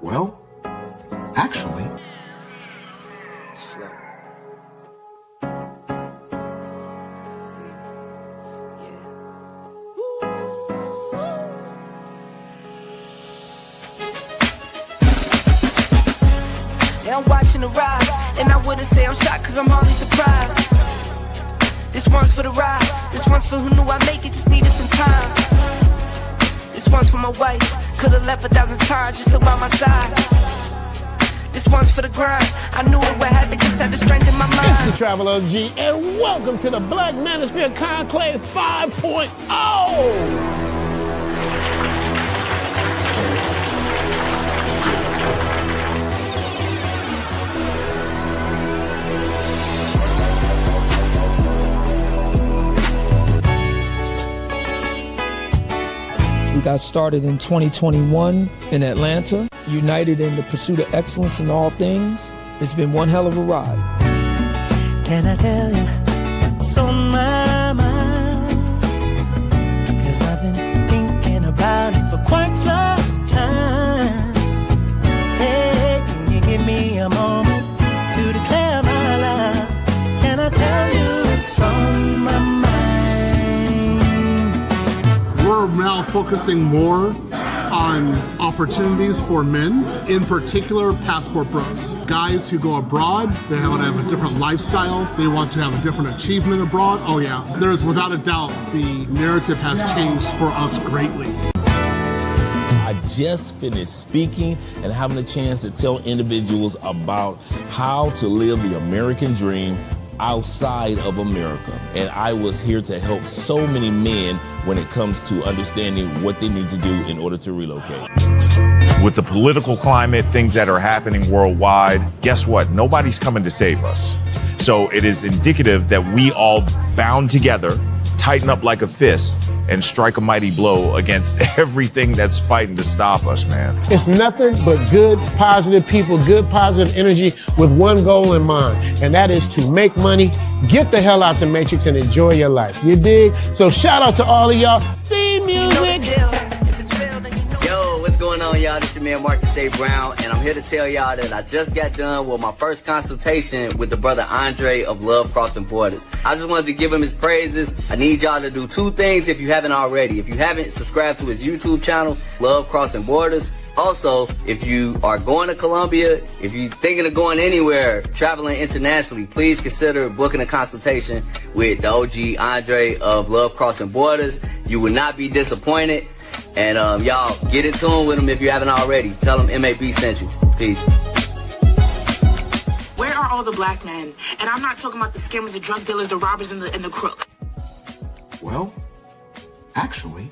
Well, actually... Slow. Yeah, I'm watching the rise, and I wouldn't say I'm shocked, cause I'm hardly surprised. This one's for the ride, this one's for who knew I'd make it, just needed some time. This one's for my wife, could've left 1,000 times just to by my side. This one's for the grind, I knew it would happen, just had the strength in my mind. It's the Travel OG, and welcome to the Black Manosphere Conclave 5.0! We got started in 2021 in Atlanta, united in the pursuit of excellence in all things. It's been one hell of a ride. Can I tell you what's on my mind? 'Cause I've been thinking about it for quite some time. Hey, can you give me a moment to declare my love? Can I tell you what's on my mind? We're now focusing more on opportunities for men, in particular passport bros. Guys who go abroad, they want to have a different lifestyle, they want to have a different achievement abroad. Oh yeah, there's without a doubt the narrative has changed for us greatly. I just finished speaking and having a chance to tell individuals about how to live the American dream outside of America. And I was here to help so many men when it comes to understanding what they need to do in order to relocate. With the political climate, things that are happening worldwide, guess what? Nobody's coming to save us. So it is indicative that we all bound together, tighten up like a fist, and strike a mighty blow against everything that's fighting to stop us, man. It's nothing but good, positive people, good, positive energy with one goal in mind, and that is to make money, get the hell out the Matrix, and enjoy your life. You dig? So shout out to all of y'all. Theme music! Yo, what's going on, y'all? This is your man Marcus A. Brown, and I'm here to tell y'all that I just got done with my first consultation with the brother Andre of Love Crossing Borders. I just wanted to give him his praises. I need y'all to do two things if you haven't already. If you haven't, subscribe to his YouTube channel, Love Crossing Borders. Also, if you are going to Colombia, if you're thinking of going anywhere, traveling internationally, please consider booking a consultation with the OG Andre of Love Crossing Borders. You will not be disappointed. And y'all, get in tune with him if you haven't already. Tell him MAB sent you. Peace. Where are all the black men? And I'm not talking about the scammers, the drug dealers, the robbers, and the crooks. Well, actually...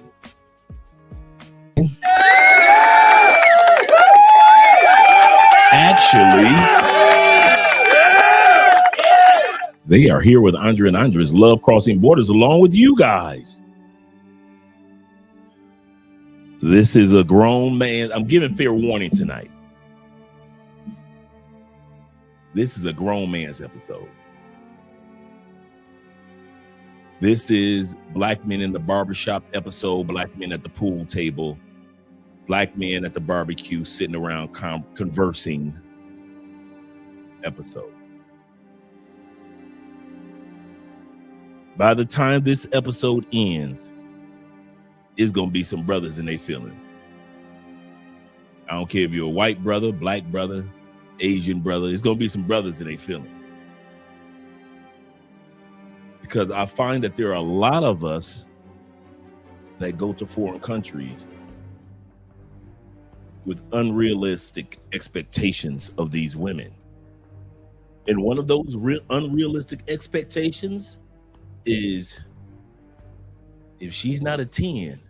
They are here with Andre and Andre's Love Crossing Borders along with you guys. This is a grown man. I'm giving fair warning tonight. This is a grown man's episode. This is Black Men in the Barbershop episode, Black Men at the Pool Table, Black Men at the Barbecue sitting around conversing episode. By the time this episode ends, it's going to be some brothers in their feelings. I don't care if you're a white brother, black brother, Asian brother. It's going to be some brothers in their feelings. Because I find that there are a lot of us that go to foreign countries with unrealistic expectations of these women. And one of those unrealistic expectations is if she's not a 10,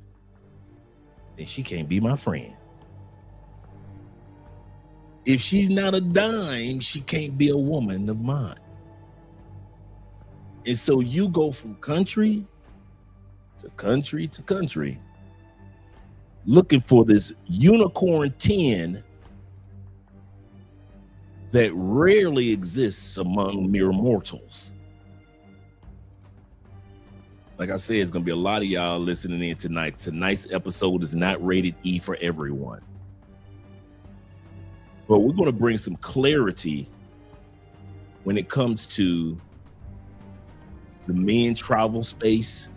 then she can't be my friend. If she's not a dime, she can't be a woman of mine. And so you go from country to country to country looking for this unicorn 10 that rarely exists among mere mortals. Like I said, it's going to be a lot of y'all listening in tonight. Tonight's episode is not rated E for everyone. but we're going to bring some clarity when it comes to the men travel space,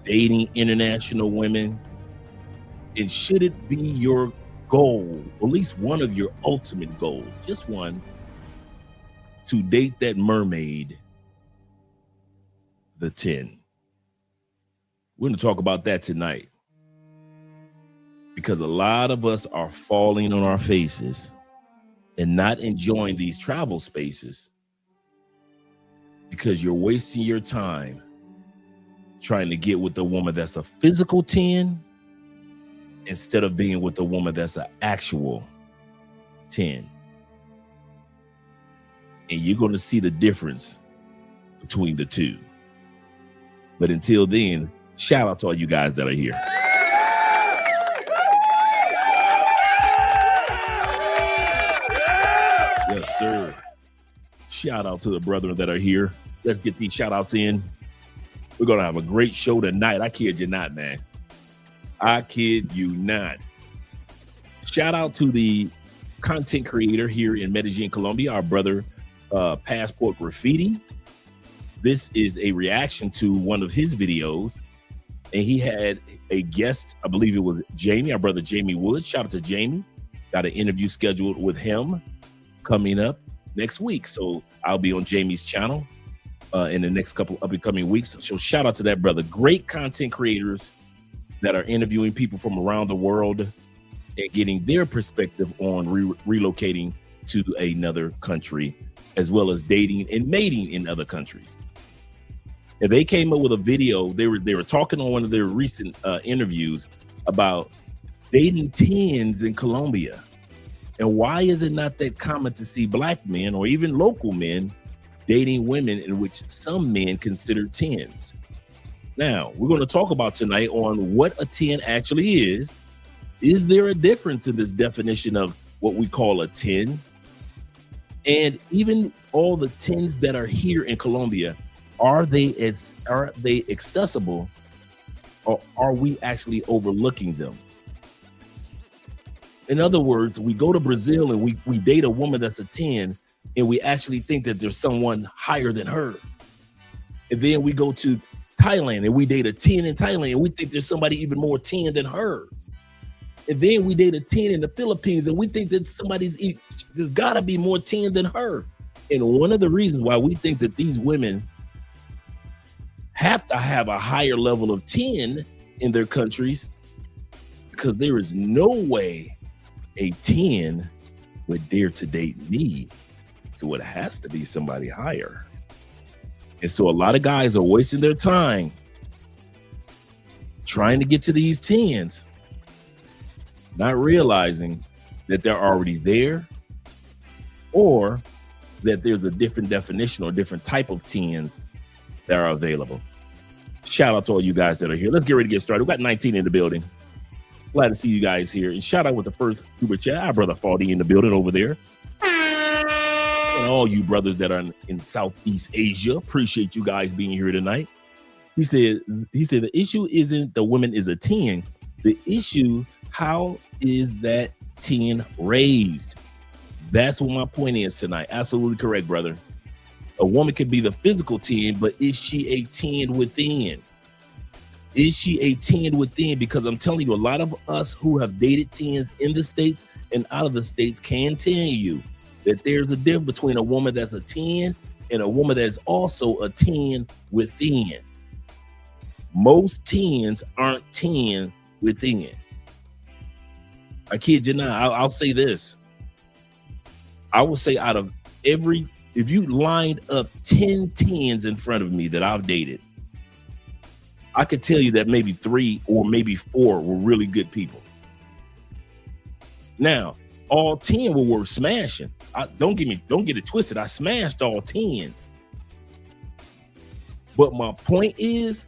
dating international women. And should it be your goal, or at least one of your ultimate goals, just one, to date that mermaid, the 10? We're going to talk about that tonight, because a lot of us are falling on our faces and not enjoying these travel spaces because you're wasting your time trying to get with a woman that's a physical 10 instead of being with a woman that's an actual 10. And you're going to see the difference between the two. But until then, shout out to all you guys that are here. Yes, sir. Shout out to the brethren that are here. Let's get these shout outs in. We're going to have a great show tonight. I kid you not, man. I kid you not. Shout out to the content creator here in Medellin, Colombia, our brother, Passport Graffiti. This is a reaction to one of his videos, and he had a guest. I believe it was Jamie, our brother Jamie Woods. Shout out to Jamie. Got an interview scheduled with him coming up next week. So I'll be on Jamie's channel in the next couple upcoming weeks. So shout out to that brother. Great content creators that are interviewing people from around the world and getting their perspective on relocating to another country, as well as dating and mating in other countries. And they came up with a video. They were talking on one of their recent interviews about dating 10s in Colombia. And why is it not that common to see black men or even local men dating women in which some men consider 10s? Now, we're going to talk about tonight on what a 10 actually is. Is there a difference in this definition of what we call a 10? And even all the 10s that are here in Colombia, are they accessible, or are we actually overlooking them? In other words, we go to Brazil and we date a woman that's a 10, and we actually think that there's someone higher than her. And then we go to Thailand and we date a 10 in Thailand, and we think there's somebody even more 10 than her. And then we date a 10 in the Philippines, and we think that there's gotta be more 10 than her. And one of the reasons why we think that these women have to have a higher level of 10 in their countries, because there is no way a 10 would dare to date me. So it has to be somebody higher. And so a lot of guys are wasting their time trying to get to these 10s, not realizing that they're already there, or that there's a different definition or different type of 10s that are available. Shout out to all you guys that are here. Let's get ready to get started. We got 19 in the building. Glad to see you guys here. And shout out with the first super chat, our brother Faldy in the building over there. And all you brothers that are in Southeast Asia, appreciate you guys being here tonight. He said the issue isn't the woman is a 10. The issue, how is that 10 raised? That's what my point is tonight. Absolutely correct, brother. A woman could be the physical 10, but is she a 10 within? Is she a 10 within? Because I'm telling you, a lot of us who have dated 10s in the States and out of the States can tell you that there's a difference between a woman that's a 10 and a woman that's also a 10 within. Most 10s aren't 10 within. I kid you not. I'll say this. I will say out of if you lined up 10 10s in front of me that I've dated, I could tell you that maybe 3 or maybe 4 were really good people. Now, all 10 were worth smashing. Don't get it twisted. I smashed all 10. But my point is,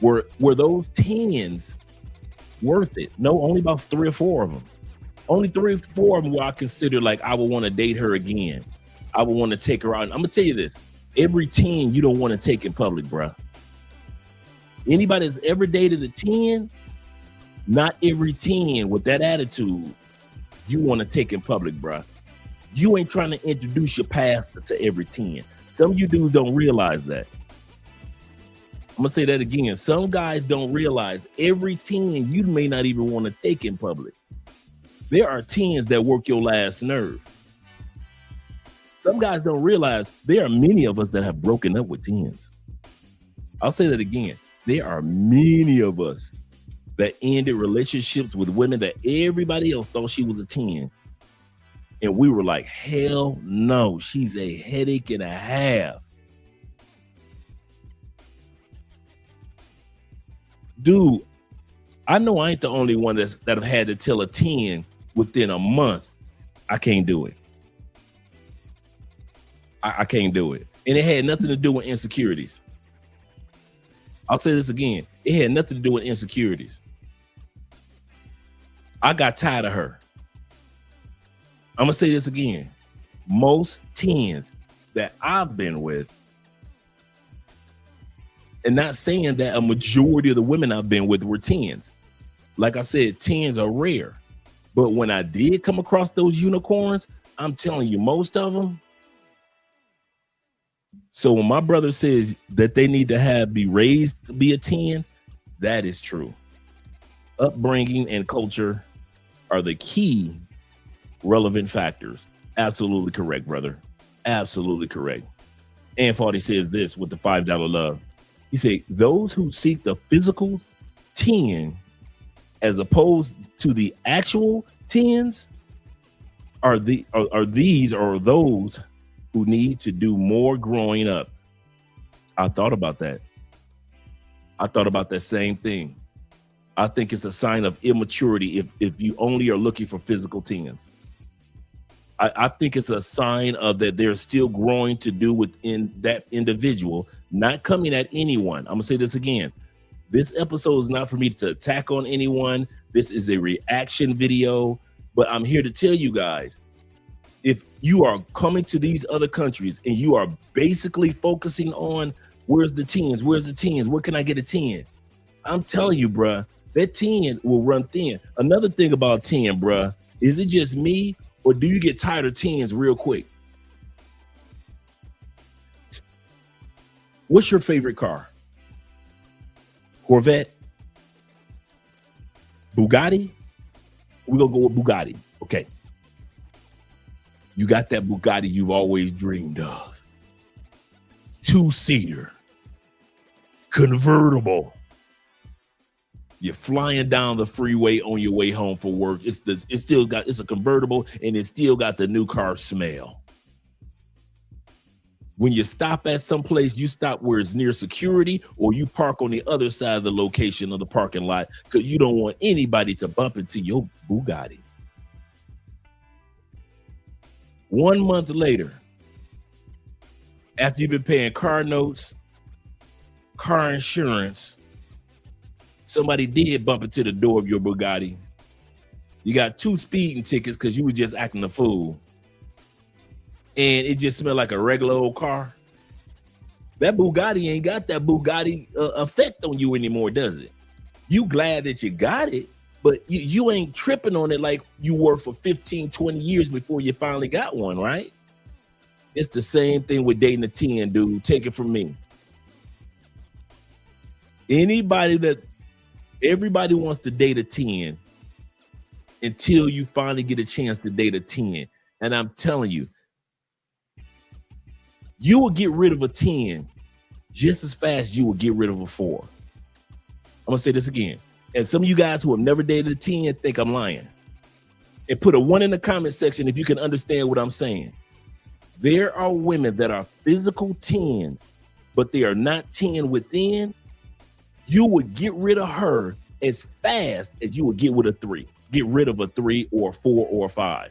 were those 10s worth it? No, only about 3 or 4 of them. Only 3 or 4 of them where I consider like I would want to date her again. I would want to take her out. I'm gonna tell you this. Every 10 you don't want to take in public, bro. Anybody that's ever dated a 10, not every 10 with that attitude you want to take in public, bruh. You ain't trying to introduce your pastor to every 10. Some of you dudes don't realize that. I'm gonna say that again. Some guys don't realize every 10 you may not even want to take in public. There are 10s that work your last nerve. Some guys don't realize there are many of us that have broken up with 10s. I'll say that again. There are many of us that ended relationships with women that everybody else thought she was a 10. And we were like, hell no, she's a headache and a half. Dude, I know I ain't the only one that have had to tell a 10 within a month, I can't do it. I can't do it. And it had nothing to do with insecurities. I'll say this again. It had nothing to do with insecurities. I got tired of her. I'm going to say this again. Most 10s that I've been with, and not saying that a majority of the women I've been with were 10s. Like I said, 10s are rare. But when I did come across those unicorns, I'm telling you, most of them. So when my brother says that they need to be raised to be a 10, that is true. Upbringing and culture are the key relevant factors. Absolutely correct, brother. Absolutely correct. And Farty says this with the $5 love. He said, those who seek the physical 10 as opposed to the actual 10s are those who need to do more growing up. I thought about that. I thought about that same thing. I think it's a sign of immaturity if you only are looking for physical 10s. I think it's a sign of that they're still growing to do within that individual, not coming at anyone. I'm gonna say this again. This episode is not for me to attack on anyone. This is a reaction video, but I'm here to tell you guys, if you are coming to these other countries and you are basically focusing on where's the 10s, where can I get a 10? I'm telling you, bruh, that 10 will run thin. Another thing about 10, bruh, is it just me or do you get tired of 10s real quick? What's your favorite car? Corvette? Bugatti? We're gonna go with Bugatti. Okay. You got that Bugatti you've always dreamed of. 2-seater. Convertible. You're flying down the freeway on your way home for work. It's a convertible and it still got the new car smell. When you stop at some place, you stop where it's near security or you park on the other side of the location of the parking lot because you don't want anybody to bump into your Bugatti. 1 month later, after you've been paying car notes, car insurance, somebody did bump into the door of your Bugatti. You got 2 speeding tickets because you were just acting a fool. And it just smelled like a regular old car. That Bugatti ain't got that Bugatti effect on you anymore, does it? You glad that you got it, but you ain't tripping on it like you were for 15, 20 years before you finally got one, right? It's the same thing with dating a 10, dude. Take it from me. Everybody wants to date a 10 until you finally get a chance to date a 10. And I'm telling you, you will get rid of a 10 just as fast as you will get rid of a 4. I'm gonna say this again. And some of you guys who have never dated a 10 think I'm lying. And put a 1 in the comment section if you can understand what I'm saying. There are women that are physical 10s, but they are not 10 within. You would get rid of her as fast as you would get rid of a 3 or a 4 or a 5.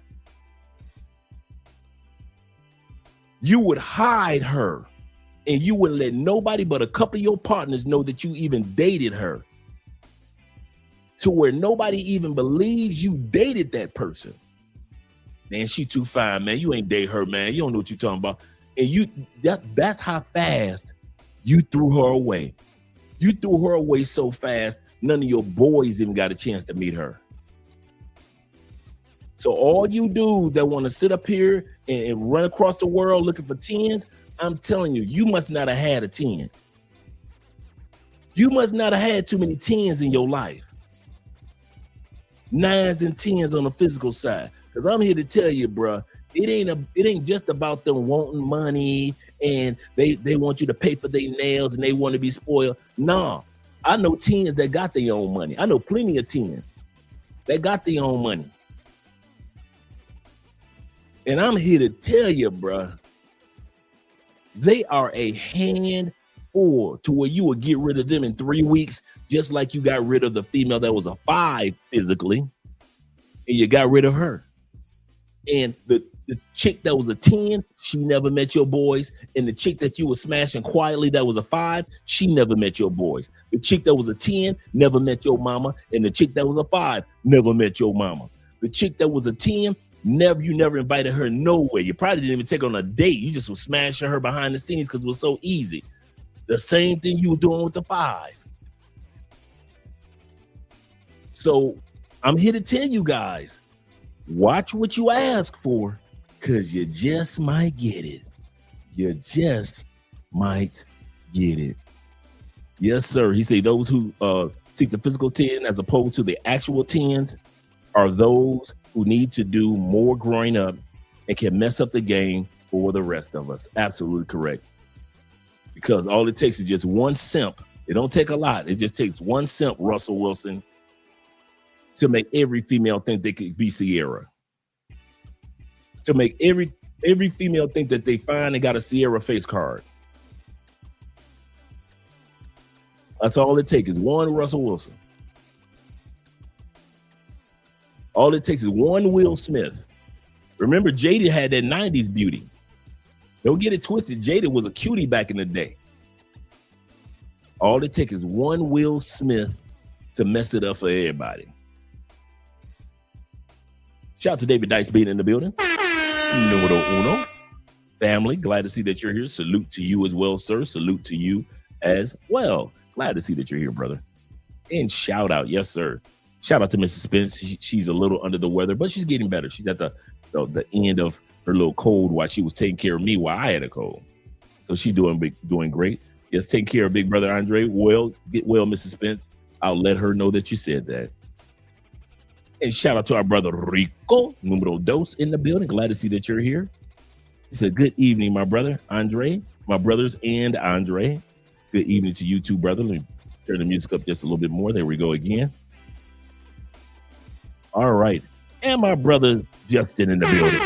You would hide her and you wouldn't let nobody but a couple of your partners know that you even dated her, to where nobody even believes you dated that person. Man, she too fine, man. You ain't date her, man. You don't know what you're talking about. And that's how fast you threw her away. You threw her away so fast, none of your boys even got a chance to meet her. So all you dudes that want to sit up here and run across the world looking for 10s, I'm telling you, you must not have had a 10. You must not have had too many 10s in your life. 9s and 10s on the physical side. Because I'm here to tell you, bro, it ain't just about them wanting money and they want you to pay for their nails and they want to be spoiled. Nah, I know 10s that got their own money. I know plenty of 10s that got their own money. And I'm here to tell you, bro, they are a handful to where you will get rid of them in 3 weeks, just like you got rid of the female that was a 5 physically, and you got rid of her. And the chick that was a 10, she never met your boys. And the chick that you were smashing quietly that was a 5, she never met your boys. The chick that was a 10 never met your mama. And the chick that was a 5 never met your mama. The chick that was a 10, you never invited her nowhere. You probably didn't even take her on a date. You just was smashing her behind the scenes because it was so easy. The same thing you were doing with the 5. So I'm here to tell you guys, watch what you ask for, because you just might get it. You just might get it. Yes, sir. He said those who seek the physical 10 as opposed to the actual 10s are those who need to do more growing up and can mess up the game for the rest of us. Absolutely correct. Because all it takes is just one simp. It don't take a lot. It just takes one simp, Russell Wilson, to make every female think they could be Sierra. To make every female think that they finally got a Sierra face card. That's all it takes is one Russell Wilson. All it takes is one Will Smith. Remember, Jada had that 90s beauty. Don't get it twisted. Jada was a cutie back in the day. All it takes is one Will Smith to mess it up for everybody. Shout out to David Dice being in the building. Numero uno. Family, glad to see that you're here. Salute to you as well, sir. Salute to you as well. Glad to see that you're here, brother. And shout out, yes, sir. Shout out to Mrs. Spence. She's a little under the weather, but she's getting better. She's at the end of her little cold while she was taking care of me while I had a cold. So she's doing great. Yes, take care of big brother Andre. Well, get well, Mrs. Spence. I'll let her know that you said that. And shout out to our brother Rico, numero dos, in the building. Glad to see that you're here. He said, good evening, my brother Andre, my brothers and Andre. Good evening to you too, brother. Let me turn the music up just a little bit more. There we go again. All right. And my brother Justin in the building.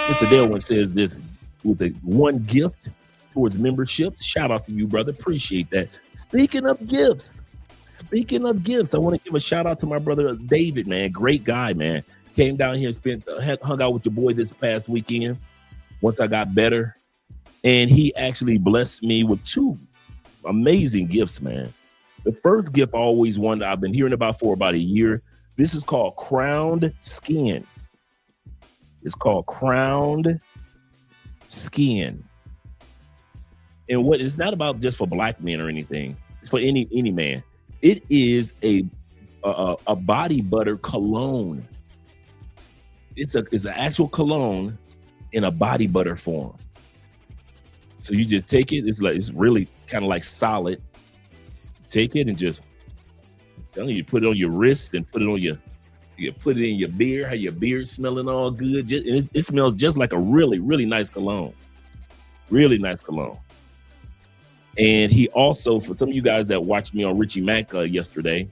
It's Adele one says this with a one gift towards memberships. Shout out to you, brother. Appreciate that. Speaking of gifts, I want to give a shout out to my brother David, man. Great guy, man. Came down here and hung out with your boy this past weekend once I got better. And he actually blessed me with 2 amazing gifts, man. The first gift I always wanted, I've been hearing about for about a year. This is called Crowned Skin. It's called Crowned Skin. And what it's not about just for black men or anything. It's for any man. It is a body butter cologne. It's an actual cologne in a body butter form. So you just take it. It's really kind of like solid. Take it and just, I'm telling you, put it on your wrist and put it on you put it in your beard. How your beard smelling all good. It smells just like a really, really nice cologne. Really nice cologne. And he also, for some of you guys that watched me on Richie Mack yesterday,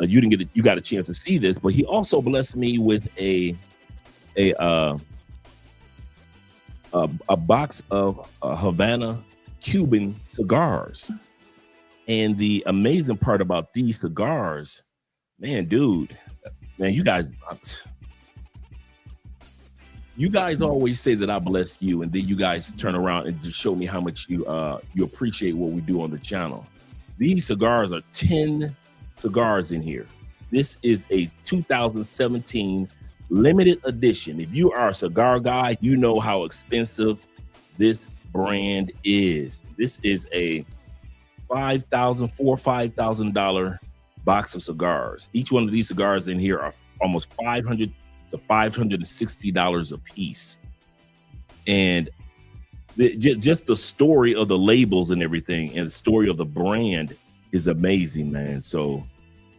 you got a chance to see this, but he also blessed me with a box of Havana Cuban cigars. And the amazing part about these cigars, man, you guys always say that I bless you, and then you guys turn around and just show me how much you appreciate what we do on the channel. These cigars are 10 cigars in here. This is a 2017 limited edition. If you are a cigar guy, you know how expensive this brand is. This is a $5,000 box of cigars. Each one of these cigars in here are almost 500 to $560 a piece. And just the story of the labels and everything and the story of the brand is amazing, man. So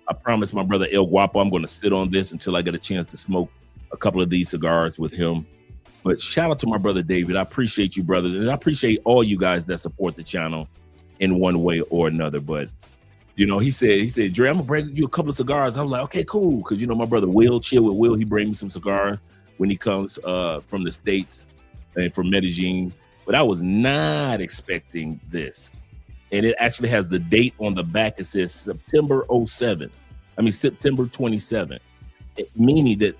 I promised my brother El Guapo I'm going to sit on this until I get a chance to smoke a couple of these cigars with him. But shout out to my brother David. I appreciate you, brother. And I appreciate all you guys that support the channel in one way or another. But, you know, he said, Dre, I'm going to bring you a couple of cigars. I was like, okay, cool. Because, you know, my brother Will, chill with Will. He brings me some cigars when he comes from the States and from Medellin. But I was not expecting this. And it actually has the date on the back. It says September 27, meaning that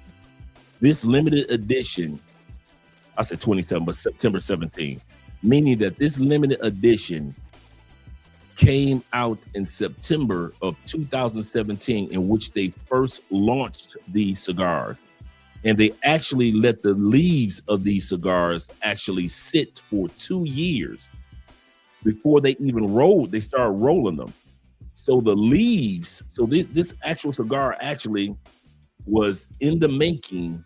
this limited edition, I said 27, but September 17, meaning that this limited edition came out in September of 2017, in which they first launched these cigars. And they actually let the leaves of these cigars actually sit for 2 years before they even rolled. They started rolling them. So the leaves, so this actual cigar actually was in the making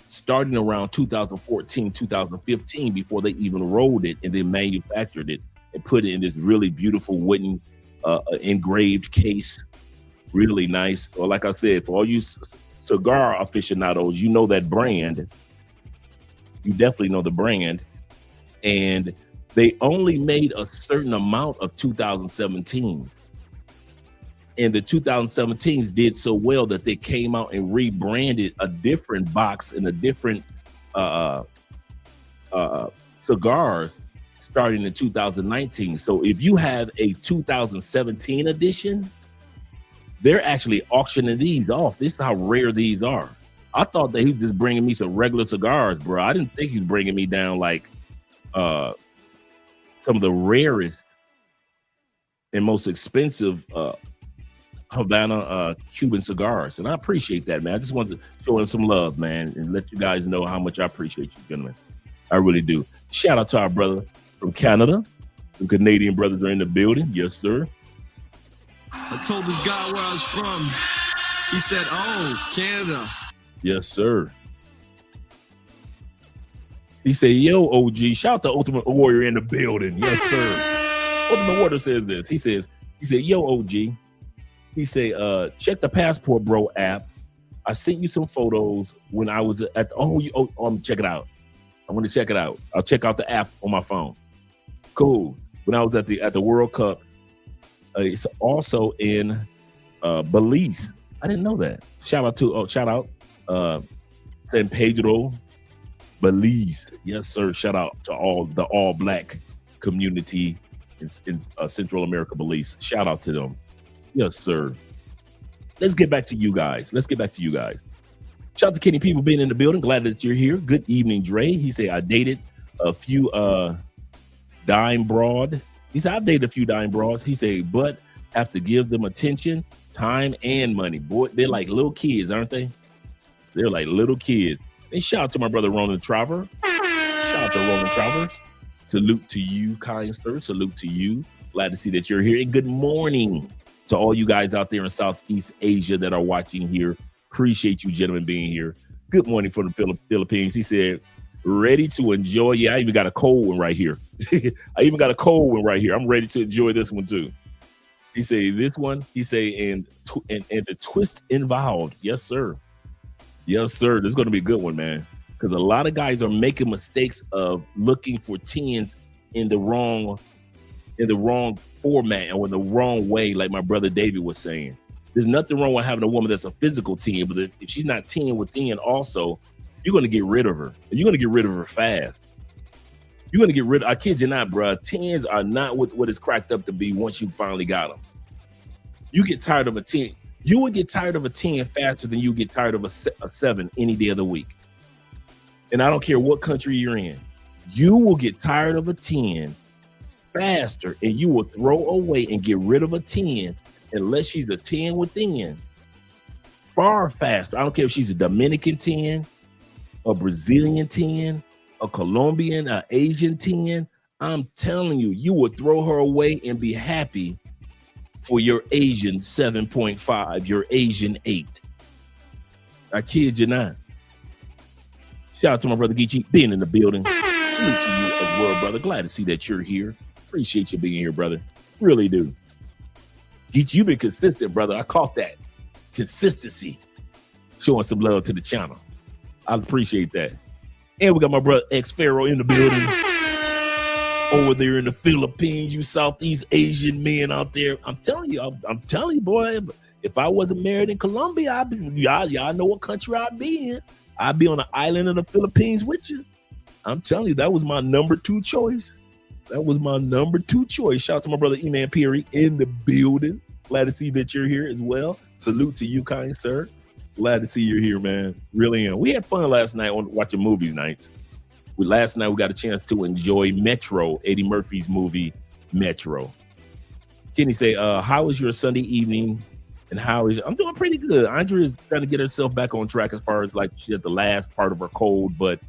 starting around 2014, 2015, before they even rolled it and they manufactured it and put it in this really beautiful wooden engraved case. Really nice. Or like I said, for all you cigar aficionados, you know that brand. You definitely know the brand. And they only made a certain amount of 2017s. And the 2017s did so well that they came out and rebranded a different box and a different cigars starting in 2019. So if you have a 2017 edition, they're actually auctioning these off. This is how rare these are. I thought that he was just bringing me some regular cigars, bro. I didn't think he was bringing me down like some of the rarest and most expensive Havana Cuban cigars. And I appreciate that, man. I just wanted to show him some love, man, and let you guys know how much I appreciate you, gentlemen. I really do. Shout out to our brother from Canada. The Canadian brothers are in the building. Yes, sir. I told this guy where I was from. He said, oh, Canada. Yes, sir. He said, yo, OG, shout out to Ultimate Warrior in the building. Yes, sir. Ultimate Warrior says this. He said, yo, OG. He said, check the Passport Bro app. I sent you some photos when I was at the, check it out. I'm going to check it out. I'll check out the app on my phone. Cool. When I was at the World Cup, it's also in Belize. I didn't know that. Shout out San Pedro, Belize. Yes, sir. Shout out to all black community in Central America, Belize. Shout out to them. Yes, sir. Let's get back to you guys. Shout out to Kenny People being in the building. Glad that you're here. Good evening, Dre. He said, I dated a few dime broad. He said, I've dated a few dime broads. He said, but have to give them attention, time, and money. Boy, they're like little kids, aren't they? They're like little kids. And shout out to my brother, Ronan Traver. Shout out to Ronan Travers. Salute to you, kind sir. Salute to you. Glad to see that you're here. And good morning to all you guys out there in Southeast Asia that are watching here. Appreciate you gentlemen being here. Good morning from the Philippines. He said, ready to enjoy. Yeah, I even got a cold one right here. I'm ready to enjoy this one too. He say this one, he say, and the twist involved. Yes, sir. Yes, sir. This is going to be a good one, man. Because a lot of guys are making mistakes of looking for 10s in the wrong format or in the wrong way, like my brother David was saying. There's nothing wrong with having a woman that's a physical 10, but if she's not 10 within also, you're going to get rid of her. And you're going to get rid of her fast. You're going to get rid of, I kid you not, bro. 10s are not what it's cracked up to be once you finally got them. You get tired of a 10. You would get tired of a 10 faster than you get tired of a 7 any day of the week. And I don't care what country you're in. You will get tired of a 10 faster, and you will throw away and get rid of a 10 unless she's a 10 within far faster. I don't care if she's a Dominican 10, a Brazilian 10, a Colombian, an Asian 10. I'm telling you, you will throw her away and be happy for your Asian 7.5, your Asian 8. I kid you not. Shout out to my brother Geechee being in the building. Salute to you as well, brother. Glad to see that you're here. Appreciate you being here, brother. Really do. Geechee, you've been consistent, brother. I caught that. Consistency. Showing some love to the channel. I appreciate that. And we got my brother X Pharaoh in the building. Over there in the Philippines, you Southeast Asian men out there. I'm telling you, boy, if I wasn't married in Colombia, y'all know what country I'd be in. I'd be on the island of the Philippines with you. I'm telling you, that was my number 2 choice. That was my number 2 choice. Shout out to my brother E-Man Perry in the building. Glad to see that you're here as well. Salute to you, kind sir. Glad to see you're here, man. Really am. We had fun last night on watching movie nights. Last night we got a chance to enjoy Metro, Eddie Murphy's movie Metro. Kenny say, how was your Sunday evening? And I'm doing pretty good. Andrea is trying to get herself back on track as far as like she had the last part of her cold, but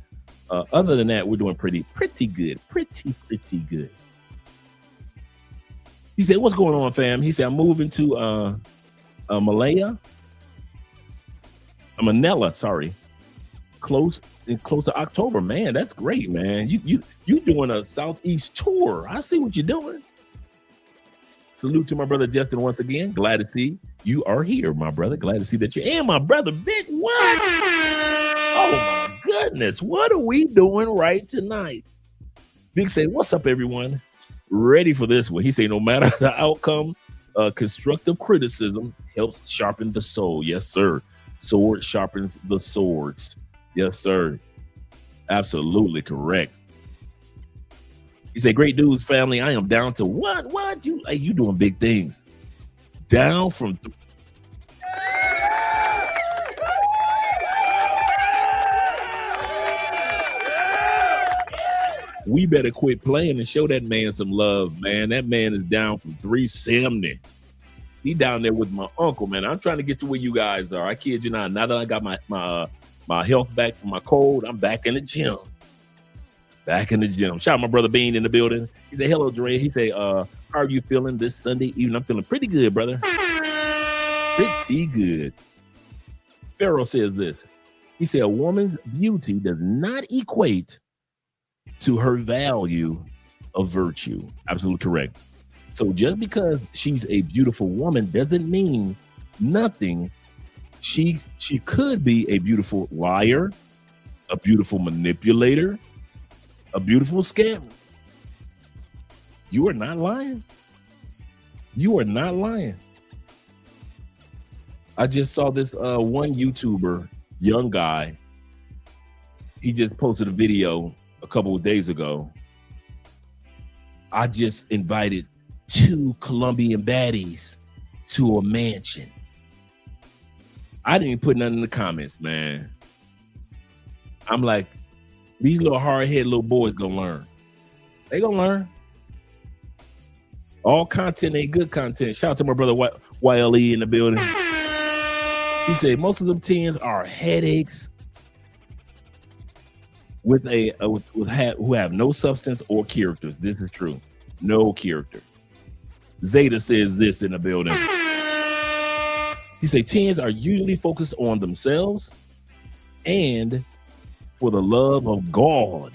other than that, we're doing pretty good. Pretty good. He said, what's going on, fam? He said, I'm moving to Manila, sorry. Close to October, man. That's great, man. You doing a Southeast tour. I see what you're doing. Salute to my brother Justin once again. Glad to see you are here, my brother. Glad to see that you and my brother Vic. What? Oh my goodness. What are we doing right tonight? Vic say, what's up, everyone? Ready for this one. He say, no matter the outcome, constructive criticism helps sharpen the soul. Yes, sir. Sword sharpens the swords. Yes, sir. Absolutely correct. He said, great news, family. I am down to what? You doing big things. Down from we better quit playing and show that man some love, man. That man is down from 370. He down there with my uncle, man. I'm trying to get to where you guys are. I kid you not. Now that I got my health back from my cold, I'm back in the gym. Shout out my brother Bean in the building. He said, hello, Dre. He said, how are you feeling this Sunday evening? I'm feeling pretty good, brother. Pretty good. Pharaoh says this. He said, a woman's beauty does not equate to her value of virtue. Absolutely correct. So just because she's a beautiful woman doesn't mean nothing. She could be a beautiful liar, a beautiful manipulator, a beautiful scammer. You are not lying. You are not lying. I just saw this one YouTuber, young guy. He just posted a video a couple of days ago. I just invited 2 Colombian baddies to a mansion. I didn't even put nothing in the comments, man. I'm like, these little hard-headed little boys gonna learn. They gonna learn. All content ain't good content. Shout out to my brother YLE in the building. He said most of them teens are headaches with who have no substance or characters. This is true. No character. Zeta says this in the building. He said teens are usually focused on themselves and for the love of God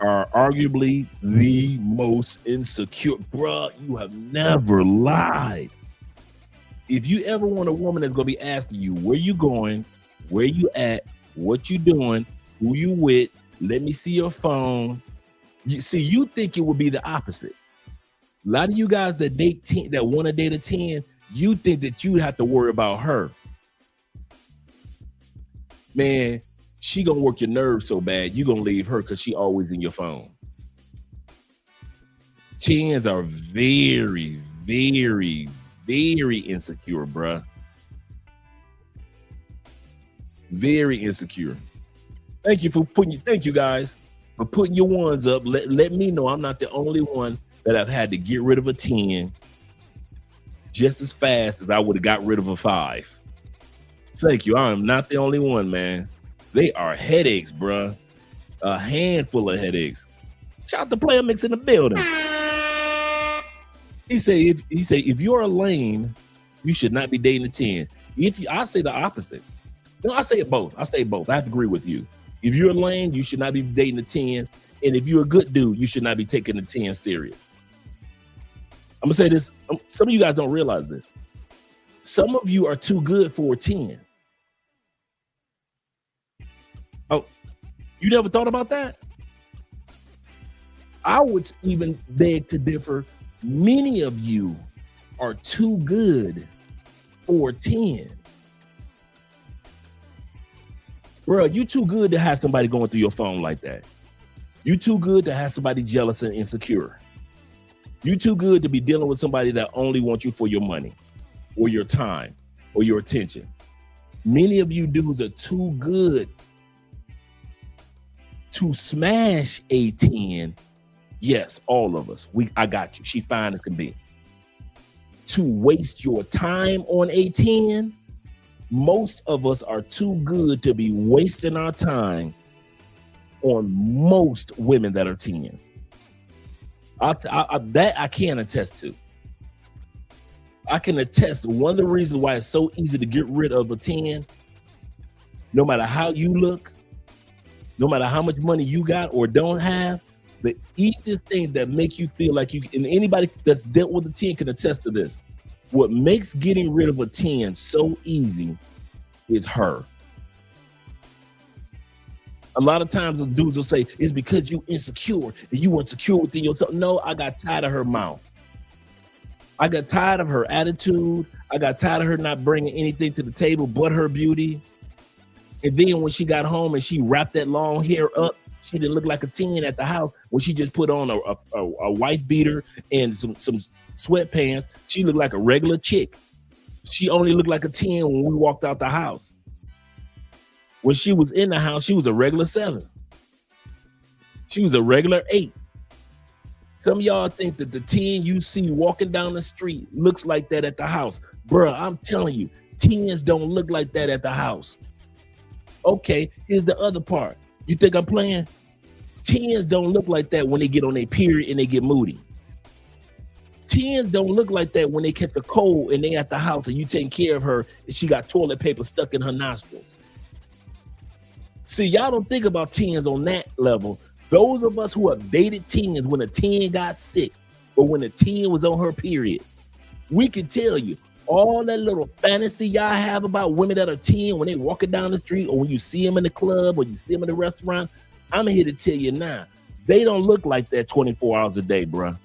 are arguably the most insecure. Bruh, you have never lied. If you ever want a woman that's gonna be asking you where you going, where you at, what you doing, who you with, let me see your phone. You think it would be the opposite. A lot of you guys that want to date a 10, you think that you have to worry about her. Man, she gonna work your nerves so bad, you gonna leave her because she always in your phone. 10s are very, very, very insecure, bruh. Very insecure. Thank you guys for putting your ones up. Let me know I'm not the only one that I've had to get rid of a 10 just as fast as I would have got rid of a 5. Thank you. I am not the only one, man. They are headaches, bruh. A handful of headaches. Shout out to Player Mix in the building. He say if you're a lame, you should not be dating a 10. I say the opposite. No, I say it both. I have to agree with you. If you're a lame, you should not be dating a 10. And if you're a good dude, you should not be taking a 10 serious. I'm gonna say this. Some of you guys don't realize this. Some of you are too good for a 10. Oh, you never thought about that? I would even beg to differ. Many of you are too good for a 10. Bro, you too good to have somebody going through your phone like that. You too good to have somebody jealous and insecure. You too good to be dealing with somebody that only wants you for your money or your time or your attention. Many of you dudes are too good to smash a 10. Yes, all of us. I got you. She fine as can be. To waste your time on a 10, most of us are too good to be wasting our time on most women that are 10s. That I can attest to. I can attest one of the reasons why it's so easy to get rid of a 10, no matter how you look, no matter how much money you got or don't have, the easiest thing that make you feel like you, and anybody that's dealt with a 10 can attest to this, what makes getting rid of a 10 so easy is her. A lot of times the dudes will say, it's because you insecure and you insecure within yourself. No, I got tired of her mouth. I got tired of her attitude. I got tired of her not bringing anything to the table but her beauty. And then when she got home and she wrapped that long hair up, she didn't look like a 10 at the house. When she just put on a wife beater and some sweatpants, she looked like a regular chick. She only looked like a 10 when we walked out the house. When she was in the house, she was a regular 7. She was a regular 8. Some of y'all think that the 10 you see walking down the street looks like that at the house. Bruh, I'm telling you, 10s don't look like that at the house. Okay, here's the other part. You think I'm playing? 10s don't look like that when they get on their period and they get moody. 10s don't look like that when they catch a cold and they at the house and you taking care of her and she got toilet paper stuck in her nostrils. See, y'all don't think about 10s on that level. Those of us who have dated 10s when a 10 got sick or when a 10 was on her period, we can tell you all that little fantasy y'all have about women that are 10 when they walking down the street or when you see them in the club or you see them in the restaurant. I'm here to tell you now, they don't look like that 24 hours a day, bruh.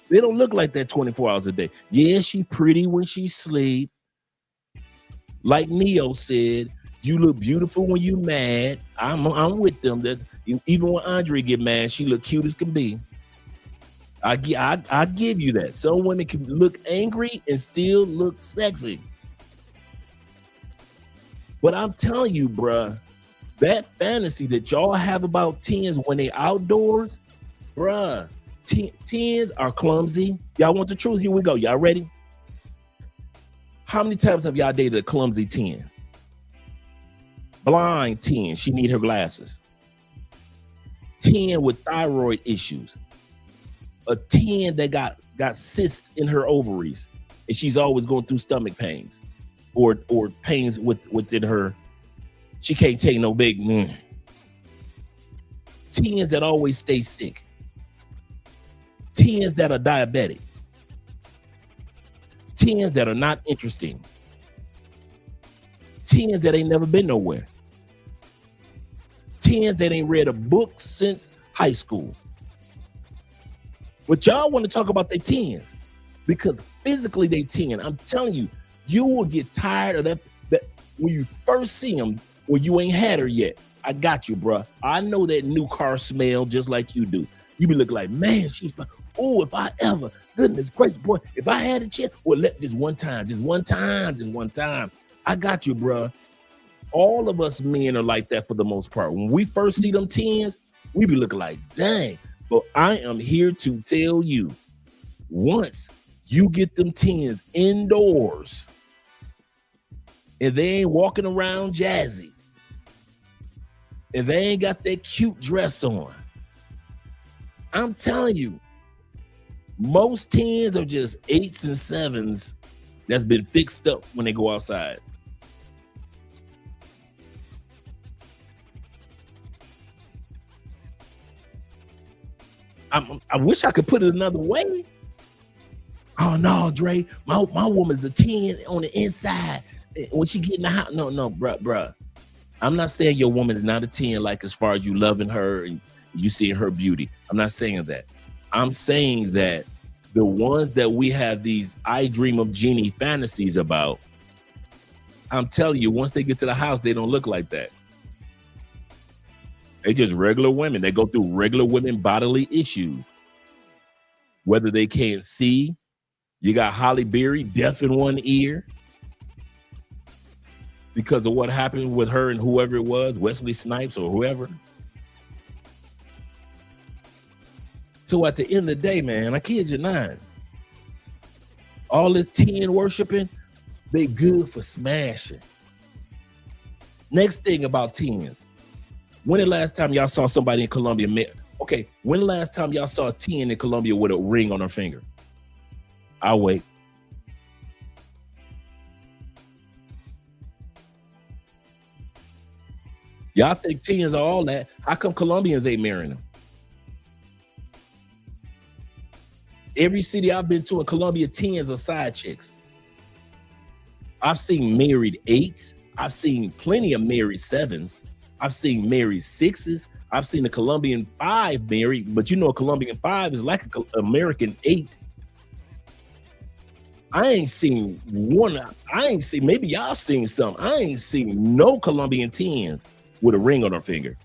They don't look like that 24 hours a day. Yeah, she pretty when she sleep. Like Neo said, you look beautiful when you mad. I'm with them. That's, even when Andre get mad, she look cute as can be. I give you that. Some women can look angry and still look sexy. But I'm telling you, bruh, that fantasy that y'all have about 10s when they outdoors, bruh, 10s are clumsy. Y'all want the truth? Here we go. Y'all ready? How many times have y'all dated a clumsy 10? Blind 10, she need her glasses. 10 with thyroid issues. A 10 that got cysts in her ovaries and she's always going through stomach pains or pains within her. She can't take no big 10s that always stay sick. 10s that are diabetic. 10s that are not interesting. 10s that ain't never been nowhere. 10s that ain't read a book since high school. But y'all want to talk about their 10s because physically they 10. I'm telling you, you will get tired of that when you first see them or you ain't had her yet. I got you, bruh. I know that new car smell just like you do. You be looking like, man, she's fine. Oh, if I ever, goodness gracious, boy, if I had a chance, well, let just one time. I got you, bruh. All of us men are like that for the most part. When we first see them 10s, we be looking like, dang. But I am here to tell you, once you get them 10s indoors and they ain't walking around jazzy and they ain't got that cute dress on, I'm telling you, most 10s are just 8s and 7s that's been fixed up when they go outside. I wish I could put it another way. Oh no, Dre, my woman's a 10 on the inside. When she get in the house, no, bruh. I'm not saying your woman is not a 10, like as far as you loving her and you seeing her beauty. I'm not saying that. I'm saying that the ones that we have these I dream of Jeannie fantasies about, I'm telling you, once they get to the house, they don't look like that. They just regular women. They go through regular women bodily issues. Whether they can't see, you got Holly Berry, deaf in one ear because of what happened with her and whoever it was, Wesley Snipes or whoever. So at the end of the day, man, I kid you not, all this 10 worshiping, they good for smashing. Next thing about 10s. When the last time y'all saw somebody in Colombia? Okay, when the last time y'all saw a 10 in Colombia with a ring on her finger? I'll wait. Y'all think 10s are all that. How come Colombians ain't marrying them? Every city I've been to in Colombia, 10s are side chicks. I've seen married 8s. I've seen plenty of married 7s. I've seen married 6s. I've seen a Colombian 5 married, but you know a Colombian 5 is like an American 8. I ain't seen one. Maybe y'all seen some. I ain't seen no Colombian 10s with a ring on her finger.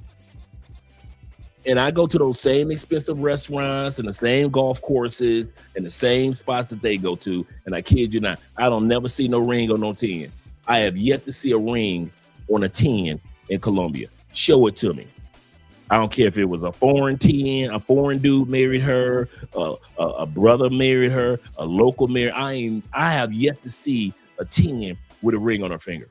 And I go to those same expensive restaurants and the same golf courses and the same spots that they go to. And I kid you not, I don't never see no ring on no 10. I have yet to see a ring on a 10 in Colombia. Show it to me. I don't care if it was a foreign 10, a foreign dude married her, a brother married her, a local married. I have yet to see a 10 with a ring on her finger.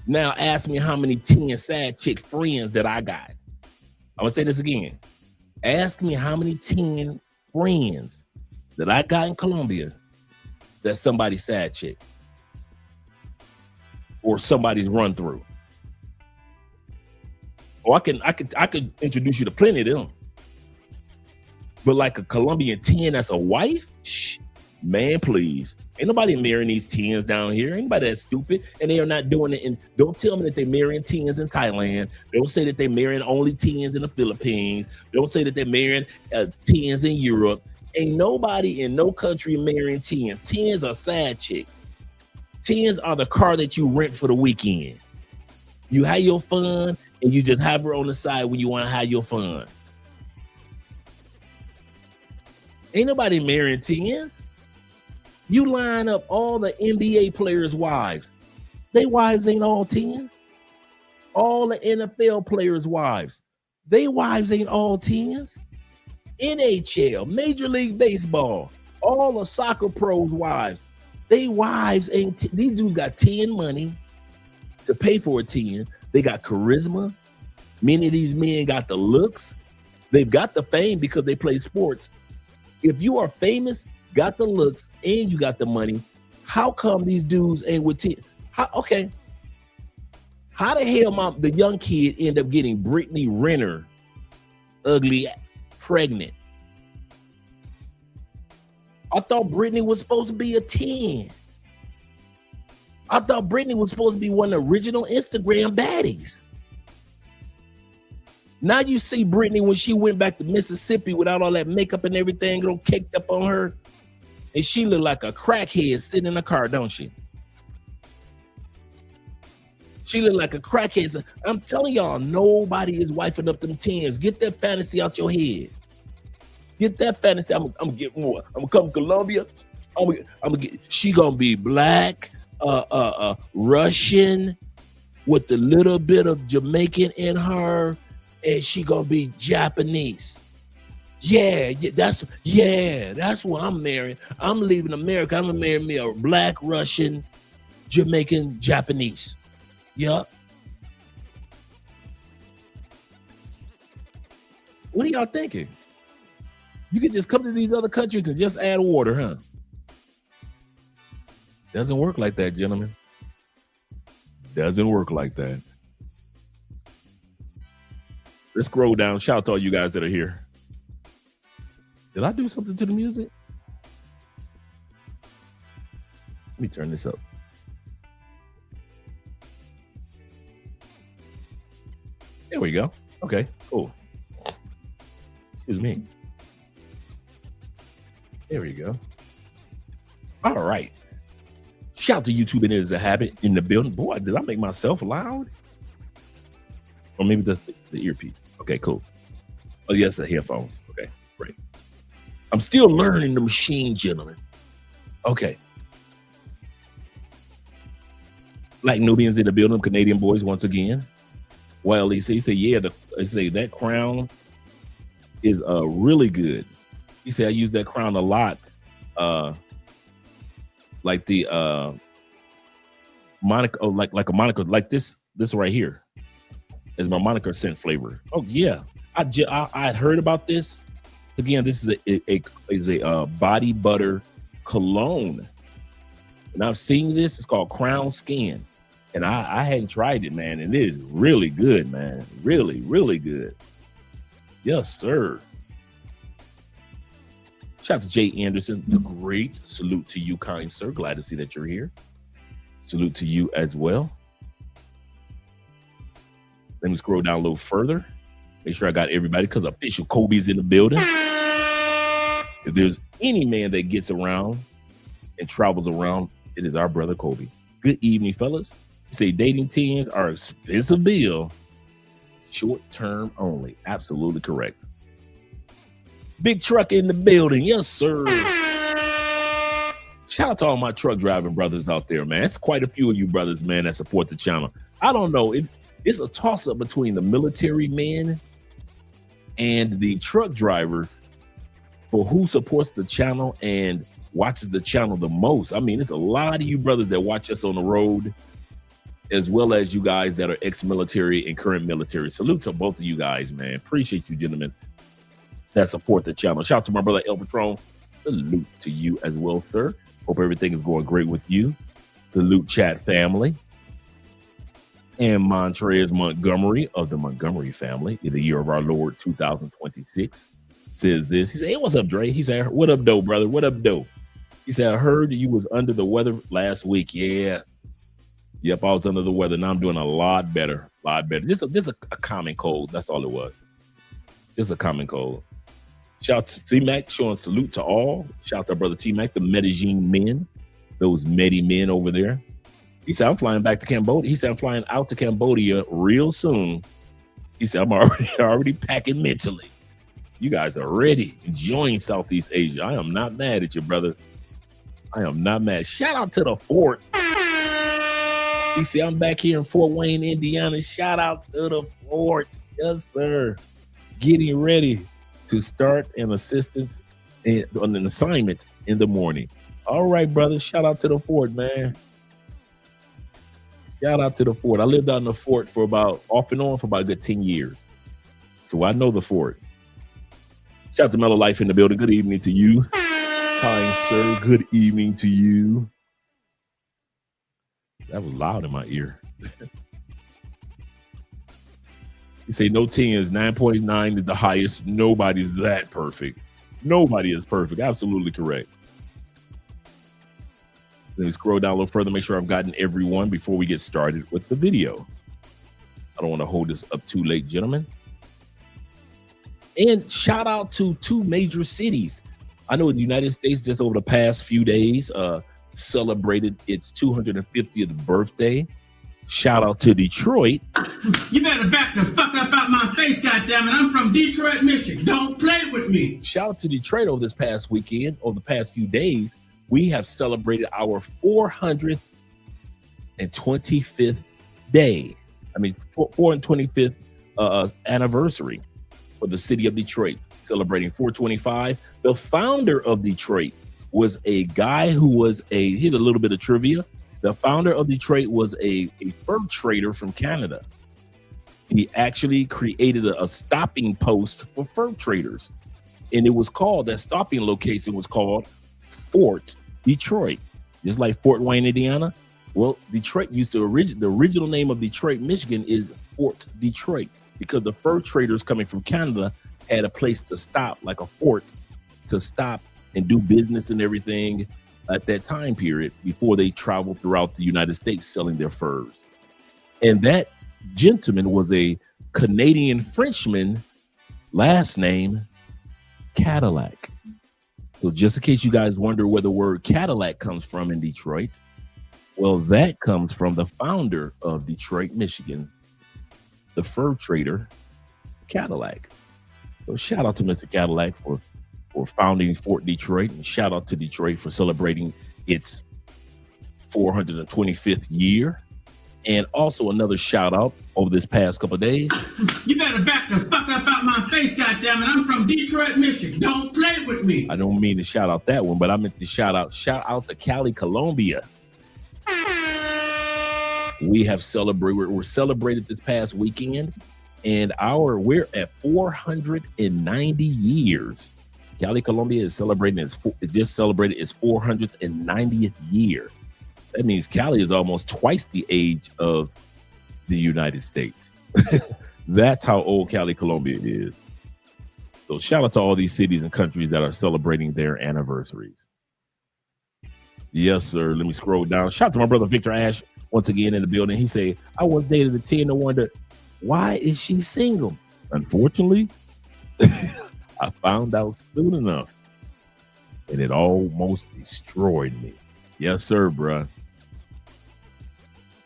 Now ask me how many 10 sad chick friends that I got. I'm gonna say this again. Ask me how many 10 friends that I got in Colombia that somebody's sad chick or somebody's run through. Or I could introduce you to plenty of them. But like a Colombian 10 that's a wife, man, please. Ain't nobody marrying these 10s down here. Anybody that's stupid. And they are not doing it. And don't tell me that they're marrying 10s in Thailand. Don't say that they're marrying only 10s in the Philippines. Don't say that they're marrying 10s in Europe. Ain't nobody in no country marrying 10s. 10s are sad chicks. 10s are the car that you rent for the weekend. You have your fun and you just have her on the side when you want to have your fun. Ain't nobody marrying 10s. You line up all the NBA players' wives. They wives ain't all 10s. All the NFL players' wives. They wives ain't all 10s. NHL, Major League Baseball, all the soccer pros' wives. They wives ain't. These dudes got 10 money to pay for a 10. They got charisma. Many of these men got the looks. They've got the fame because they play sports. If you are famous, got the looks, and you got the money, how come these dudes ain't with 10? Okay. How the hell the young kid end up getting Brittany Renner ugly pregnant? I thought Brittany was supposed to be a 10. I thought Brittany was supposed to be one of the original Instagram baddies. Now you see Brittany when she went back to Mississippi without all that makeup and everything all caked up on her. And she looked like a crackhead sitting in a car, don't she? She looked like a crackhead. I'm telling y'all, nobody is wifing up them 10s. Get that fantasy out your head. Get that fantasy. I'm gonna get more. I'm gonna come to Colombia. I'm gonna get. She gonna be black, Russian, with a little bit of Jamaican in her, and she gonna be Japanese. That's what I'm marrying. I'm leaving America. I'm gonna marry me a black, Russian, Jamaican, Japanese. Yup. What are y'all thinking? You can just come to these other countries and just add water, huh? Doesn't work like that, gentlemen. Doesn't work like that. Let's scroll down. Shout out to all you guys that are here. Did I do something to the music? Let me turn this up. There we go. Okay, cool. Excuse me. There we go. All right. Shout out to YouTube, and it is a habit in the building. Boy, did I make myself loud? Or maybe that's the earpiece. Okay, cool. Oh, yes, the headphones. Okay, great. I'm still learning the machine, gentlemen. Okay. Black Nubians in the building, Canadian boys once again. Well, he said, yeah, they say that crown is really good. He said, I use that crown a lot. Like the moniker, like a moniker, like this right here is my moniker scent flavor. Oh yeah, I heard about this. Again, this is a body butter cologne, and I've seen this. It's called Crown Skin, and I hadn't tried it, man, and it is really good, man. Really, really good. Yes, sir. Shout out to Jay Anderson, the great. Salute to you, kind sir. Glad to see that you're here. Salute to you as well. Let me scroll down a little further. Make sure I got everybody, because official Kobe's in the building. If there's any man that gets around and travels around, it is our brother Kobe. Good evening, fellas. You say dating teens are expensive bill, short term only. Absolutely correct. Big truck in the building. Yes, sir. Shout out to all my truck driving brothers out there, man. It's quite a few of you brothers, man, that support the channel. I don't know if it's a toss up between the military men and the truck drivers for who supports the channel and watches the channel the most. I mean, it's a lot of you brothers that watch us on the road, as well as you guys that are ex-military and current military. Salute to both of you guys, man. Appreciate you, gentlemen, that support the channel. Shout out to my brother El Patron. Salute to you as well, sir. Hope everything is going great with you. Salute chat family. And Montrez Montgomery of the Montgomery family in the year of our Lord 2026 says this. He said, hey, what's up, Dre? He said, what up, though, brother? What up, though? He said, I heard you was under the weather last week. Yeah. Yep, I was under the weather. Now I'm doing a lot better. A lot better. Just a common cold. That's all it was. Just a common cold. Shout out to T-Mac, showing salute to all. Shout out to brother T-Mac, the Medellin men, those Medi men over there. He said, I'm flying back to Cambodia. He said, I'm flying out to Cambodia real soon. He said, I'm already packing mentally. You guys are ready, enjoying Southeast Asia. I am not mad at you, brother. I am not mad. Shout out to the fort. He said, I'm back here in Fort Wayne, Indiana. Shout out to the fort. Yes, sir. Getting ready to start an assistance on an assignment in the morning. All right, brother. Shout out to the fort, man. Shout out to the fort. I lived out in the fort for off and on for about a good 10 years. So I know the fort. Shout out to Mellow Life in the building. Good evening to you. Kind sir, good evening to you. That was loud in my ear. You say no 10s, 9.9 is the highest. Nobody's that perfect. Nobody is perfect. Absolutely correct. Let me scroll down a little further, make sure I've gotten everyone before we get started with the video. I don't want to hold this up too late, gentlemen. And shout out to two major cities. I know the United States just over the past few days celebrated its 250th birthday. Shout out to Detroit. You better back the fuck up out my face, goddammit. I'm from Detroit, Michigan. Don't play with me. Shout out to Detroit over this past weekend, over the past few days. We have celebrated our 425th day. I mean, 425th anniversary for the city of Detroit, celebrating 425. The founder of Detroit was a guy who was here's a little bit of trivia. The founder of Detroit was a fur trader from Canada. He actually created a stopping post for fur traders. And it was called, that stopping location was called Fort Detroit. Just like Fort Wayne, Indiana. Well, Detroit used to, the original name of Detroit, Michigan is Fort Detroit. because the fur traders coming from Canada had a place to stop, like a fort to stop and do business and everything at that time period before they traveled throughout the United States selling their furs. And that gentleman was a Canadian Frenchman, last name Cadillac. So just in case you guys wonder where the word Cadillac comes from in Detroit, well, that comes from the founder of Detroit, Michigan, the fur trader, Cadillac. So shout out to Mr. Cadillac for founding Fort Detroit, and shout out to Detroit for celebrating its 425th year. And also another shout out over this past couple of days. You better back the fuck up out my face, goddammit. I'm from Detroit, Michigan. Don't play with me. I don't mean to shout out that one, but I meant to shout out to Cali, Colombia. We have we're celebrated this past weekend, and we're at 490 years. Cali, Colombia is just celebrated its 490th year. That means Cali is almost twice the age of the United States. That's how old Cali, Colombia is. So shout out to all these cities and countries that are celebrating their anniversaries. Yes, sir. Let me scroll down. Shout out to my brother Victor Ash once again in the building. He said, I once dated a 10 to wonder, why is she single? Unfortunately, I found out soon enough, and it almost destroyed me. Yes, sir, bruh.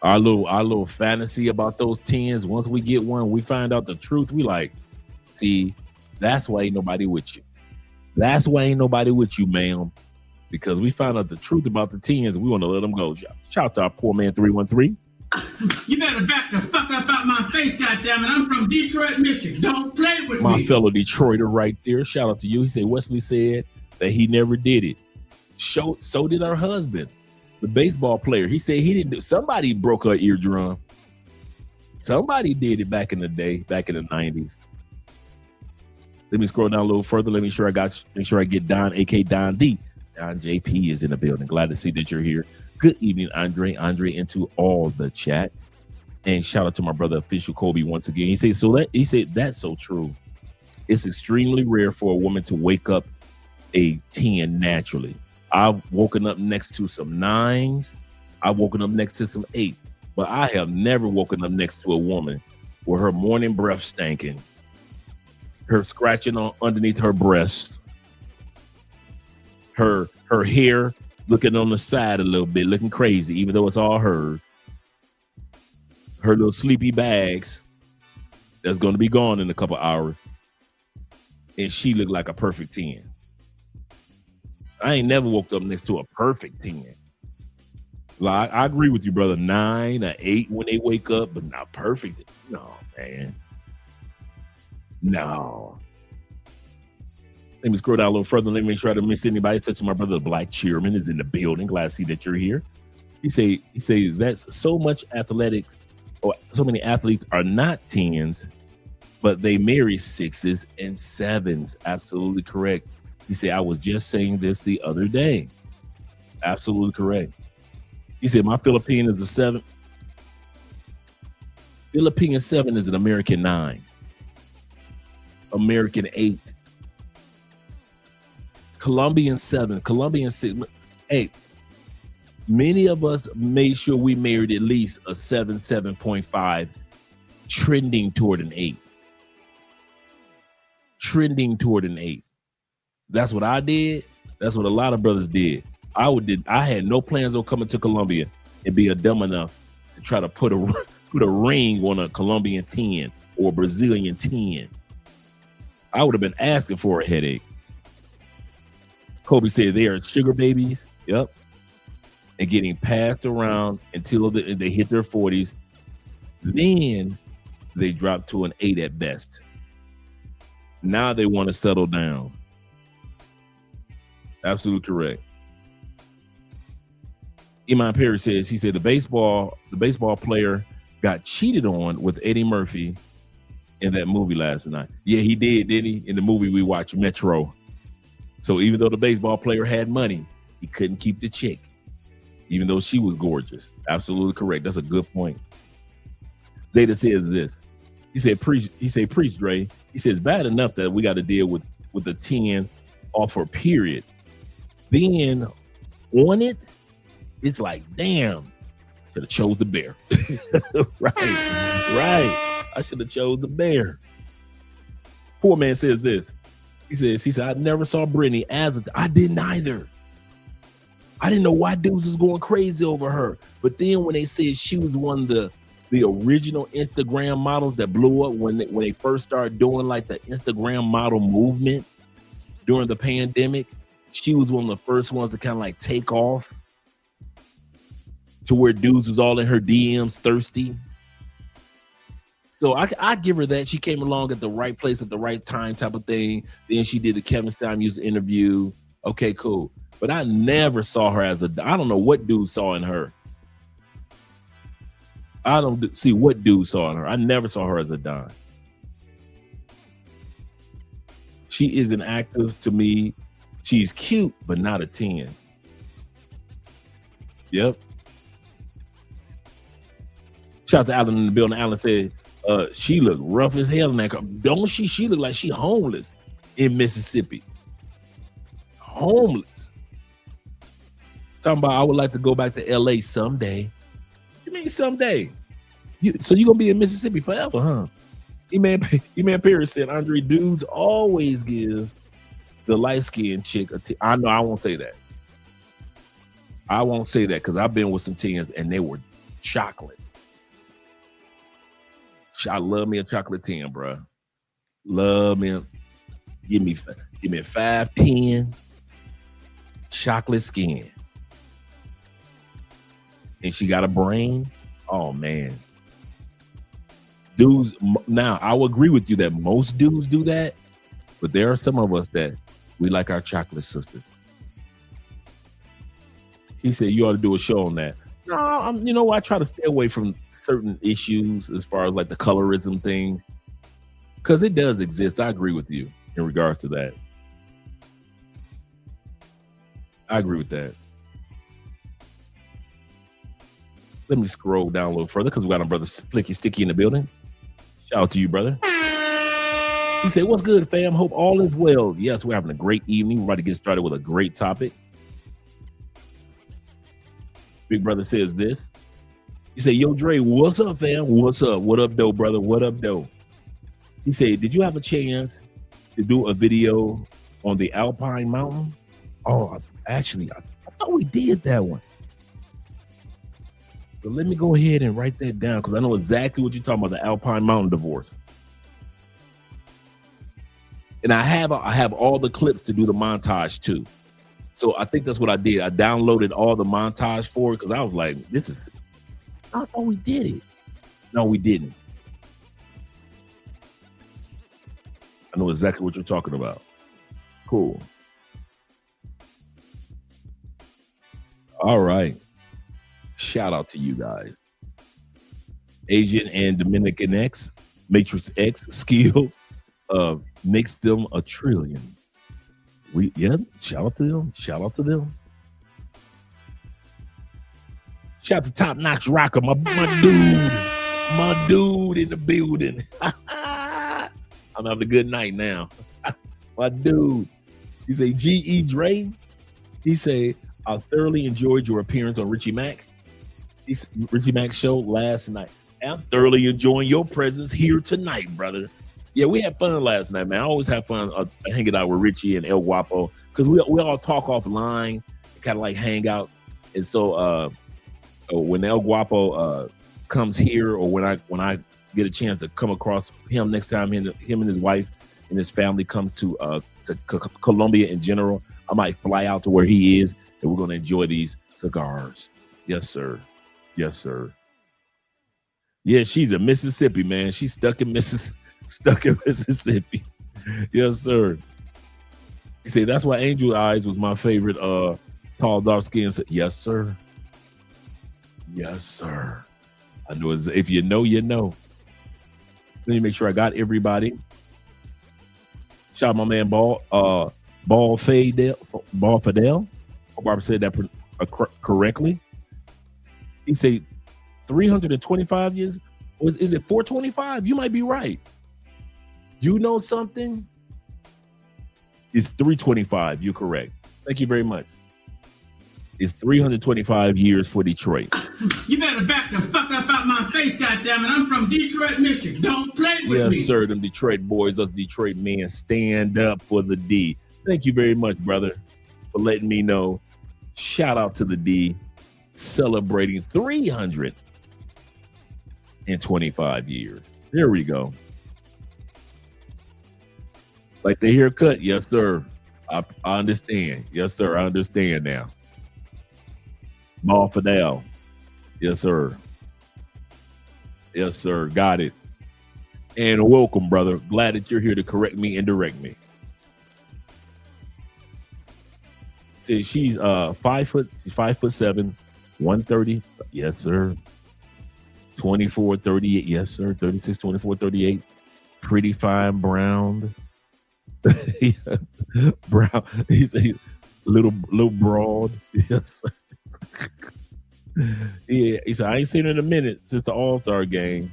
Our little fantasy about those 10s, once we get one, we find out the truth. We like, see, that's why ain't nobody with you. That's why ain't nobody with you, ma'am. Because we found out the truth about the 10s, and we want to let them go. Shout out to our poor man 313. You better back the fuck up out my face, goddammit. I'm from Detroit, Michigan. Don't play with me. My fellow Detroiter right there. Shout out to you. He said Wesley said that he never did it. So did her husband, the baseball player. He said he didn't do. Somebody broke her eardrum. Somebody did it back in the day, back in the 90s. Let me scroll down a little further. Make sure I get Don, aka Don D. Don JP is in the building. Glad to see that you're here. Good evening, Andre into all the chat. And shout out to my brother Official Kobe once again. He said that's so true. It's extremely rare for a woman to wake up a 10 naturally. I've woken up next to some 9s. I've woken up next to some 8s. But I have never woken up next to a woman with her morning breath stinking, her scratching on underneath her breasts, her hair looking on the side a little bit, looking crazy, even though it's all hers. Her little sleepy bags that's going to be gone in a couple hours. And she looked like a perfect 10. I ain't never woke up next to a perfect 10. Like, I agree with you, brother. 9 or 8 when they wake up, but not perfect. No, man. No. Let me scroll down a little further. Let me make sure I don't miss anybody, such as my brother, the Black Chairman, is in the building. Glad to see that you're here. He say that's so much athletics, or so many athletes are not 10s, but they marry 6s and 7s. Absolutely correct. He said, I was just saying this the other day. Absolutely correct. He said, my Philippine is a 7. Philippine 7 is an American 9. American 8. Colombian 7. Colombian 6. Hey, many of us made sure we married at least a 7, 7.5, trending toward an 8. Trending toward an 8. That's what I did. That's what a lot of brothers did. I had no plans on coming to Colombia and be a dumb enough to try to put a ring on a Colombian 10 or a Brazilian 10. I would have been asking for a headache. Kobe said they are sugar babies. Yep. And getting passed around until they hit their 40s. Then they drop to an 8 at best. Now they want to settle down. Absolutely correct. Iman Perry says, he said the baseball player got cheated on with Eddie Murphy in that movie last night. Yeah, he did, didn't he? In the movie we watched, Metro. So even though the baseball player had money, he couldn't keep the chick, even though she was gorgeous. Absolutely correct. That's a good point. Zeta says this. He said, preach, Dre. He said, it's bad enough that we got to deal with the 10 off her period. Then on it, it's like, damn, should have chose the bear. Right. I should have chose the bear. Poor man says this. He said, I never saw Brittany as I didn't either. I didn't know why dudes was going crazy over her. But then when they said she was one of the original Instagram models that blew up when they first started doing like the Instagram model movement during the pandemic, she was one of the first ones to kind of like take off to where dudes was all in her DMs thirsty. So I give her that. She came along at the right place at the right time type of thing. Then she did the Kevin Samuels interview. Okay, cool. But I never saw her as I don't know what dude saw in her. I don't see what dude saw in her. I never saw her as a dime. She isn't active to me. She's cute, but not a 10. Yep. Shout out to Alan in the building. Alan said, she looked rough as hell in that car. Don't she? She looked like she homeless in Mississippi. Homeless. Talking about I would like to go back to LA someday. What you mean someday? So you gonna be in Mississippi forever, huh? E-Man Perry said, Andre, dudes always give the light-skinned chick I know I won't say that. I won't say that because I've been with some 10s and they were chocolate. I love me a chocolate 10, bro. Love me. Give me 5'10", chocolate skin. And she got a brain. Oh, man. Dudes, now I will agree with you that most dudes do that, but there are some of us that we like our chocolate sister. He said you ought to do a show on that. No, I try to stay away from certain issues as far as like the colorism thing, because it does exist. I agree with you in regards to that. I agree with that. Let me scroll down a little further because we got our brother Flicky Sticky in the building. Shout out to you, brother. He said, what's good, fam? Hope all is well. Yes, we're having a great evening. We're about to get started with a great topic. Big brother says this. He said, yo, Dre, what's up, fam? What's up? What up, though, brother? What up, though? He said, did you have a chance to do a video on the Alpine Mountain? Oh, actually, I thought we did that one. But let me go ahead and write that down because I know exactly what you're talking about, the Alpine Mountain divorce. And I have all the clips to do the montage too. So I think that's what I did. I downloaded all the montage for it because I was like, I thought we did it. No, we didn't. I know exactly what you're talking about. Cool. All right. Shout out to you guys. Asian and Dominican X, Matrix X skills makes them a trillion. Shout out to them. Shout out to them. Shout out to Top Notch Rocker, my dude in the building. I'm having a good night now. My dude. He say, G.E. Dre. He say, I thoroughly enjoyed your appearance on Richie Mac. Richie Mac show last night. I'm thoroughly enjoying your presence here tonight, brother. Yeah, we had fun last night, man. I always have fun hanging out with Richie and El Guapo because we all talk offline, kind of like hang out. And so when El Guapo comes here, or when I get a chance to come across him next time, him and his wife and his family comes to Colombia in general, I might fly out to where he is, and we're gonna enjoy these cigars. Yes, sir. Yes, sir. Yeah, she's in Mississippi, man. She's stuck in Mississippi. Yes, sir. You say that's why Angel Eyes was my favorite tall, dark skin. Yes, sir. Yes, sir. I know if you know, you know. Let me make sure I got everybody. Shout out my man Ball Fidel. Hope I said that correctly. He said 325 years. Is it 425? You might be right. You know something? It's 325. You're correct. Thank you very much. It's 325 years for Detroit. You better back the fuck up out my face, goddammit. I'm from Detroit, Michigan. Don't play with me. Yes, sir. Them Detroit boys, us Detroit men, stand up for the D. Thank you very much, brother, for letting me know. Shout out to the D, celebrating 325 years. There we go. Like the haircut? Yes, sir. I understand. Yes, sir. I understand now. Ball Fidel. Yes, sir. Yes, sir. Got it. And welcome, brother. Glad that you're here to correct me and direct me. See, she's 5 foot. She's 5'7", 130. Yes, sir. 24, 38. Yes, sir. 36, 24, 38. Pretty fine brown. Brown. He's a little broad. Yes, sir. Yeah, he said, I ain't seen her in a minute since the All-Star game,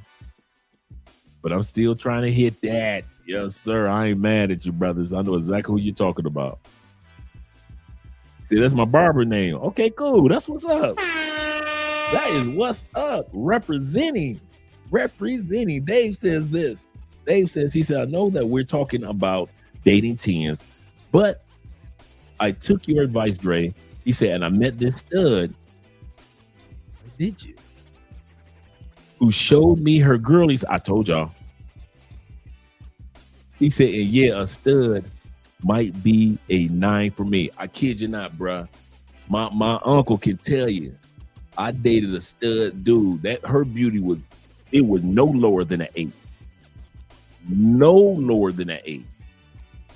but I'm still trying to hit that. Yes, sir. I ain't mad at you, brothers. I know exactly who you're talking about. See, that's my barber name. Okay, cool. That's what's up. That is what's up. Representing. Dave says this. Dave says, he said, I know that we're talking about dating teens, but I took your advice, Dre. He said, and I met this stud. Did you? Who showed me her girlies. I told y'all. He said, and yeah, a stud might be a 9 for me. I kid you not, bruh. My uncle can tell you, I dated a stud dude. That her beauty was no lower than an 8. No lower than an 8.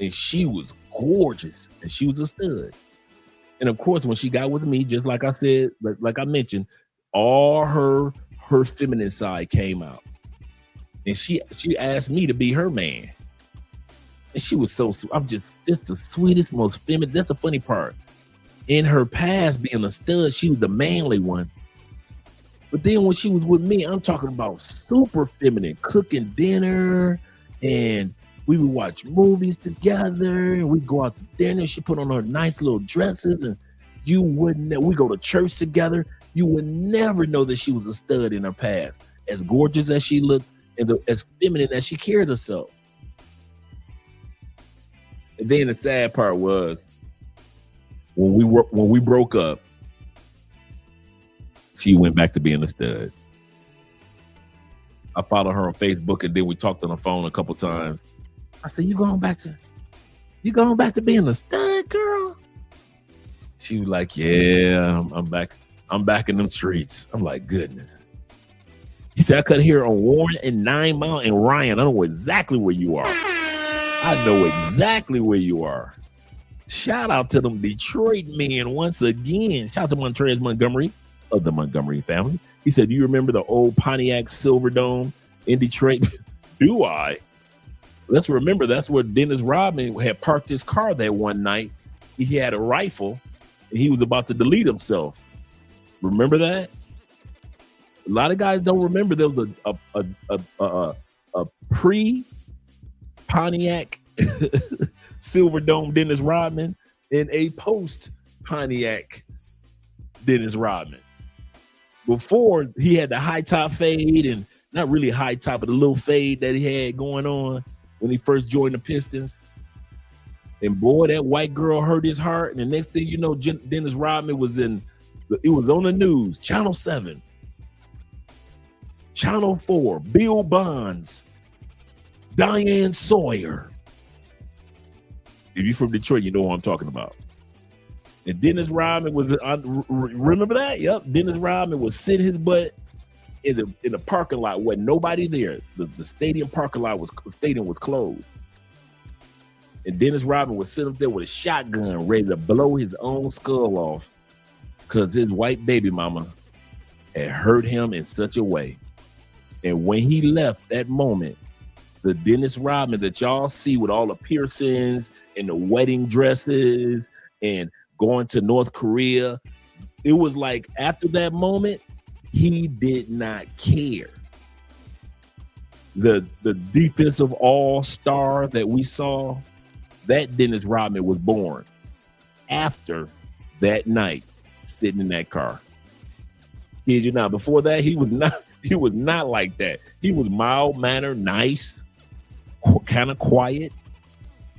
And she was gorgeous. And she was a stud. And of course, when she got with me, just like I said, like I mentioned, all her feminine side came out. And she asked me to be her man. And she was so sweet. I'm just the sweetest, most feminine. That's the funny part. In her past, being a stud, she was the manly one. But then when she was with me, I'm talking about super feminine, cooking dinner, and we would watch movies together, and we'd go out to dinner. She put on her nice little dresses, and you wouldn't. We go to church together. You would never know that she was a stud in her past. As gorgeous as she looked, and as feminine as she carried herself. And then the sad part was when we broke up, she went back to being a stud. I followed her on Facebook, and then we talked on the phone a couple times. I said, "You going back to being a stud, girl?" She was like, "Yeah, I'm back. I'm back in them streets." I'm like, goodness. He said, "I cut here on Warren and 9 Mile and Ryan. I know exactly where you are. I know exactly where you are." Shout out to them Detroit men once again. Shout out to Montrez Montgomery of the Montgomery family. He said, "Do you remember the old Pontiac Silverdome in Detroit?" Do I? Let's remember that's where Dennis Rodman had parked his car that one night. He had a rifle and he was about to delete himself. Remember that? A lot of guys don't remember there was a pre-Pontiac Silverdome Dennis Rodman and a post-Pontiac Dennis Rodman. Before, he had the high top fade, and not really high top, but a little fade that he had going on when he first joined the Pistons. And boy, that white girl hurt his heart. And the next thing you know, Dennis Rodman was on the news, Channel 7, Channel 4, Bill Bonds, Diane Sawyer. If you're from Detroit, you know what I'm talking about. And Dennis Rodman was, remember that? Yep. Dennis Rodman was sitting his butt in the parking lot. Wasn't nobody there. The stadium parking lot was closed. And Dennis Rodman was sitting up there with a shotgun ready to blow his own skull off because his white baby mama had hurt him in such a way. And when he left that moment, the Dennis Rodman that y'all see with all the piercings and the wedding dresses and going to North Korea, it was like after that moment, he did not care. the defensive all-star that we saw, that Dennis Rodman was born after that night sitting in that car. Kid you not, before that, he was not like that. He was mild-mannered, nice, kind of quiet.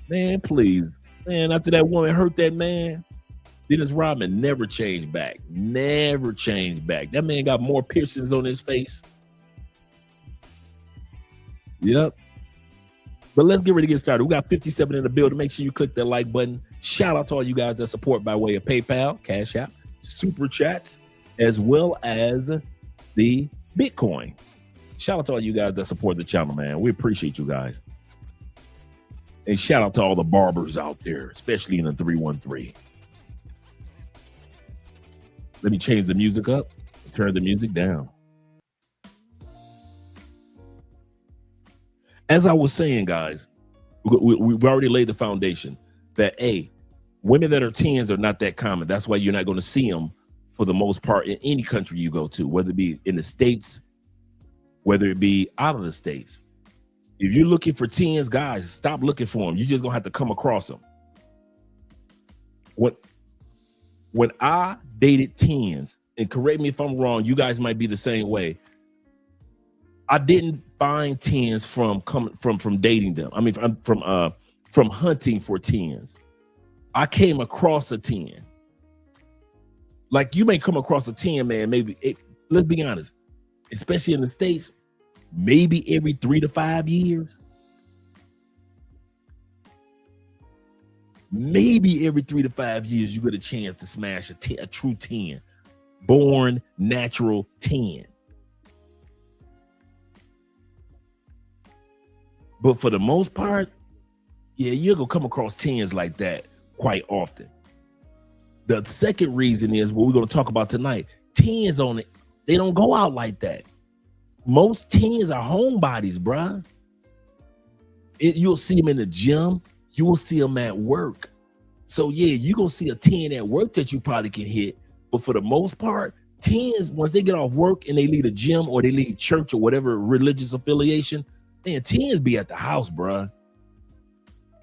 Man, please. Man, after that woman hurt that man, Dennis Rodman never changed back. Never changed back. That man got more piercings on his face. Yep. But let's get ready to get started. We got 57 in the building. Make sure you click that like button. Shout out to all you guys that support by way of PayPal, Cash App, Super Chats, as well as the Bitcoin. Shout out to all you guys that support the channel, man. We appreciate you guys. And shout out to all the barbers out there, especially in the 313. Let me change the music up and turn the music down. As I was saying, guys, we've already laid the foundation that, A, women that are 10s are not that common. That's why you're not going to see them for the most part in any country you go to, whether it be in the States, whether it be out of the States. If you're looking for 10s, guys, stop looking for them. You're just going to have to come across them. When I dated 10s, and correct me if I'm wrong, you guys might be the same way. I didn't find 10s from dating them. I mean, from hunting for 10s. I came across a 10. Like you may come across a 10, man, let's be honest, especially in the States, maybe every 3 to 5 years. Maybe every 3 to 5 years, you get a chance to smash a true 10, born natural 10. But for the most part, yeah, you're going to come across 10s like that quite often. The second reason is what we're going to talk about tonight. 10s on it, they don't go out like that. Most 10s are homebodies, bruh. You'll see them in the gym. You will see them at work. So, yeah, you're going to see a 10 at work that you probably can hit. But for the most part, 10s, once they get off work and they leave the gym or they leave church or whatever religious affiliation, man, 10s be at the house, bruh.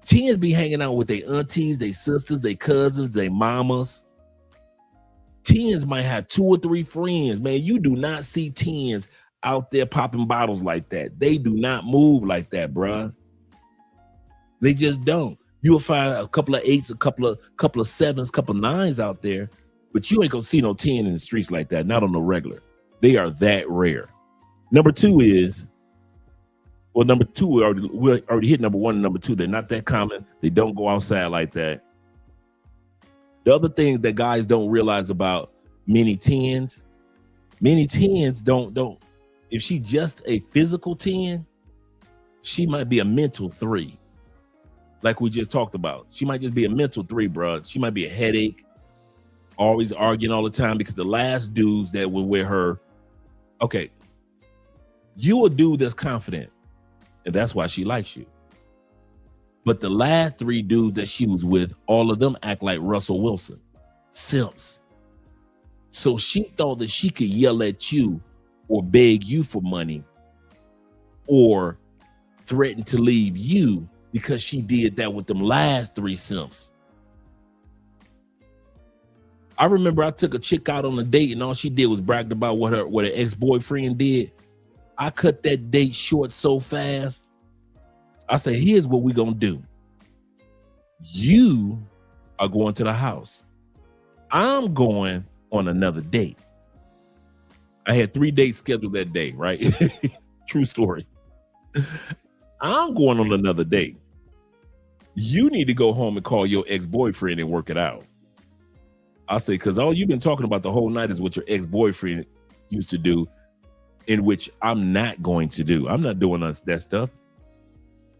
10s be hanging out with their aunties, their sisters, their cousins, their mamas. 10s might have 2 or 3 friends. Man, you do not see 10s out there popping bottles like that. They do not move like that, bruh. They just don't. You'll find a couple of 8s, a couple of 7s, couple of 9s out there, but you ain't gonna see no 10 in the streets like that, not on the regular. They are that rare. Number 2 is, well, number 2, we already hit number 1 and number 2. They're not that common. They don't go outside like that. The other thing that guys don't realize about many 10s don't. If she just a physical 10, she might be a mental 3. Like we just talked about. She might just be a mental 3, bro. She might be a headache, always arguing all the time, because the last dudes that were with her, okay, you a dude that's confident, and that's why she likes you. But the last 3 dudes that she was with, all of them act like Russell Wilson, simps. So she thought that she could yell at you or beg you for money or threaten to leave you because she did that with them last 3 simps. I remember I took a chick out on a date and all she did was brag about what her ex-boyfriend did. I cut that date short so fast. I said, here's what we're going to do. You are going to the house. I'm going on another date. I had 3 dates scheduled that day, right? True story. I'm going on another date. You need to go home and call your ex-boyfriend and work it out. I say, because all you've been talking about the whole night is what your ex-boyfriend used to do, in which I'm not going to do. I'm not doing that stuff.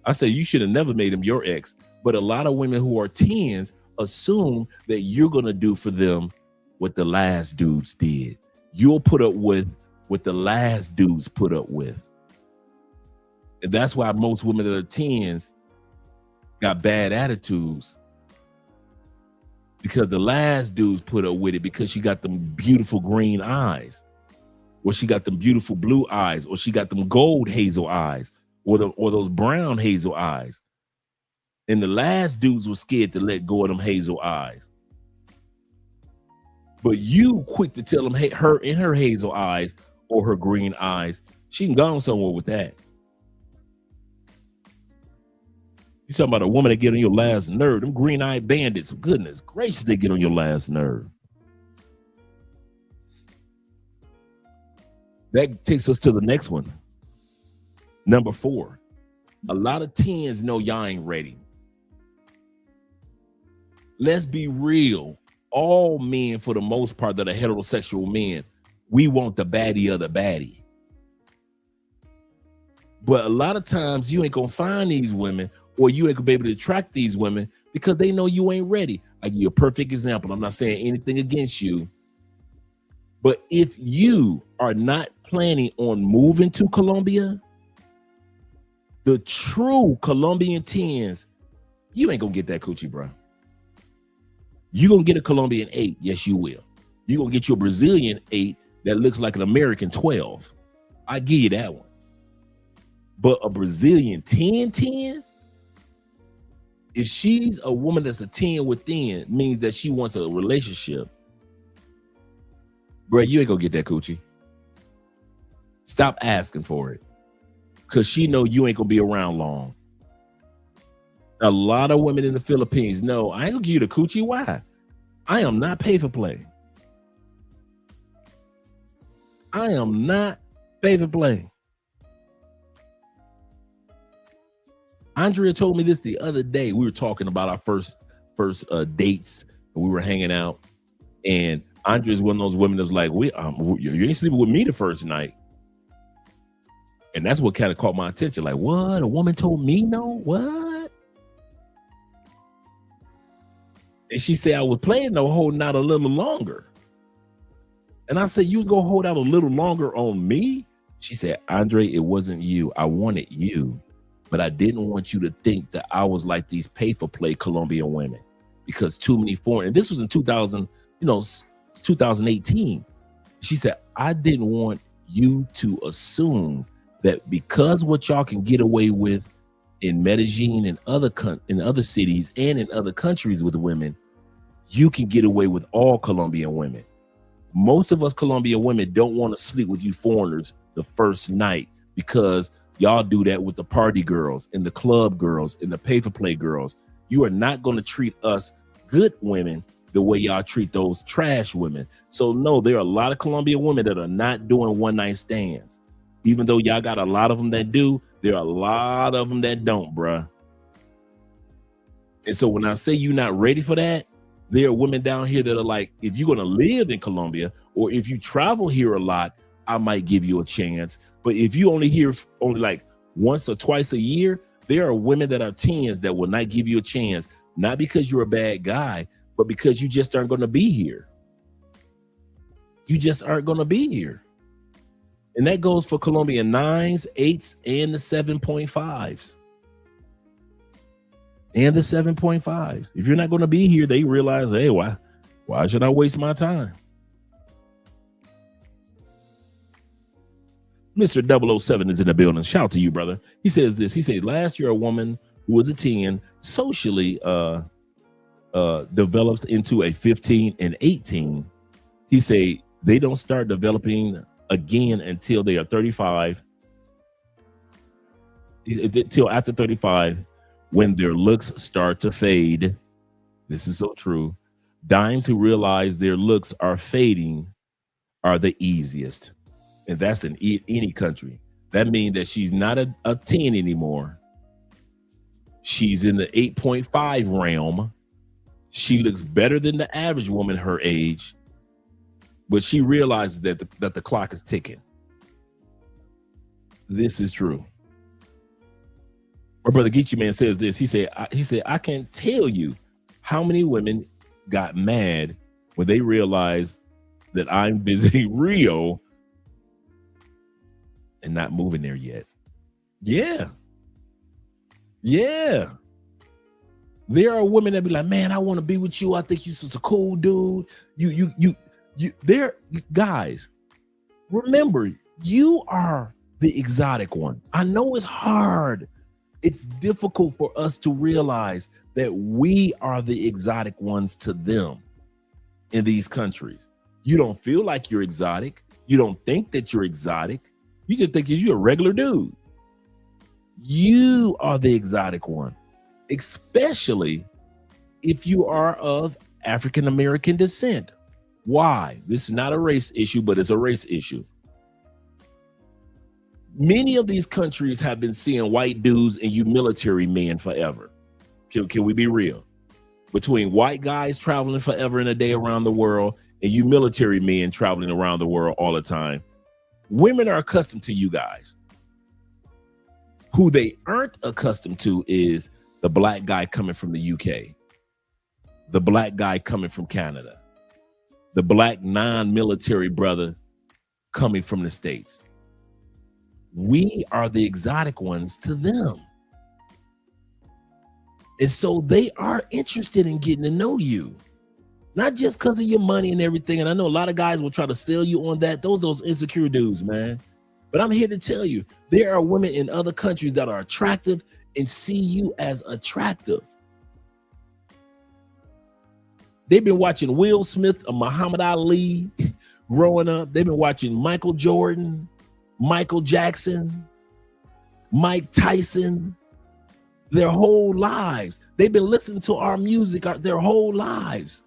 I say, you should have never made him your ex. But a lot of women who are 10s assume that you're going to do for them what the last dudes did. You'll put up with what the last dudes put up with. And that's why most women that are 10s got bad attitudes, because the last dudes put up with it because she got them beautiful green eyes, or she got them beautiful blue eyes, or she got them gold hazel eyes. or those brown hazel eyes. And the last dudes were scared to let go of them hazel eyes. But you quick to tell them, hey, her in her hazel eyes or her green eyes, she can go somewhere with that. You talking about a woman that get on your last nerve. Them green-eyed bandits, goodness gracious, they get on your last nerve. That takes us to the next one. Number 4. A lot of 10s know y'all ain't ready. Let's be real. All men, for the most part, that are heterosexual men, we want the baddie of the baddie. But a lot of times you ain't gonna find these women, or you ain't gonna be able to attract these women because they know you ain't ready. I give you a perfect example. I'm not saying anything against you, but if you are not planning on moving to Colombia, the true Colombian 10s, you ain't gonna get that coochie, bro. You gonna get a Colombian 8, yes you will. You gonna get your Brazilian 8 that looks like an American 12. I give you that one. But a Brazilian 10, if she's a woman that's a 10 within, means that she wants a relationship, bro, you ain't gonna get that coochie. Stop asking for it, because she know you ain't gonna be around long. A lot of women in the Philippines know, I ain't gonna give you the coochie. Why? I am not pay for play. I am not pay for play. Andrea told me this the other day. We were talking about our first dates, and we were hanging out. And Andrea's one of those women that's like, you ain't sleeping with me the first night. And that's what kind of caught my attention. Like, what? A woman told me no? What? And she said, I was planning on holding out a little longer. And I said, you was going to hold out a little longer on me? She said, Andre, it wasn't you. I wanted you. But I didn't want you to think that I was like these pay-for-play Colombian women, because too many foreign. And this was in 2018. She said, I didn't want you to assume that because what y'all can get away with in Medellin and in other cities and in other countries with women, you can get away with all Colombian women. Most of us Colombian women don't want to sleep with you foreigners the first night, because y'all do that with the party girls and the club girls and the pay-for-play girls. You are not going to treat us good women the way y'all treat those trash women. So no, there are a lot of Colombian women that are not doing one-night stands. Even though y'all got a lot of them that do, there are a lot of them that don't, bruh. And so when I say you're not ready for that, there are women down here that are like, if you're going to live in Colombia, or if you travel here a lot, I might give you a chance. But if you only here only like once or twice a year, there are women that are 10s that will not give you a chance, not because you're a bad guy, but because you just aren't going to be here. You just aren't going to be here. And that goes for Colombian 9s, 8s, and the 7.5s. And the 7.5s. If you're not going to be here, they realize, hey, why should I waste my time? Mr. 007 is in the building. Shout out to you, brother. He says this. He said, last year, a woman who was a 10 socially develops into a 15 and 18. He said they don't start developing again until they are 35. Until after 35, when their looks start to fade. This is so true. Dimes who realize their looks are fading are the easiest. And that's in any country. That means that she's not a 10 anymore. She's in the 8.5 realm. She looks better than the average woman her age, but she realizes that the clock is ticking. This is true. My brother Geechee Man says this. He said, I can't tell you how many women got mad when they realized that I'm visiting Rio and not moving there yet. Yeah. Yeah. There are women that be like, man, I want to be with you. I think you're such a cool dude. You guys, remember, you are the exotic one. I know it's hard. It's difficult for us to realize that we are the exotic ones to them in these countries. You don't feel like you're exotic. You don't think that you're exotic. You just think you're a regular dude. You are the exotic one, especially if you are of African American descent. Why? This is not a race issue, but it's a race issue. Many of these countries have been seeing white dudes and you military men forever. Can we be real? Between white guys traveling forever and a day around the world and you military men traveling around the world all the time, women are accustomed to you guys. Who they aren't accustomed to is the black guy coming from the UK, the black guy coming from Canada, the black non-military brother coming from the States. We are the exotic ones to them. And so they are interested in getting to know you, not just because of your money and everything. And I know a lot of guys will try to sell you on that. Those insecure dudes, man. But I'm here to tell you, there are women in other countries that are attractive and see you as attractive. They've been watching Will Smith or Muhammad Ali growing up. They've been watching Michael Jordan, Michael Jackson, Mike Tyson, their whole lives. They've been listening to our music their whole lives.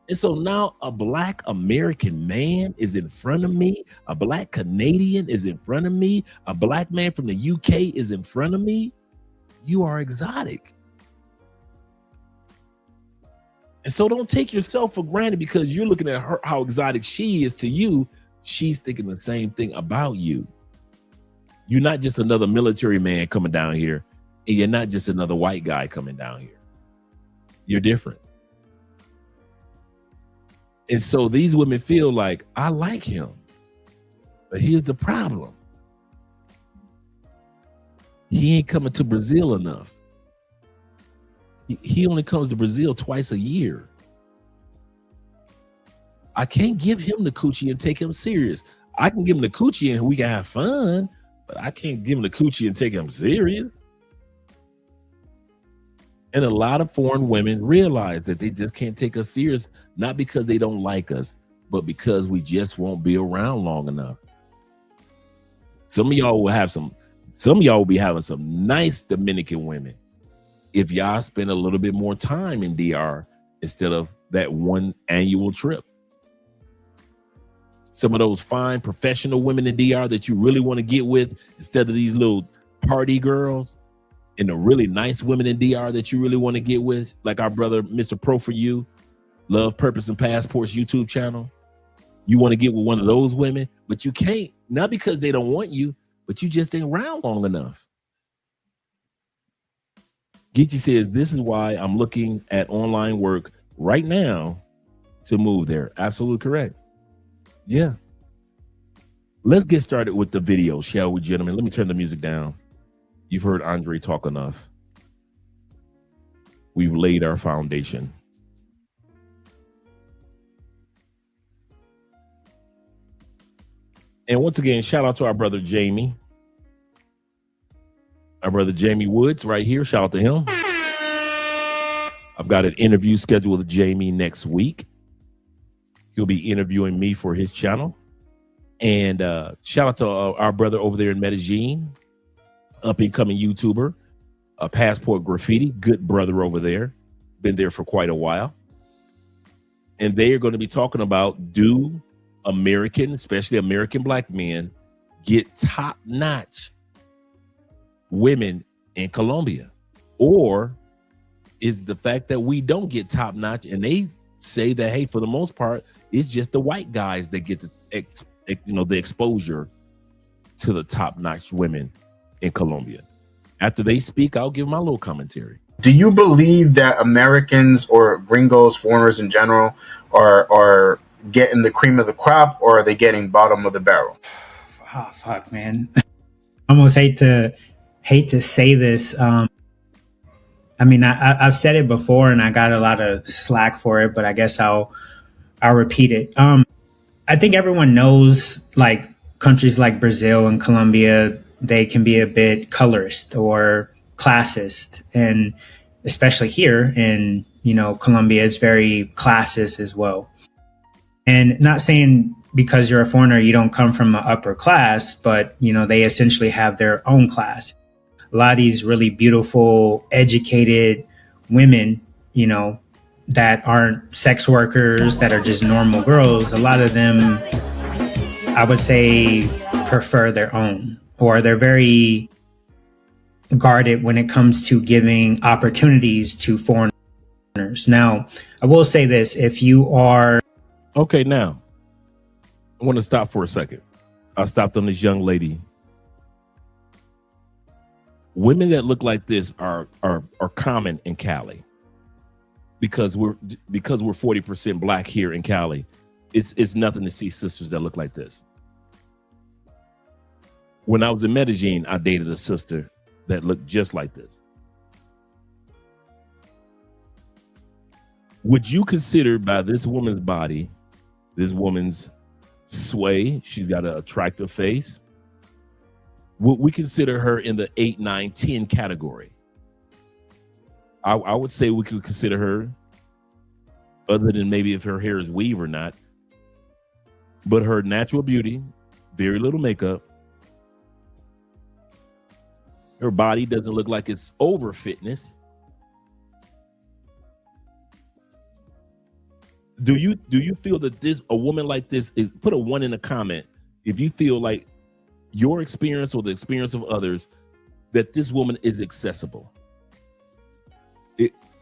And so now a black American man is in front of me. A black Canadian is in front of me. A black man from the UK is in front of me. You are exotic. And so don't take yourself for granted because you're looking at her, how exotic she is to you. She's thinking the same thing about you. You're not just another military man coming down here, and you're not just another white guy coming down here. You're different. And so these women feel like, I like him. But here's the problem. He ain't coming to Brazil enough. He only comes to Brazil twice a year. I can't give him the coochie and take him serious. I can give him the coochie and we can have fun, but I can't give him the coochie and take him serious. And a lot of foreign women realize that they just can't take us serious, not because they don't like us, but because we just won't be around long enough. Some of y'all will be having some nice Dominican women if y'all spend a little bit more time in DR instead of that one annual trip. Some of those fine professional women in DR that you really want to get with instead of these little party girls, and the really nice women in DR that you really want to get with, like our brother, Mr. Pro For You, Love, Purpose, and Passports YouTube channel. You want to get with one of those women, but you can't, not because they don't want you, but you just ain't around long enough. Geechee says, this is why I'm looking at online work right now to move there. Absolutely correct. Yeah. Let's get started with the video, shall we, gentlemen? Let me turn the music down. You've heard Andre talk enough. We've laid our foundation. And once again, shout out to our brother Jamie. Our brother Jamie Woods right here. Shout out to him. I've got an interview scheduled with Jamie next week. He'll be interviewing me for his channel. And shout out to our brother over there in Medellin, up and coming YouTuber, Passport Graffiti, good brother over there. He's been there for quite a while. And they are going to be talking about, do American, especially American black men, get top-notch women in Colombia? Or is the fact that we don't get top-notch, and they say that, hey, for the most part, it's just the white guys that get the exposure to the top-notch women in Colombia? After they speak, I'll give my little commentary. Do you believe that Americans or gringos, foreigners in general, are getting the cream of the crop, or are they getting bottom of the barrel? Oh, fuck, man. I almost hate to say this. I mean, I've said it before and I got a lot of slack for it, but I guess I'll repeat it. I think everyone knows, like, countries like Brazil and Colombia, they can be a bit colorist or classist. And especially here in, Colombia, it's very classist as well. And not saying because you're a foreigner, you don't come from an upper class, but, they essentially have their own class. A lot of these really beautiful, educated women, that aren't sex workers, that are just normal girls, a lot of them, I would say, prefer their own, or they're very guarded when it comes to giving opportunities to foreigners. Now, I will say this, if you are... Okay, now, I want to stop for a second. I stopped on this young lady. Women that look like this are common in Cali. Because we're 40% black here in Cali, it's nothing to see sisters that look like this. When I was in Medellin, I dated a sister that looked just like this. Would you consider by this woman's body, this woman's sway, she's got an attractive face, would we consider her in the 8, 9, 10 category? I would say we could consider her, other than maybe if her hair is weave or not, but her natural beauty, very little makeup, her body doesn't look like it's over fitness. Do you feel that a woman like this is, put a 1 in the comment if you feel like your experience or the experience of others, that this woman is accessible?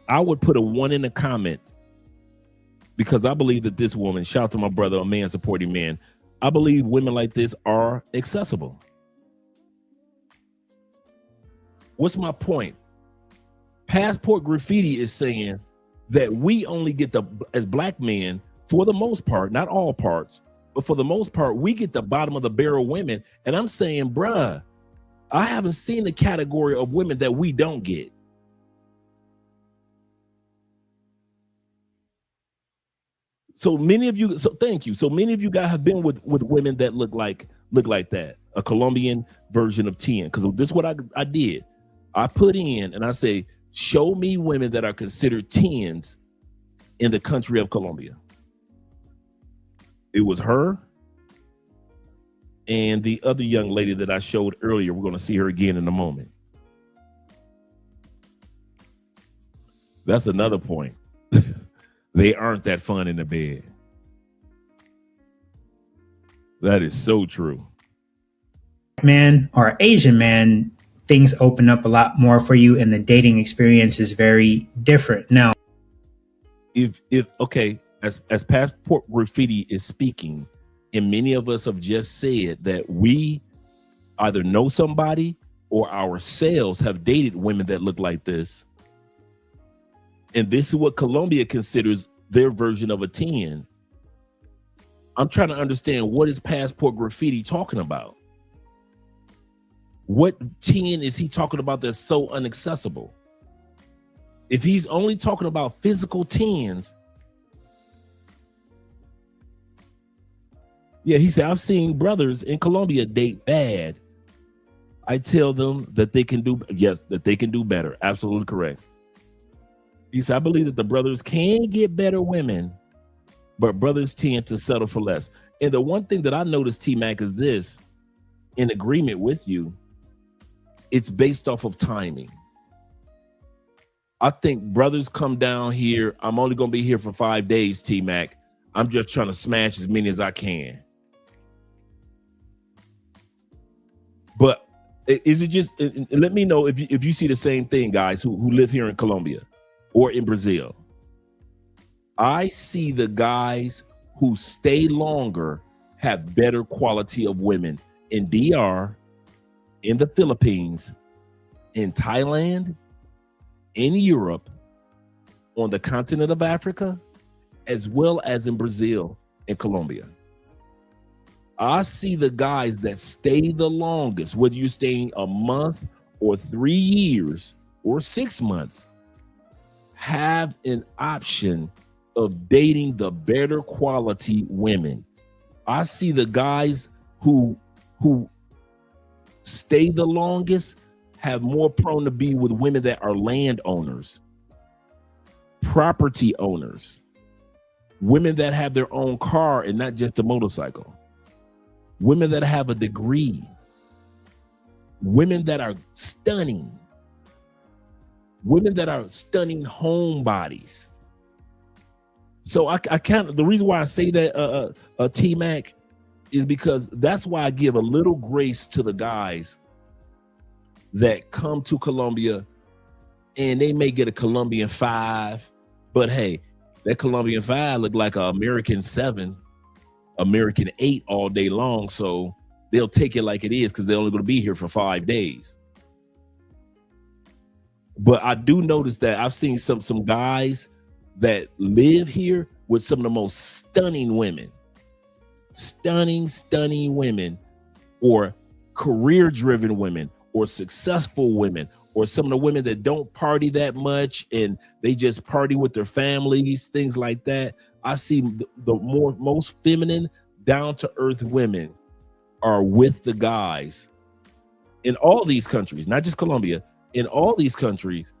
I would put a 1 in the comment, because I believe that this woman, shout out to my brother, a man supporting man, I believe women like this are accessible. What's my point? Passport Graffiti is saying that we only get as black men, for the most part, not all parts, but for the most part, we get the bottom of the barrel women. And I'm saying, bruh, I haven't seen the category of women that we don't get. So many of you, thank you. So many of you guys have been with women that look like that, a Colombian version of 10. Because this is what I did. I put in and I say, show me women that are considered 10s in the country of Colombia. It was her and the other young lady that I showed earlier. We're going to see her again in a moment. That's another point. They aren't that fun in the bed. That is so true. Man or Asian man, things open up a lot more for you, and the dating experience is very different. Now, if okay, as Passport Graffiti is speaking, and many of us have just said that we either know somebody or ourselves have dated women that look like this. And this is what Colombia considers their version of a 10. I'm trying to understand, what is Passport Graffiti talking about? What 10 is he talking about that's so inaccessible? If he's only talking about physical 10s, yeah, he said, I've seen brothers in Colombia date bad. I tell them that they can do, yes, that they can do better. Absolutely correct. He said, I believe that the brothers can get better women, but brothers tend to settle for less. And the one thing that I noticed, T-Mac, is this, in agreement with you, it's based off of timing. I think brothers come down here, I'm only going to be here for 5 days, T-Mac. I'm just trying to smash as many as I can. But is it just, let me know if you see the same thing, guys who live here in Colombia or in Brazil. I see the guys who stay longer have better quality of women in DR, in the Philippines, in Thailand, in Europe, on the continent of Africa, as well as in Brazil and Colombia. I see the guys that stay the longest, whether you're staying a month or 3 years or 6 months, have an option of dating the better quality women. I see the guys who who stay the longest have more prone to be with women that are landowners, property owners, women that have their own car and not just a motorcycle, women that have a degree, women that are stunning, women that are stunning homebodies. So I can't, the reason why I say that, T-Mac, is because that's why I give a little grace to the guys that come to Colombia and they may get a Colombian 5, but hey, that Colombian 5 look like an American 7, American 8 all day long. So they'll take it like it is because they're only going to be here for 5 days. But I do notice that I've seen some guys that live here with some of the most stunning women, stunning women, or career-driven women, or successful women, or some of the women that don't party that much and they just party with their families, things like that. I see the most feminine, down-to-earth women are with the guys in all these countries, not just Colombia, in all these countries.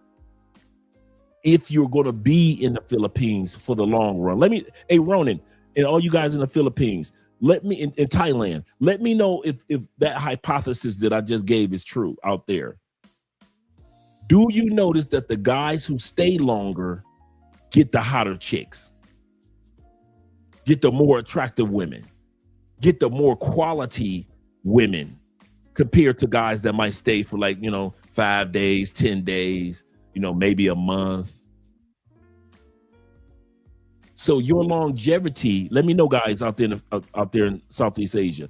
If you're going to be in the Philippines for the long run, hey Ronan, and all you guys in the Philippines, let me in Thailand, let me know if that hypothesis that I just gave is true out there. Do you notice that the guys who stay longer get the hotter chicks, get the more attractive women, get the more quality women compared to guys that might stay for 5 days, 10 days, maybe a month? So your longevity, let me know, guys out there in Southeast Asia,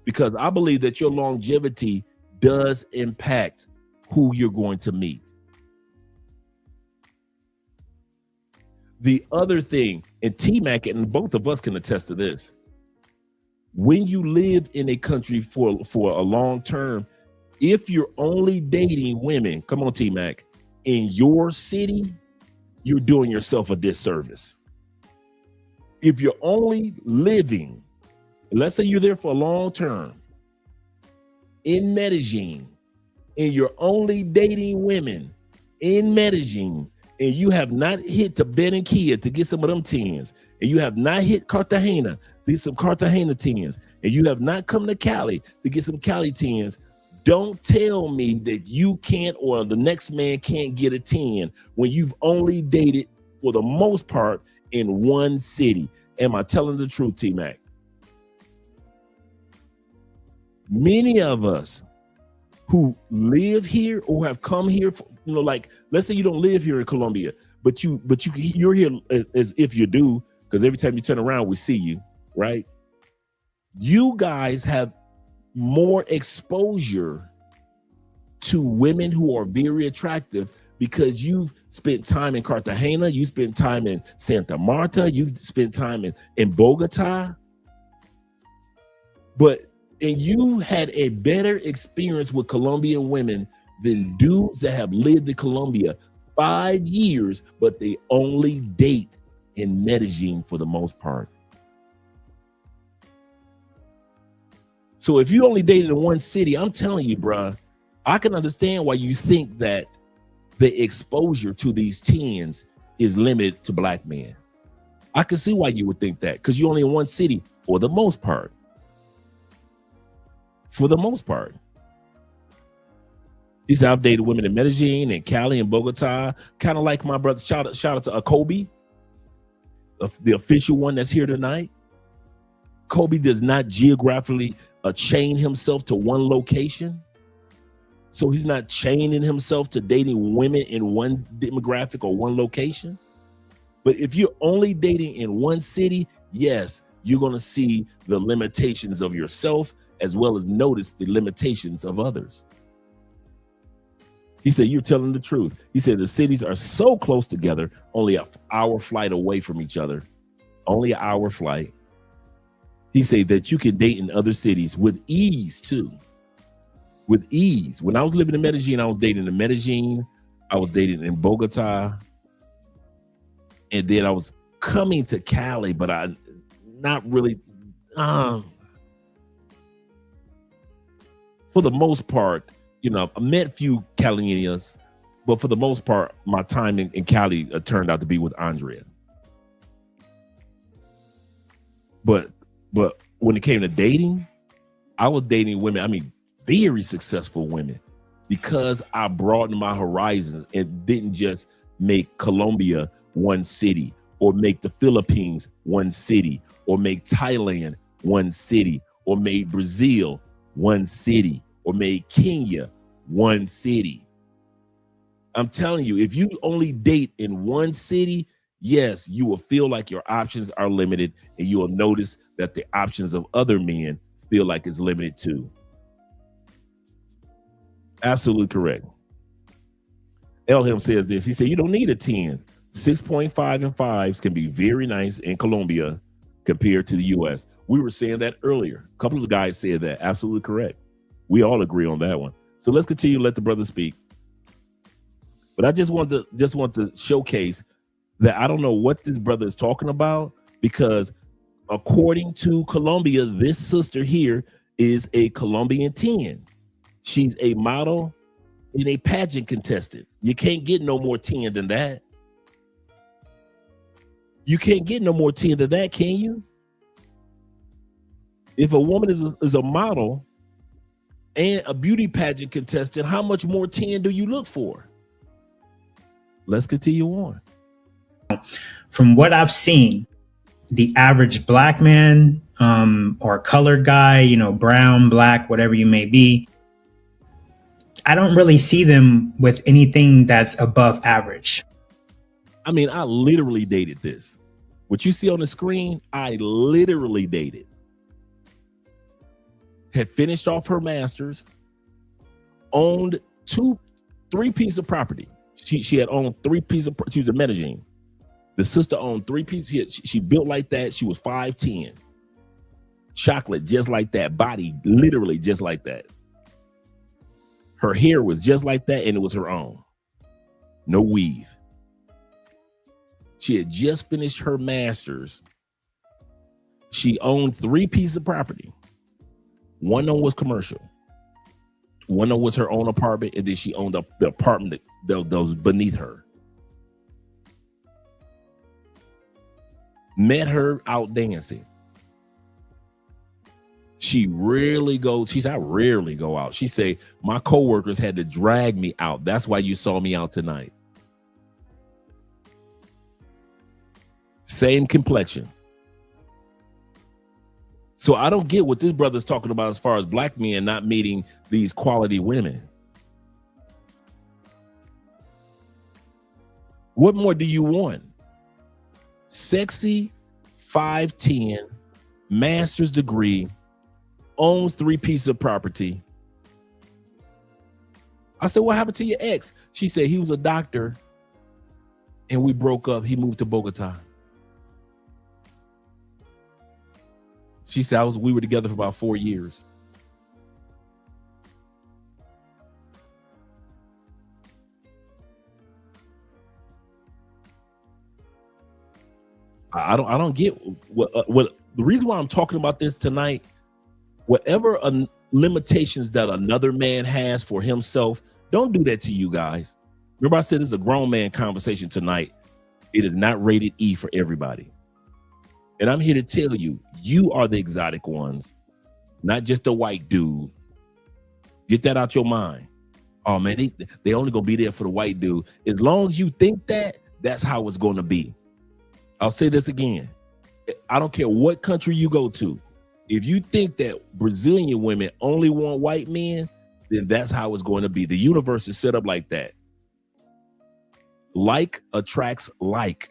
because I believe that your longevity does impact who you're going to meet. The other thing, and T-Mac and both of us can attest to this, when you live in a country for a long term, if you're only dating women, come on T-Mac, in your city, you're doing yourself a disservice. If you're only living, let's say you're there for a long term in Medellin, and you're only dating women in Medellin, and you have not hit to Barranquilla to get some of them tens, and you have not hit Cartagena to get some Cartagena tens, and you have not come to Cali to get some Cali tens, don't tell me that you can't, or the next man can't get a 10 when you've only dated, for the most part, in one city. Am I telling the truth, T-Mac? Many of us who live here or have come here, let's say you don't live here in Colombia, but you're here as if you do, because every time you turn around, we see you, right? You guys have more exposure to women who are very attractive because you've spent time in Cartagena, you spent time in Santa Marta, you've spent time in Bogota, and you had a better experience with Colombian women than dudes that have lived in Colombia 5 years, but they only date in Medellin for the most part. So if you only dated in one city, I'm telling you, bruh, I can understand why you think that the exposure to these tens is limited to black men. I can see why you would think that, because you're only in one city for the most part. For the most part. He said, I've dated women in Medellin and Cali and Bogota, kind of like my brother. Shout out to Kobe, the official one that's here tonight. Kobe does not geographically chain himself to one location. So he's not chaining himself to dating women in one demographic or one location. But if you're only dating in one city, yes, you're going to see the limitations of yourself as well as notice the limitations of others. He said, you're telling the truth. He said, the cities are so close together, only an hour flight away from each other, only an hour flight. He said that you can date in other cities with ease too. With ease. When I was living in Medellin, I was dating in Medellin, I was dating in Bogota, and then I was coming to Cali, but I not really. for the most part, you know, I met a few Californians, but for the most part, my time in Cali turned out to be with Andrea. But when it came to dating, I was dating women, I mean, very successful women, because I broadened my horizons and didn't just make Colombia one city, or make the Philippines one city, or make Thailand one city, or made Brazil one city, or made Kenya one city. I'm telling you, if you only date in one city, yes, you will feel like your options are limited, and you will notice that the options of other men feel like it's limited too. Absolutely correct. Elham says this. He said, you don't need a 10. 6.5 and 5s can be very nice in Colombia compared to the U.S. We were saying that earlier. A couple of the guys said that. Absolutely correct. We all agree on that one. So let's continue to let the brother speak. But I just want to showcase that I don't know what this brother is talking about, because according to Colombia, this sister here is a Colombian 10. She's a model and a pageant contestant. You can't get no more 10 than that. You can't get no more 10 than that, can you? If a woman is a model and a beauty pageant contestant, how much more 10 do you look for? Let's continue on. From what I've seen, the average black man or colored guy, you know, brown, black, whatever you may be, I don't really see them with anything that's above average. I mean, I literally dated this. What you see on the screen, I literally dated. Had finished off her master's, owned 3 pieces of property. She had owned 3 pieces of, she was a Medellin. The sister owned 3 pieces. She built like that. She was 5'10". Chocolate just like that. Body literally just like that. Her hair was just like that, and it was her own. No weave. She had just finished her master's. She owned 3 pieces of property. One of them was commercial. One of them was her own apartment, and then she owned the apartment that was beneath her. Met her out dancing. She said, I rarely go out. She said, my coworkers had to drag me out. That's why you saw me out tonight. Same complexion. So I don't get what this brother's talking about as far as black men not meeting these quality women. What more do you want? Sexy, 5'10", master's degree, owns 3 pieces of property. I said, what happened to your ex? She said, he was a doctor and we broke up. He moved to Bogota. She said, we were together for about 4 years. I don't get what the reason why I'm talking about this tonight. Whatever limitations that another man has for himself, don't do that to you guys. Remember, I said this is a grown man conversation tonight. It is not rated E for everybody. And I'm here to tell you, you are the exotic ones, not just a white dude. Get that out your mind. Oh man, they only gonna be there for the white dude. As long as you think that, that's how it's gonna be. I'll say this again. I don't care what country you go to. If you think that Brazilian women only want white men, then that's how it's going to be. The universe is set up like that. Like attracts like.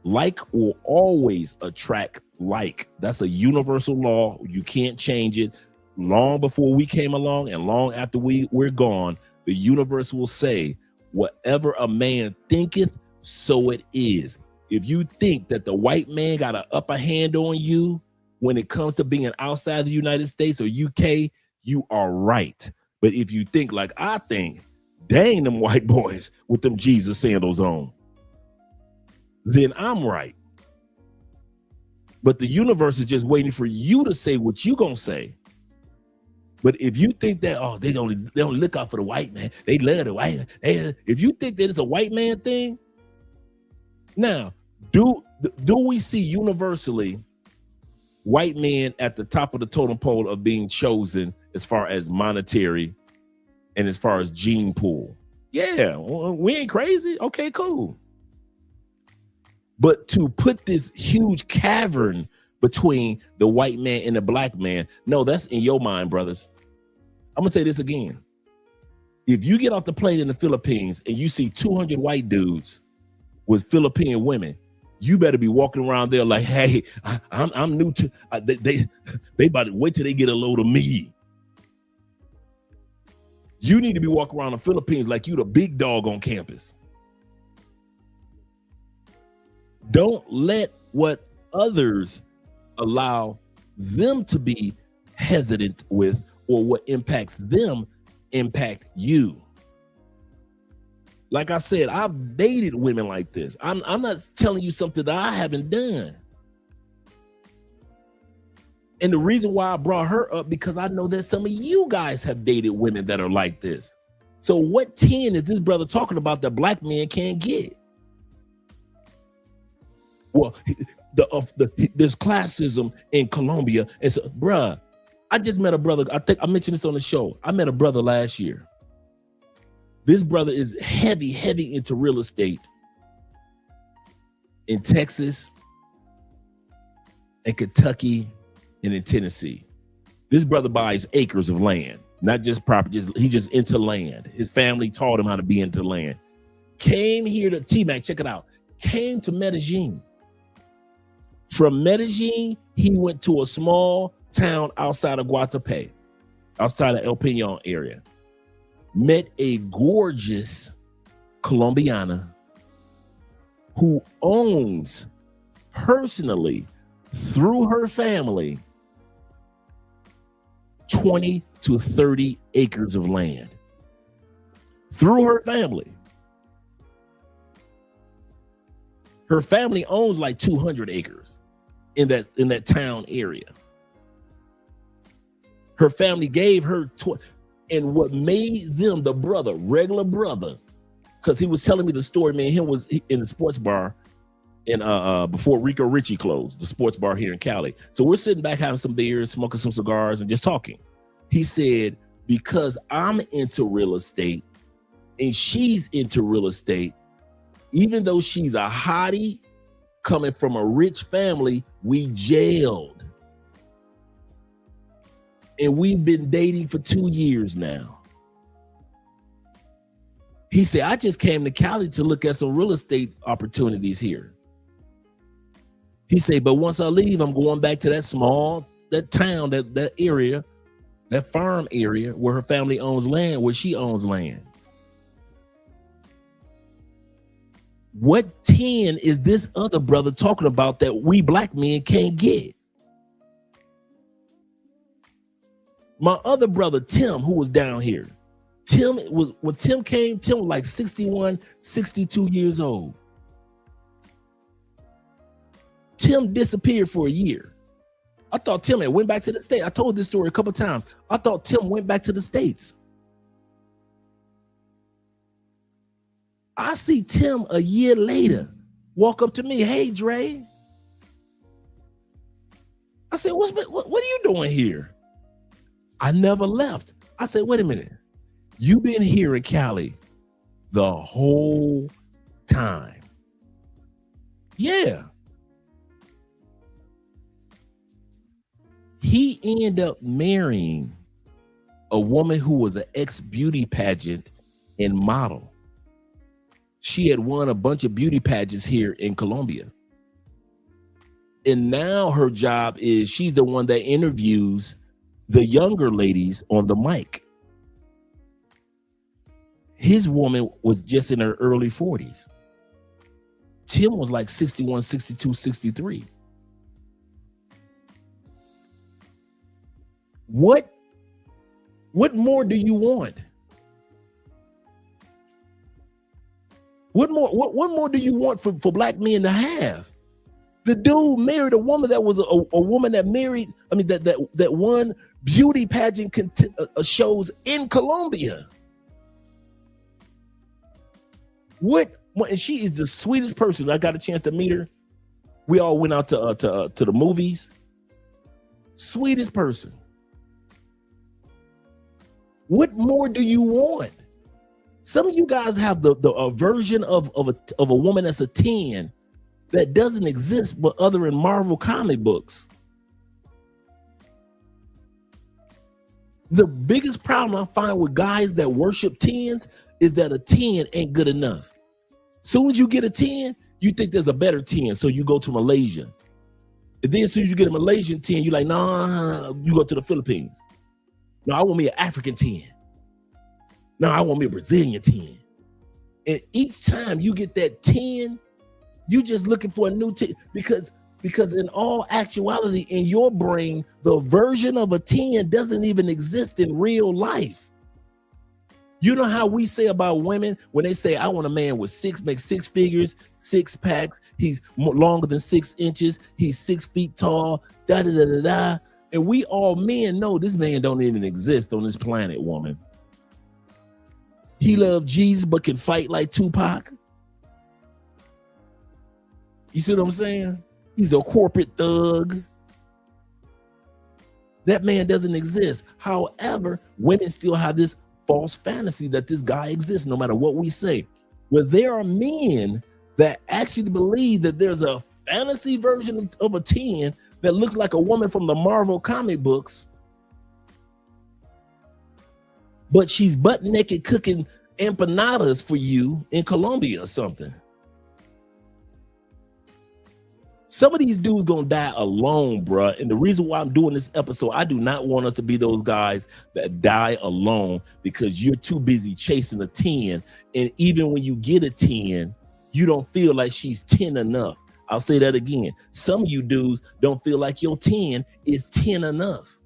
Like will always attract like. That's a universal law. You can't change it. Long before we came along and long after we're gone, the universe will say, whatever a man thinketh, so it is. If you think that the white man got an upper hand on you when it comes to being outside the United States or UK, you are right. But if you think like I think, dang them white boys with them Jesus sandals on, then I'm right. But the universe is just waiting for you to say what you gonna say. But if you think that, oh, they only look out for the white man, they love the white man. If you think that it's a white man thing, now do we see universally white men at the top of the totem pole of being chosen as far as monetary and as far as gene pool? Yeah, we ain't crazy. Okay, cool. But to put this huge cavern between the white man and the black man, no, that's in your mind, brothers. I'm gonna say this again. If you get off the plane in the Philippines and you see 200 white dudes with Philippine women, you better be walking around there like, hey, I'm new to, they about to wait till they get a load of me. You need to be walking around the Philippines like you the big dog on campus. Don't let what others allow them to be hesitant with, or what impacts them impact you. Like I said, I've dated women like this. I'm not telling you something that I haven't done. And the reason why I brought her up, because I know that some of you guys have dated women that are like this. So what 10 is this brother talking about that black men can't get? Well, there's classism in Colombia. And so, bruh, I just met a brother. I think I mentioned this on the show. I met a brother last year. This brother is heavy into real estate in Texas and Kentucky and in Tennessee. This brother buys acres of land, not just properties. He's just into land. His family taught him how to be into land. Came here to T-Mac, check it out. Came to Medellin. From Medellin, he went to a small town outside of Guatapé, outside of El Peñon area. Met a gorgeous Colombiana who owns personally, through her family, 20 to 30 acres of land. Through her family. Her family owns like 200 acres in that town area. Her family gave her and what made them the brother, regular brother, because he was telling me the story, man, him was in the sports bar in before Rico Richie closed, the sports bar here in Cali. So we're sitting back having some beers, smoking some cigars, and just talking. He said, because I'm into real estate and she's into real estate, even though she's a hottie coming from a rich family, we jailed. And we've been dating for 2 years now. He said, I just came to Cali to look at some real estate opportunities here. He said, but once I leave, I'm going back to that town, that area, that farm area where her family owns land, where she owns land. What 10 is this other brother talking about that we black men can't get? My other brother, Tim, who was down here, when Tim came, Tim was like 61, 62 years old. Tim disappeared for a year. I thought Tim had went back to the States. I told this story a couple of times. I thought Tim went back to the States. I see Tim a year later walk up to me. Hey, Dre. I said, what are you doing here? I never left. I said, wait a minute. You've been here in Cali the whole time. Yeah. He ended up marrying a woman who was an ex-beauty pageant and model. She had won a bunch of beauty pageants here in Colombia. And now her job is she's the one that interviews the younger ladies on the mic. His woman was just in her early 40s. Tim was like 61, 62, 63. What more do you want? What more do you want for black men to have? The dude married a woman that was a woman that married, I mean, that won beauty pageant shows in Colombia. And she is the sweetest person. I got a chance to meet her. We all went out to the movies. Sweetest person. What more do you want? Some of you guys have the version of a woman that's a 10 that doesn't exist but other in Marvel comic books. The biggest problem I find with guys that worship 10s is that a 10 ain't good enough. Soon as you get a 10, you think there's a better 10, so you go to Malaysia. And then as soon as you get a Malaysian 10, you're like, nah, you go to the Philippines. No, I want me an African 10. No, I want me a Brazilian 10. And each time you get that 10, you just looking for a new 10 because in all actuality, in your brain, the version of a 10 doesn't even exist in real life. You know how we say about women when they say, I want a man with make 6 figures, 6 packs, he's longer than 6 inches, he's 6 feet tall, da da da da da. And we all men know this man don't even exist on this planet, woman. He loved Jesus but can fight like Tupac. You see what I'm saying? He's a corporate thug. That man doesn't exist. However, women still have this false fantasy that this guy exists no matter what we say. Well, there are men that actually believe that there's a fantasy version of a 10 that looks like a woman from the Marvel comic books, but she's butt naked cooking empanadas for you in Colombia or something. Some of these dudes gonna die alone, bruh. And the reason why I'm doing this episode, I do not want us to be those guys that die alone because you're too busy chasing a 10. And even when you get a 10, you don't feel like she's 10 enough. I'll say that again. Some of you dudes don't feel like your 10 is 10 enough.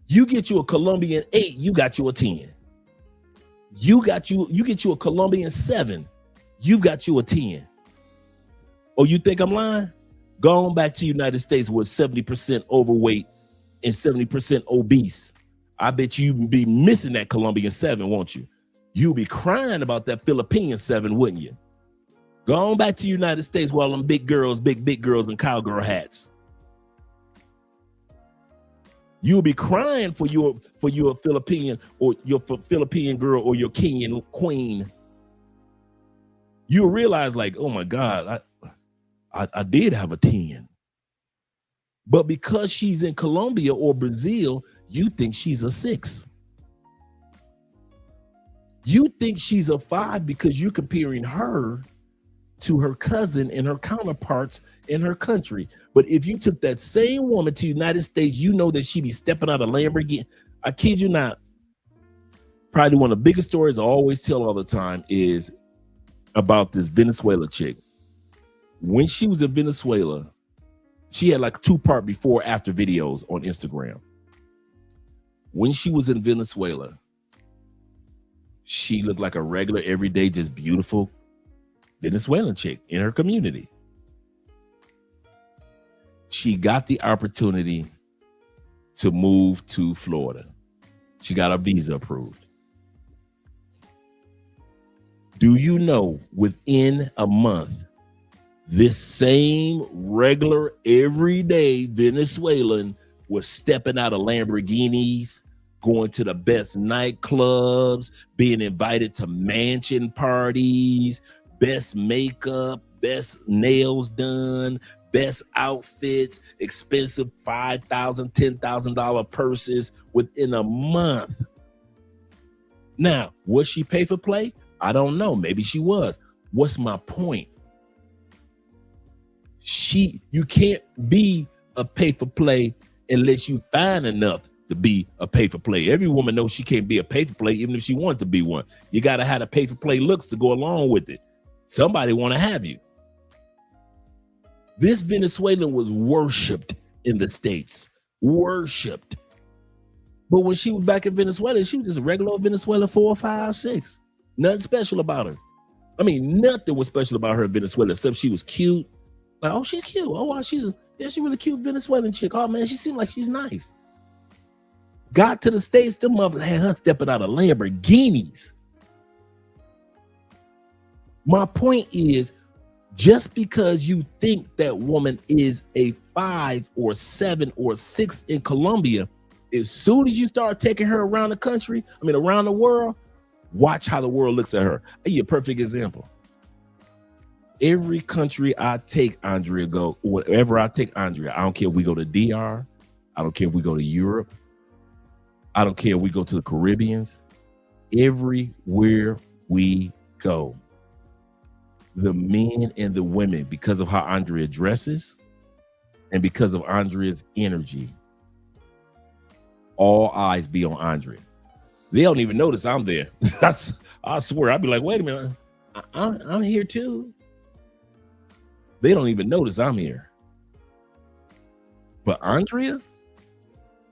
You get you a Colombian 8, you got you a 10. You get you a Colombian 7, you've got you a 10. Oh, you think I'm lying? Go on back to the United States where 70% overweight and 70% obese. I bet you be missing that Colombian 7, won't you? You'll be crying about that Philippine 7, wouldn't you? Go on back to the United States with all them big girls in cowgirl hats. You'll be crying for your Philippine or your Philippine girl or your king and queen. You'll realize like, oh my God, I did have a 10. But because she's in Colombia or Brazil, you think she's a 6. You think she's a 5 because you're comparing her to her cousin and her counterparts in her country. But if you took that same woman to the United States, you know that she'd be stepping out of Lamborghini. I kid you not. Probably one of the biggest stories I always tell all the time is about this Venezuela chick. When she was in Venezuela, she had like 2-part before after videos on Instagram. When she was in Venezuela, she looked like a regular, everyday, just beautiful Venezuelan chick in her community. She got the opportunity to move to Florida. She got her visa approved. Do you know within a month, this same regular, everyday Venezuelan was stepping out of Lamborghinis, going to the best nightclubs, being invited to mansion parties, best makeup, best nails done, best outfits, expensive $5,000, $10,000 purses within a month. Now, was she pay for play? I don't know. Maybe she was. What's my point? You can't be a pay for play unless you find enough to be a pay for play. Every woman knows she can't be a pay for play even if she wanted to be one. You got to have the pay for play looks to go along with it. Somebody want to have you. This Venezuelan was worshipped in the States. Worshipped. But when she was back in Venezuela, she was just a regular Venezuela 4, 5, 6. Nothing special about her. I mean, nothing was special about her in Venezuela except she was cute. Like, oh, she's cute. Oh, wow, she's really cute Venezuelan chick. Oh man, she seemed like she's nice. Got to the States, them mother had her stepping out of Lamborghinis. My point is, just because you think that woman is a 5 or 7 or 6 in Colombia, as soon as you start taking her around the country, around the world, watch how the world looks at her. I'll give you a perfect example. Every country I take Andrea go, wherever I take Andrea, I don't care if we go to DR, I don't care if we go to Europe, I don't care if we go to the Caribbeans, everywhere we go, the men and the women, because of how Andrea dresses and because of Andrea's energy, all eyes be on Andrea. They don't even notice I'm there. I swear, I'd be like, wait a minute, I'm here too. They don't even notice I'm here. But Andrea,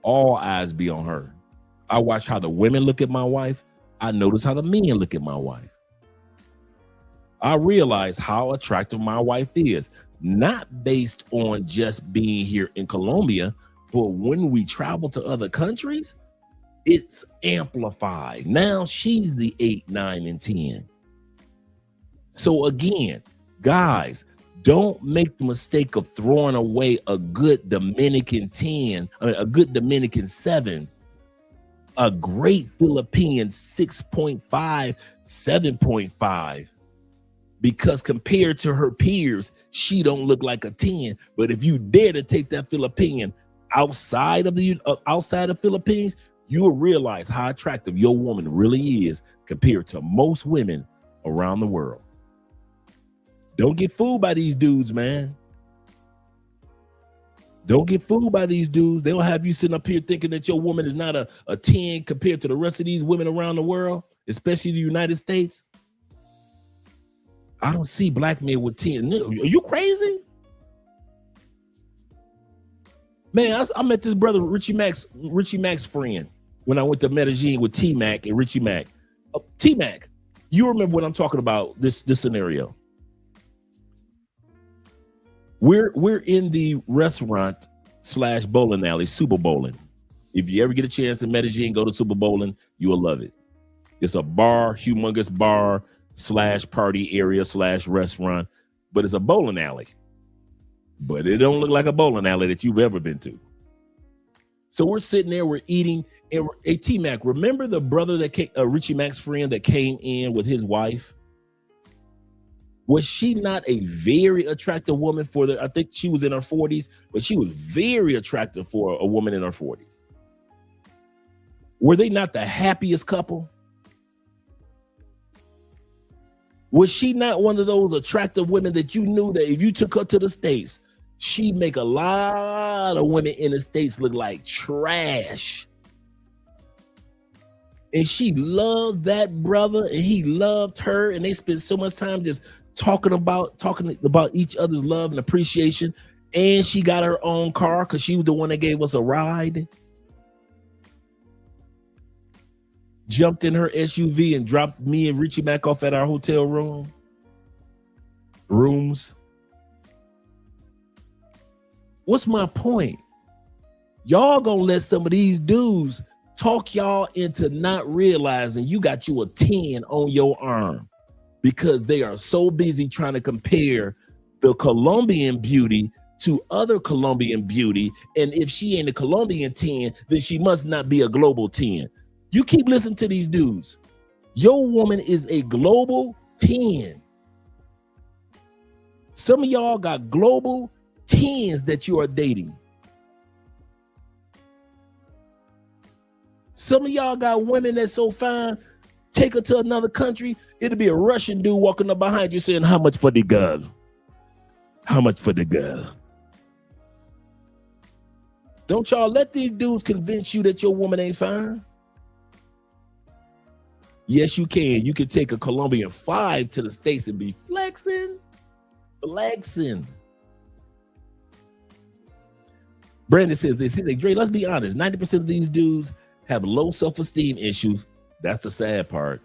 all eyes be on her. I watch how the women look at my wife. I notice how the men look at my wife. I realize how attractive my wife is, not based on just being here in Colombia, but when we travel to other countries, it's amplified. Now she's the 8, 9, and 10. So again, guys, don't make the mistake of throwing away a good Dominican 10, a good Dominican 7, a great Philippine 6.5, 7.5. Because compared to her peers, she don't look like a 10. But if you dare to take that Philippine outside of Philippines, you will realize how attractive your woman really is compared to most women around the world. Don't get fooled by these dudes, man. Don't get fooled by these dudes. They'll have you sitting up here thinking that your woman is not a 10 compared to the rest of these women around the world, especially the United States. I don't see black men with 10. Are you crazy? Man, I met this brother, Richie Mac's friend, when I went to Medellin with T-Mac and Richie Mac. T-Mac, you remember what I'm talking about, this scenario. We're in the restaurant / bowling alley, Super Bowling. If you ever get a chance in Medellin, go to Super Bowling, you will love it. It's a bar, humongous bar / party area / restaurant, but it's a bowling alley. But it don't look like a bowling alley that you've ever been to. So we're sitting there, we're eating, and hey, T-Mac, remember the brother that came, Richie Mac's friend that came in with his wife? Was she not a very attractive woman I think she was in her 40s, but she was very attractive for a woman in her 40s. Were they not the happiest couple? Was she not one of those attractive women that you knew that if you took her to the States, she'd make a lot of women in the States look like trash? And she loved that brother and he loved her, and they spent so much time just talking about each other's love and appreciation. And she got her own car because she was the one that gave us a ride. Jumped in her SUV and dropped me and Richie Mac off at our hotel rooms. What's my point? Y'all gonna let some of these dudes talk y'all into not realizing you got you a 10 on your arm because they are so busy trying to compare the Colombian beauty to other Colombian beauty. And if she ain't a Colombian 10, then she must not be a global 10. You keep listening to these dudes. Your woman is a global 10. Some of y'all got global 10s that you are dating. Some of y'all got women that's so fine, take her to another country, it'll be a Russian dude walking up behind you saying, how much for the girl? How much for the girl? Don't y'all let these dudes convince you that your woman ain't fine. Yes, you can. You can take a Colombian 5 to the States and be flexing. Brandon says this. He's like, Dre, let's be honest. 90% of these dudes have low self-esteem issues. That's the sad part.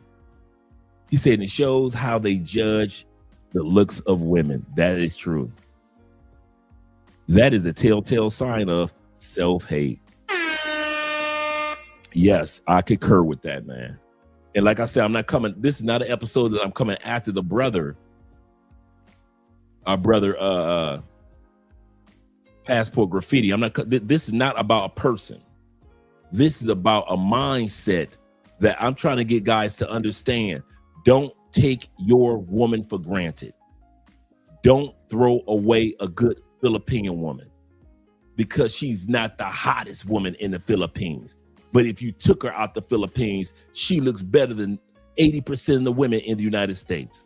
He said it shows how they judge the looks of women. That is true. That is a telltale sign of self-hate. Yes, I concur with that, man. And like I said, I'm not coming. This is not an episode that I'm coming after the brother. Our brother, Passport Graffiti. I'm not. This is not about a person. This is about a mindset that I'm trying to get guys to understand. Don't take your woman for granted. Don't throw away a good Filipino woman because she's not the hottest woman in the Philippines. But if you took her out the Philippines, she looks better than 80% of the women in the United States.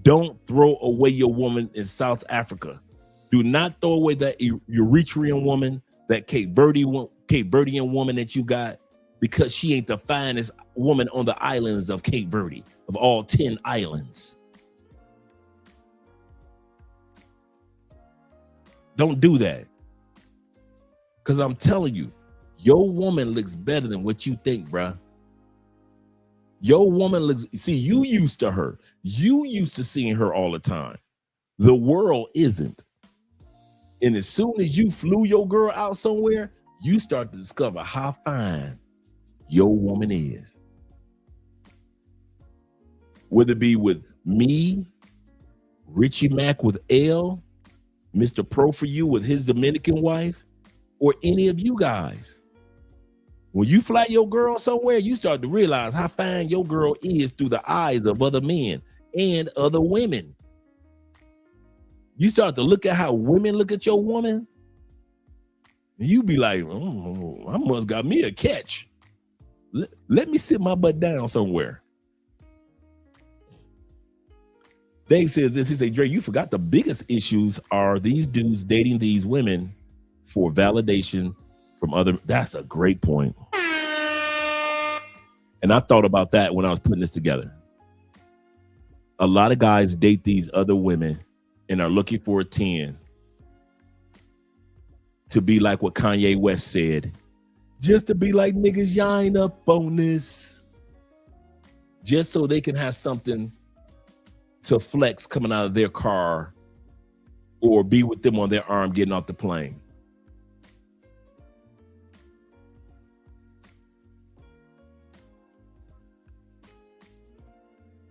Don't throw away your woman in South Africa. Do not throw away that Eritrean woman, that Cape Verdean woman that you got, because she ain't the finest woman on the islands of Cape Verde, of all 10 islands. Don't do that. Because I'm telling you, your woman looks better than what you think, bruh. Your woman looks, see, you used to her. You used to seeing her all the time. The world isn't. And as soon as you flew your girl out somewhere, you start to discover how fine your woman is. Whether it be with me, Richie Mack with L, Mr. Pro for You with his Dominican wife, or any of you guys. When you fly your girl somewhere, you start to realize how fine your girl is through the eyes of other men and other women. You start to look at how women look at your woman, and you be like, I must got me a catch. Let me sit my butt down somewhere. Dave says this, he said, Dre, you forgot the biggest issues are these dudes dating these women for validation from other. That's a great point. And I thought about that when I was putting this together. A lot of guys date these other women and are looking for a 10 to be like what Kanye West said, just to be like, niggas, y'all ain't up on this. Just so they can have something to flex coming out of their car or be with them on their arm getting off the plane.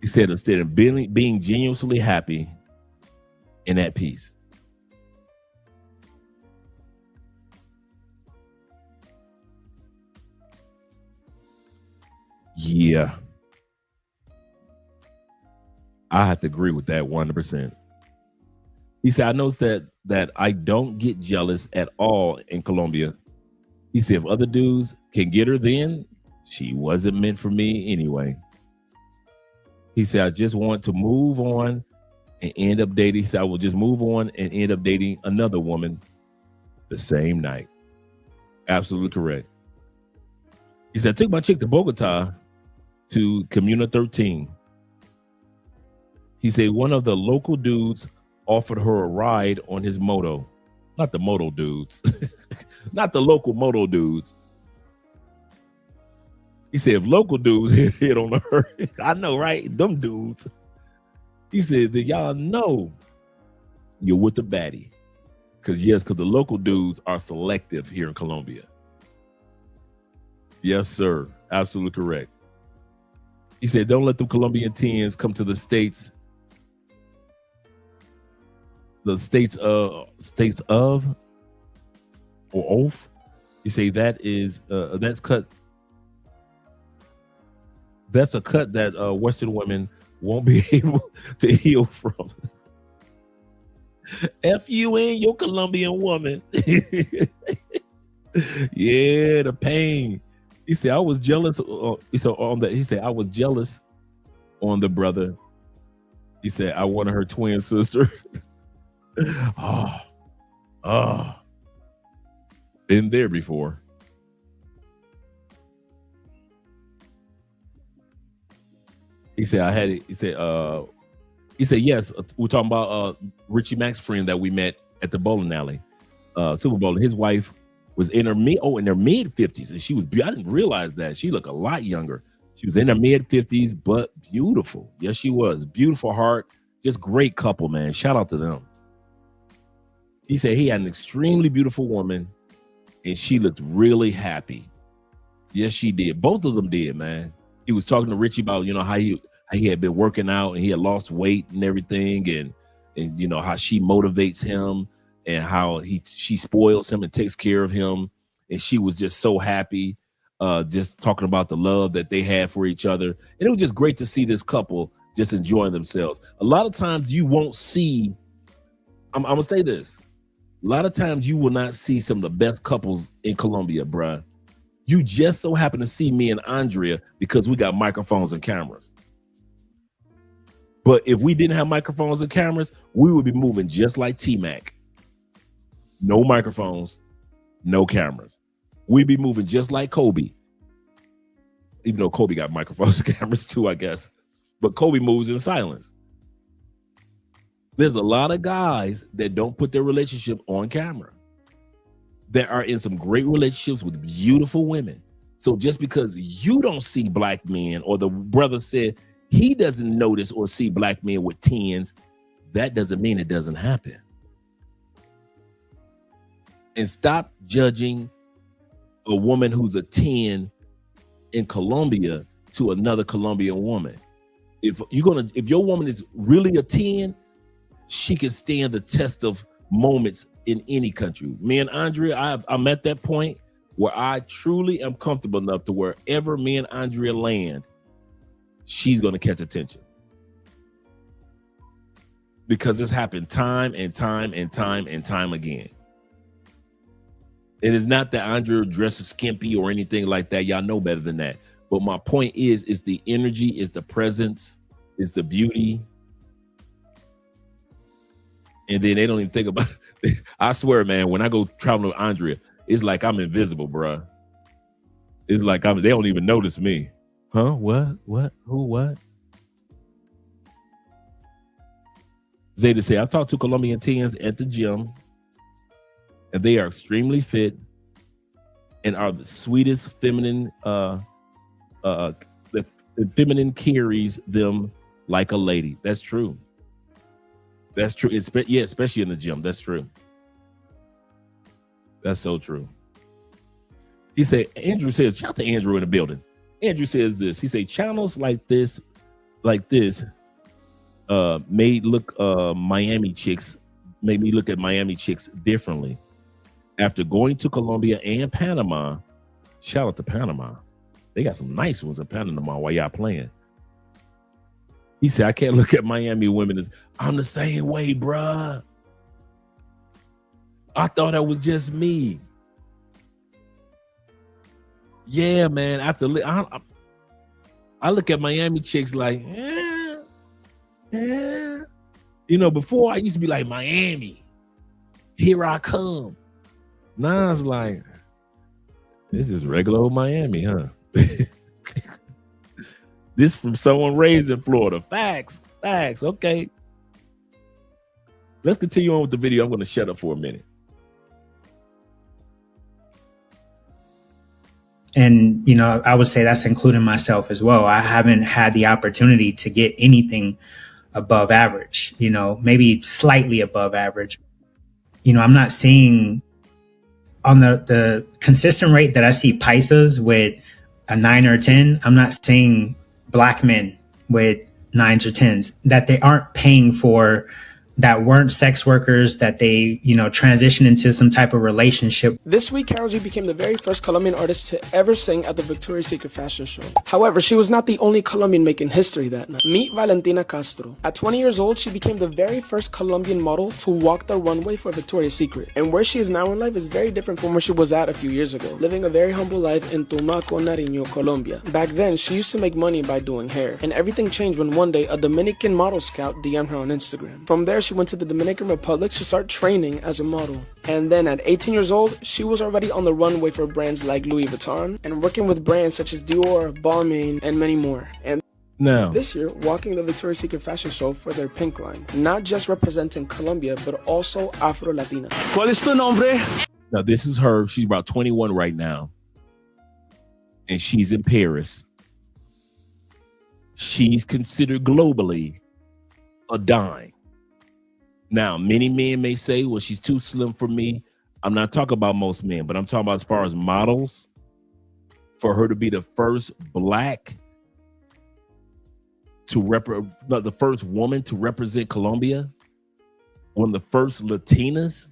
He said, instead of being genuinely happy and at peace. Yeah. I have to agree with that 100%. He said, I noticed that I don't get jealous at all in Colombia. He said, if other dudes can get her, then she wasn't meant for me anyway. He said, I just want to move on and end up dating. He said, I will just move on and end up dating another woman the same night. Absolutely correct. He said, I took my chick to Bogota to Comuna 13. He said, one of the local dudes offered her a ride on his moto. Not the moto dudes. Not the local moto dudes. He said, if local dudes hit on her, I know, right? Them dudes. He said that y'all know you're with the baddie. Because the local dudes are selective here in Colombia. Yes, sir. Absolutely correct. He said, don't let the Colombian teens come to the States. The states of or oath. You say that is that's cut. That's a cut that Western women won't be able to heal from. F you and your Colombian woman. Yeah, the pain. He said, I was jealous. He said, I was jealous on the brother. He said, I wanted her twin sister. Oh, been there before. He said, I had it. He said, yes, we're talking about Richie Mack's friend that we met at the bowling alley, Super Bowl. His wife was in her mid 50s, and she was. I didn't realize that she looked a lot younger. She was in her mid-50s, but beautiful. Yes, she was. Beautiful heart. Just great couple, man. Shout out to them. He said he had an extremely beautiful woman, and she looked really happy. Yes, she did. Both of them did, man. He was talking to Richie about, how he had been working out and he had lost weight and everything, and how she motivates him and how she spoils him and takes care of him. And she was just so happy, just talking about the love that they had for each other. And it was just great to see this couple just enjoying themselves. A lot of times you won't see, I'm going to say this. A lot of times you will not see some of the best couples in Colombia, bruh. You just so happen to see me and Andrea because we got microphones and cameras. But if we didn't have microphones and cameras, we would be moving just like T-Mac. No microphones, no cameras. We'd be moving just like Kobe. Even though Kobe got microphones and cameras too, I guess. But Kobe moves in silence. There's a lot of guys that don't put their relationship on camera. That are in some great relationships with beautiful women. So just because you don't see black men, or the brother said he doesn't notice or see black men with 10s, that doesn't mean it doesn't happen. And stop judging a woman who's a 10 in Colombia to another Colombian woman. If your woman is really a 10, she can stand the test of moments in any country. Me and Andrea, I'm at that point where I truly am comfortable enough to wherever me and Andrea land, she's going to catch attention. Because it's happened time and time and time and time again. It is not that Andrea dresses skimpy or anything like that. Y'all know better than that. But my point is the energy, is the presence, is the beauty. And then they don't even think about it. I swear, man, when I go traveling with Andrea, it's like I'm invisible, bruh. It's like they don't even notice me. Huh? What? Who? What? Zeta said, I talked to Colombian teens at the gym, and they are extremely fit and are the sweetest feminine. The feminine carries them like a lady. That's true. That's true. Especially in the gym. That's true. That's so true. He said, Andrew says, shout out to Andrew in the building. Andrew says this. He said, channels like this, made me look at Miami chicks differently. After going to Colombia and Panama, shout out to Panama. They got some nice ones in Panama while y'all playing. He said, I can't look at Miami women as, I'm the same way, bruh. I thought that was just me. Yeah, man. I look at Miami chicks like, before I used to be like, Miami, here I come. Now it's like, this is regular old Miami, huh? This from someone raised in Florida. Facts. Okay. Let's continue on with the video. I'm going to shut up for a minute. And, I would say that's including myself as well. I haven't had the opportunity to get anything above average, maybe slightly above average. I'm not seeing on the consistent rate that I see paisas with a 9 or 10. I'm not seeing black men with 9s or 10s that they aren't paying for, that weren't sex workers, that they, transitioned into some type of relationship. This week, Karol G became the very first Colombian artist to ever sing at the Victoria's Secret fashion show. However, she was not the only Colombian making history that night. Meet Valentina Castro. At 20 years old, she became the very first Colombian model to walk the runway for Victoria's Secret. And where she is now in life is very different from where she was at a few years ago, living a very humble life in Tumaco, Nariño, Colombia. Back then, she used to make money by doing hair. And everything changed when one day, a Dominican model scout DM'd her on Instagram. From there, she went to the Dominican Republic to start training as a model. And then at 18 years old, she was already on the runway for brands like Louis Vuitton and working with brands such as Dior, Balmain, and many more. And now, this year, walking the Victoria's Secret fashion show for their pink line, not just representing Colombia, but also Afro-Latina. ¿Cuál es tu nombre? Now, this is her. She's about 21 right now. And she's in Paris. she's considered globally a dime. Now, many men may say, well, she's too slim for me. I'm not talking about most men, but I'm talking about as far as models. For her to be the first black to the first woman to represent Colombia, one of the first Latinas,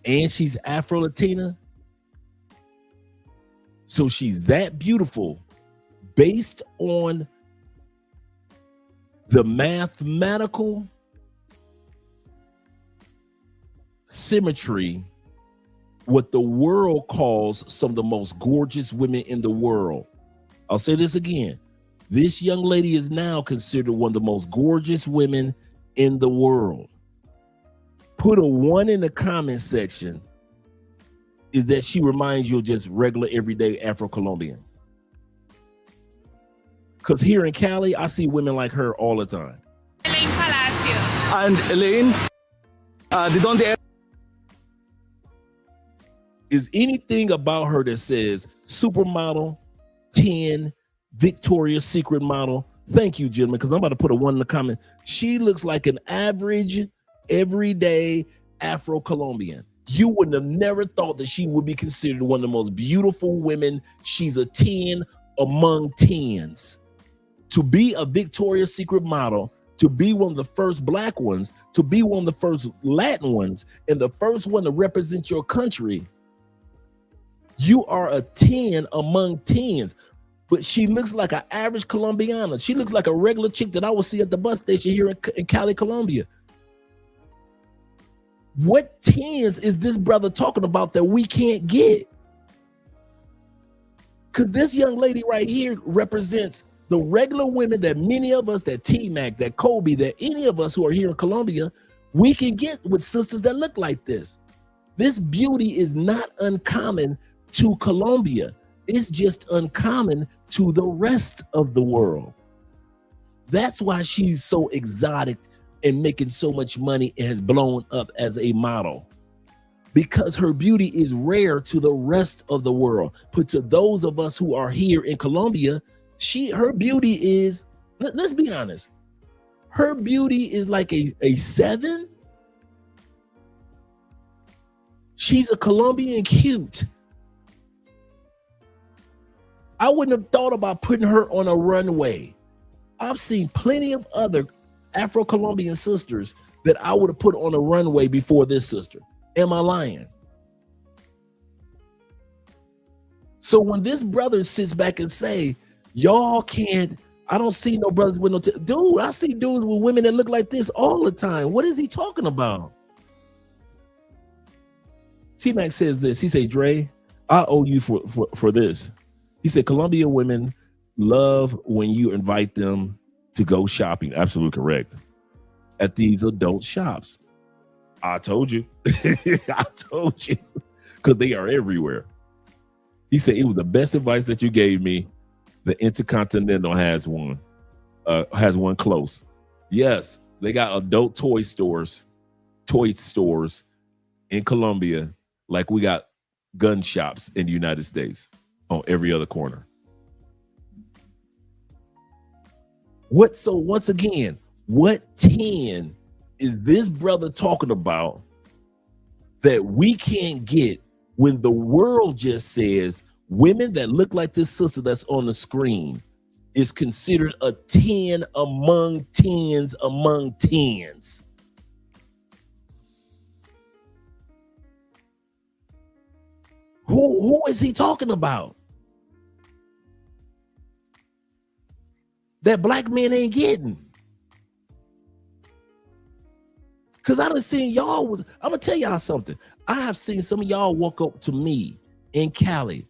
and she's Afro-Latina. So she's that beautiful based on the mathematical symmetry, what the world calls some of the most gorgeous women in the world. I'll say this again. This young lady is now considered one of the most gorgeous women in the world. Put a 1 in the comment section is that she reminds you of just regular everyday Afro-Colombians. Because here in Cali, I see women like her all the time. Elaine Palacio. And Elaine, de donde is anything about her that says supermodel, 10, Victoria's Secret model? Thank you, gentlemen, because I'm about to put a 1 in the comment. She looks like an average, everyday Afro-Colombian. You wouldn't have never thought that she would be considered one of the most beautiful women. She's a 10 among 10s. To be a Victoria's Secret model, to be one of the first black ones, to be one of the first Latin ones, and the first one to represent your country, you are a 10 among 10s. But she looks like an average Colombiana. She looks like a regular chick that I will see at the bus station here in Cali, Colombia. What 10s is this brother talking about that we can't get? Because this young lady right here represents the regular women that many of us, that T-Mac, that Kobe, that any of us who are here in Colombia, we can get with sisters that look like this. This beauty is not uncommon to Colombia. It's just uncommon to the rest of the world. That's why she's so exotic and making so much money and has blown up as a model, because her beauty is rare to the rest of the world. But to those of us who are here in Colombia, her beauty is, let's be honest, her beauty is like a 7. She's a Colombian cute. I wouldn't have thought about putting her on a runway. I've seen plenty of other Afro-Colombian sisters that I would have put on a runway before this sister. Am I lying? So when this brother sits back and say, y'all can't, I don't see no brothers with no, dude, I see dudes with women that look like this all the time. What is he talking about? T-Mac says this. He say, Dre, I owe you for this. He said, Colombian women love when you invite them to go shopping. Absolutely correct. At these adult shops. I told you. I told you. Because they are everywhere. He said, it was the best advice that you gave me. The Intercontinental has one close. Yes, they got adult toy stores in Colombia, like we got gun shops in the United States on every other corner. So once again, what 10 is this brother talking about that we can't get when the world just says women that look like this sister that's on the screen is considered a 10 among 10s among 10s? Who is he talking about? That black men ain't getting. Because I done seen y'all, I'm going to tell y'all something. I have seen some of y'all walk up to me in Cali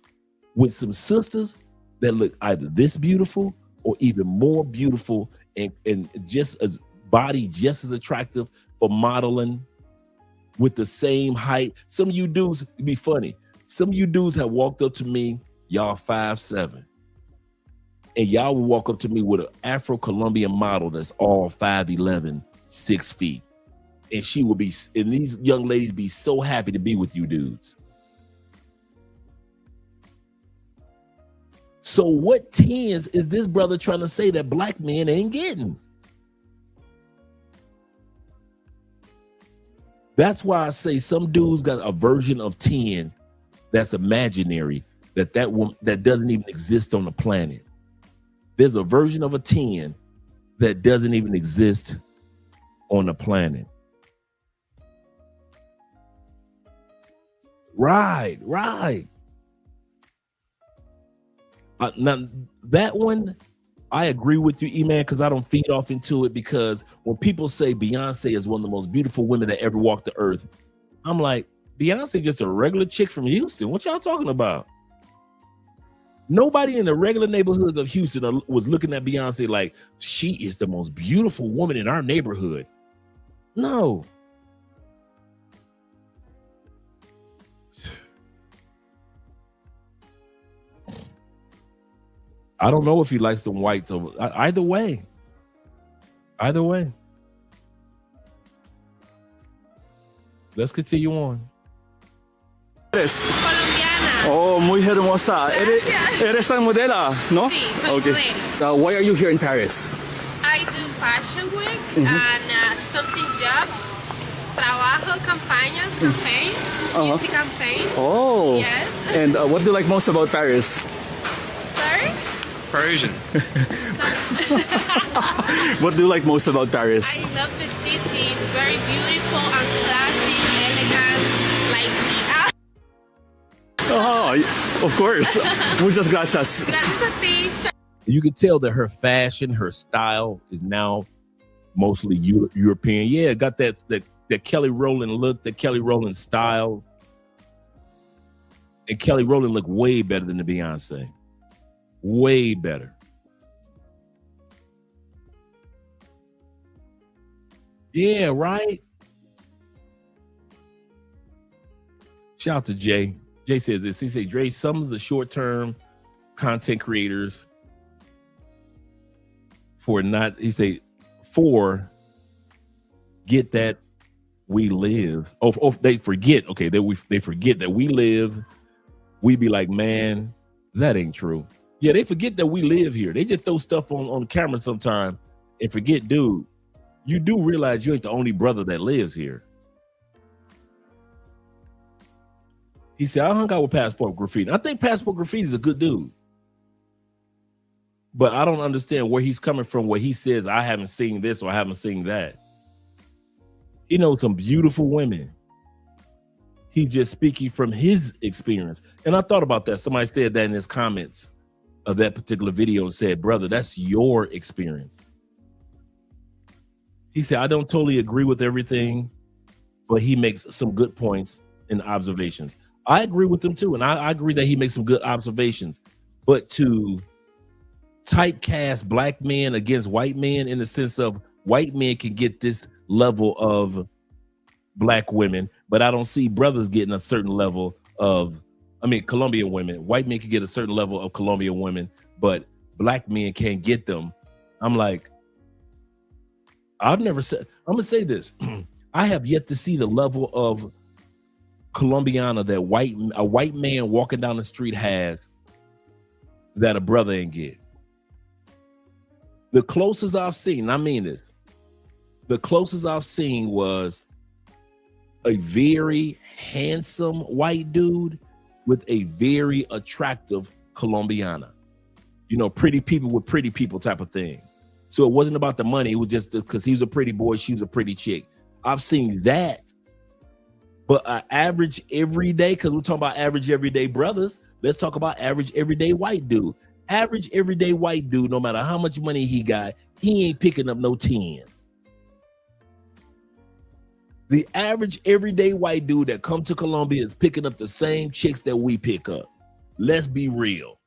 with some sisters that look either this beautiful or even more beautiful and just as body, just as attractive for modeling, with the same height. Some of you dudes, it'd be funny. Some of you dudes have walked up to me, y'all 5'7", and y'all will walk up to me with an Afro-Colombian model that's all 5'11", 6 feet. And she will be, and these young ladies be so happy to be with you dudes. So what tens is this brother trying to say that black men ain't getting? That's why I say some dudes got a version of 10 that's imaginary, that doesn't even exist on the planet. There's a version of a 10 that doesn't even exist on the planet. Right. Now that one, I agree with you, E-Man, because I don't feed off into it, because when people say Beyonce is one of the most beautiful women that ever walked the earth, I'm like, Beyonce just a regular chick from Houston. What y'all talking about? Nobody in the regular neighborhoods of Houston was looking at Beyonce like she is the most beautiful woman in our neighborhood. No. I don't know if he likes them whites over either way. Let's continue on. Colombiana. Oh, muy hermosa. Eres tan modela, ¿no? Sí, soy modelo. Why are you here in Paris? I do fashion week and something jobs. Trabajo, campaigns, beauty campaigns. Oh. Yes. And what do you like most about Paris? Sorry? Parisian. What do you like most about Paris? I love the city. It's very beautiful and classy, elegant, like me. Oh, of course. Muchas gracias. Gracias a ti. You can tell that her fashion, her style is now mostly European. Yeah, got that Kelly Rowland look, that Kelly Rowland style. And Kelly Rowland looked way better than the Beyonce. Way better. Yeah, right? Shout out to Jay. Jay says this. He said, Dre, some of the short-term content creators get that we live. They forget. Okay, they forget that we live. We be like, man, that ain't true. Yeah, they forget that we live here. They just throw stuff on camera sometime and forget, dude, you do realize you ain't the only brother that lives here. He said, I hung out with Passport Graffiti. I think Passport Graffiti is a good dude. But I don't understand where he's coming from, where he says, I haven't seen this or I haven't seen that. He knows some beautiful women. He's just speaking from his experience. And I thought about that. Somebody said that in his comments of that particular video and said, brother, that's your experience. He said, I don't totally agree with everything, but he makes some good points and observations. I agree with him too. And I agree that he makes some good observations, but to typecast black men against white men in the sense of white men can get this level of black women, but I don't see brothers getting a certain level of, Colombian women. White men can get a certain level of Colombian women, but black men can't get them. I'm like, I'm gonna say this. I have yet to see the level of Colombiana that a white man walking down the street has that a brother ain't get. The closest I've seen, I mean this, the closest I've seen was a very handsome white dude with a very attractive Colombiana. You know, pretty people with pretty people type of thing. So it wasn't about the money. It was just because he was a pretty boy, she was a pretty chick. I've seen that. But an average everyday, because we're talking about average everyday brothers, let's talk about average everyday white dude. Average everyday white dude, no matter how much money he got, he ain't picking up no 10s. The average everyday white dude that come to Colombia is picking up the same chicks that we pick up. Let's be real.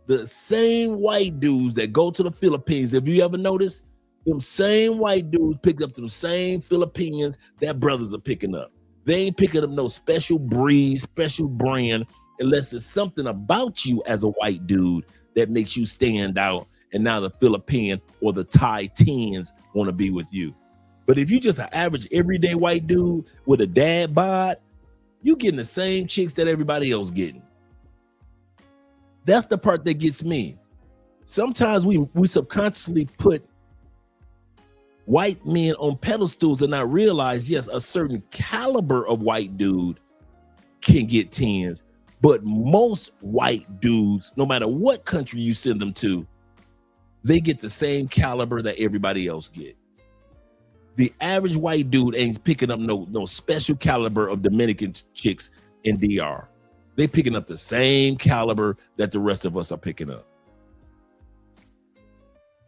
The same white dudes that go to the Philippines, if you ever notice, them same white dudes pick up them same Filipinos that brothers are picking up. They ain't picking up no special breed, special brand, unless it's something about you as a white dude that makes you stand out. And now the Philippine or the Thai teens want to be with you. But if you just an average everyday white dude with a dad bod, you getting the same chicks that everybody else getting. That's the part that gets me. Sometimes we subconsciously put white men on pedestals and not realize, yes, a certain caliber of white dude can get 10s, but most white dudes, no matter what country you send them to, they get the same caliber that everybody else get. The average white dude ain't picking up no special caliber of Dominican chicks in DR. They picking up the same caliber that the rest of us are picking up.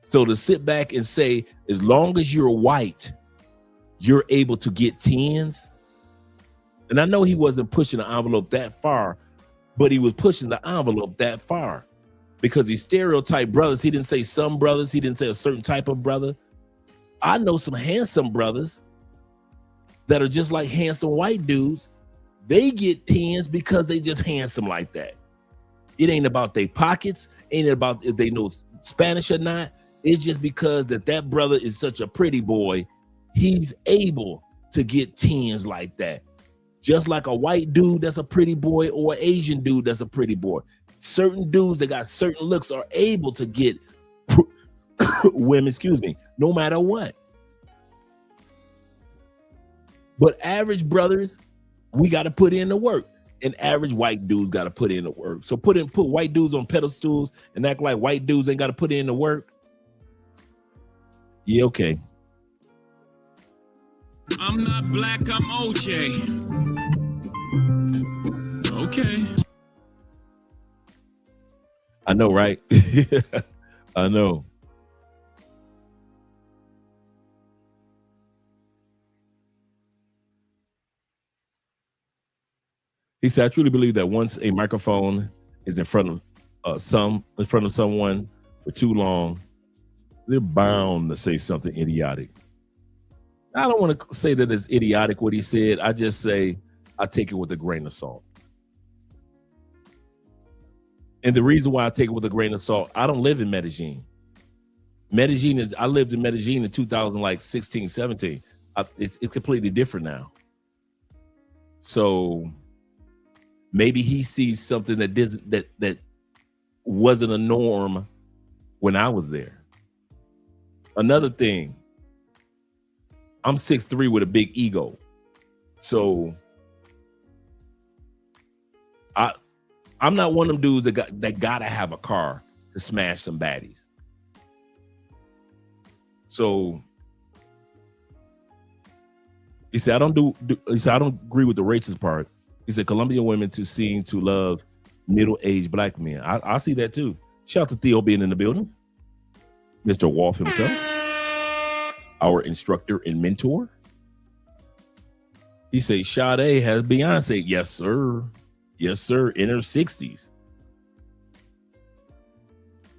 So to sit back and say, as long as you're white, you're able to get 10s. And I know he wasn't pushing the envelope that far, but he was pushing the envelope that far because he stereotyped brothers. He didn't say some brothers. He didn't say a certain type of brother. I know some handsome brothers that are just like handsome white dudes. They get 10s because they just handsome like that. It ain't about their pockets. Ain't about if they know Spanish or not. It's just because that brother is such a pretty boy. He's able to get 10s like that. Just like a white dude that's a pretty boy or an Asian dude that's a pretty boy. Certain dudes that got certain looks are able to get women, no matter what. But average brothers, we got to put in the work. And average white dudes got to put in the work. So put white dudes on pedestals and act like white dudes ain't got to put in the work. Yeah, okay. I'm not black, I'm OJ. Okay. I know, right? I know. He said, I truly believe that once a microphone is in front of someone for too long, they're bound to say something idiotic. I don't want to say that it's idiotic what he said. I just say I take it with a grain of salt. And the reason why I take it with a grain of salt, I don't live in Medellin. I lived in Medellin in 2016, 17. It's completely different now. So maybe he sees something that wasn't a norm when I was there. Another thing, I'm 6'3" with a big ego. So I'm not one of them dudes that gotta have a car to smash some baddies. So he said, I don't agree with the racist part. He said Colombian women seem to love middle-aged black men. I see that too. Shout out to Theo being in the building. Mr. Wolf himself, our instructor and mentor. He said Sade has Beyonce. Yes, sir. Yes, sir. In her 60s.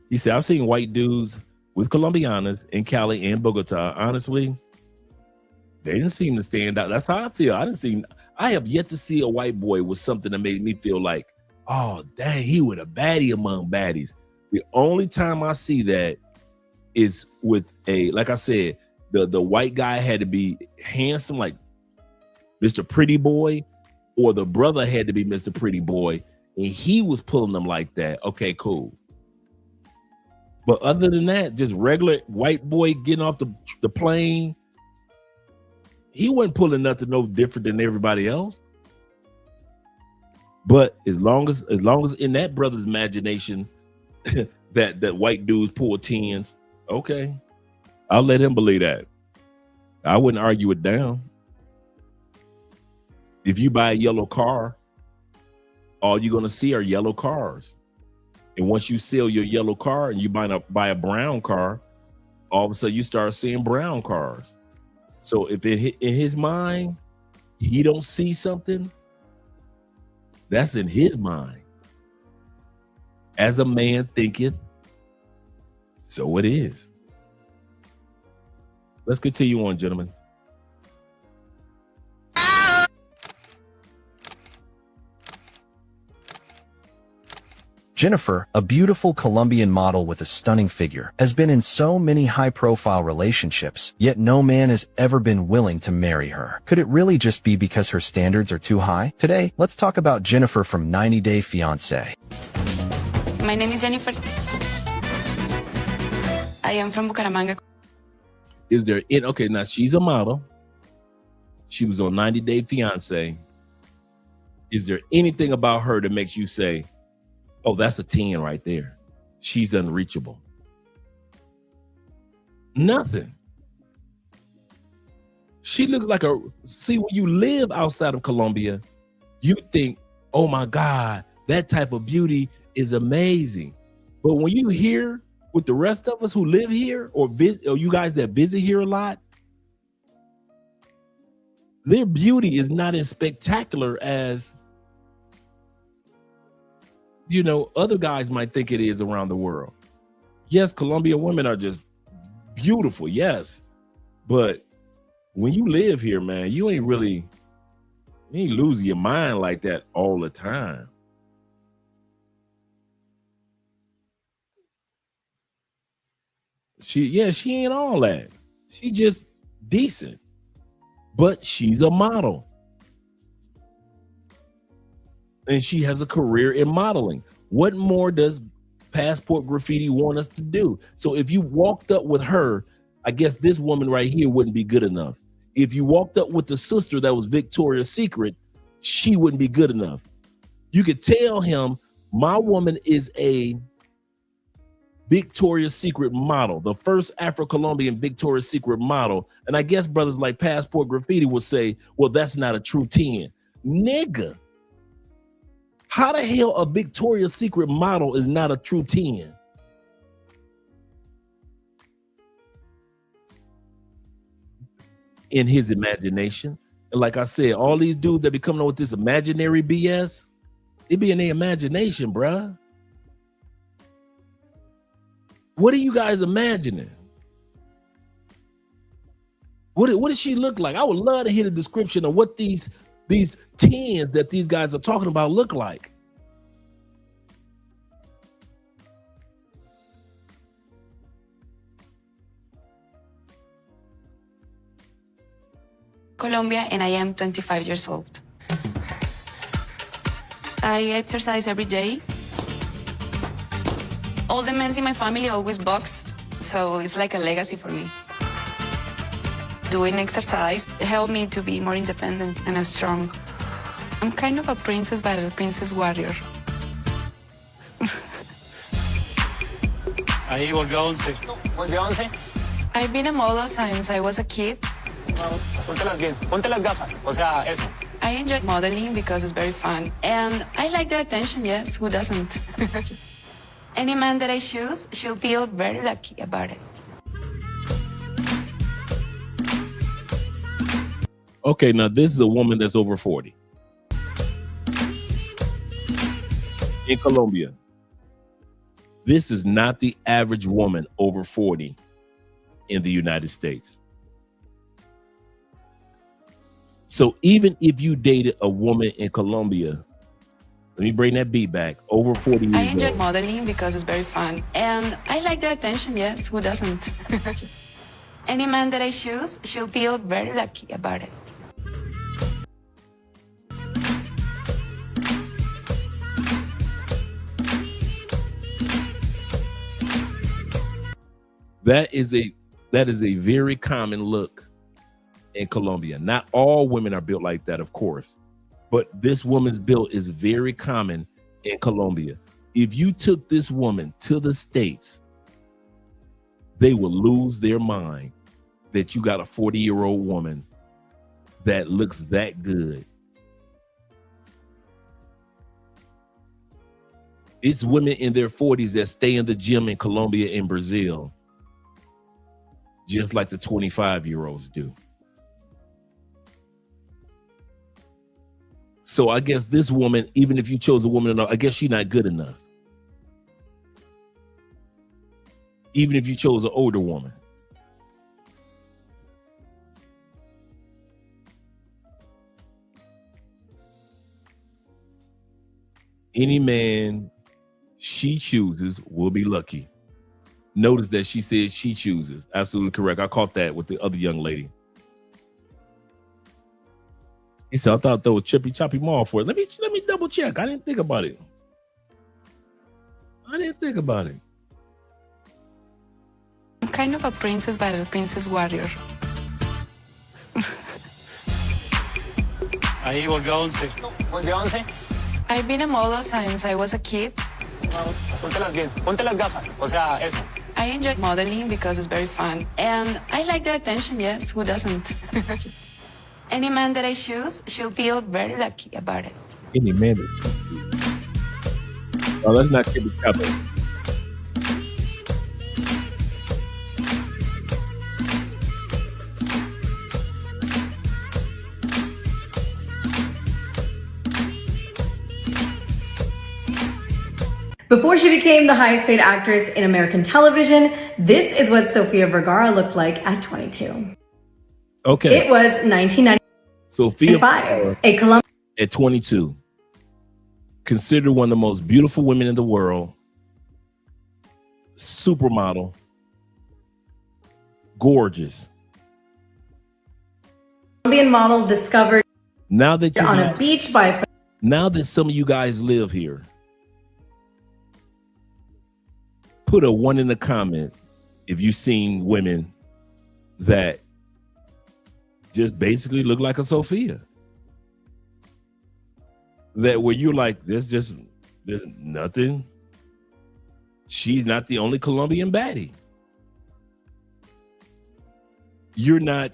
He said, I've seen white dudes with Colombianas in Cali and Bogota. Honestly, they didn't seem to stand out. That's how I feel. I have yet to see a white boy with something that made me feel like, oh, dang, he was a baddie among baddies. The only time I see that is with like I said, the white guy had to be handsome, like Mr. Pretty Boy, or the brother had to be Mr. Pretty Boy, and he was pulling them like that. Okay, cool. But other than that, just regular white boy getting off the plane, he wasn't pulling nothing no different than everybody else. But as long as in that brother's imagination that white dudes pull 10s, okay, I'll let him believe that. I wouldn't argue it down. If you buy a yellow car, all you're gonna see are yellow cars. And once you sell your yellow car and you buy a brown car, all of a sudden you start seeing brown cars. So if in his mind, he don't see something, that's in his mind. As a man thinketh, so it is. Let's continue on, gentlemen. Jennifer, a beautiful Colombian model with a stunning figure, has been in so many high-profile relationships, yet no man has ever been willing to marry her. Could it really just be because her standards are too high? Today, let's talk about Jennifer from 90 Day Fiancé. My name is Jennifer. I am from Bucaramanga. Is there it? Okay, now she's a model. She was on 90 Day Fiance. Is there anything about her that makes you say, oh, that's a 10 right there? She's unreachable. Nothing. She looks like see, when you live outside of Colombia, you think, oh my God, that type of beauty is amazing. But when you hear with the rest of us who live here or you guys that visit here a lot, their beauty is not as spectacular as, you know, other guys might think it is around the world. Yes, Colombian women are just beautiful, yes. But when you live here, man, you ain't losing your mind like that all the time. She ain't all that. She just decent. But she's a model. And she has a career in modeling. What more does Passport Graffiti want us to do? So if you walked up with her, I guess this woman right here wouldn't be good enough. If you walked up with the sister that was Victoria's Secret, she wouldn't be good enough. You could tell him, my woman is a Victoria's Secret model, the first Afro-Colombian Victoria's Secret model. And I guess brothers like Passport Graffiti will say, well, that's not a true 10. Nigga, how the hell a Victoria's Secret model is not a true 10? In his imagination. And like I said, all these dudes that be coming up with this imaginary BS, it be in their imagination, bruh. What are you guys imagining? What does she look like? I would love to hear the description of what these 10s that these guys are talking about look like. Colombia, and I am 25 years old. I exercise every day. All the men in my family always boxed, so it's like a legacy for me. Doing exercise helped me to be more independent and strong. I'm kind of a princess, but a princess warrior. Ahí volvió 11. ¿Volvió 11? I've been a model since I was a kid. Póntelas bien. Ponte las gafas. O sea, eso. I enjoy modeling because it's very fun. And I like the attention, yes, who doesn't? Any man that I choose should feel very lucky about it. Okay, now this is a woman that's over 40. In Colombia. This is not the average woman over 40 in the United States. So even if you dated a woman in Colombia, let me bring that beat back, over 40 years old. I enjoy modeling because it's very fun. And I like the attention, yes, who doesn't? Any man that I choose should feel very lucky about it. That is a very common look in Colombia. Not all women are built like that, of course, but this woman's build is very common in Colombia. If you took this woman to the States, they will lose their mind that you got a 40-year-old woman that looks that good. It's women in their 40s that stay in the gym in Colombia and Brazil, just like the 25-year-olds do. So I guess this woman, even if you chose a woman, I guess she's not good enough. Even if you chose an older woman. Any man she chooses will be lucky. Notice that she said she chooses. Absolutely correct. I caught that with the other young lady. He said, I thought there was Chippy Choppy Mall for it. Let me double check. I didn't think about it. I didn't think about it. I'm kind of a princess, but a princess warrior. Ahí volvió a 11. ¿Volvió a 11? I've been a model since I was a kid. Póntelas bien. Ponte las gafas. O sea, eso. I enjoy modeling because it's very fun. And I like the attention, yes, who doesn't? Any man that I choose should feel very lucky about it. Any minute. Well, let's not keep it covered. Before she became the highest paid actress in American television, this is what Sofia Vergara looked like at 22. Okay. It was 1995. Sofia Vergara A Colombian at 22. Considered one of the most beautiful women in the world. Supermodel. Gorgeous. model discovered Now that you on a beach by now that some of you guys live here, put a 1 in the comment if you've seen women that just basically look like a Sophia. That where you're like, there's nothing. She's not the only Colombian baddie. You're not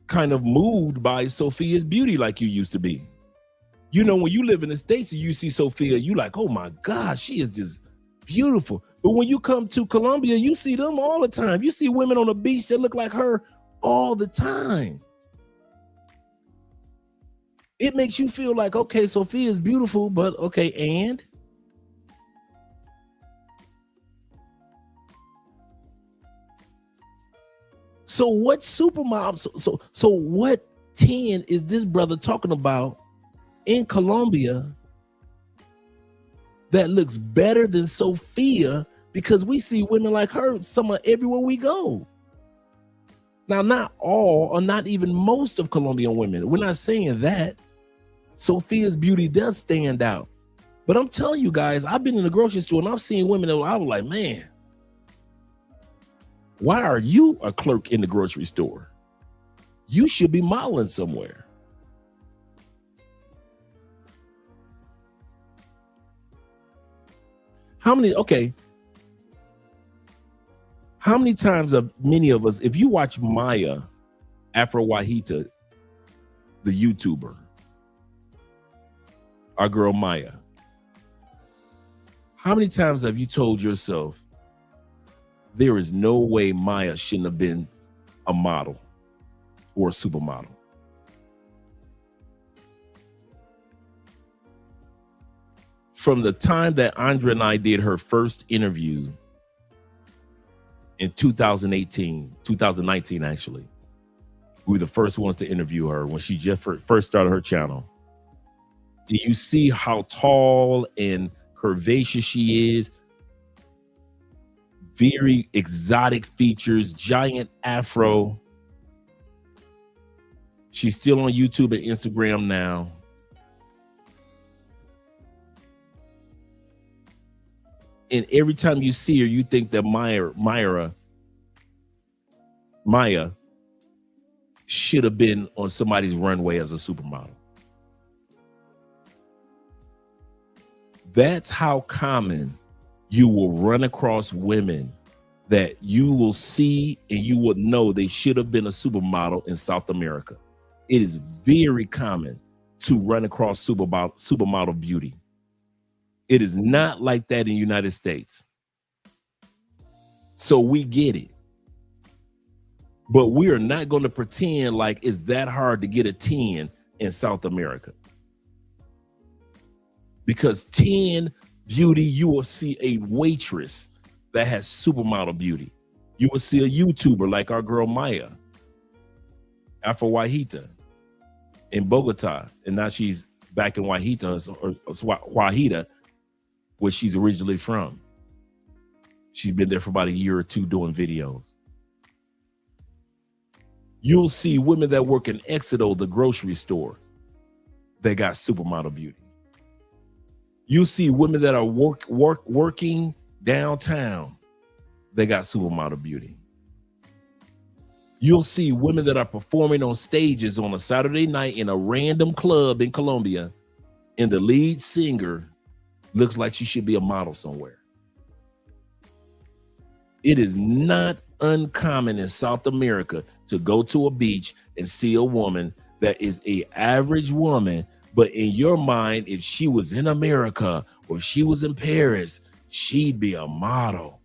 kind of moved by Sophia's beauty like you used to be. You know, when you live in the States and you see Sophia, you like, oh my God, she is just beautiful. But when you come to Colombia, you see them all the time. You see women on the beach that look like her all the time. It makes you feel like, okay, Sophia is beautiful, but okay, and? So what supermodel, so what 10 is this brother talking about in Colombia that looks better than Sophia, because we see women like her everywhere we go. Now, not all or not even most of Colombian women. We're not saying that. Sophia's beauty does stand out. But I'm telling you guys, I've been in the grocery store and I've seen women that I was like, man, why are you a clerk in the grocery store? You should be modeling somewhere. How many times have many of us, if you watch Maya Afro Wahita, the YouTuber, our girl Maya, how many times have you told yourself, there is no way Maya shouldn't have been a model or a supermodel? From the time that Andrea and I did her first interview in 2019 actually, we were the first ones to interview her when she just first started her channel. You see how tall and curvaceous she is, very exotic features, giant afro. She's still on YouTube and Instagram now. And every time you see her, you think that Maya should have been on somebody's runway as a supermodel. That's how common you will run across women that you will see and you will know they should have been a supermodel in South America. It is very common to run across supermodel beauty. It is not like that in the United States. So we get it. But we are not going to pretend like it's that hard to get a 10 in South America. Because 10 beauty, you will see a waitress that has supermodel beauty. You will see a YouTuber like our girl Maya, Afro Wahita in Bogota. And now she's back in Wahita, where she's originally from. She's been there for about a year or two doing videos. You'll see women that work in Exito, the grocery store, they got supermodel beauty. You see women that are working downtown. They got supermodel beauty. You'll see women that are performing on stages on a Saturday night in a random club in Colombia, and the lead singer looks like she should be a model somewhere. It is not uncommon in South America to go to a beach and see a woman that is an average woman, but in your mind, if she was in America or if she was in Paris, she'd be a model.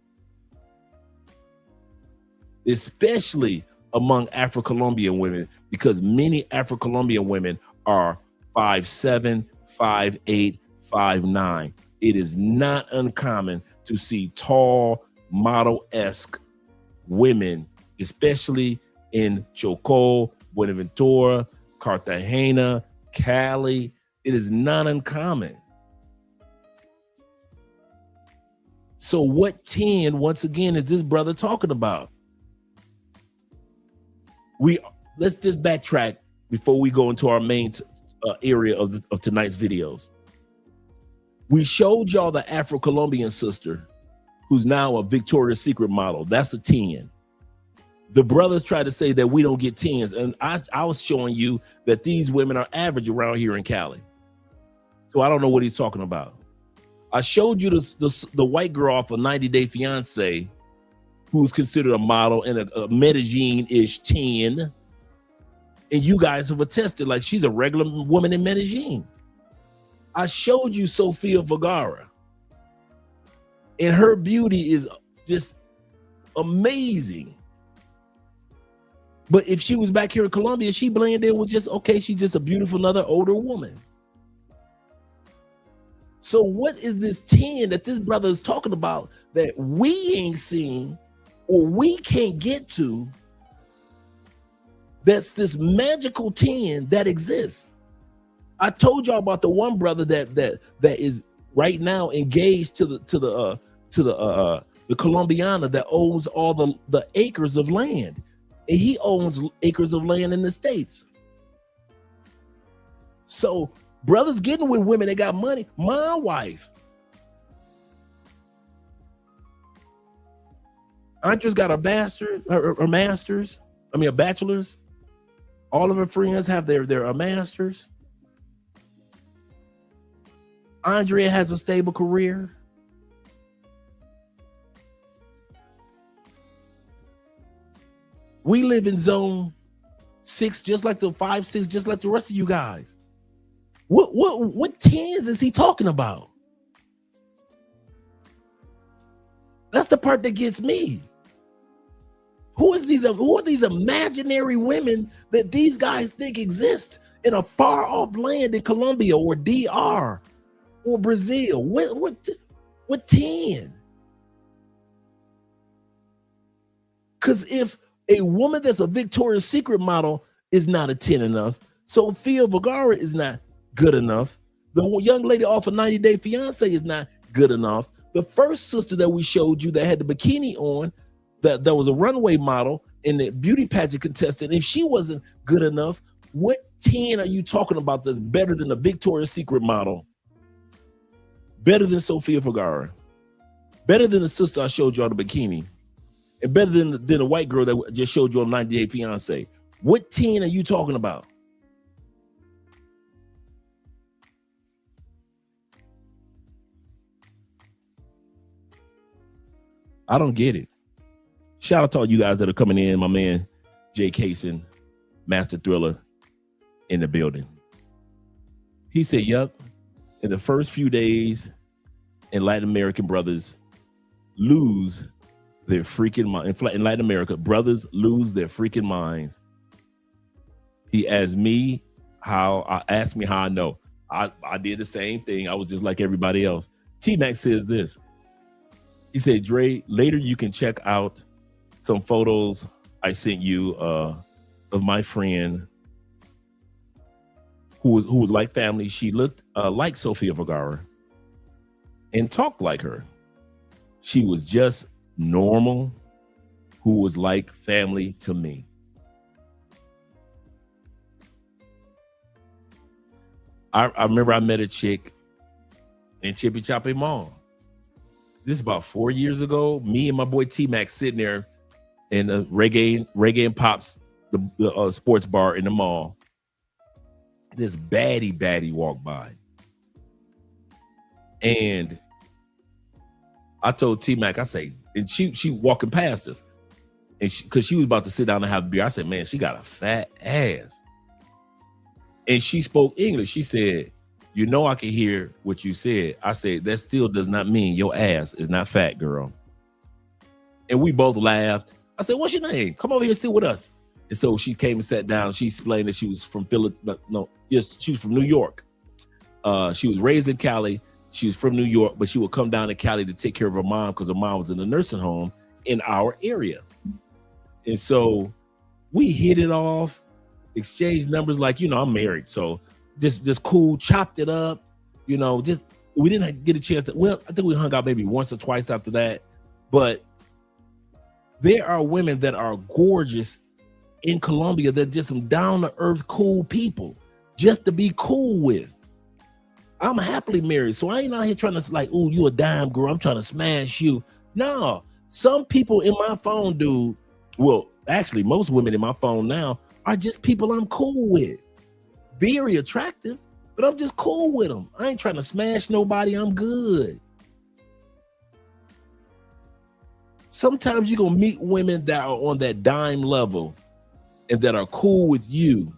Especially among Afro-Colombian women, because many Afro-Colombian women are 5'7", 5'8", 5'9". It is not uncommon to see tall, model-esque women, especially in Chocó, Buenaventura, Cartagena, Cali. It is not uncommon. So what 10, once again, is this brother talking about? Let's just backtrack before we go into our main area of tonight's videos. We showed y'all the Afro-Colombian sister who's now a Victoria's Secret model. That's a 10. The brothers try to say that we don't get 10s, and I was showing you that these women are average around here in Cali. So I don't know what he's talking about. I showed you the white girl off a 90 Day Fiance who's considered a model and a Medellin-ish 10. And you guys have attested like she's a regular woman in Medellin. I showed you Sofia Vergara. And her beauty is just amazing. But if she was back here in Colombia, she blended in with just, okay, she's just a beautiful, another older woman. So what is this 10 that this brother is talking about that we ain't seen or we can't get to? That's this magical 10 that exists. I told y'all about the one brother that is right now engaged to the Colombiana that owns all the acres of land. And he owns acres of land in the States. So brothers getting with women that got money. My wife, Andre's got a master's. All of her friends have their masters. Andrea has a stable career. We live in zone 6, just like the 5, 6, just like the rest of you guys. What 10s is he talking about? That's the part that gets me. Who are these imaginary women that these guys think exist in a far off land in Colombia or DR or Brazil? What 10? Because if a woman that's a Victoria's Secret model is not a 10 enough, Sofia Vergara is not good enough. The young lady off a 90 Day Fiance is not good enough. The first sister that we showed you that had the bikini on, that was a runway model and the beauty pageant contestant, if she wasn't good enough, what 10 are you talking about that's better than a Victoria's Secret model? Better than Sofia Vergara? Better than the sister I showed you on the bikini? And better than the white girl that just showed you on 90 Day Fiance? What 10 are you talking about? I don't get it. Shout out to all you guys that are coming in. My man, Jay Kaysen, Master Thriller in the building. He said, yup, in the first few days, in Latin American brothers lose their freaking mind. In Latin America, brothers lose their freaking minds. He asked me how I know. I did the same thing. I was just like everybody else. T-Mac says this. He said, Dre, later you can check out some photos I sent you of my friend who was like family. She looked like Sofia Vergara and talked like her. She was just normal, who was like family to me. I remember I met a chick in Chippy Choppy Mall. This is about 4 years ago. Me and my boy T-Mac sitting there in the reggae and pops, the sports bar in the mall. This baddie walked by. And I told T-Mac, I say, and she walking past us. And because she was about to sit down and have a beer. I said, man, she got a fat ass. And she spoke English. She said, you know, I can hear what you said. I said, that still does not mean your ass is not fat, girl. And we both laughed. I said, what's your name? Come over here and sit with us. And so she came and sat down. She explained that she was from she was from New York. She was raised in Cali. She was from New York, but she would come down to Cali to take care of her mom because her mom was in a nursing home in our area. And so we hit it off, exchanged numbers like, you know, I'm married. So just cool, chopped it up, you know, just we didn't get a chance to, well, I think we hung out maybe once or twice after that. But there are women that are gorgeous in Colombia that just some down-to-earth, cool people just to be cool with. I'm happily married, so I ain't out here trying to like, ooh, you a dime girl, I'm trying to smash you. No, some people in my phone, dude, well, actually, most women in my phone now are just people I'm cool with. Very attractive, but I'm just cool with them. I ain't trying to smash nobody. I'm good. Sometimes you're going to meet women that are on that dime level and that are cool with you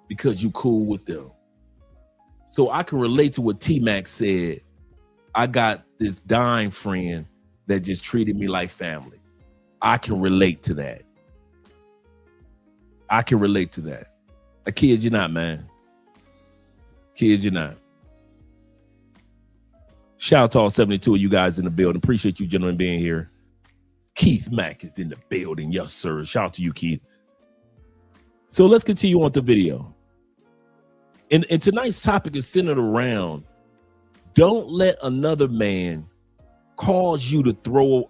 because you cool with them. So I can relate to what T-Mac said. I got this dime friend that just treated me like family. I can relate to that. I can relate to that. I kid you not, man. Kid you not. Shout out to all 72 of you guys in the building. Appreciate you gentlemen being here. Keith Mack is in the building. Yes, sir. Shout out to you, Keith. So let's continue on with the video. And tonight's topic is centered around, don't let another man cause you to throw.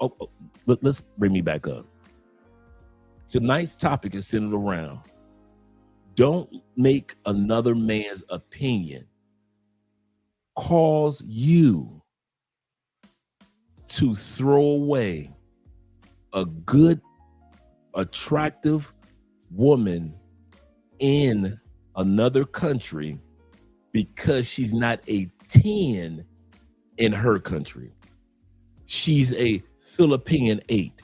Let's bring me back up. Tonight's topic is centered around, don't make another man's opinion cause you to throw away a good, attractive woman in another country because she's not a 10 in her country. She's a Philippine 8.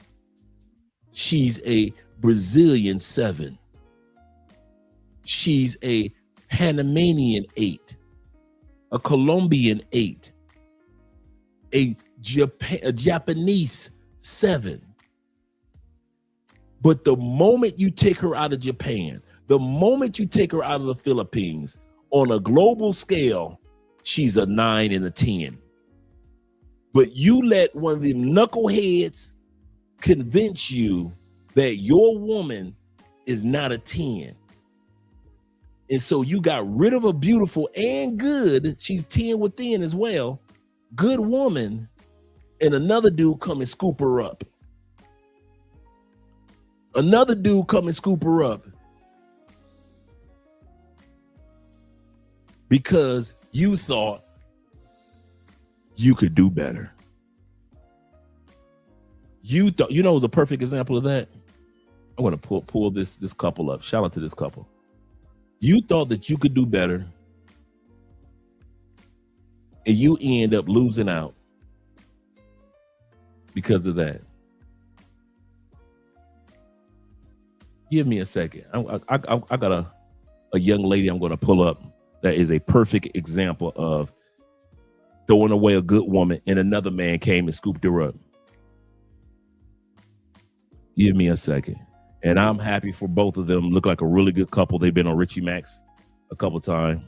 She's a Brazilian 7. She's a Panamanian 8, a Colombian 8, a Japanese 7. But the moment you take her out of Japan, the moment you take her out of the Philippines, on a global scale, she's a 9 and a 10. But you let one of them knuckleheads convince you that your woman is not a 10. And so you got rid of a beautiful and good, she's 10 within as well, good woman, and another dude come and scoop her up. Another dude come and scoop her up because you thought you could do better. You thought, you know, it was a perfect example of that. I want to pull this couple up. Shout out to this couple. You thought that you could do better, and you end up losing out because of that. Give me a second. I got a young lady I'm going to pull up that is a perfect example of throwing away a good woman and another man came and scooped her up. Give me a second. And I'm happy for both of them. Look like a really good couple. They've been on Richie Max a couple times.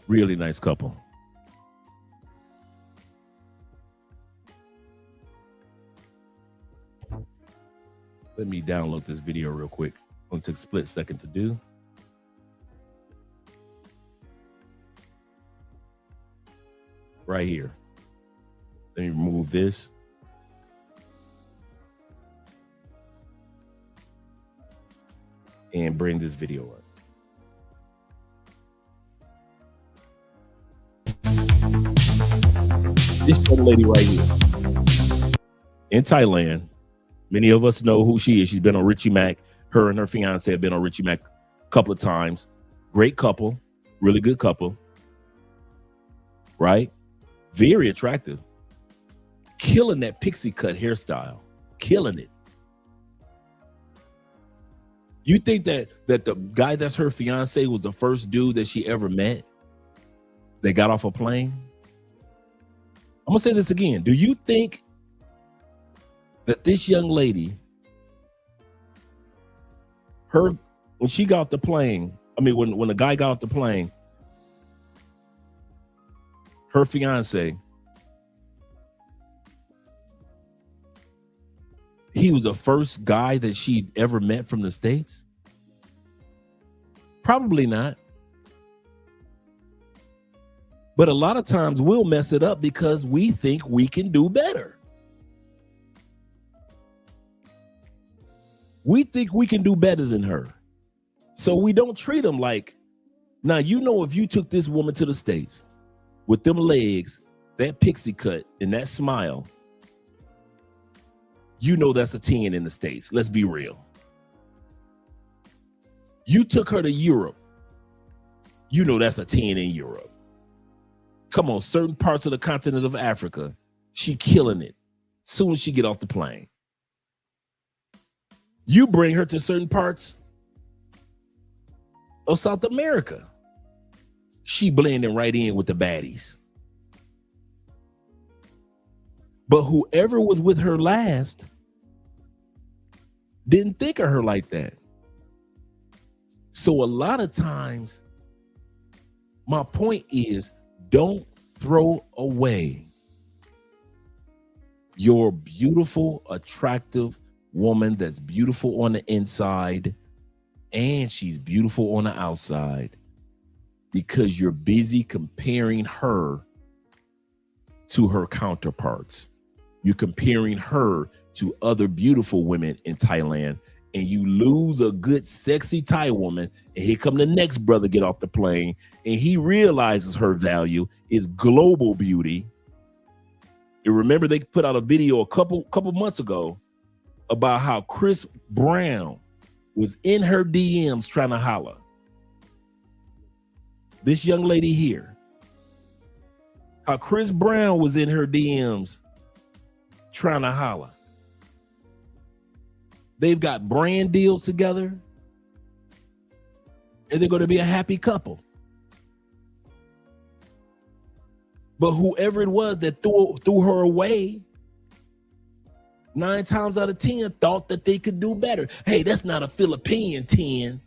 Really nice couple. Let me download this video real quick. It'll take a split second to do. Right here. Let me remove this. And bring this video up. This young lady right here in Thailand, many of us know who she is. She's been on Richie Mack. Her and her fiance have been on Richie Mack a couple of times. Great couple, really good couple, right? Very attractive. Killing that pixie cut hairstyle. Killing it. You think that the guy that's her fiance was the first dude that she ever met that got off a plane? I'm gonna say this again. Do you think that this young lady, when she got off the plane, when the guy got off the plane, her fiance, he was the first guy that she'd ever met from the States? Probably not. But a lot of times we'll mess it up because we think we can do better. We think we can do better than her. So we don't treat them like, now, you know, if you took this woman to the States with them legs, that pixie cut and that smile, you know that's a 10 in the States. Let's be real. You took her to Europe. You know that's a 10 in Europe. Come on, certain parts of the continent of Africa, she killing it soon as she get off the plane. You bring her to certain parts of South America, she blending right in with the baddies. But whoever was with her last didn't think of her like that. So a lot of times, my point is, don't throw away your beautiful, attractive woman that's beautiful on the inside and she's beautiful on the outside because you're busy comparing her to her counterparts. You're comparing her to other beautiful women in Thailand, and you lose a good, sexy Thai woman, and here come the next brother get off the plane, and he realizes her value is global beauty. And remember, they put out a video a couple months ago about how Chris Brown was in her DMs trying to holler. This young lady here, how Chris Brown was in her DMs trying to holler. They've got brand deals together, and they're going to be a happy couple. But whoever it was that threw her away, 9 times out of 10 thought that they could do better. Hey, that's not a Philippine 10.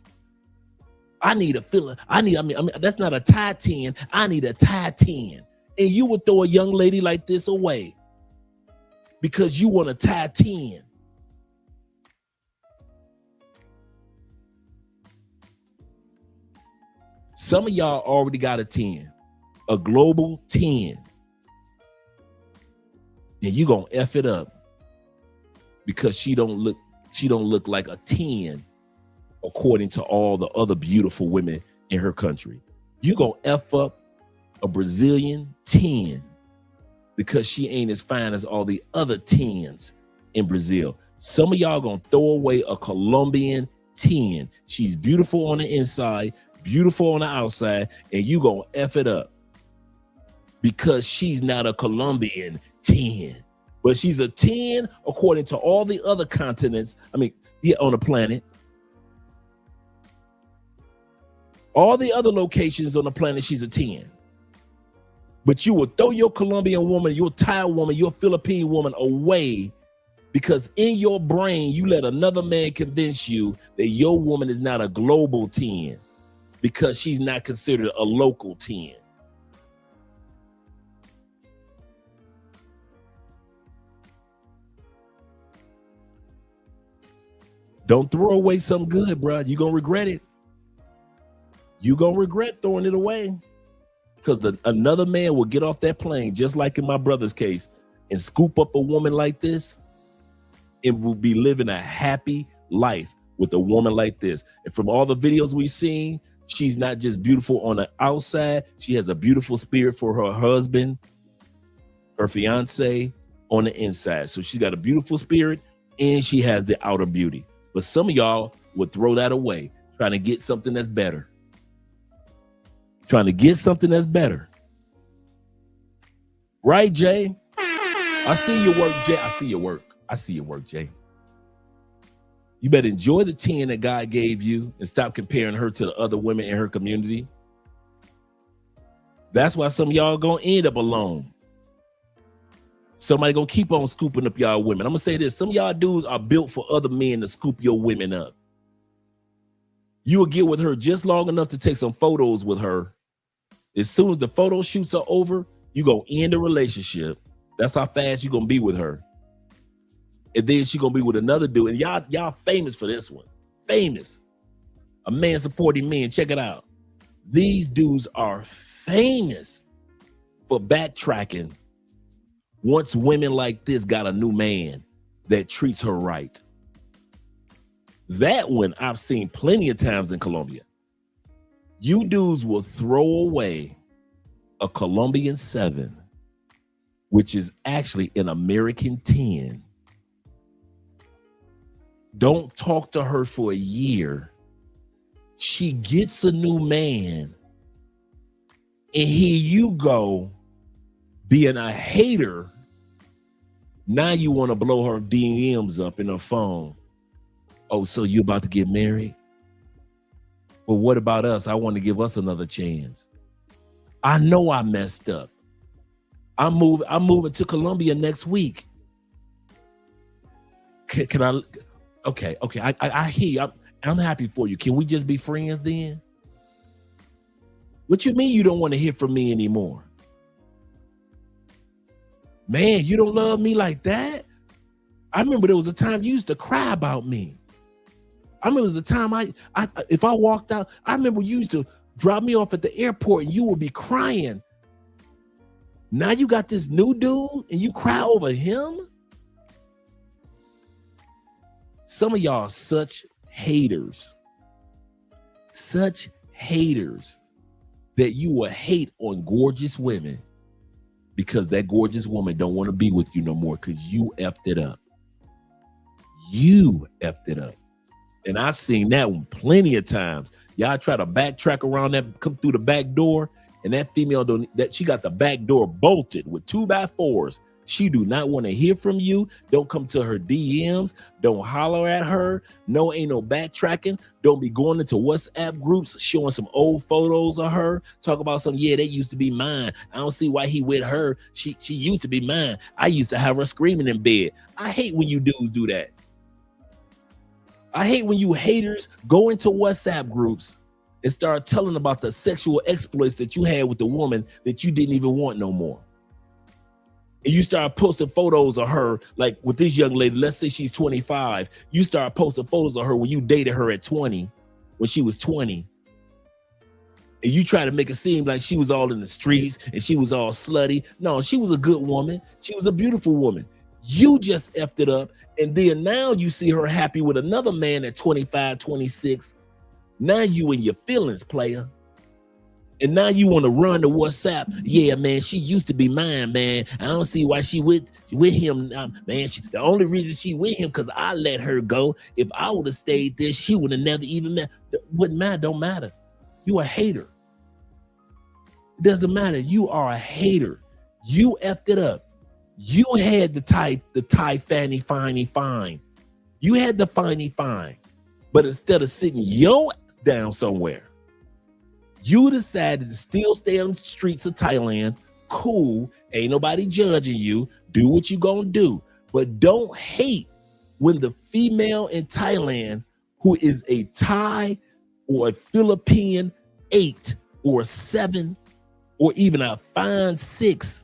That's not a Thai 10. I need a Thai 10. And you would throw a young lady like this away because you want a Thai 10. Some of y'all already got a 10, a global 10. And you gonna F it up because she don't look like a 10 according to all the other beautiful women in her country. You gonna F up a Brazilian 10 because she ain't as fine as all the other 10s in Brazil. Some of y'all gonna throw away a Colombian 10. She's beautiful on the inside, beautiful on the outside, and you gonna F it up because she's not a Colombian 10, but she's a 10 according to all the other continents. On the planet. All the other locations on the planet, she's a 10. But you will throw your Colombian woman, your Thai woman, your Philippine woman away because in your brain, you let another man convince you that your woman is not a global 10 because she's not considered a local 10. Don't throw away something good, bro. You're going to regret it. You're going to regret throwing it away because another man will get off that plane, just like in my brother's case, and scoop up a woman like this and will be living a happy life with a woman like this. And from all the videos we've seen, she's not just beautiful on the outside. She has a beautiful spirit for her husband. her fiance on the inside. So she's got a beautiful spirit and she has the outer beauty. But some of y'all would throw that away, trying to get something that's better. Trying to get something that's better. Right, Jay? I see your work, Jay. I see your work. I see your work, Jay. You better enjoy the 10 that God gave you and stop comparing her to the other women in her community. That's why some of y'all gonna end up alone. Somebody gonna keep on scooping up y'all women. I'm gonna say this. Some of y'all dudes are built for other men to scoop your women up. You will get with her just long enough to take some photos with her. As soon as the photo shoots are over, you gonna end the relationship. That's how fast you gonna be with her. And then she gonna be with another dude. And y'all famous for this one. Famous. A man supporting men. Check it out. These dudes are famous for backtracking once women like this got a new man that treats her right. That one I've seen plenty of times in Colombia. You dudes will throw away a Colombian 7, which is actually an American 10. Don't talk to her for a year. She gets a new man. And here you go, being a hater. Now you want to blow her DMs up in her phone. Oh, so you about to get married? Well, what about us? I want to give us another chance. I know I messed up. I'm moving to Colombia next week. Can I? Okay. I hear you. I'm happy for you. Can we just be friends then? What you mean you don't want to hear from me anymore? Man, you don't love me like that? I remember there was a time you used to cry about me. I remember there was a time if I walked out, I remember you used to drop me off at the airport and you would be crying. Now you got this new dude and you cry over him? Some of y'all are such haters that you will hate on gorgeous women because that gorgeous woman don't want to be with you no more because you effed it up. You effed it up. And I've seen that one plenty of times. Y'all try to backtrack around that, come through the back door, and that female she got the back door bolted with 2x4s. She do not want to hear from you. Don't come to her DMs. Don't holler at her. No, ain't no backtracking. Don't be going into WhatsApp groups, showing some old photos of her. Talk about some, yeah, that used to be mine. I don't see why he with her. She used to be mine. I used to have her screaming in bed. I hate when you dudes do that. I hate when you haters go into WhatsApp groups and start telling about the sexual exploits that you had with the woman that you didn't even want no more. And you start posting photos of her, like with this young lady, let's say she's 25. You start posting photos of her when you dated her at 20, when she was 20. And you try to make it seem like she was all in the streets and she was all slutty. No, she was a good woman. She was a beautiful woman. You just effed it up. And then now you see her happy with another man at 25, 26. Now you in your feelings, player. And now you want to run to WhatsApp. Yeah, man, she used to be mine, man. I don't see why she with him now, man. The only reason she with him because I let her go. If I would have stayed there, she would have never even met. Wouldn't matter, don't matter. You a hater. It doesn't matter. You are a hater. You effed it up. You had the tie fanny finey fine. You had the finey fine. But instead of sitting your ass down somewhere, you decided to still stay on the streets of Thailand. Cool. Ain't nobody judging you. Do what you gonna do. But don't hate when the female in Thailand who is a Thai or a Philippine 8 or 7 or even a fine 6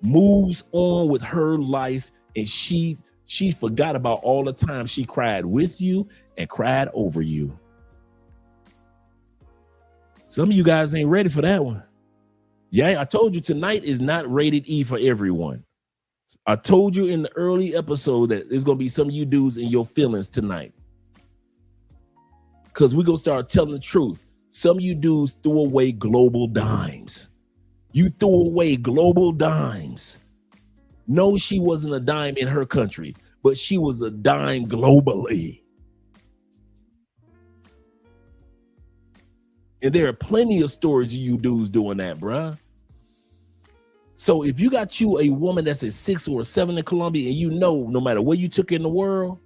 moves on with her life and she forgot about all the time she cried with you and cried over you. Some of you guys ain't ready for that one. Yeah, I told you tonight is not rated E for everyone. I told you in the early episode that there's going to be some of you dudes in your feelings tonight. Because we're going to start telling the truth. Some of you dudes threw away global dimes. You threw away global dimes No, she wasn't a dime in her country, but she was a dime globally. And there are plenty of stories of you dudes doing that, bruh. So if you got you a woman that's a 6 or a 7 in Colombia, and you know no matter where you took her in the world,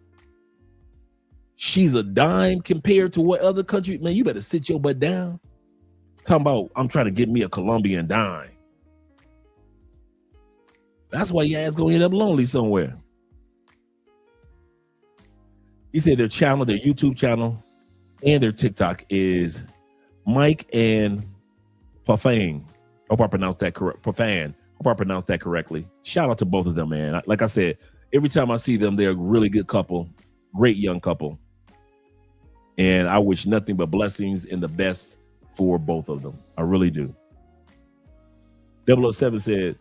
she's a dime compared to what other country, man, you better sit your butt down. Talking about, I'm trying to get me a Colombian dime. That's why your ass gonna end up lonely somewhere. He said their channel, their YouTube channel, and their TikTok is Mike and Profane. Hope I pronounced that correct. Profane. Hope I pronounced that correctly. Shout out to both of them, man. Like I said, every time I see them, they're a really good couple, great young couple. And I wish nothing but blessings and the best for both of them. I really do. 007 said,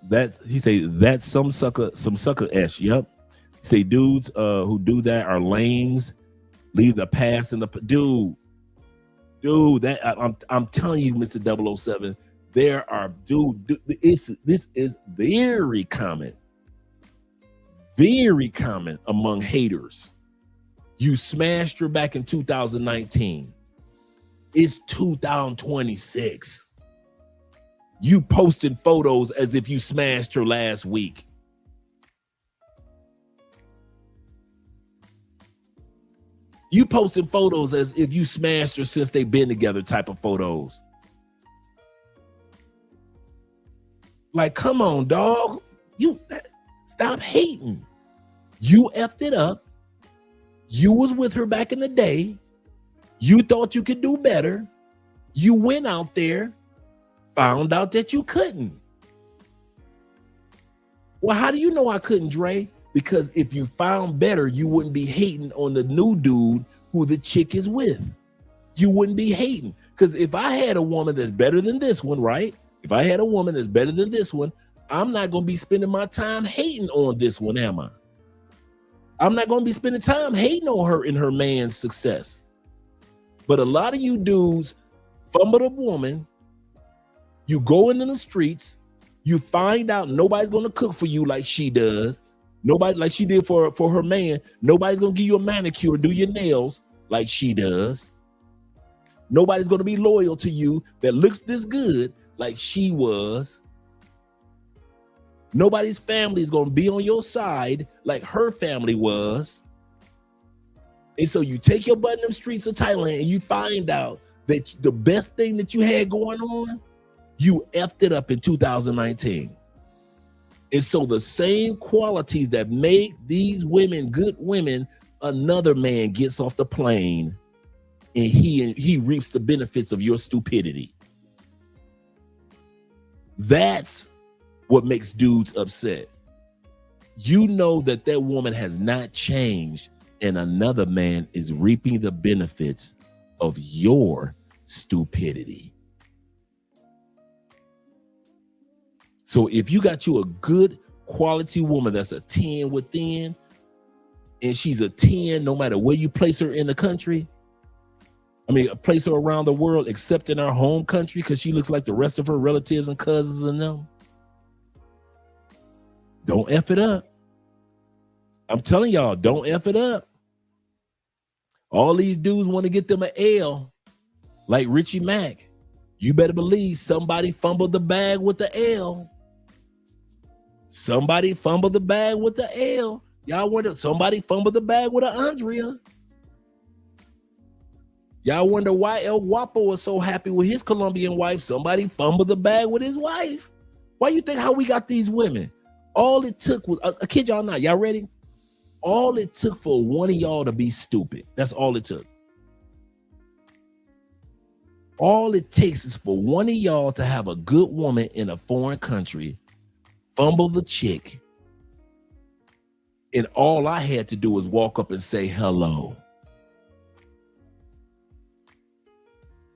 that's some sucker ash. Yep. He say dudes who do that are lames. Leave the past in the dude. That I'm telling you, Mr. 007, there are this is very common among haters. You smashed her back in 2019. It's 2026. You posting photos as if you smashed her last week. You posting photos as if you smashed her since they've been together type of photos. Like, come on, dog. You stop hating. You effed it up. You was with her back in the day. You thought you could do better. You went out there, found out that you couldn't. Well, how do you know I couldn't, Dre? Because if you found better, you wouldn't be hating on the new dude who the chick is with. You wouldn't be hating. Because if I had a woman that's better than this one, right? If I had a woman that's better than this one, I'm not going to be spending my time hating on this one, am I? I'm not going to be spending time hating on her and her man's success. But a lot of you dudes fumble a woman. You go into the streets. You find out nobody's going to cook for you like she does. Nobody like she did for her man. Nobody's going to give you a manicure, do your nails like she does. Nobody's going to be loyal to you that looks this good like she was. Nobody's family is going to be on your side like her family was. And so you take your butt in them streets of Thailand and you find out that the best thing that you had going on, you effed it up in 2019. And so the same qualities that make these women good women, another man gets off the plane and he reaps the benefits of your stupidity. That's what makes dudes upset. You know that woman has not changed and another man is reaping the benefits of your stupidity. So if you got you a good quality woman that's a 10 within, and she's a 10 no matter where you place her in the country, I mean, place her around the world except in our home country because she looks like the rest of her relatives and cousins and them, don't F it up. I'm telling y'all, don't F it up. All these dudes want to get them an L like Richie Mack. You better believe somebody fumbled the bag with the L. Somebody fumbled the bag with the L. Y'all wonder, somebody fumbled the bag with an Andrea. Y'all wonder why El Guapo was so happy with his Colombian wife. Somebody fumbled the bag with his wife. Why you think how we got these women? All it took was, I kid y'all not, y'all ready? All it took for one of y'all to be stupid. That's all it took. All it takes is for one of y'all to have a good woman in a foreign country, fumble the chick, and all I had to do was walk up and say hello.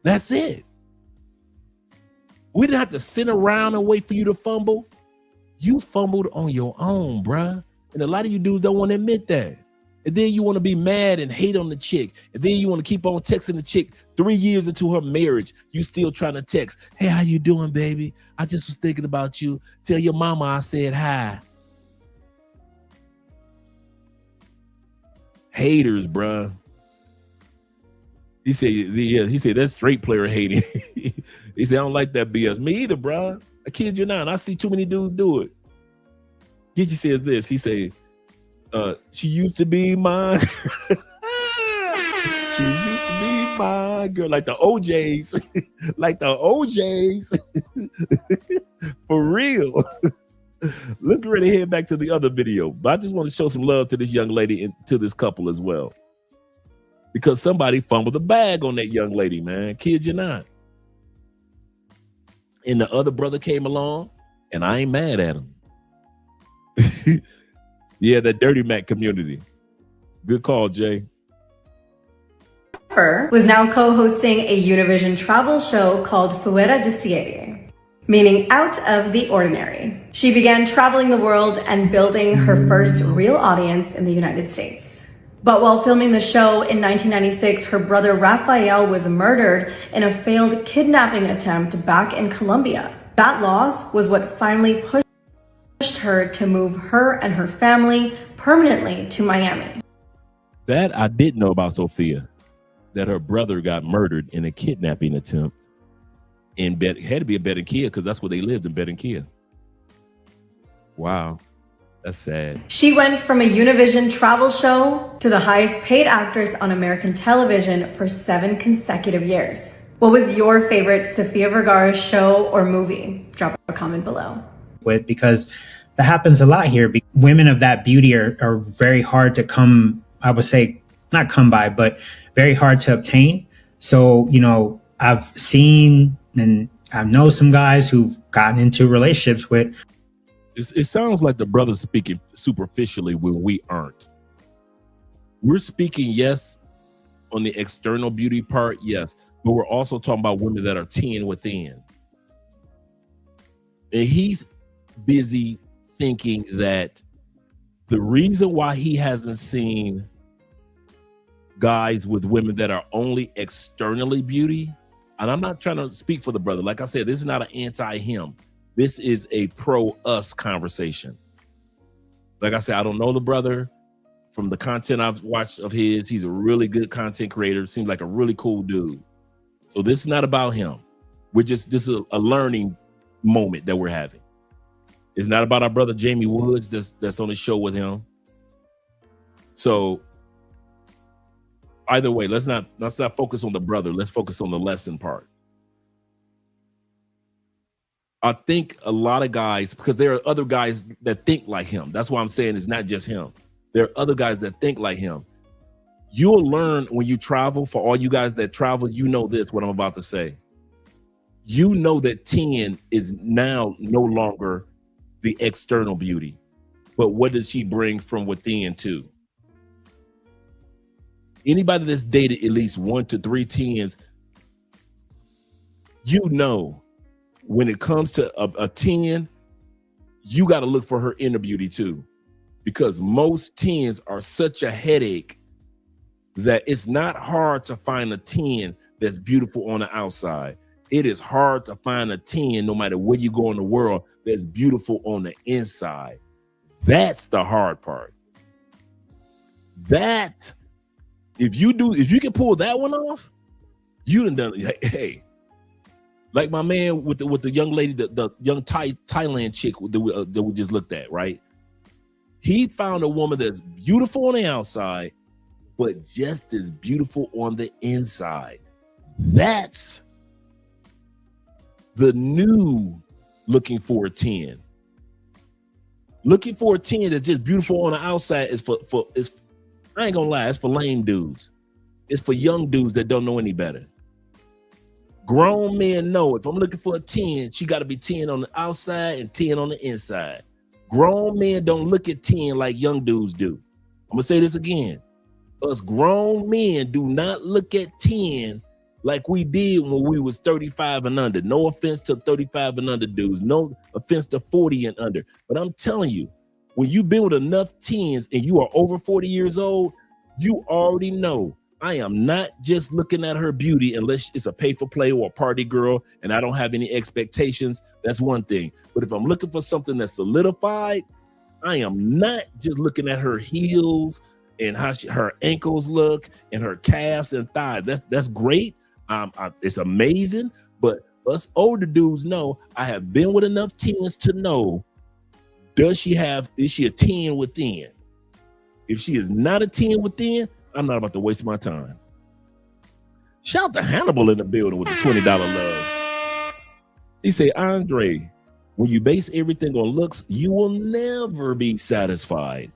That's it. We didn't have to sit around and wait for you to fumble. You fumbled on your own, bruh. And a lot of you dudes don't want to admit that. And then you want to be mad and hate on the chick. And then you want to keep on texting the chick 3 years into her marriage. You still trying to text. Hey, how you doing, baby? I just was thinking about you. Tell your mama I said hi. Haters, bruh. He said that's straight player hating. He said, I don't like that BS. Me either, bruh. I kid you not. I see too many dudes do it. Gigi says this. He said, she used to be my she used to be my girl, like the OJs. Like the OJs. For real. Let's get ready to head back to the other video. But I just want to show some love to this young lady and to this couple as well. Because somebody fumbled the bag on that young lady, man. Kid you not. And the other brother came along, and I ain't mad at him. Yeah, that Dirty Mac community. Good call, Jay. Was now co-hosting a Univision travel show called Fuera de Serie, meaning out of the ordinary. She began traveling the world and building her first real audience in the United States. But while filming the show in 1996, her brother Rafael was murdered in a failed kidnapping attempt back in Colombia. That loss was what finally pushed her to move her and her family permanently to Miami. That I didn't know about Sophia, that her brother got murdered in a kidnapping attempt in had to be a Barranquilla because that's where they lived, in Barranquilla. Wow, that's sad. She went from a Univision travel show to the highest paid actress on American television for 7 consecutive years. What was your favorite Sofia Vergara show or movie? Drop a comment below. Because that happens a lot here. Women of that beauty are very hard to come, I would say, not come by, but very hard to obtain. So, you know, I've seen and I know some guys who've gotten into relationships with. It sounds like the brother's speaking superficially when we aren't. We're speaking, yes, on the external beauty part, yes, but we're also talking about women that are 10 within. And he's busy thinking that the reason why he hasn't seen guys with women that are only externally beauty, and I'm not trying to speak for the brother. Like I said, this is not an anti-him. This is a pro-us conversation. Like I said, I don't know the brother. From the content I've watched of his, he's a really good content creator. Seems like a really cool dude. So this is not about him. This is a learning moment that we're having. It's not about our brother Jamie Woods that's on the show with him. So either way, let's not focus on the brother. Let's focus on the lesson part. I think a lot of guys, because there are other guys that think like him. That's why I'm saying it's not just him. There are other guys that think like him. You'll learn when you travel. For all you guys that travel, you know this, what I'm about to say. You know that 10 is now no longer the external beauty, but what does she bring from within too? Anybody that's dated at least 1 to 3 10s, you know, when it comes to a 10, you got to look for her inner beauty too, because most 10s are such a headache that it's not hard to find a 10 that's beautiful on the outside. It is hard to find a 10, no matter where you go in the world, that's beautiful on the inside. That's the hard part. That, if you can pull that one off, you done. Hey, like my man with the young lady, the young Thailand chick that we just looked at, right? He found a woman that's beautiful on the outside, but just as beautiful on the inside. That's the new looking for a 10. Looking for a 10 that's just beautiful on the outside is I ain't gonna lie, it's for lame dudes. It's for young dudes that don't know any better. Grown men know if I'm looking for a 10, she got to be 10 on the outside and 10 on the inside. Grown men don't look at 10 like young dudes do. I'm gonna say this again. Us grown men do not look at 10 like we did when we was 35 and under. No offense to 35 and under dudes. No offense to 40 and under. But I'm telling you, When you've been with enough 10s and you are over 40 years old, you already know I am not just looking at her beauty unless it's a pay for play or a party girl and I don't have any expectations. That's one thing. But if I'm looking for something that's solidified, I am not just looking at her heels and how her ankles look and her calves and thighs. That's great. It's amazing. But us older dudes know I have been with enough 10s to know, is she a 10 within? If she is not a 10 within, I'm not about to waste my time. Shout out to Hannibal in the building with the $20 love. He say, Andre, when you base everything on looks, you will never be satisfied.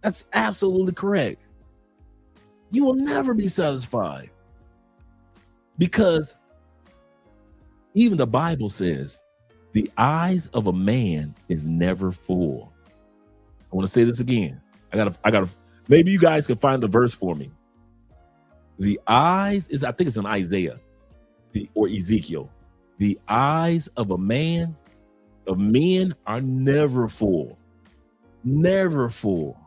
That's absolutely correct. You will never be satisfied. Because even the Bible says, the eyes of a man is never full. I want to say this again. I gotta, maybe you guys can find the verse for me. The eyes I think it's in Isaiah or Ezekiel. The eyes of men are never full. Never full.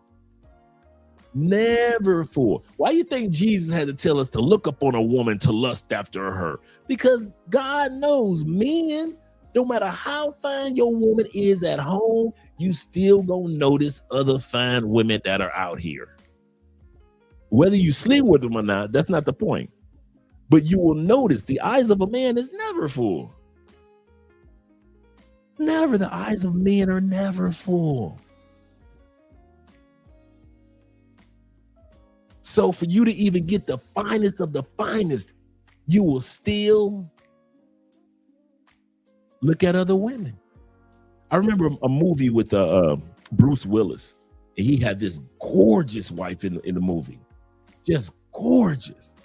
Never full. Why do you think Jesus had to tell us to look up on a woman to lust after her? Because God knows men, no matter how fine your woman is at home, you still gonna notice other fine women that are out here. Whether you sleep with them or not, that's not the point. But you will notice the eyes of a man is never full. Never. The eyes of men are never full. So for you to even get the finest of the finest, you will still look at other women. I remember a movie with Bruce Willis, and he had this gorgeous wife in the movie, just gorgeous.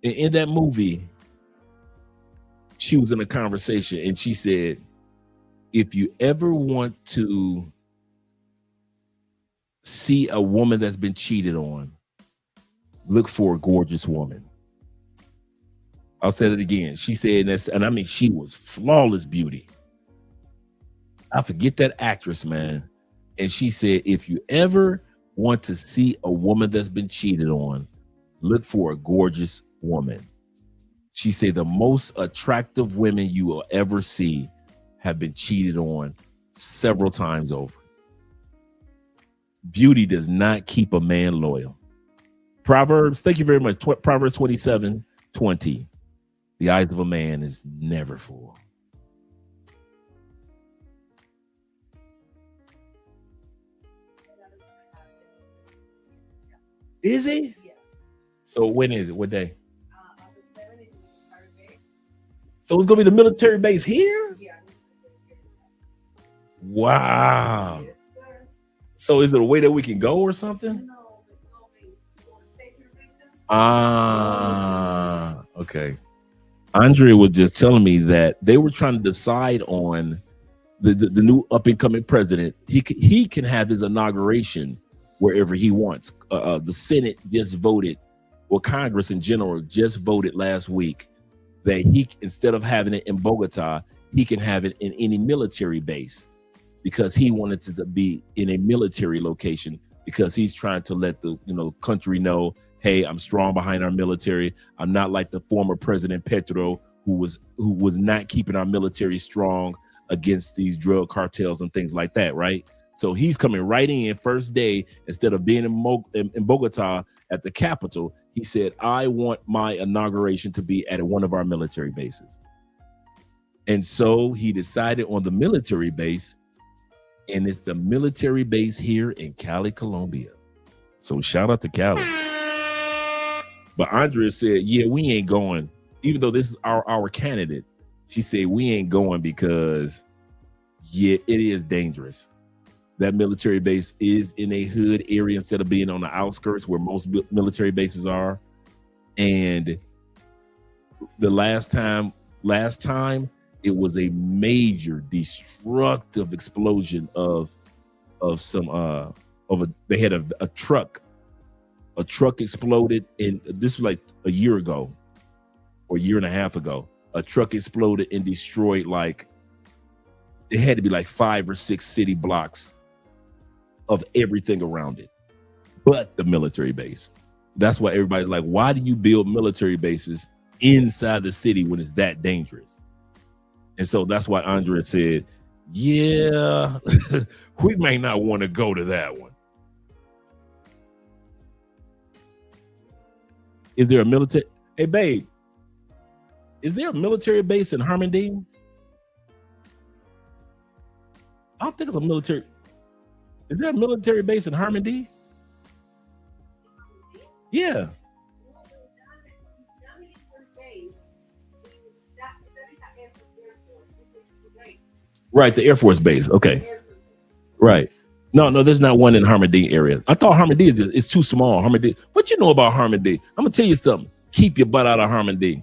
And in that movie, she was in a conversation, and she said, if you ever want to see a woman that's been cheated on, look for a gorgeous woman. I'll say that again. She said this, and I mean, she was flawless beauty. I forget that actress, man. And she said, if you ever want to see a woman that's been cheated on, look for a gorgeous woman. She said the most attractive women you will ever see have been cheated on several times over. Beauty does not keep a man loyal. Proverbs, thank you very much. Proverbs 27:20. The eyes of a man is never full. Is he? Yeah. So when is it? What day? So it's gonna be the military base here? Yeah. Wow. So is it a way that we can go or something? Okay. Andre was just telling me that they were trying to decide on the new up and coming president. He can have his inauguration wherever he wants. The Senate just voted, or Congress in general just voted last week that he, instead of having it in Bogota, he can have it in any military base, because he wanted it to be in a military location, because he's trying to let the country know, hey, I'm strong behind our military. I'm not like the former President Petro, who was not keeping our military strong against these drug cartels and things like that, right? So he's coming right in first day. Instead of being in Bogota at the Capitol, he said, I want my inauguration to be at one of our military bases. And so he decided on the military base, and it's the military base here in Cali, Colombia. So shout out to Cali. But Andrea said, yeah, we ain't going, even though this is our candidate. She said, we ain't going because, yeah, it is dangerous. That military base is in a hood area instead of being on the outskirts where most military bases are. And the last time it was a major destructive explosion of some they had a truck. A truck exploded, and this was like a year ago or a year and a half ago. A truck exploded and destroyed, like, it had to be like 5 or 6 city blocks of everything around it, but the military base. That's why everybody's like, why do you build military bases inside the city when it's that dangerous? And so that's why Andrea said, yeah, we may not want to go to that one. Is there a military? Hey, babe, is there a military base in Harmondale? I don't think it's a military. Is there a military base in Harmondale? Yeah. Right, the Air Force Base. Okay. Right. No, there's not one in Harmondale area. I thought Harmondale is too small. Harmondale. What you know about Harmondale? I'm gonna tell you something. Keep your butt out of Harmondale.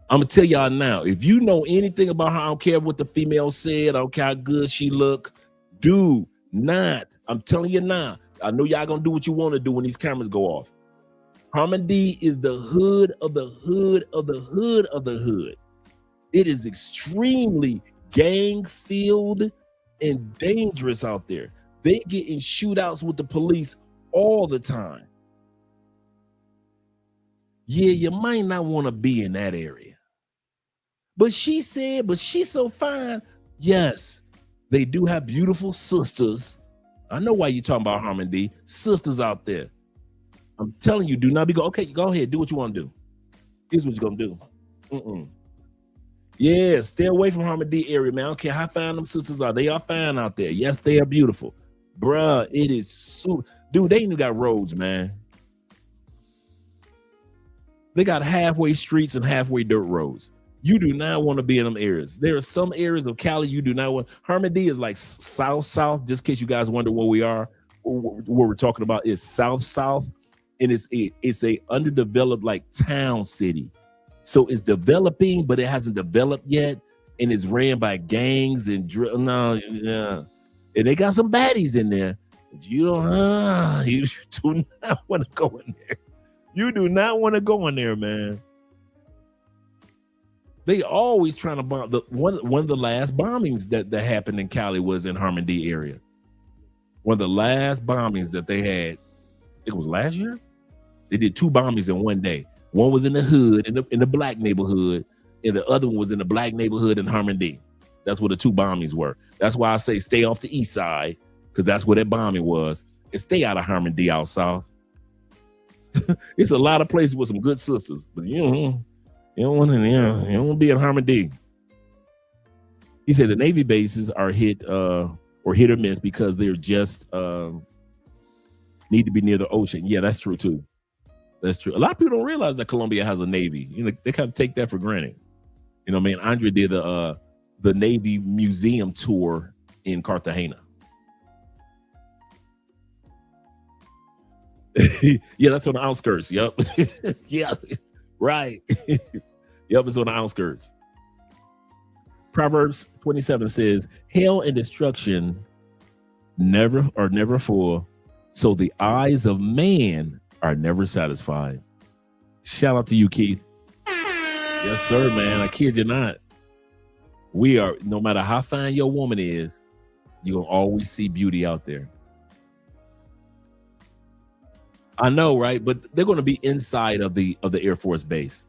I'm gonna tell y'all now. If you know anything about her, I don't care what the female said. I don't care how good she look. Do not. I'm telling you now. I know y'all gonna do what you want to do when these cameras go off. Harmondale is the hood of the hood of the hood of the hood. It is extremely gang-filled and dangerous out there. They get in shootouts with the police all the time. Yeah, you might not want to be in that area. But she said, but she's so fine. Yes, they do have beautiful sisters. I know why you're talking about Harmondale. Sisters out there. I'm telling you, do not be okay, go ahead, do what you want to do. Here's what you're going to do. Yeah, stay away from Harmondale area, man. I don't care how fine them sisters are. They are fine out there. Yes, they are beautiful. Bruh, it is so... Dude, they even got roads, man. They got halfway streets and halfway dirt roads. You do not want to be in them areas. There are some areas of Cali you do not want. Harmondale is like south, just in case you guys wonder where we are. What we're talking about is south, and it's a underdeveloped like town city. So it's developing, but it hasn't developed yet, and it's ran by gangs and and they got some baddies in there. You do not want to go in there. You do not want to go in there, man. They always trying to bomb. One of the last bombings that happened in Cali was in Harmondale area. One of the last bombings that they had, it was last year. They did 2 bombings in one day. One was in the hood, in the black neighborhood, and the other one was in the black neighborhood in Harmondale. That's where the 2 bombings were. That's why I say stay off the east side, because that's where that bombing was. And stay out of Harmondale out south. It's a lot of places with some good sisters, but you don't want to be in Harmondale. He said the Navy bases are hit or hit or miss because they're just need to be near the ocean. Yeah, that's true too. That's true. A lot of people don't realize that Colombia has a Navy. They kind of take that for granted. Andre did the Navy Museum tour in Cartagena. Yeah, that's on the outskirts. Yep. Yeah, right. Yep, it's on the outskirts. Proverbs 27 says, hell and destruction never full, so the eyes of man are never satisfied. Shout out to you, Keith. Yes, sir, man. I kid you not. We are, no matter how fine your woman is, you'll always see beauty out there. I know, right? But they're going to be inside of the Air Force base.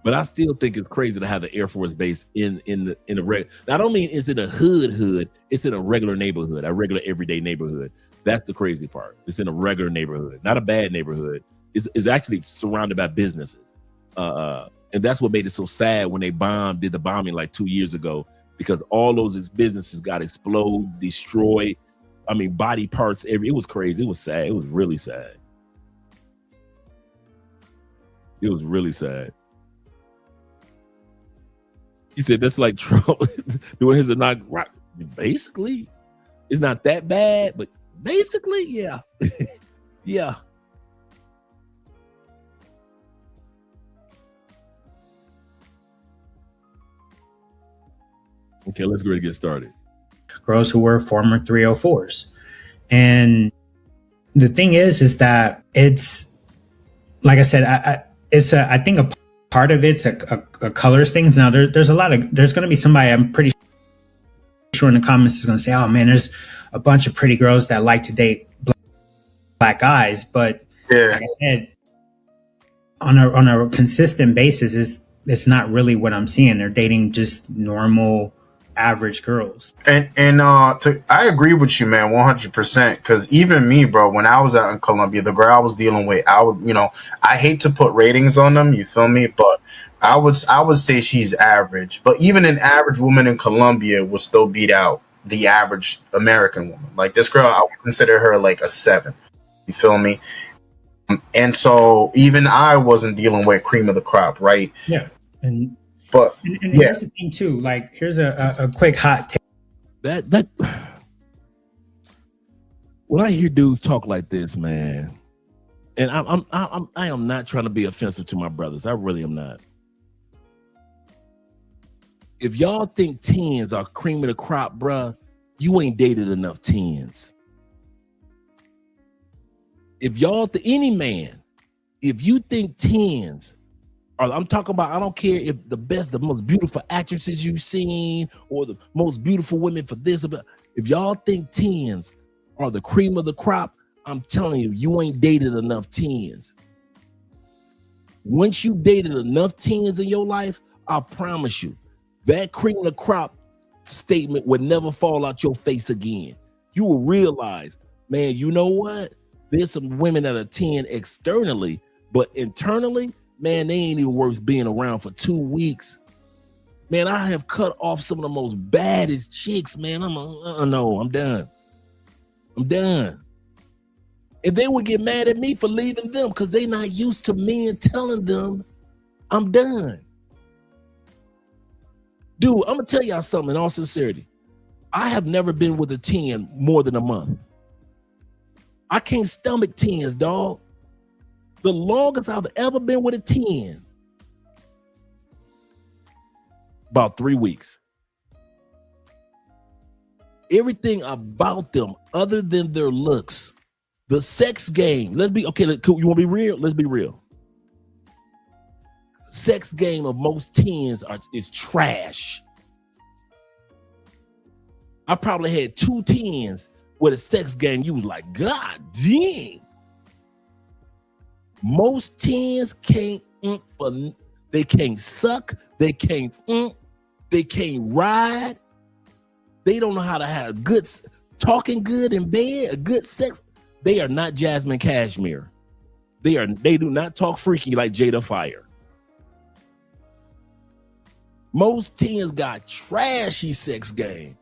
But I still think it's crazy to have the Air Force base in a regular. I don't mean it's in a hood. It's in a regular neighborhood, a regular everyday neighborhood. That's the crazy part. It's in a regular neighborhood, not a bad neighborhood. It's actually surrounded by businesses. And that's what made it so sad when they did the bombing like 2 years ago, because all those businesses got exploded, destroyed. I mean, body parts, it was crazy. It was sad. It was really sad. It was really sad. He said that's like Trump doing his inauguration. Basically, it's not that bad, but basically, yeah. Yeah. Okay, let's go ahead and get started. Girls who were former 304s. And the thing is that it's, like I said, I think a part of it's a colors thing. Now there's going to be somebody, I'm pretty sure in the comments is going to say, oh man, there's a bunch of pretty girls that like to date black guys. But like I said, on a consistent basis, it's not really what I'm seeing. They're dating just normal, average girls. I agree with you, man, 100%. Because even me, bro, when I was out in Colombia, the girl I was dealing with, I hate to put ratings on them, you feel me? But I would say she's average. But even an average woman in Colombia would still beat out the average American woman. Like this girl, I would consider her like a 7. You feel me? And so even I wasn't dealing with cream of the crop, right? Yeah. And yeah. Here's the thing too. Like, here's a quick hot take. That when I hear dudes talk like this, man, and I am not trying to be offensive to my brothers. I really am not. If y'all think 10s are cream of the crop, bruh, you ain't dated enough 10s. If y'all, any man, if you think 10s are, I'm talking about, I don't care if the most beautiful actresses you've seen or the most beautiful women for this, if y'all think 10s are the cream of the crop, I'm telling you, you ain't dated enough 10s. Once you dated enough 10s in your life, I promise you, that cream of the crop statement would never fall out your face again. You will realize, man, you know what? There's some women that are 10 externally, but internally, man, they ain't even worth being around for 2 weeks. Man, I have cut off some of the most baddest chicks, man. I'm done. I'm done. And they would get mad at me for leaving them because they not used to men telling them I'm done. Dude, I'm going to tell y'all something in all sincerity. I have never been with a 10 more than a month. I can't stomach 10s, dog. The longest I've ever been with a 10, about 3 weeks. Everything about them other than their looks, the sex game, you want to be real? Let's be real. Sex game of most 10s is trash. I probably had 2 10s with a sex game. You was like, God dang. Most 10s can't they can't suck, they can't ride. They don't know how to have good talking good in bed, a good sex. They are not Jasmine Cashmere. They do not talk freaky like Jada Fire. Most 10s got trashy sex game.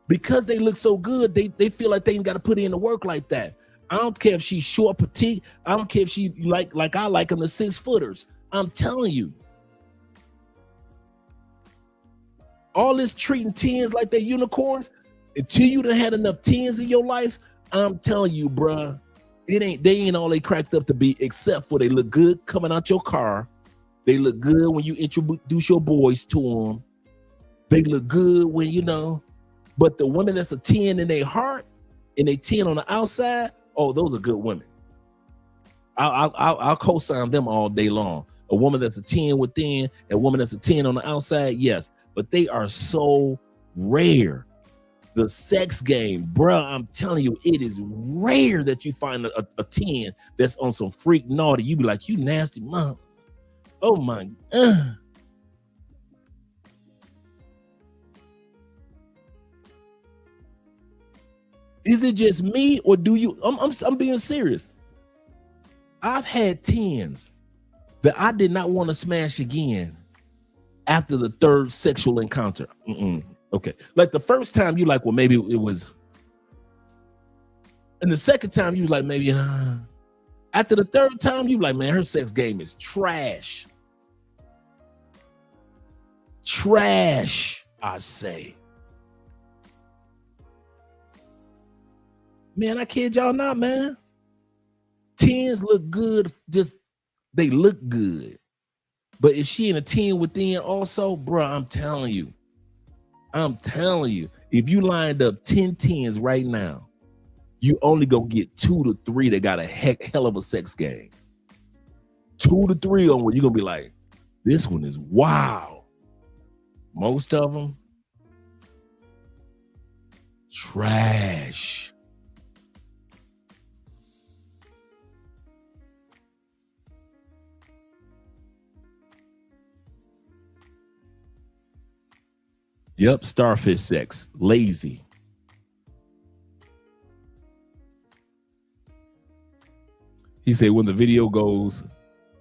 Because they look so good, they feel like they ain't got to put in the work like that. I don't care if she's short, petite. I don't care if she like I like them, the 6-footers. I'm telling you. All this treating 10s like they're unicorns, until you done had enough 10s in your life, I'm telling you, bruh, they ain't all they cracked up to be, except for they look good coming out your car. They look good when you introduce your boys to them. They look good when, but the women that's a 10 in their heart and they 10 on the outside, oh, those are good women. I'll co-sign them all day long. A woman that's a 10 within, a woman that's a 10 on the outside, yes. But they are so rare. The sex game, bruh, I'm telling you, it is rare that you find a 10 that's on some freak naughty. You be like, you nasty mom. Oh my God. Is it just me, or do you? I'm being serious. I've had 10s that I did not want to smash again after the 3rd sexual encounter. Okay, like the first time you like, well, maybe it was, and the second time you was like, maybe. After the 3rd time, you like, man, her sex game is trash. Trash, I say. Man, I kid y'all not, man. 10s look good, they look good. But if she in a 10 within also, bro, I'm telling you, if you lined up 10 10s right now, you only gonna get 2 to 3 that got a hell of a sex game. 2 to 3 on where you're gonna be like, this one is wow. Most of them, Trash. Yep, starfish sex. Lazy. He said when the video goes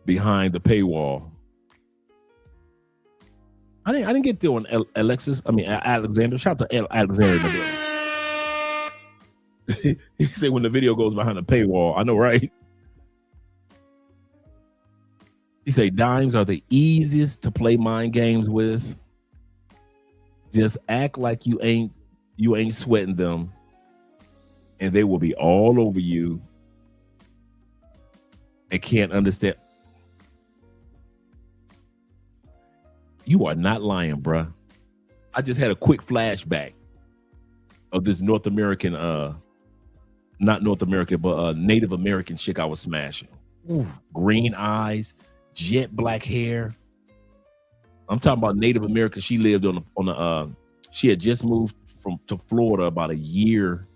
behind the paywall. I didn't get there on Alexander. Shout out to Alexander. He said when the video goes behind the paywall. I know, right? He said dimes are the easiest to play mind games with. Just act like you ain't sweating them, and they will be all over you and can't understand. You are not lying, bruh. I just had a quick flashback of this North American, not North American, but Native American chick I was smashing. Ooh, green eyes, jet black hair. I'm talking about Native American. She lived she had just moved to Florida about a year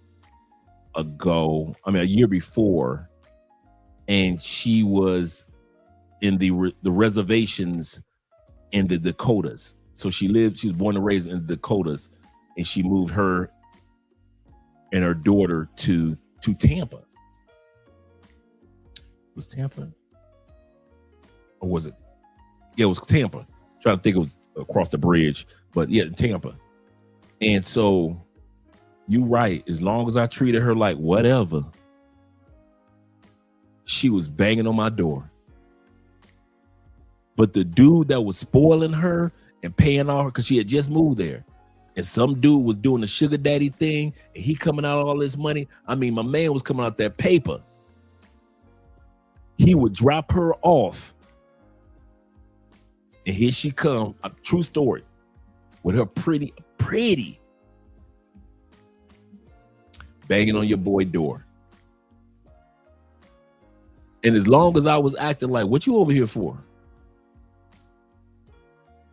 ago. I mean, a year before. And she was in the reservations in the Dakotas. So she was born and raised in the Dakotas, and she moved her and her daughter to Tampa. Was Tampa? Or was it? Yeah, it was Tampa. Trying to think it was across the bridge, but yeah, Tampa. And so you right, as long as I treated her like whatever, she was banging on my door. But the dude that was spoiling her and paying all her, because she had just moved there, and some dude was doing the sugar daddy thing, and he coming out all this money. I mean, my man was coming out that paper. He would drop her off, and here she come, a true story, with her pretty, banging on your boy door. And as long as I was acting like, what you over here for?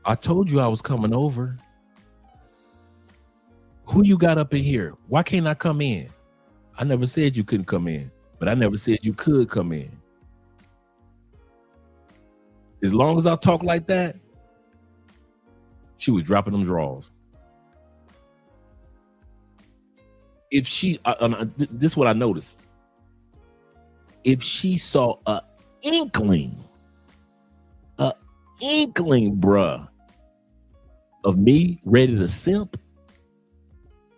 I told you I was coming over. Who you got up in here? Why can't I come in? I never said you couldn't come in, but I never said you could come in. As long as I talk like that, she was dropping them draws. If she, this is what I noticed. If she saw a inkling, bruh, of me ready to simp,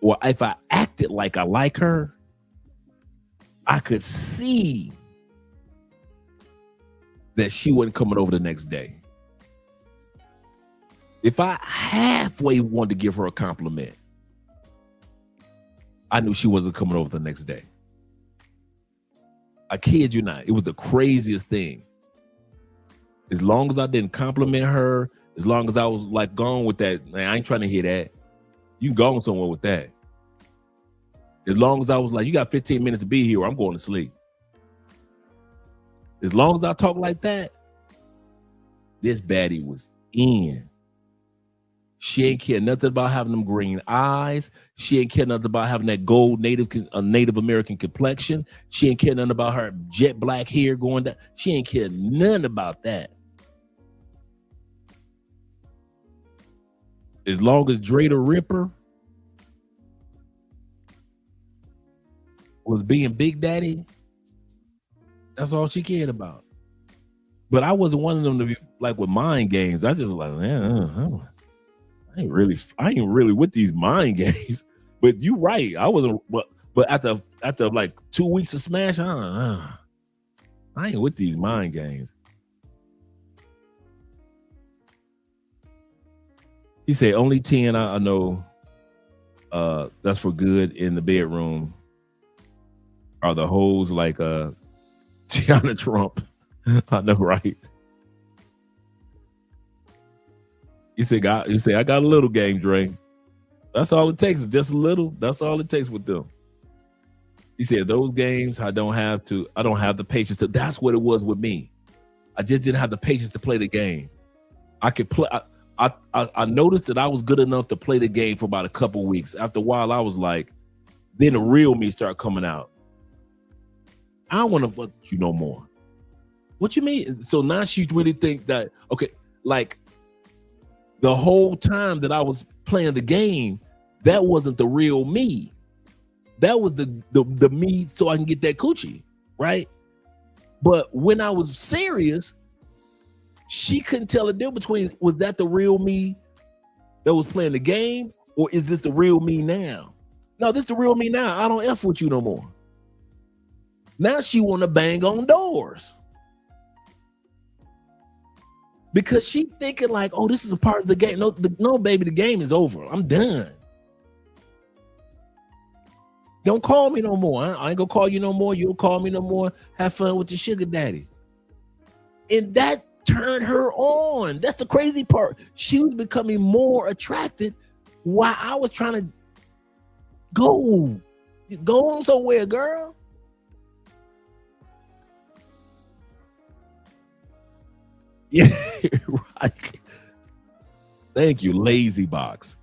or if I acted like I like her, I could see that she wasn't coming over the next day. If I halfway wanted to give her a compliment, I knew she wasn't coming over the next day. I kid you not. It was the craziest thing. As long as I didn't compliment her, as long as I was like gone with that, man, I ain't trying to hear that. You going somewhere with that. As long as I was like, you got 15 minutes to be here, or I'm going to sleep. As long as I talk like that, this baddie was in. She ain't care nothing about having them green eyes. She ain't care nothing about having that gold Native American complexion. She ain't care nothing about her jet black hair going down. She ain't care nothing about that. As long as Dre the Ripper was being Big Daddy, that's all she cared about. But I wasn't one of them to be like with mind games. I just was like, man, I ain't really with these mind games. But you right, I wasn't. But after like 2 weeks of smash, I ain't with these mind games. He said only 10 I know that's for good in the bedroom are the hoes like Tiana Trump. I know, right? He said I got a little game, Dre. That's all it takes, just a little. That's all it takes with them. He said those games I don't have the patience to. That's what it was with me. I just didn't have the patience to play the game. I could play. I noticed that I was good enough to play the game for about a couple weeks. After a while, I was like, Then the real me start coming out. I don't want to fuck you no more. What you mean? So now she really think that, okay, like the whole time that I was playing the game, that wasn't the real me. That was the me so I can get that coochie, right? But when I was serious, she couldn't tell the difference between, was that the real me that was playing the game, or is this the real me now? No, this the real me now. I don't F with you no more. Now she want to bang on doors. Because she thinking like, oh, this is a part of the game. No, baby, the game is over. I'm done. Don't call me no more. I ain't gonna call you no more. You don't call me no more. Have fun with your sugar daddy. And that turned her on. That's the crazy part. She was becoming more attracted while I was trying to go on somewhere, girl. Yeah, right. Thank you, Lazy Box.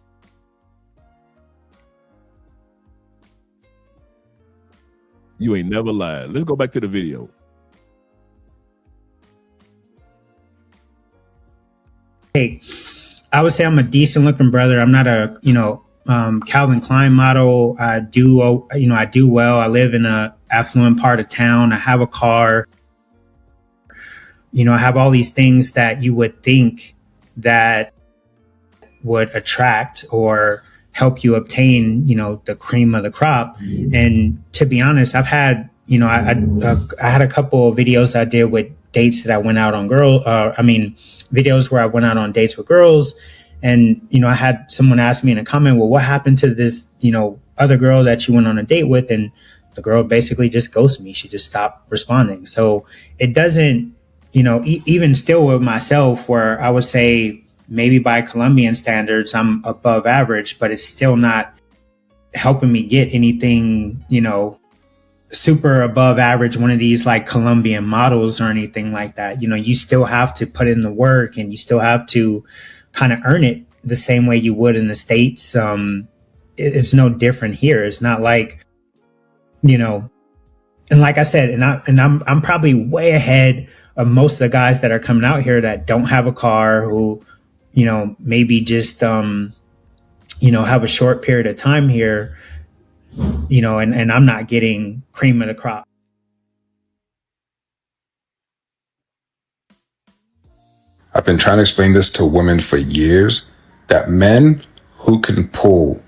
You ain't never lied. Let's go back to the video. Hey, I would say I'm a decent looking brother. I'm not a, Calvin Klein model. I do well. I live in a affluent part of town. I have a car. I have all these things that you would think that would attract or help you obtain, the cream of the crop. And to be honest, I've had, I had a couple of videos I did with dates that I went out on videos where I went out on dates with girls. And, I had someone ask me in a comment, well, what happened to this, other girl that you went on a date with? And the girl basically just ghosted me. She just stopped responding. So it doesn't, even still with myself, where I would say maybe by Colombian standards, I'm above average, but it's still not helping me get anything, super above average, one of these like Colombian models or anything like that. You still have to put in the work and you still have to kind of earn it the same way you would in the States. It's no different here. It's not like, and like I said, I'm probably way ahead of most of the guys that are coming out here that don't have a car, who, maybe just, have a short period of time here, and I'm not getting cream of the crop. I've been trying to explain this to women for years, that men who can pull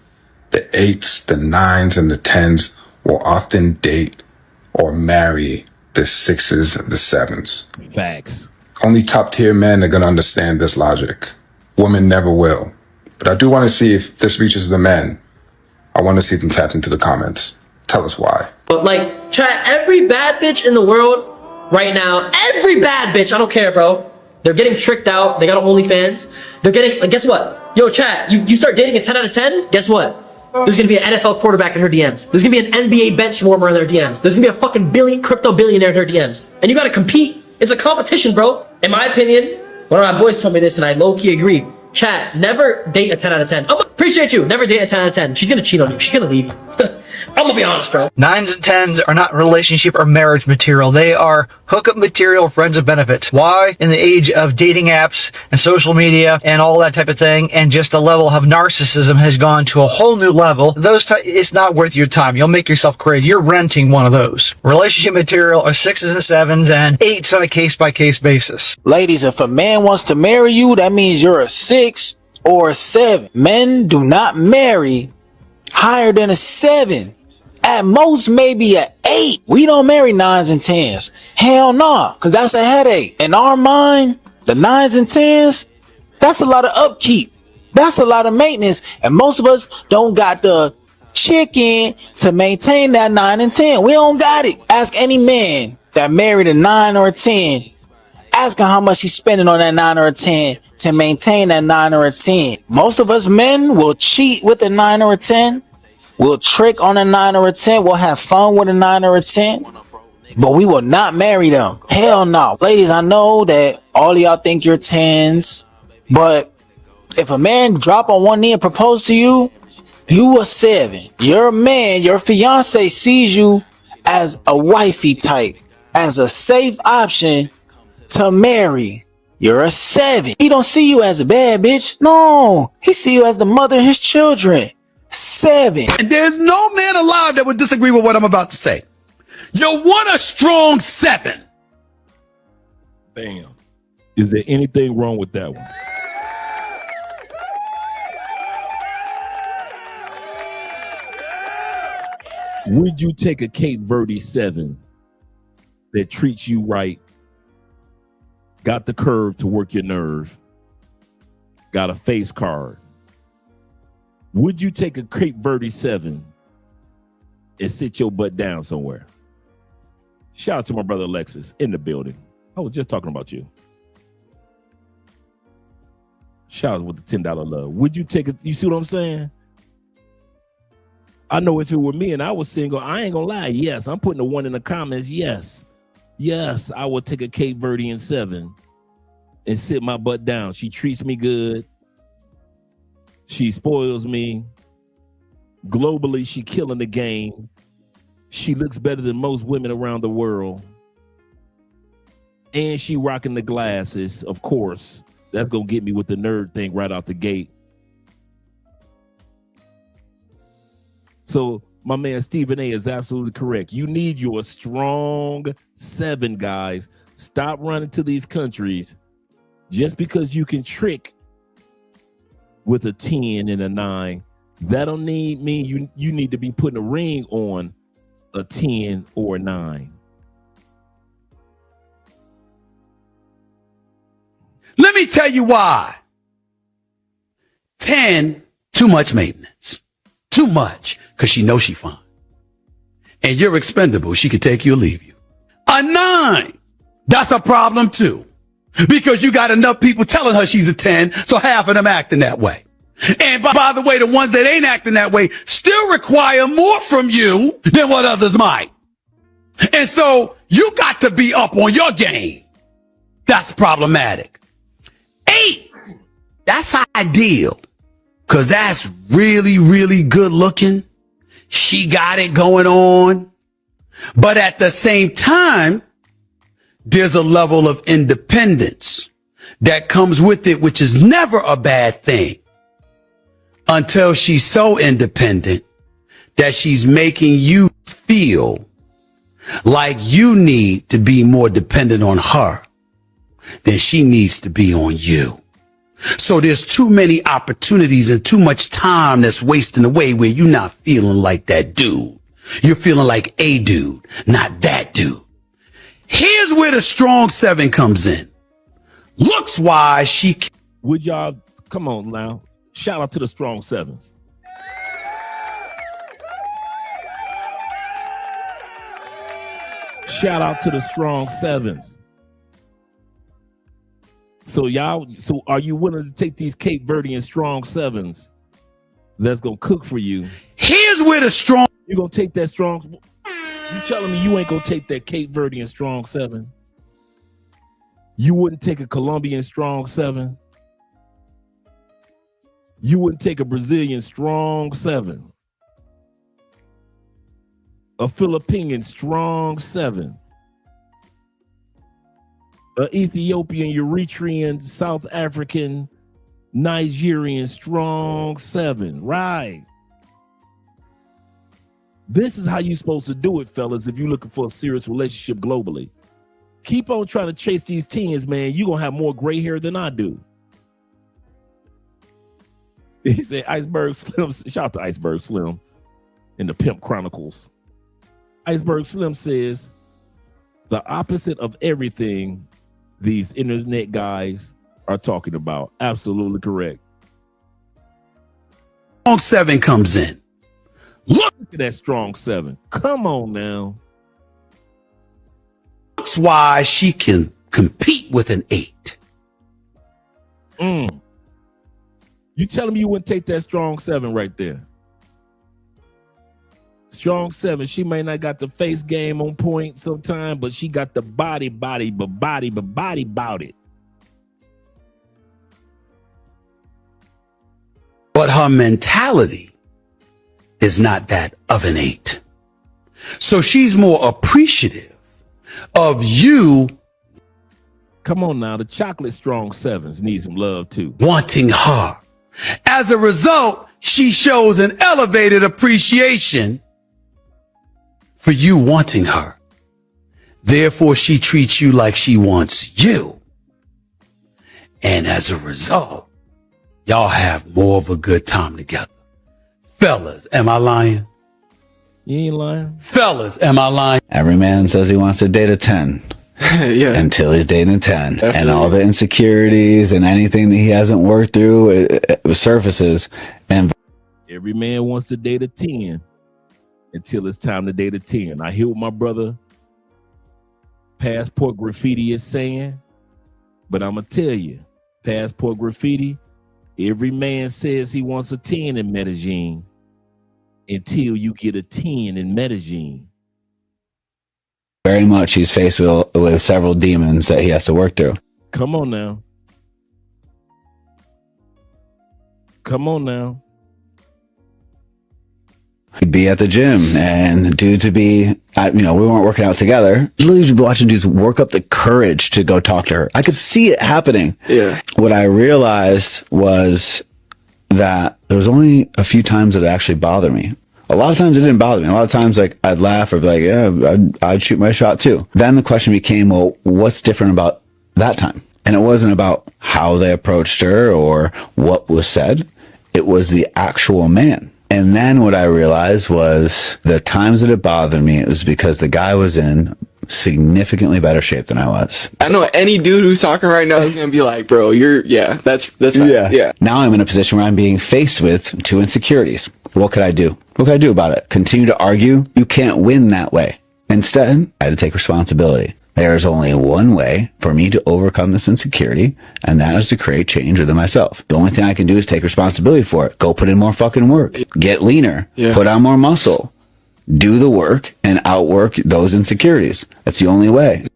the 8s, the 9s, and the 10s will often date or marry the 6s and the 7s. Facts. Only top tier men are going to understand this logic. Women never will. But I do want to see if this reaches the men. I want to see them tap into the comments. Tell us why. But like, chat, every bad bitch in the world right now, every bad bitch, I don't care, bro. They're getting tricked out. They got OnlyFans. They're getting, like, guess what? Yo, chat, you start dating a 10 out of 10, guess what? There's gonna be an NFL quarterback in her DMs. There's gonna be an NBA bench warmer in their DMs. There's gonna be a fucking crypto billionaire in her DMs. And you gotta compete. It's a competition, bro. In my opinion, one of my boys told me this and I low-key agree. Chat, never date a 10 out of 10. Appreciate you. Never date a 10 out of 10. She's gonna cheat on you. She's gonna leave you. I'm gonna be honest, bro. 9s and 10s are not relationship or marriage material. They are hookup material, friends of benefits. Why? In the age of dating apps and social media and all that type of thing, and just the level of narcissism has gone to a whole new level. It's not worth your time. You'll make yourself crazy. You're renting one of those. Relationship material are 6s and 7s and 8s on a case-by-case basis. Ladies, if a man wants to marry you, that means you're a 6 or a 7. Men do not marry higher than a 7. At most, maybe an 8. We don't marry 9s and 10s. Hell no, because that's a headache. In our mind, the 9s and 10s, that's a lot of upkeep. That's a lot of maintenance. And most of us don't got the chicken to maintain that 9 and 10. We don't got it. Ask any man that married a 9 or a 10. Ask him how much he's spending on that 9 or a 10 to maintain that 9 or a 10. Most of us men will cheat with a 9 or a 10. We'll trick on a 9 or a 10. We'll have fun with a 9 or a 10. But we will not marry them. Hell no. Ladies, I know that all of y'all think you're 10s. But if a man drop on one knee and propose to you, You a 7. Your man, your fiance sees you as a wifey type, as a safe option to marry. You're a 7. He don't see you as a bad bitch. No, he see you as the mother of his children. 7. And there's no man alive that would disagree with what I'm about to say. You want a strong 7. Bam. Is there anything wrong with that one? Would you take a Cape Verde 7 that treats you right, got the curve to work your nerve, got a face card? Would you take a Cape Verde 7 and sit your butt down somewhere? Shout out to my brother Alexis in the building. I was just talking about you. Shout out with the $10 love. Would you take it? You see what I'm saying? I know if it were me and I was single, I ain't gonna lie. Yes, I'm putting a 1 in the comments. Yes, I would take a Cape Verdean 7 and sit my butt down. She treats me good. She spoils me. Globally, she killing the game. She looks better than most women around the world. And she rocking the glasses, of course. That's gonna get me with the nerd thing right out the gate. So my man Stephen A is absolutely correct. You need your strong 7, guys. Stop running to these countries just because you can trick with a 10 and a 9. That don't mean you need to be putting a ring on a 10 or a 9. Let me tell you why. 10, too much maintenance. Too much, because she knows she fine. And you're expendable. She can take you or leave you. A 9, that's a problem too. Because you got enough people telling her she's a 10, so half of them acting that way. And by the way, the ones that ain't acting that way still require more from you than what others might. And so you got to be up on your game. That's problematic. 8, that's ideal. Cause that's really, really good looking. She got it going on. But at the same time, there's a level of independence that comes with it, which is never a bad thing until she's so independent that she's making you feel like you need to be more dependent on her than she needs to be on you. So there's too many opportunities and too much time that's wasting away where you're not feeling like that dude. You're feeling like a dude, not that dude. Here's where the strong 7 comes in. Looks wise, she... Would y'all, come on now. Shout out to the strong 7s. Shout out to the strong 7s. So are you willing to take these Cape Verdean strong 7s that's gonna cook for you? Here's where the strong... You gonna take that strong... You telling me you ain't gonna take that Cape Verdean strong 7? You wouldn't take a Colombian strong 7? You wouldn't take a Brazilian strong 7? A Philippine strong 7? An Ethiopian, Eritrean, South African, Nigerian strong 7, right? This is how you're supposed to do it, fellas, if you're looking for a serious relationship globally. Keep on trying to chase these 10s, man. You're going to have more gray hair than I do. He said, Iceberg Slim, shout out to Iceberg Slim in the Pimp Chronicles. Iceberg Slim says, the opposite of everything these internet guys are talking about. Absolutely correct. Strong 7 comes in. Look at that strong 7. Come on now. Looks why she can compete with an 8. You telling me you wouldn't take that strong 7 right there? Strong 7. She may not got the face game on point sometime, but she got the body about it. But her mentality is not that of an 8. So she's more appreciative of you. Come on now, the chocolate strong 7s need some love too. Wanting her. As a result, she shows an elevated appreciation for you wanting her. Therefore, she treats you like she wants you. And as a result, y'all have more of a good time together. Fellas, am I lying? You ain't lying. Fellas, am I lying? Every man says he wants to date a 10. Yeah. Until he's dating 10. Definitely. And all the insecurities and anything that he hasn't worked through it surfaces. And Every man wants to date a 10 until it's time to date a 10. I hear what my brother Passport Graffiti is saying, but I'm going to tell you, Passport Graffiti, every man says he wants a 10 in Medellin until you get a 10 in Medellin. very much he's faced with several demons that he has to work through. Come on now. Come on now. He'd be at the gym, and due to be, we weren't working out together. Literally watching dudes work up the courage to go talk to her. I could see it happening. Yeah. What I realized was that there was only a few times that it actually bothered me. A lot of times it didn't bother me. A lot of times, like, I'd laugh or be like, yeah, I'd shoot my shot too. Then the question became, well, what's different about that time? And it wasn't about how they approached her or what was said. It was the actual man. And then what I realized was the times that it bothered me, it was because the guy was in significantly better shape than I was. I know any dude who's talking right now is going to be like, bro, that's fine. Yeah. Now I'm in a position where I'm being faced with two insecurities. What could I do? What could I do about it? Continue to argue? You can't win that way. Instead, I had to take responsibility. There is only one way for me to overcome this insecurity, and that is to create change within myself. The only thing I can do is take responsibility for it. Go put in more fucking work. Get leaner. Yeah. Put on more muscle. Do the work and outwork those insecurities. That's the only way.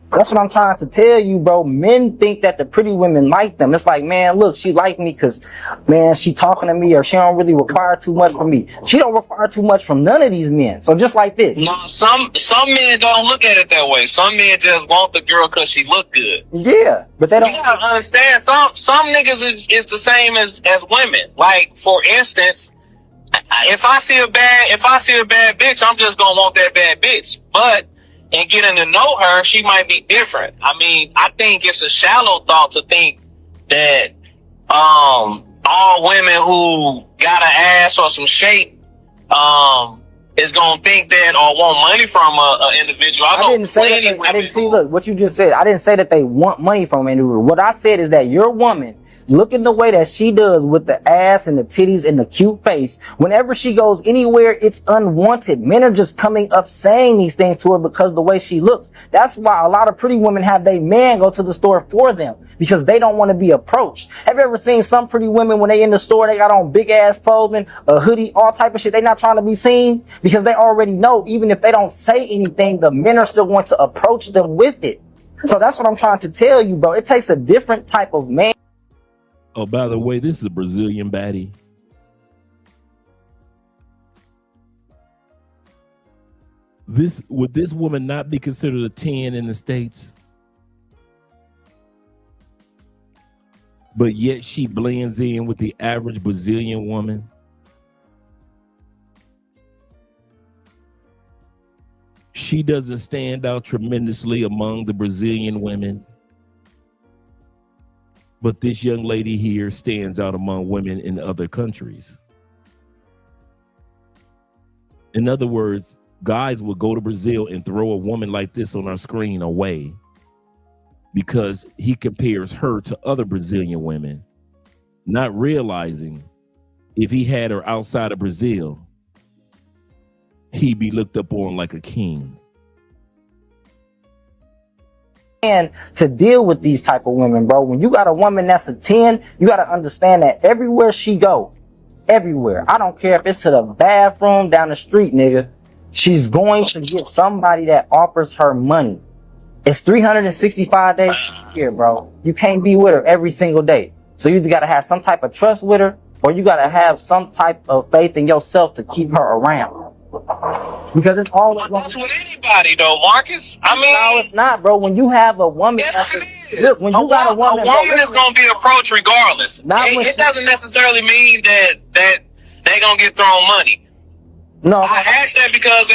That's what I'm trying to tell you, bro. Men think that the pretty women like them. It's like, man, look, she like me because, man, she talking to me, or she don't really require too much from me. She don't require too much from none of these men. So just like this. No, some men don't look at it that way. Some men just want the girl because she look good. Yeah, but they don't. You gotta understand, some niggas is the same as women. Like, for instance, if I see a bad bitch, I'm just gonna want that bad bitch. But in getting to know her, she might be different. I mean, I think it's a shallow thought to think that all women who got an ass or some shape is gonna think that or want money from an individual. I didn't say that. I didn't see. Look, what you just said. I didn't say that they want money from an individual. What I said is that your woman, looking the way that she does with the ass and the titties and the cute face, whenever she goes anywhere, it's unwanted. Men are just coming up saying these things to her because of the way she looks. That's why a lot of pretty women have their man go to the store for them, because they don't want to be approached. Have you ever seen some pretty women when they in the store, they got on big ass clothing, a hoodie, all type of shit? They not trying to be seen because they already know even if they don't say anything, the men are still going to approach them with it. So that's what I'm trying to tell you, bro. It takes a different type of man. Oh, by the way, this is a Brazilian baddie. Would this woman not be considered a 10 in the States? But yet she blends in with the average Brazilian woman. She doesn't stand out tremendously among the Brazilian women. But this young lady here stands out among women in other countries. In other words, guys will go to Brazil and throw a woman like this on our screen away because he compares her to other Brazilian women, not realizing if he had her outside of Brazil, he'd be looked up on like a king. To deal with these type of women, bro. When you got a woman that's a 10, you got to understand that everywhere she go, everywhere, I don't care if it's to the bathroom down the street, nigga, she's going to get somebody that offers her money. It's 365 days a year, bro. You can't be with her every single day. So you either got to have some type of trust with her, or you gotta have some type of faith in yourself to keep her around. Because it's always That's with anybody though, Marcus. I mean, no, it's not, bro. When you have a woman, yes, it is. look, when you got a woman, is gonna be approached regardless. It doesn't necessarily mean that they gonna get thrown money. No, I asked that because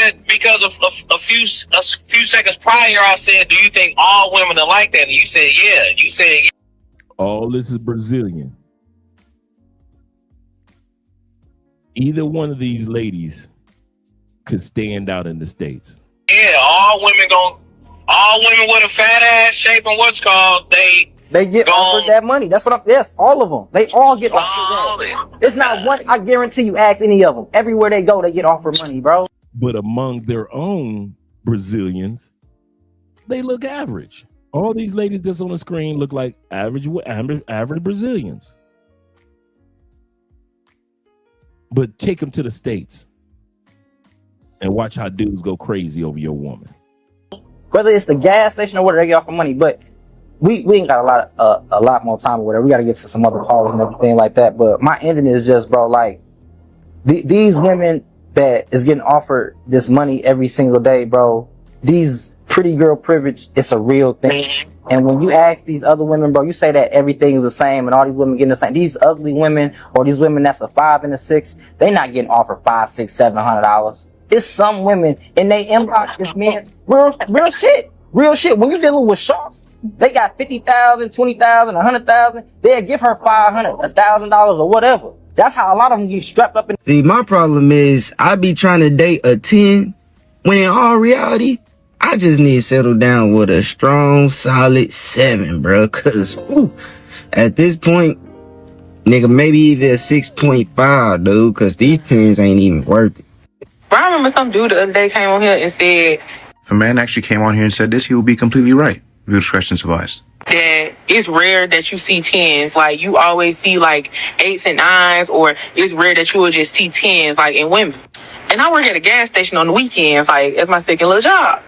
of a few seconds prior, I said, "Do you think all women are like that?" And you said, "Yeah." You said, all this is Brazilian. Either one of these ladies could stand out in the States. "Yeah, all women with a fat ass shape and what's called they get offered that money. That's what I'm. Yes, all of them. They all get offered that. It's not one. I guarantee you. Ask any of them. Everywhere they go, they get offered money, bro. But among their own Brazilians, they look average. All these ladies that's on the screen look like average Brazilians. But take them to the States and watch how dudes go crazy over your woman. Whether it's the gas station or whatever, they offer money. But we ain't got a lot more time or whatever. We got to get to some other calls and everything like that. But my ending is just, bro, like these women that is getting offered this money every single day, bro. These pretty girl privilege, it's a real thing. And when you ask these other women, bro, you say that everything is the same and all these women getting the same. These ugly women or these women that's a 5 and a 6, they not getting offered $500, $600, $700. It's some women in they inbox is men real shit. When you dealing with sharks, they got 50,000, 20,000, 100,000. They'll give her $500, $1,000 or whatever. That's how a lot of them get strapped up in. See, my problem is I be trying to date a 10 when in all reality, I just need to settle down with a strong, solid 7, bro. Cause at this point, nigga, maybe even a 6.5, dude. Cause these 10s ain't even worth it. But I remember some dude the other day came on here and said, if a man actually came on here and said this, he would be completely right. Viewer discretion is advised. that it's rare that you see 10s. Like, you always see like 8s and 9s, or it's rare that you will just see 10s, like, in women. And I work at a gas station on the weekends, like, it's my second little job.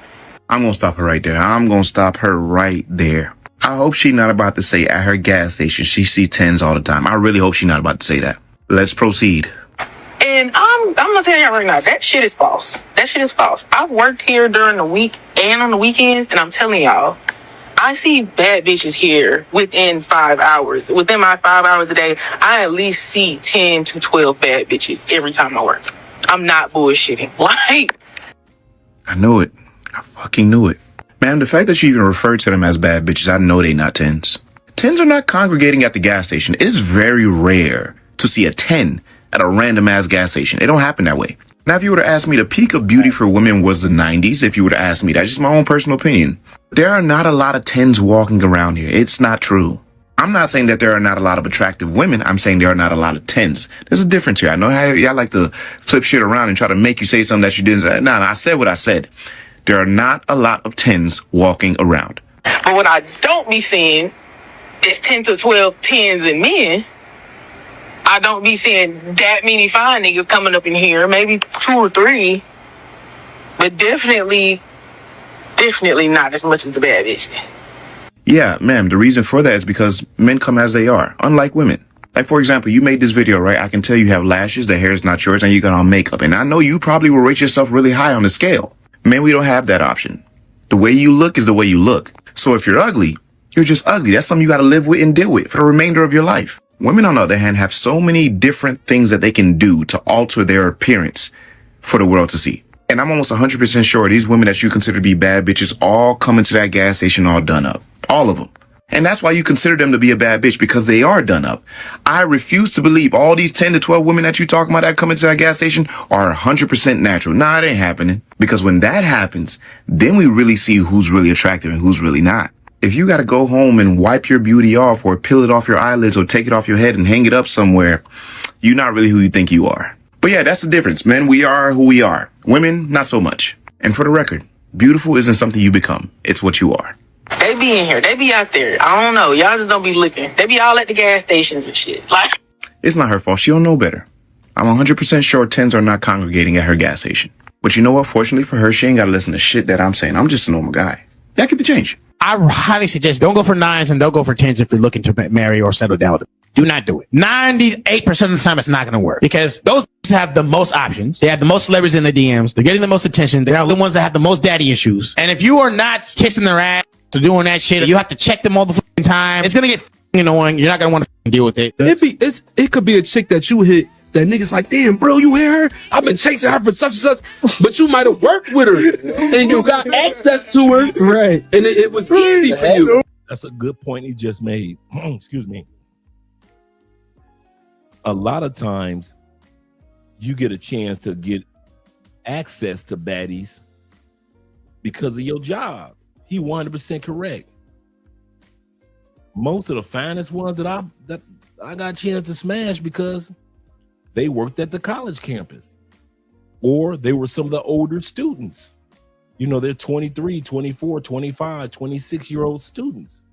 I'm going to stop her right there. I'm going to stop her right there. I hope she's not about to say at her gas station she sees 10s all the time. I really hope she's not about to say that. Let's proceed. And I'm gonna tell y'all right now, that shit is false. That shit is false. I've worked here during the week and on the weekends, and I'm telling y'all, I see bad bitches here within 5 hours. Within my 5 hours a day, I at least see 10 to 12 bad bitches every time I work. I'm not bullshitting. Like, I knew it. I fucking knew it. Man, the fact that you even referred to them as bad bitches, I know they not 10s. 10s are not congregating at the gas station. It is very rare to see a 10 at a random ass gas station. It don't happen that way. Now, if you were to ask me, the peak of beauty for women was the 90s. If you were to ask me, that's just my own personal opinion. There are not a lot of 10s walking around here. It's not true. I'm not saying that there are not a lot of attractive women. I'm saying there are not a lot of 10s. There's a difference here. I know how y'all like to flip shit around and try to make you say something that you didn't say. No, I said what I said. There are not a lot of 10s walking around. but what I don't be seeing is 10 to 12 10s in men. I don't be seeing that many fine niggas coming up in here, maybe 2 or 3, but definitely not as much as the bad bitch. Yeah, ma'am, the reason for that is because men come as they are, unlike women. Like, for example, you made this video, right? I can tell you have lashes, the hair is not yours, and you got on makeup. And I know you probably will rate yourself really high on the scale. Men, we don't have that option. The way you look is the way you look. So if you're ugly, you're just ugly. That's something you got to live with and deal with for the remainder of your life. Women, on the other hand, have so many different things that they can do to alter their appearance for the world to see. And I'm almost 100% sure these women that you consider to be bad bitches all come into that gas station all done up. All of them. And that's why you consider them to be a bad bitch, because they are done up. I refuse to believe all these 10 to 12 women that you talking about that come into that gas station are 100% natural. Nah, it ain't happening. Because when that happens, then we really see who's really attractive and who's really not. If you got to go home and wipe your beauty off or peel it off your eyelids or take it off your head and hang it up somewhere, you're not really who you think you are. But yeah, that's the difference. Men, we are who we are. Women, not so much. And for the record, beautiful isn't something you become. It's what you are. They be in here. They be out there. I don't know. Y'all just don't be looking. They be all at the gas stations and shit. Like, it's not her fault. She don't know better. I'm 100% sure 10s are not congregating at her gas station. But you know what? Fortunately for her, she ain't got to listen to shit that I'm saying. I'm just a normal guy. That could be changed. I highly suggest don't go for 9s and don't go for 10s if you're looking to marry or settle down with them. Do not do it. 98% of the time, it's not going to work because those have the most options. They have the most celebrities in the DMs. They're getting the most attention. They're the ones that have the most daddy issues. And if you are not kissing their ass or doing that shit, you have to check them all the fucking time. It's going to get annoying. You're not going to want to deal with it. It could be a chick that you hit that nigga's like, damn, bro, you hear her? I've been chasing her for such and such, but you might have worked with her and you got access to her. Right. And it was easy for you. That's a good point he just made. Excuse me. A lot of times you get a chance to get access to baddies because of your job. He 100% correct. Most of the finest ones that I got a chance to smash because they worked at the college campus or they were some of the older students. You know, they're 23, 24, 25, 26-year-old students.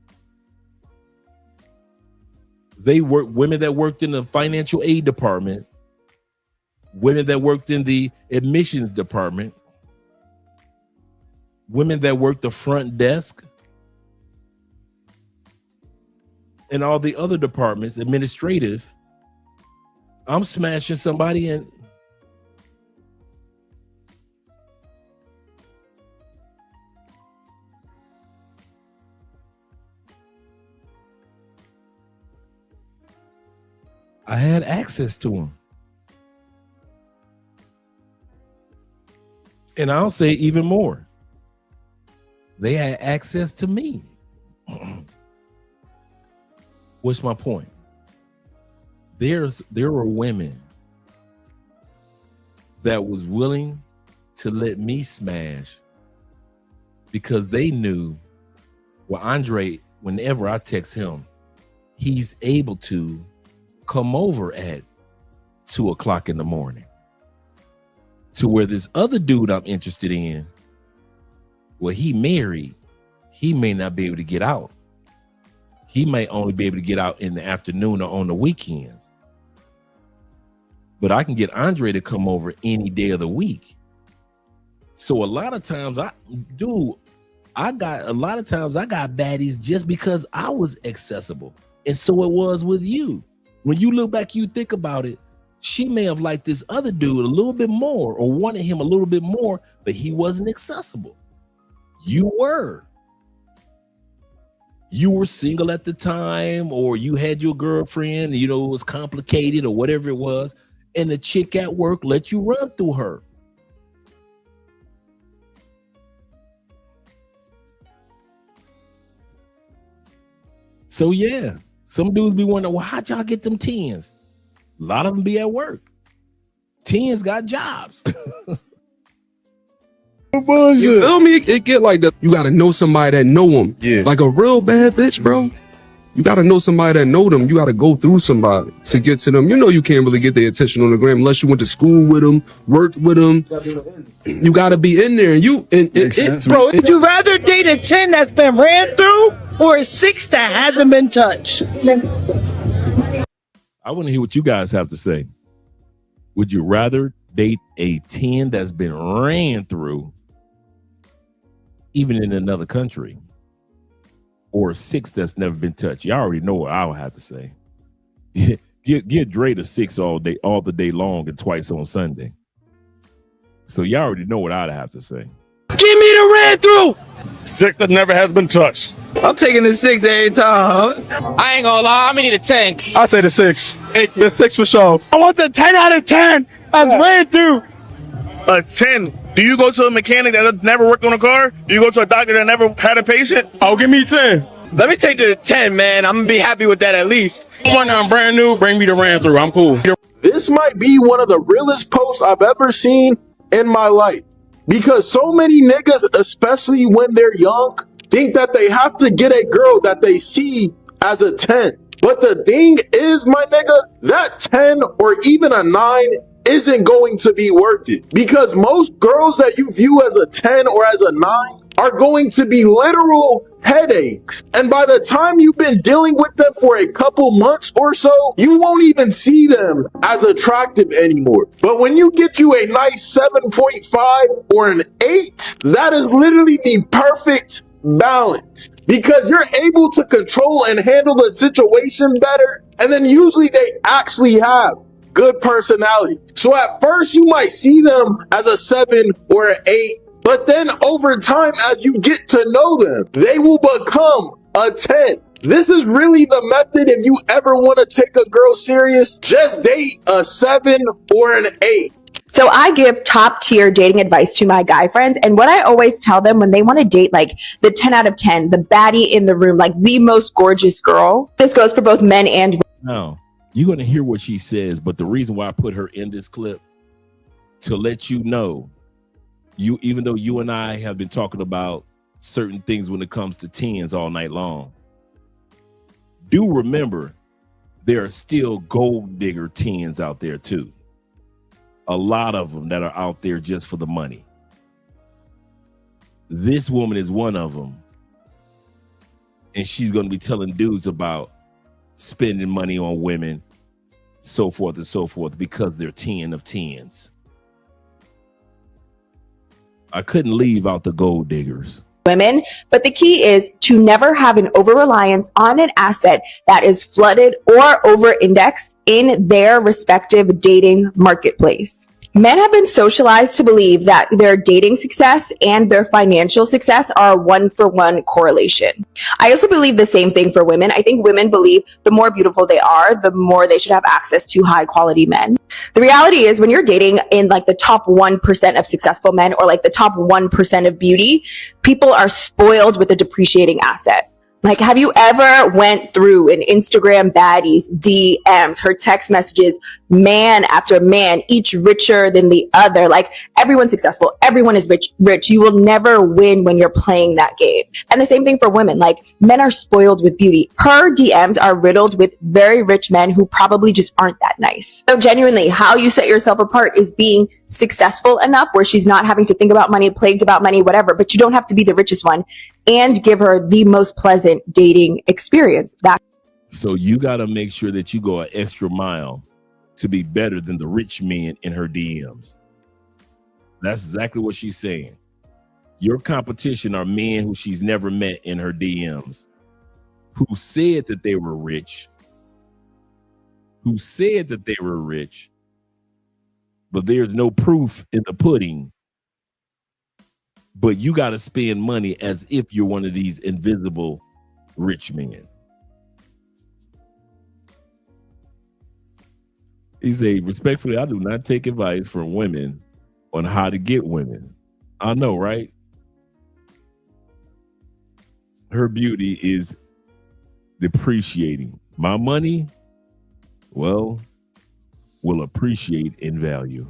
They work women that worked in the financial aid department, women that worked in the admissions department, women that worked the front desk, and all the other departments, administrative. I'm smashing somebody and I had access to them. And I'll say even more. They had access to me. What's my point? There were women that was willing to let me smash because they knew, well, Andre, whenever I text him, he's able to come over at 2:00 in the morning. To where this other dude I'm interested in, well, he married, he may not be able to get out. He may only be able to get out in the afternoon or on the weekends. But I can get Andre to come over any day of the week. So a lot of times I got baddies just because I was accessible. And so it was with you. When you look back, you think about it, she may have liked this other dude a little bit more or wanted him a little bit more, but he wasn't accessible. You were. You were single at the time, or you had your girlfriend, you know, it was complicated or whatever it was, and the chick at work let you run through her. So yeah, some dudes be wondering, well, how'd y'all get them 10s? A lot of them be at work. 10s got jobs. You feel me? It get like that. You gotta know somebody that know them. Yeah. Like a real bad bitch, bro. You gotta know somebody that know them. You gotta go through somebody to get to them. You know you can't really get their attention on the gram unless you went to school with them, worked with them. You gotta be in there. Bro, would you rather date a 10 that's been ran through or a 6 that hasn't been touched? I want to hear what you guys have to say. Would you rather date a 10 that's been ran through, even in another country, or a 6 that's never been touched? Y'all already know what I would have to say. Get Dre a 6 all the day long and twice on Sunday. So y'all already know what I'd have to say. Give me the ran through! 6 that never has been touched. I'm taking the 6 every time. I ain't gonna lie, I'm gonna need a 10. I say the 6. The 6 for sure. I want the 10 out of 10 that's ran through. A 10. Do you go to a mechanic that never worked on a car? Do you go to a doctor that never had a patient? Oh, give me 10. Let me take the 10, man. I'm gonna be happy with that at least. One I'm brand new, bring me the ran through. I'm cool. This might be one of the realest posts I've ever seen in my life. Because so many niggas, especially when they're young, think that they have to get a girl that they see as a 10. But the thing is, my nigga, that 10 or even a 9 isn't going to be worth it. Because most girls that you view as a 10 or as a 9 are going to be literal headaches. And by the time you've been dealing with them for a couple months or so, you won't even see them as attractive anymore. But when you get you a nice 7.5 or an 8, that is literally the perfect balance. because you're able to control and handle the situation better. And then usually they actually have good personality. So at first you might see them as a 7 or an 8, but then over time, as you get to know them, they will become a 10. This is really the method if you ever want to take a girl serious. Just date a 7 or an 8. So I give top tier dating advice to my guy friends. And what I always tell them when they want to date, like the 10 out of 10, the baddie in the room, like the most gorgeous girl. This goes for both men and women. No, you're going to hear what she says. But the reason why I put her in this clip to let you know, even though you and I have been talking about certain things when it comes to 10s all night long, do remember there are still gold digger 10s out there too. A lot of them that are out there just for the money. This woman is one of them. And she's going to be telling dudes about spending money on women, so forth and so forth, because they're 10 of 10s. I couldn't leave out the gold diggers. Women, but the key is to never have an over-reliance on an asset that is flooded or over-indexed in their respective dating marketplace. Men have been socialized to believe that their dating success and their financial success are a one-for-one correlation. I also believe the same thing for women. I think women believe the more beautiful they are, the more they should have access to high-quality men. The reality is when you're dating in like the top 1% of successful men or like the top 1% of beauty, people are spoiled with a depreciating asset. Like, have you ever went through an Instagram baddie's DMs, her text messages, man after man, each richer than the other? Like, everyone's successful. Everyone is rich. You will never win when you're playing that game. And the same thing for women. Like, men are spoiled with beauty. Her DMs are riddled with very rich men who probably just aren't that nice. So genuinely, how you set yourself apart is being successful enough where she's not having to think about money, plagued about money, whatever, but you don't have to be the richest one, and give her the most pleasant dating experience. So you got to make sure that you go an extra mile to be better than the rich men in her DMs. That's exactly what she's saying. Your competition are men who she's never met in her DMs, who said that they were rich, but there's no proof in the pudding. But you got to spend money as if you're one of these invisible rich men. He said, respectfully, I do not take advice from women on how to get women. I know, right? Her beauty is depreciating. My money, well, will appreciate in value.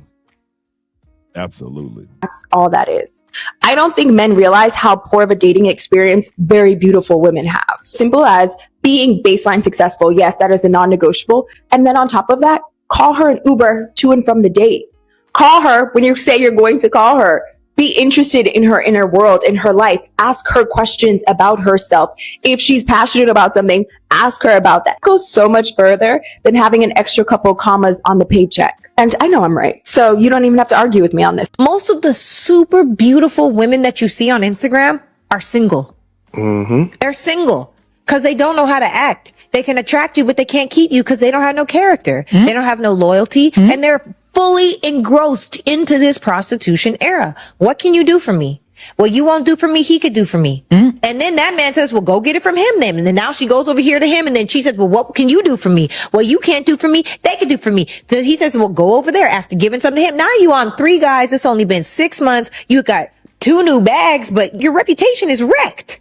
Absolutely. That's all that is. I don't think men realize how poor of a dating experience very beautiful women have. Simple as being baseline successful. Yes, that is a non-negotiable. And then on top of that, call her an Uber to and from the date. Call her when you say you're going to call her. Be interested in her inner world, in her life. Ask her questions about herself. If she's passionate about something, ask her about that. It goes so much further than having an extra couple commas on the paycheck. And I know I'm right. So you don't even have to argue with me on this. Most of the super beautiful women that you see on Instagram are single. Mm-hmm. They're single because they don't know how to act. They can attract you, but they can't keep you because they don't have no character. Mm-hmm. They don't have no loyalty, and they're fully engrossed into this prostitution era. What can you do for me? Well, you won't do for me, he could do for me. Mm-hmm. And then that man says, well, go get it from him then. And then now she goes over here to him, and then she says, well, what can you do for me? Well, you can't do for me, they can do for me. Then he says, well, go over there after giving something to him. Now you on 3 guys. It's only been 6 months. You got 2 new bags, but your reputation is wrecked.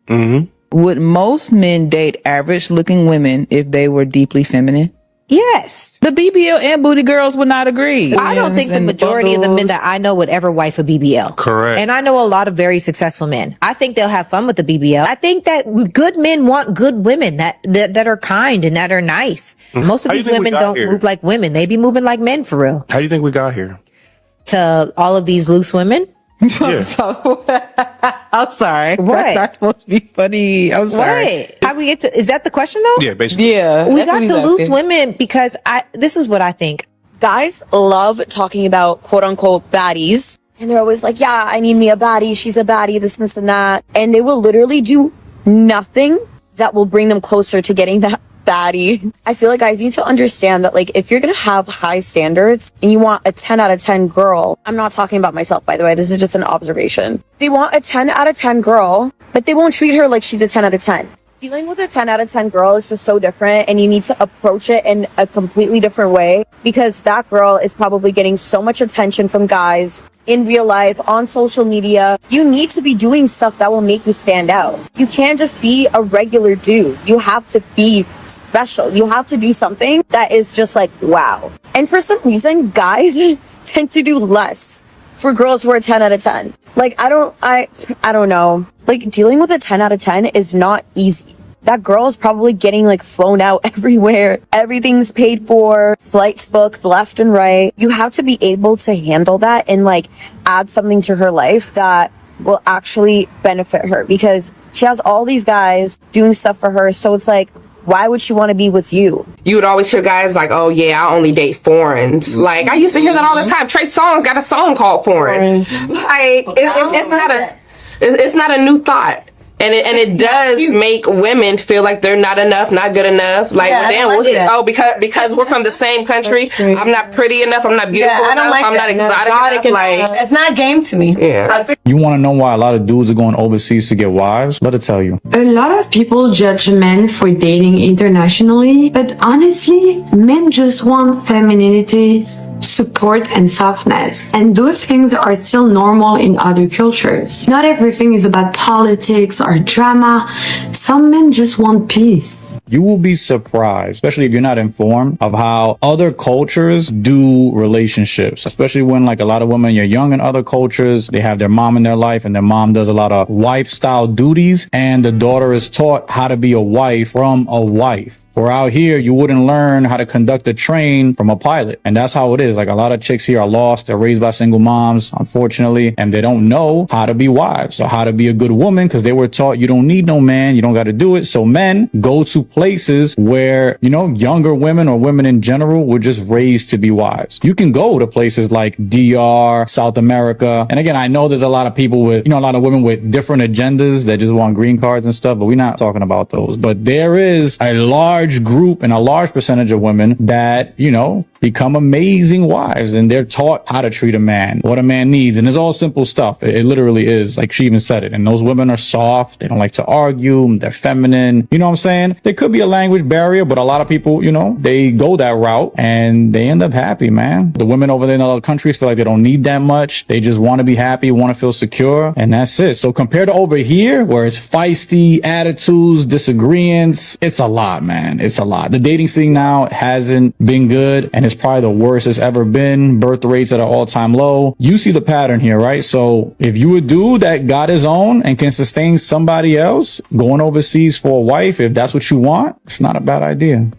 Mm-hmm. Would most men date average looking women if they were deeply feminine? Yes. The BBL and booty girls would not agree. I don't think the majority of the men that I know would ever wife a BBL. Correct. And I know a lot of very successful men. I think they'll have fun with the BBL. I think that good men want good women that are kind and that are nice. Most of these women don't move like women. They be moving like men for real. How do you think we got here? To all of these loose women? Yeah. I'm sorry. What? That's not supposed to be funny. I'm sorry. What? How we get to, is that the question though? Yeah, basically. Yeah. We got to loose women because this is what I think. Guys love talking about quote unquote baddies. And they're always like, yeah, I need me a baddie. She's a baddie, this and that. And they will literally do nothing that will bring them closer to getting that baddie. I feel like guys need to understand that, like, if you're gonna have high standards and you want a 10 out of 10 girl, I'm not talking about myself, by the way, this is just an observation. They want a 10 out of 10 girl, but they won't treat her like she's a 10 out of 10. Dealing with a 10 out of 10 girl is just so different, and you need to approach it in a completely different way, because that girl is probably getting so much attention from guys in real life, on social media. You need to be doing stuff that will make you stand out. You can't just be a regular dude. You have to be special. You have to do something that is just like, wow. And for some reason, guys tend to do less for girls who are 10 out of 10. Like, I don't know. Like, dealing with a 10 out of 10 is not easy. That girl is probably getting like flown out everywhere. Everything's paid for, flights booked left and right. You have to be able to handle that and like add something to her life that will actually benefit her, because she has all these guys doing stuff for her. So it's like, why would she want to be with you? You would always hear guys like, oh yeah, I only date foreigns. Like, I used to hear that all the time. Trey Songz got a song called Foreign. Like, it's not a new thought. And it does make women feel like they're not enough, not good enough. Like, because we're from the same country, I'm not pretty enough, I'm not beautiful enough, I'm not exotic enough. Like, it's not game to me. Yeah. You want to know why a lot of dudes are going overseas to get wives? Let it tell you. A lot of people judge men for dating internationally, but honestly, men just want femininity, support, and softness. And those things are still normal in other cultures. Not everything is about politics or drama. Some men just want peace. You will be surprised, especially if you're not informed, of how other cultures do relationships, especially when like a lot of women, you're young in other cultures, they have their mom in their life and their mom does a lot of wife style duties, and the daughter is taught how to be a wife from a wife. Or out here, you wouldn't learn how to conduct a train from a pilot. And that's how it is. Like, a lot of chicks here are lost. They're raised by single moms, unfortunately, and they don't know how to be wives or how to be a good woman, because they were taught you don't need no man. You don't got to do it. So men go to places where, you know, younger women or women in general were just raised to be wives. You can go to places like DR, South America. And again, I know there's a lot of people with, you know, a lot of women with different agendas that just want green cards and stuff, but we're not talking about those. But there is a large group and a large percentage of women that, you know, become amazing wives, and they're taught how to treat a man, what a man needs. And it's all simple stuff. It literally is. Like, she even said it. And those women are soft. They don't like to argue. They're feminine. You know what I'm saying? There could be a language barrier, but a lot of people, you know, they go that route and they end up happy, man. The women over there in other countries feel like they don't need that much. They just want to be happy, want to feel secure, and that's it. So compared to over here, where it's feisty attitudes, disagreements, it's a lot, man. It's a lot. The dating scene now hasn't been good, and it's probably the worst it's ever been. Birth rates at an all-time low. You see the pattern here, right? So if you a dude that got his own and can sustain somebody else, going overseas for a wife, if that's what you want, it's not a bad idea.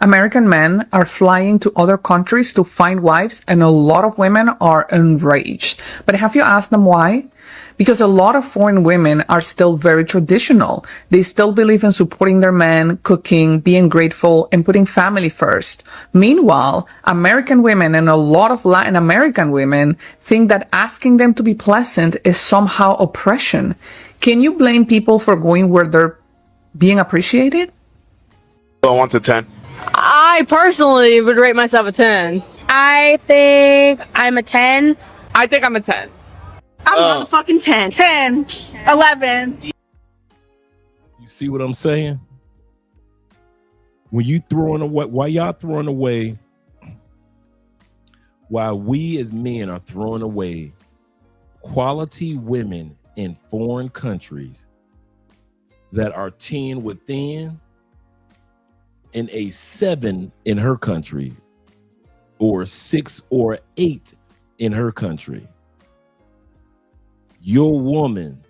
American men are flying to other countries to find wives, and a lot of women are enraged. But have you asked them why? Because a lot of foreign women are still very traditional. They still believe in supporting their men, cooking, being grateful, and putting family first. Meanwhile, American women and a lot of Latin American women think that asking them to be pleasant is somehow oppression. Can you blame people for going where they're being appreciated? 1 to 10. I personally would rate myself a 10. I think I'm a 10. I think I'm a 10. I'm a fucking 10. 10. 11. You see what I'm saying? When you throwing away, while y'all throwing away, while we as men are throwing away quality women in foreign countries that are 10 within and a 7 in her country, or 6 or 8 in her country, your woman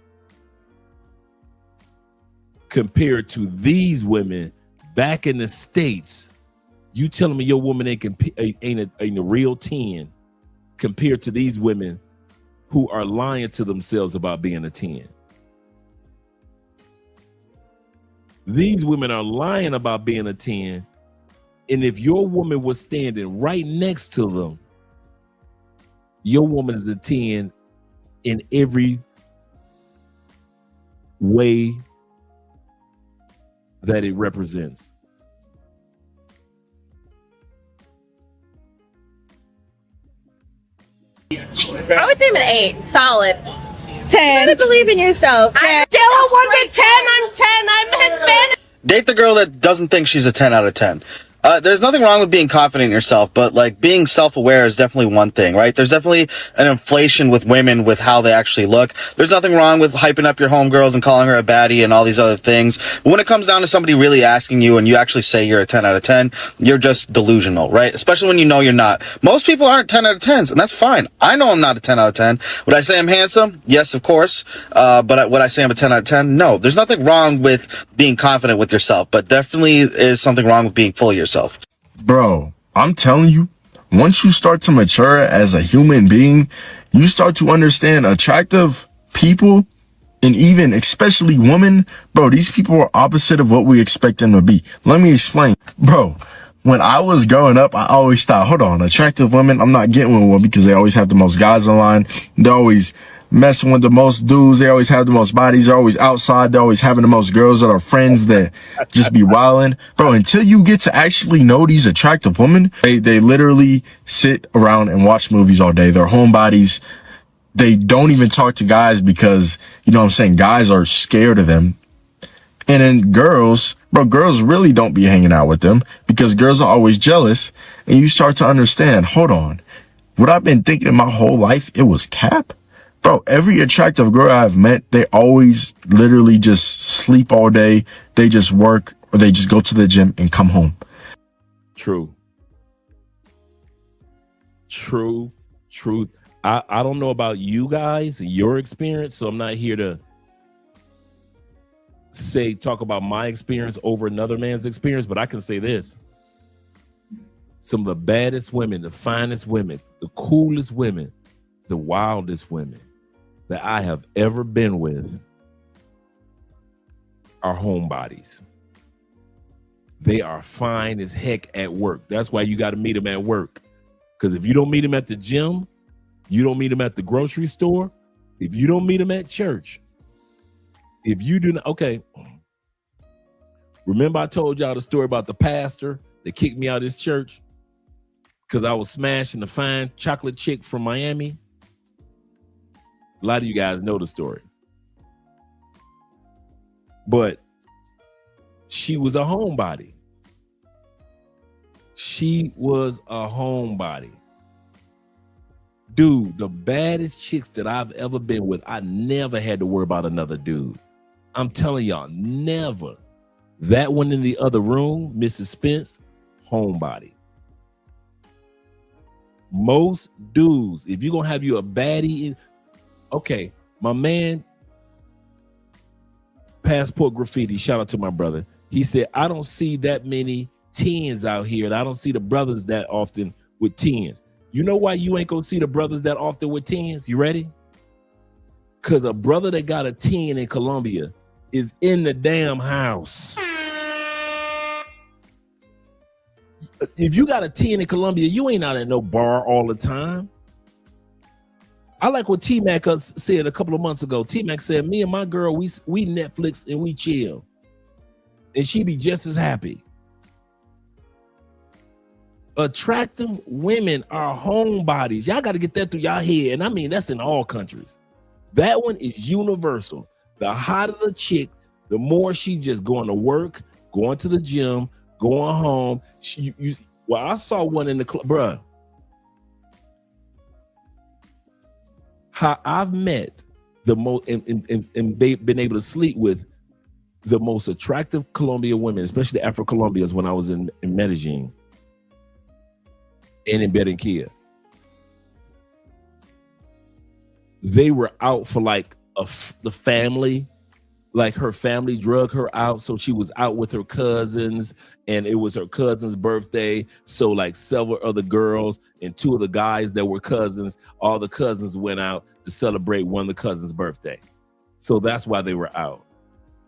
compared to these women back in the States, you telling me your woman ain't a real 10 compared to these women who are lying to themselves about being a 10. These women are lying about being a 10. And if your woman was standing right next to them, your woman is a 10 in every way that it represents. I would say I'm an 8. Solid. 10. You believe in yourself. 10. Scale of 1 to 10. I'm 10. I'm Hispanic. Date the girl that doesn't think she's a 10 out of 10. There's nothing wrong with being confident in yourself, but like being self-aware is definitely one thing, right? There's definitely an inflation with women with how they actually look. There's nothing wrong with hyping up your homegirls and calling her a baddie and all these other things. But when it comes down to somebody really asking you and you actually say you're a 10 out of 10, you're just delusional, right? Especially when you know you're not. Most people aren't 10 out of 10s, and that's fine. I know I'm not a 10 out of 10. Would I say I'm handsome? Yes, of course. But would I say I'm a 10 out of 10? No. There's nothing wrong with being confident with yourself, but definitely is something wrong with being full of yourself. Bro, I'm telling you, once you start to mature as a human being, you start to understand attractive people, and even especially women. Bro, these people are opposite of what we expect them to be. Let me explain. Bro, when I was growing up, I always thought, hold on, attractive women, I'm not getting with one because they always have the most guys in line. They're always messing with the most dudes. They always have the most bodies. They're always outside. They're always having the most girls that are friends that just be wilding. Bro, until you get to actually know these attractive women, they literally sit around and watch movies all day. They're homebodies. They don't even talk to guys because, you know what I'm saying, guys are scared of them. And then girls, bro, girls really don't be hanging out with them because girls are always jealous. And you start to understand, hold on, what I've been thinking my whole life, it was cap. Bro, every attractive girl I've met, they always literally just sleep all day. They just work or they just go to the gym and come home. True. I don't know about you guys, your experience, so I'm not here to talk about my experience over another man's experience, but I can say this. Some of the baddest women, the finest women, the coolest women, the wildest women that I have ever been with are homebodies. They are fine as heck at work. That's why you got to meet them at work. Because if you don't meet them at the gym, you don't meet them at the grocery store, if you don't meet them at church, if you do not, okay. Remember I told y'all the story about the pastor that kicked me out of his church because I was smashing the fine chocolate chick from Miami? A lot of you guys know the story. But she was a homebody. She was a homebody. Dude, the baddest chicks that I've ever been with, I never had to worry about another dude. I'm telling y'all, never. That one in the other room, Mrs. Spence, homebody. Most dudes, if you're going to have you a baddie, okay, my man, Passport Graffiti, shout out to my brother. He said, I don't see that many teens out here, and I don't see the brothers that often with teens. You know why you ain't gonna see the brothers that often with teens? You ready? Because a brother that got a 10 in Colombia is in the damn house. If you got a 10 in Colombia, you ain't out at no bar all the time. I like what T-Mac said a couple of months ago. T-Mac said, me and my girl, we Netflix and we chill. And she be just as happy. Attractive women are homebodies. Y'all got to get that through y'all head. And I mean, that's in all countries. That one is universal. The hotter the chick, the more she just going to work, going to the gym, going home. Well, I saw one in the club, bruh. How I've met the most and been able to sleep with the most attractive Colombian women, especially Afro-Colombians, when I was in Medellin and in Barranquilla. They were out for like the family, like her family drug her out. So she was out with her cousins and it was her cousin's birthday. So like several other girls and two of the guys that were cousins, all the cousins went out to celebrate one of the cousins' birthday. So that's why they were out.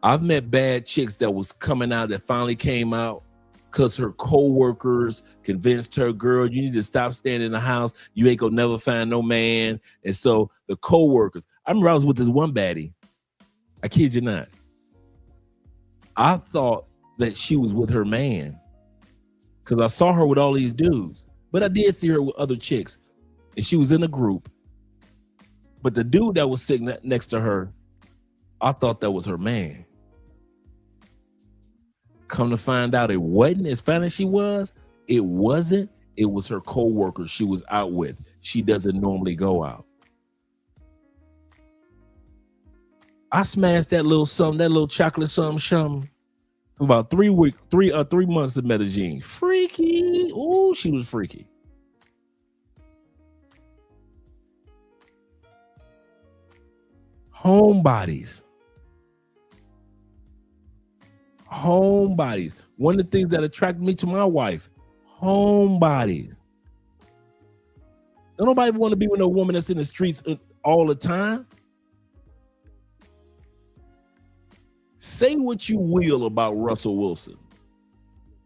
I've met bad chicks that was coming out that finally came out because her co-workers convinced her, girl, you need to stop staying in the house. You ain't gonna never find no man. And so the co-workers, I remember I was with this one baddie. I kid you not. I thought that she was with her man because I saw her with all these dudes, but I did see her with other chicks, and she was in a group. But the dude that was sitting next to her, I thought that was her man. Come to find out, it wasn't. As fine as she was, it wasn't. It was her co-worker she was out with. She doesn't normally go out. I smashed that little something, that little chocolate something for about 3 months of Medellin. Freaky. Ooh, she was freaky. Homebodies. Homebodies. One of the things that attracted me to my wife, homebodies. Don't nobody want to be with a woman that's in the streets all the time. Say what you will about Russell Wilson.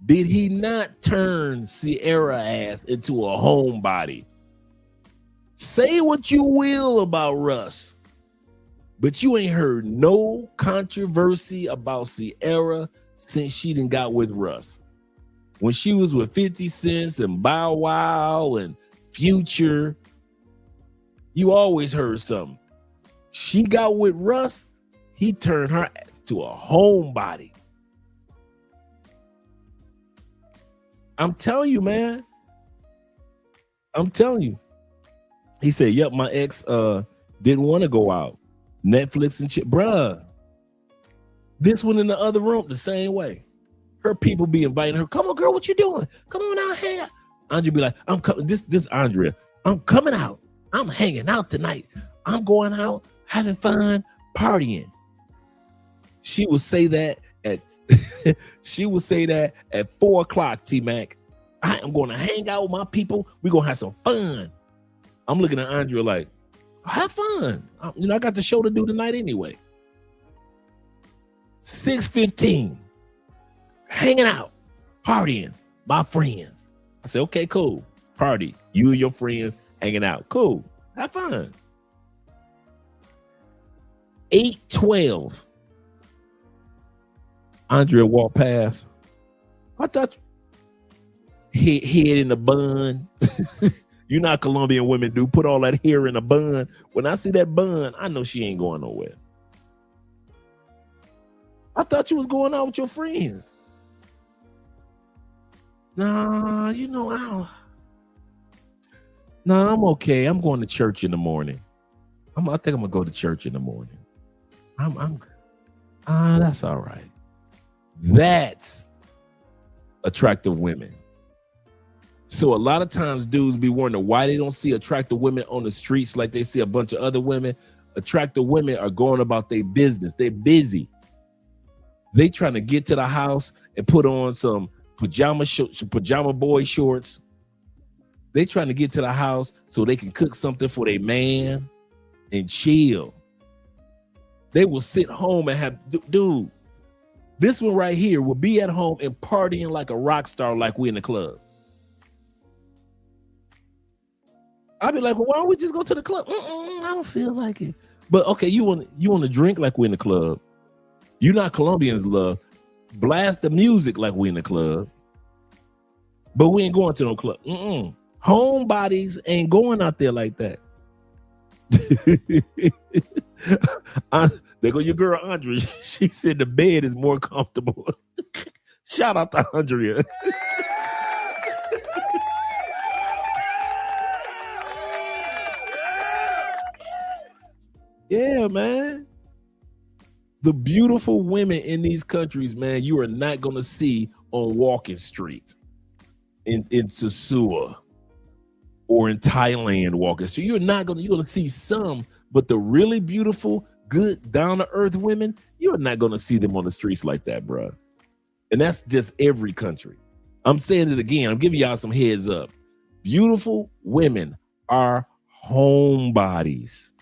Did he not turn Sierra ass into a homebody? Say what you will about Russ, but you ain't heard no controversy about Sierra since she done got with Russ. When she was with 50 Cent and Bow Wow and Future, you always heard something. She got with Russ, he turned her ass to a homebody. I'm telling you, man. I'm telling you. He said, yep, my ex didn't want to go out. Netflix and shit. Bruh. This one in the other room, the same way. Her people be inviting her. Come on, girl, what you doing? Come on out, hang out. Andrea be like, I'm coming. This Andrea. I'm coming out. I'm hanging out tonight. I'm going out, having fun, partying. She would say that at she would say that at 4 o'clock, T-Mac. I am going to hang out with my people. We're going to have some fun. I'm looking at Andrea like, have fun. I got the show to do tonight anyway. 6:15, hanging out, partying, my friends. I said, okay, cool. Party. You and your friends hanging out. Cool. Have fun. 8:12. Andrea walked past. I thought head in a bun. You know how Colombian women do, put all that hair in a bun. When I see that bun, I know she ain't going nowhere. I thought you was going out with your friends. Nah, I'm okay. I'm going to church in the morning. I think I'm gonna go to church in the morning. That's all right. That's attractive women. So a lot of times dudes be wondering why they don't see attractive women on the streets like they see a bunch of other women. Attractive women are going about their business. They're busy. They trying to get to the house and put on some pajama boy shorts. They trying to get to the house so they can cook something for their man and chill. They will sit home and have, dude, this one right here will be at home and partying like a rock star like we in the club. I'll be like, well, why don't we just go to the club? I don't feel like it. But okay, you want to drink like we in the club. You not Colombians love. Blast the music like we in the club. But we ain't going to no club. Homebodies ain't going out there like that. There go your girl Andrea. She said the bed is more comfortable. Shout out to Andrea. Yeah, man. The beautiful women in these countries, man, you are not going to see on Walking Street in Sosua or in Thailand Walking Street. You're going to see some, but the really beautiful, good, down-to-earth women, you're not going to see them on the streets like that, bro. And that's just every country. I'm saying it again. I'm giving y'all some heads up. Beautiful women are homebodies.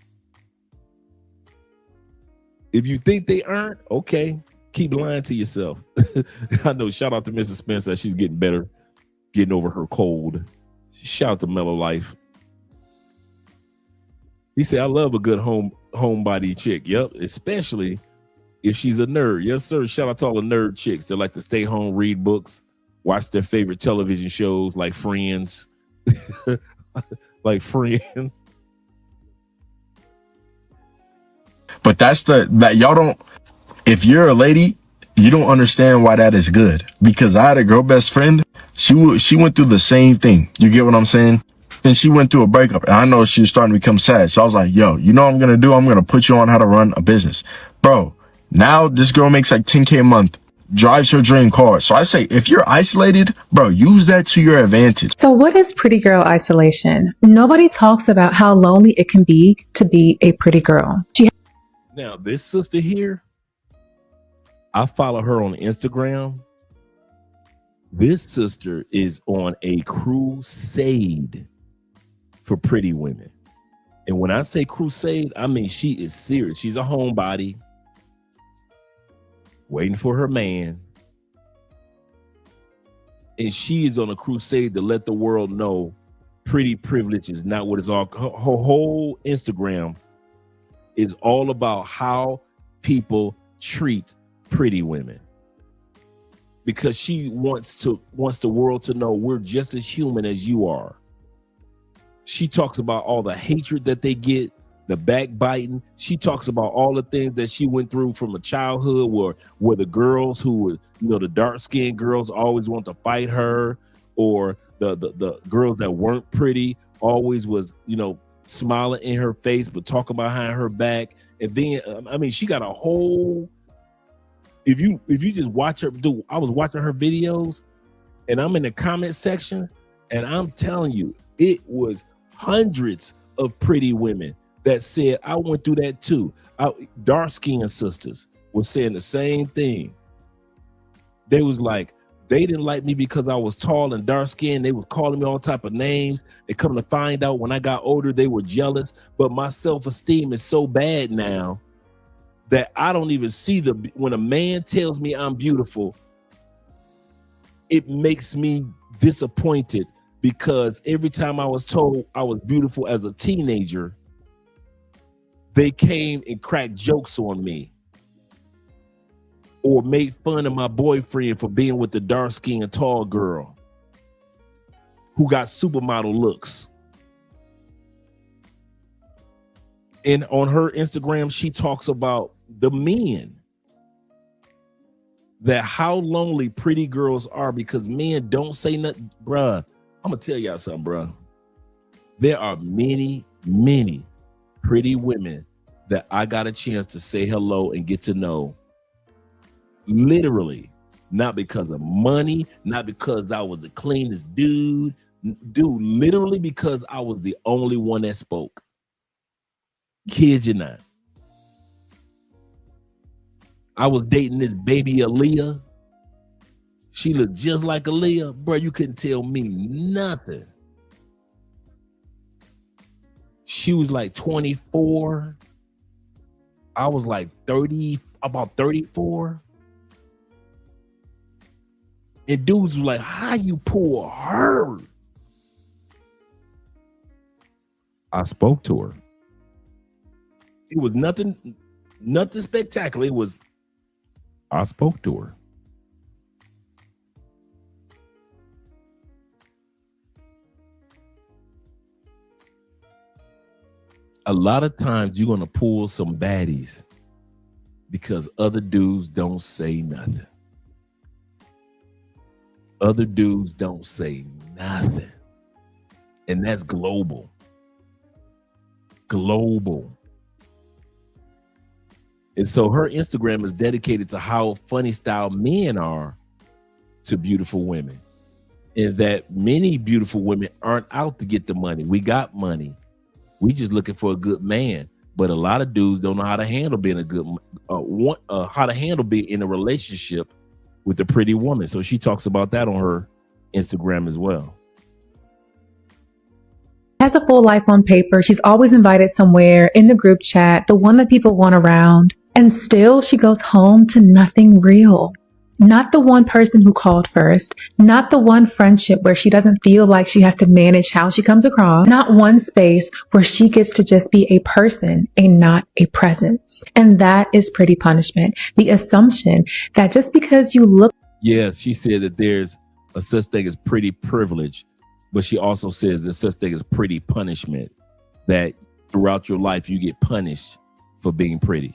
If you think they aren't, okay, keep lying to yourself. I know. Shout out to Mrs. Spencer. She's getting better, getting over her cold. Shout out to Mellow Life. He said, I love a good homebody chick. Yep, especially if she's a nerd. Yes, sir. Shout out to all the nerd chicks that like to stay home, read books, watch their favorite television shows like Friends. Like Friends. But that y'all don't, if you're a lady, you don't understand why that is good. Because I had a girl best friend. She went through the same thing. You get what I'm saying? Then she went through a breakup, and I know she was starting to become sad. So I was like, yo, you know what I'm going to do? I'm going to put you on how to run a business. Bro, now this girl makes like 10K a month, drives her dream car. So I say, if you're isolated, bro, use that to your advantage. So what is pretty girl isolation? Nobody talks about how lonely it can be to be a pretty girl. Now, this sister here, I follow her on Instagram. This sister is on a crusade for pretty women. And when I say crusade, I mean she is serious. She's a homebody, waiting for her man. And she is on a crusade to let the world know pretty privilege is not what it's all. Her whole Instagram is all about how people treat pretty women. Because she wants the world to know we're just as human as you are. She talks about all the hatred that they get, the backbiting. She talks about all the things that she went through from a childhood where the girls who were, the dark-skinned girls always want to fight her, or the girls that weren't pretty always was, smiling in her face but talking behind her back. And then she got a whole, if you just watch her do, I was watching her videos and I'm in the comment section and I'm telling you, it was hundreds of pretty women that said, I went through that too. Dark-skinned sisters were saying the same thing. They was like, they didn't like me because I was tall and dark-skinned. They was calling me all type of names. They come to find out when I got older, they were jealous. But my self-esteem is so bad now that I don't even see when a man tells me I'm beautiful, it makes me disappointed, because every time I was told I was beautiful as a teenager, they came and cracked jokes on me or made fun of my boyfriend for being with the dark-skinned tall girl who got supermodel looks. And on her Instagram, she talks about the men, that how lonely pretty girls are because men don't say nothing. Bruh, I'm gonna tell y'all something, bruh. There are many, many pretty women that I got a chance to say hello and get to know. Literally, not because of money, not because I was the cleanest dude, literally because I was the only one that spoke. Kid you not. I was dating this baby Aaliyah. She looked just like Aaliyah. Bro, you couldn't tell me nothing. She was like 24. I was like 30, about 34. And dudes were like, how you pull her? I spoke to her. It was nothing spectacular. It was, I spoke to her. A lot of times you're going to pull some baddies because other dudes don't say nothing. Other dudes don't say nothing. And that's global. Global. And so her Instagram is dedicated to how funny style men are to beautiful women. And that many beautiful women aren't out to get the money. We got money. We just looking for a good man. But a lot of dudes don't know how to handle being how to handle being in a relationship with a pretty woman. So she talks about that on her Instagram as well. Has a full life on paper. She's always invited somewhere, in the group chat, the one that people want around. And still she goes home to nothing real. Not the one person who called first, not the one friendship where she doesn't feel like she has to manage how she comes across, not one space where she gets to just be a person and not a presence. And that is pretty punishment. The assumption that just because you look. Yeah, she said that there's a such thing as pretty privilege, but she also says there's such thing as pretty punishment, that throughout your life you get punished for being pretty.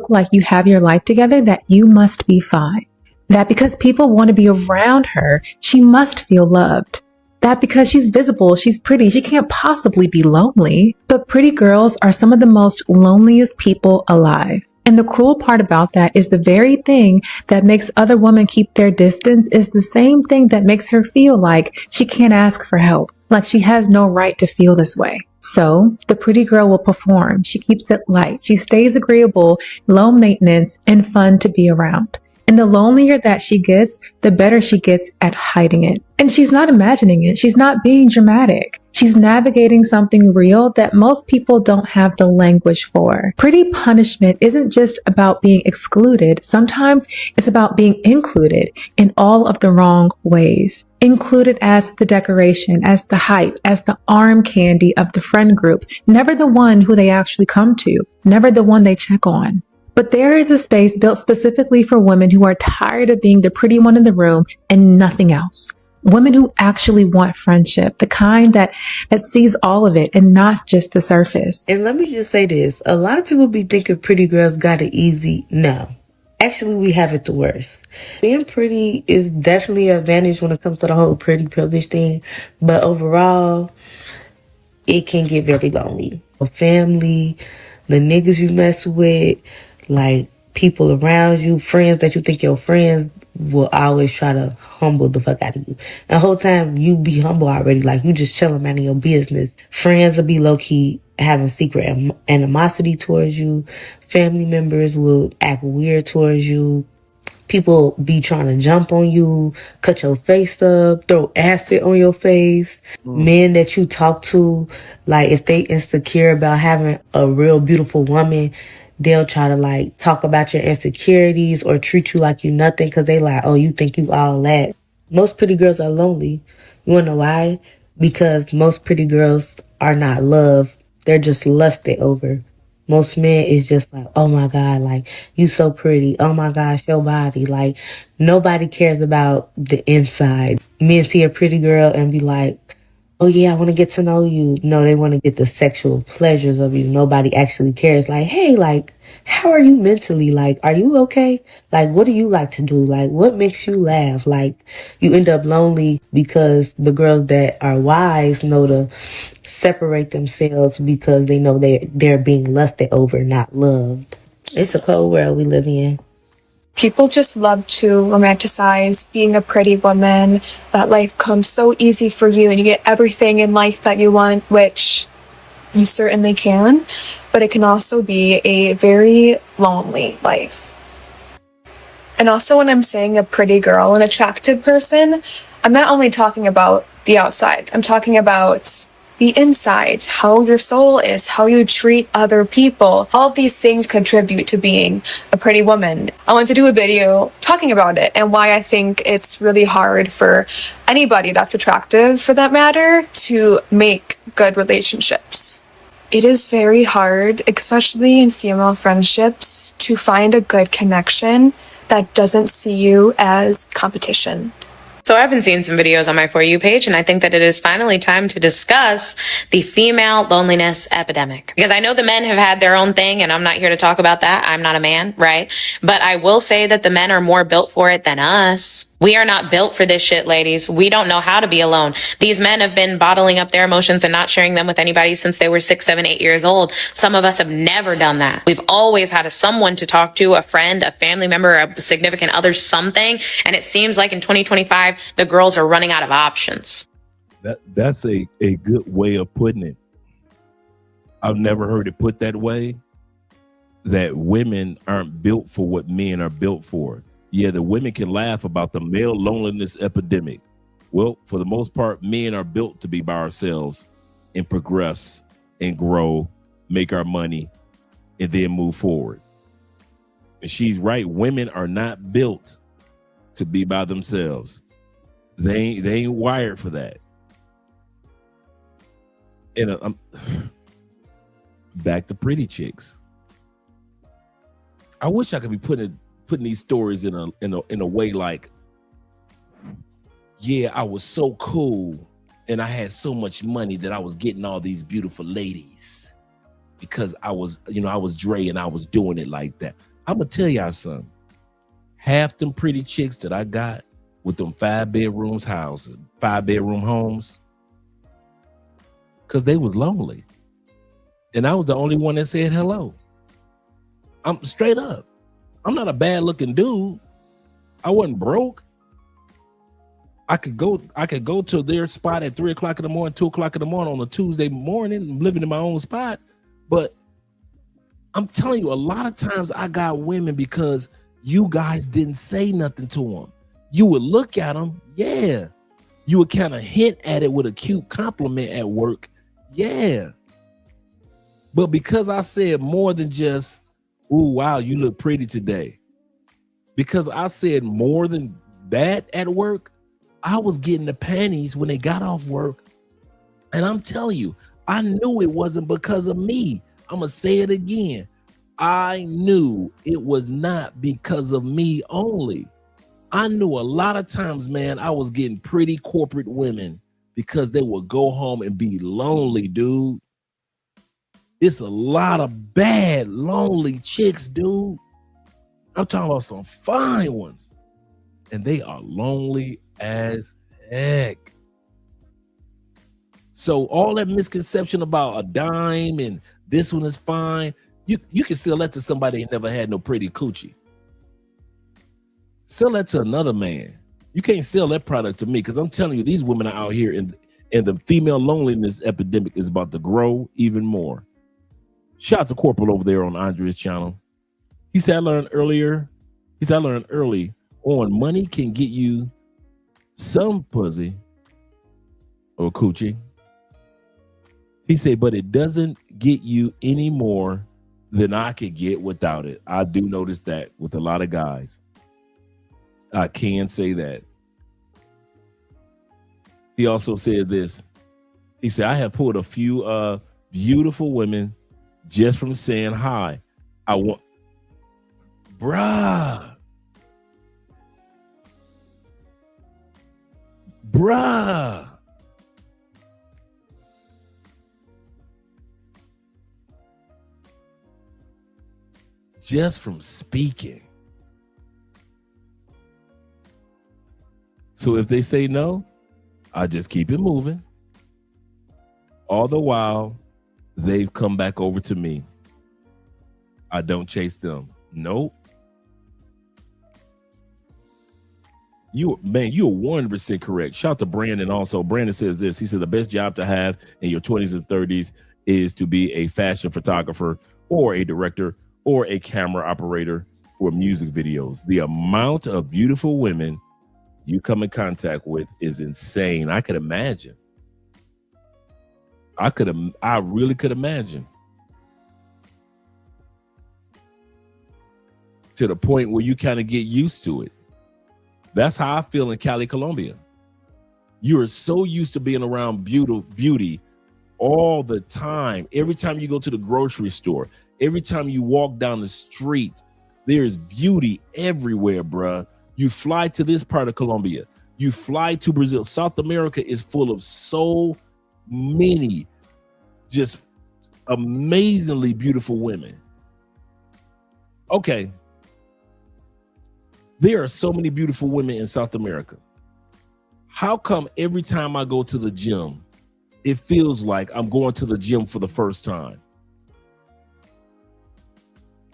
Like you have your life together, that you must be fine. That because people want to be around her, she must feel loved. That because she's visible, she's pretty, she can't possibly be lonely. But pretty girls are some of the most loneliest people alive. And the cruel part about that is the very thing that makes other women keep their distance is the same thing that makes her feel like she can't ask for help, like she has no right to feel this way. So the pretty girl will perform. She keeps it light. She stays agreeable, low maintenance, and fun to be around. And the lonelier that she gets, the better she gets at hiding it. And she's not imagining it. She's not being dramatic. She's navigating something real that most people don't have the language for. Pretty punishment isn't just about being excluded. Sometimes it's about being included in all of the wrong ways. Included as the decoration, as the hype, as the arm candy of the friend group. Never the one who they actually come to. Never the one they check on. But there is a space built specifically for women who are tired of being the pretty one in the room and nothing else. Women who actually want friendship, the kind that sees all of it and not just the surface. And let me just say this. A lot of people be thinking pretty girls got it easy. No. Actually, we have it the worst. Being pretty is definitely an advantage when it comes to the whole pretty privilege thing. But overall, it can get very lonely. A family, the niggas you mess with, like people around you, friends that you think your friends will always try to humble the fuck out of you. And the whole time you be humble already, like you just chilling minding your business. Friends will be low key having secret animosity towards you. Family members will act weird towards you. People be trying to jump on you, cut your face up, throw acid on your face. Men that you talk to, like if they insecure about having a real beautiful woman, they'll try to like talk about your insecurities or treat you like you nothing because they like, oh, you think you all that. Most pretty girls are lonely. You wanna know why? Because most pretty girls are not loved. They're just lusted over. Most men is just like, oh my God, like, you so pretty. Oh my gosh, your body. Like, nobody cares about the inside. Men see a pretty girl and be like, oh yeah, I want to get to know you. No, they want to get the sexual pleasures of you. Nobody actually cares. Like, hey, like, how are you mentally? Like, are you okay? Like, what do you like to do? Like, what makes you laugh? Like, you end up lonely because the girls that are wise know to separate themselves because they know they're being lusted over, not loved. It's a cold world we live in. People just love to romanticize being a pretty woman, that life comes so easy for you and you get everything in life that you want, which you certainly can, but it can also be a very lonely life. And also when I'm saying a pretty girl, an attractive person, I'm not only talking about the outside, I'm talking about the inside, how your soul is, how you treat other people. All of these things contribute to being a pretty woman. I want to do a video talking about it and why I think it's really hard for anybody that's attractive, for that matter, to make good relationships. It is very hard, especially in female friendships, to find a good connection that doesn't see you as competition. So I've been seeing some videos on my For You page, and I think that it is finally time to discuss the female loneliness epidemic. Because I know the men have had their own thing, and I'm not here to talk about that. I'm not a man, right? But I will say that the men are more built for it than us. We are not built for this shit, ladies. We don't know how to be alone. These men have been bottling up their emotions and not sharing them with anybody since they were 6, 7, 8 years old. Some of us have never done that. We've always had someone to talk to, a friend, a family member, a significant other, something. And it seems like in 2025, the girls are running out of options. That's a good way of putting it. I've never heard it put that way, that women aren't built for what men are built for. Yeah, the women can laugh about the male loneliness epidemic. Well, for the most part, men are built to be by ourselves and progress and grow, make our money, and then move forward. And she's right. Women are not built to be by themselves. They ain't wired for that. And I'm back to pretty chicks. I wish I could be putting these stories in a way like, yeah, I was so cool and I had so much money that I was getting all these beautiful ladies because I was Dre and I was doing it like that. I'm gonna tell y'all something. Half them pretty chicks that I got with them 5-bedroom homes, because they was lonely. And I was the only one that said hello. I'm straight up. I'm not a bad looking dude. I wasn't broke. I could go to their spot at 3 o'clock in the morning, 2 o'clock in the morning on a Tuesday morning, living in my own spot. But I'm telling you, a lot of times I got women because you guys didn't say nothing to them. You would look at them, yeah. You would kind of hint at it with a cute compliment at work, yeah. But because I said more than just, ooh, wow, you look pretty today. Because I said more than that at work, I was getting the panties when they got off work. And I'm telling you, I knew it wasn't because of me. I'm going to say it again. I knew it was not because of me only. I knew a lot of times, man, I was getting pretty corporate women because they would go home and be lonely, dude. It's a lot of bad, lonely chicks, dude. I'm talking about some fine ones. And they are lonely as heck. So all that misconception about a dime and this one is fine, you can sell that to somebody that never had no pretty coochie. Sell that to another man. You can't sell that product to me, because I'm telling you, these women are out here and the female loneliness epidemic is about to grow even more. Shout out to Corporal over there on Andrea's channel. He said, I learned early on, money can get you some pussy or coochie. He said, but it doesn't get you any more than I could get without it. I do notice that with a lot of guys. I can say that. He also said this. He said, I have pulled a few beautiful women just from saying hi. Bruh. Just from speaking. So if they say no, I just keep it moving. All the while, they've come back over to me. I don't chase them. Nope. You're 100% correct. Shout out to Brandon also. Brandon says this. He said the best job to have in your 20s and 30s is to be a fashion photographer or a director or a camera operator for music videos. The amount of beautiful women you come in contact with is insane. I could imagine. I really could imagine. To the point where you kind of get used to it. That's how I feel in Cali, Colombia. You are so used to being around beauty all the time. Every time you go to the grocery store, every time you walk down the street, there's beauty everywhere, bruh. You fly to this part of Colombia. You fly to Brazil. South America is full of so many just amazingly beautiful women. Okay. There are so many beautiful women in South America. How come every time I go to the gym, it feels like I'm going to the gym for the first time?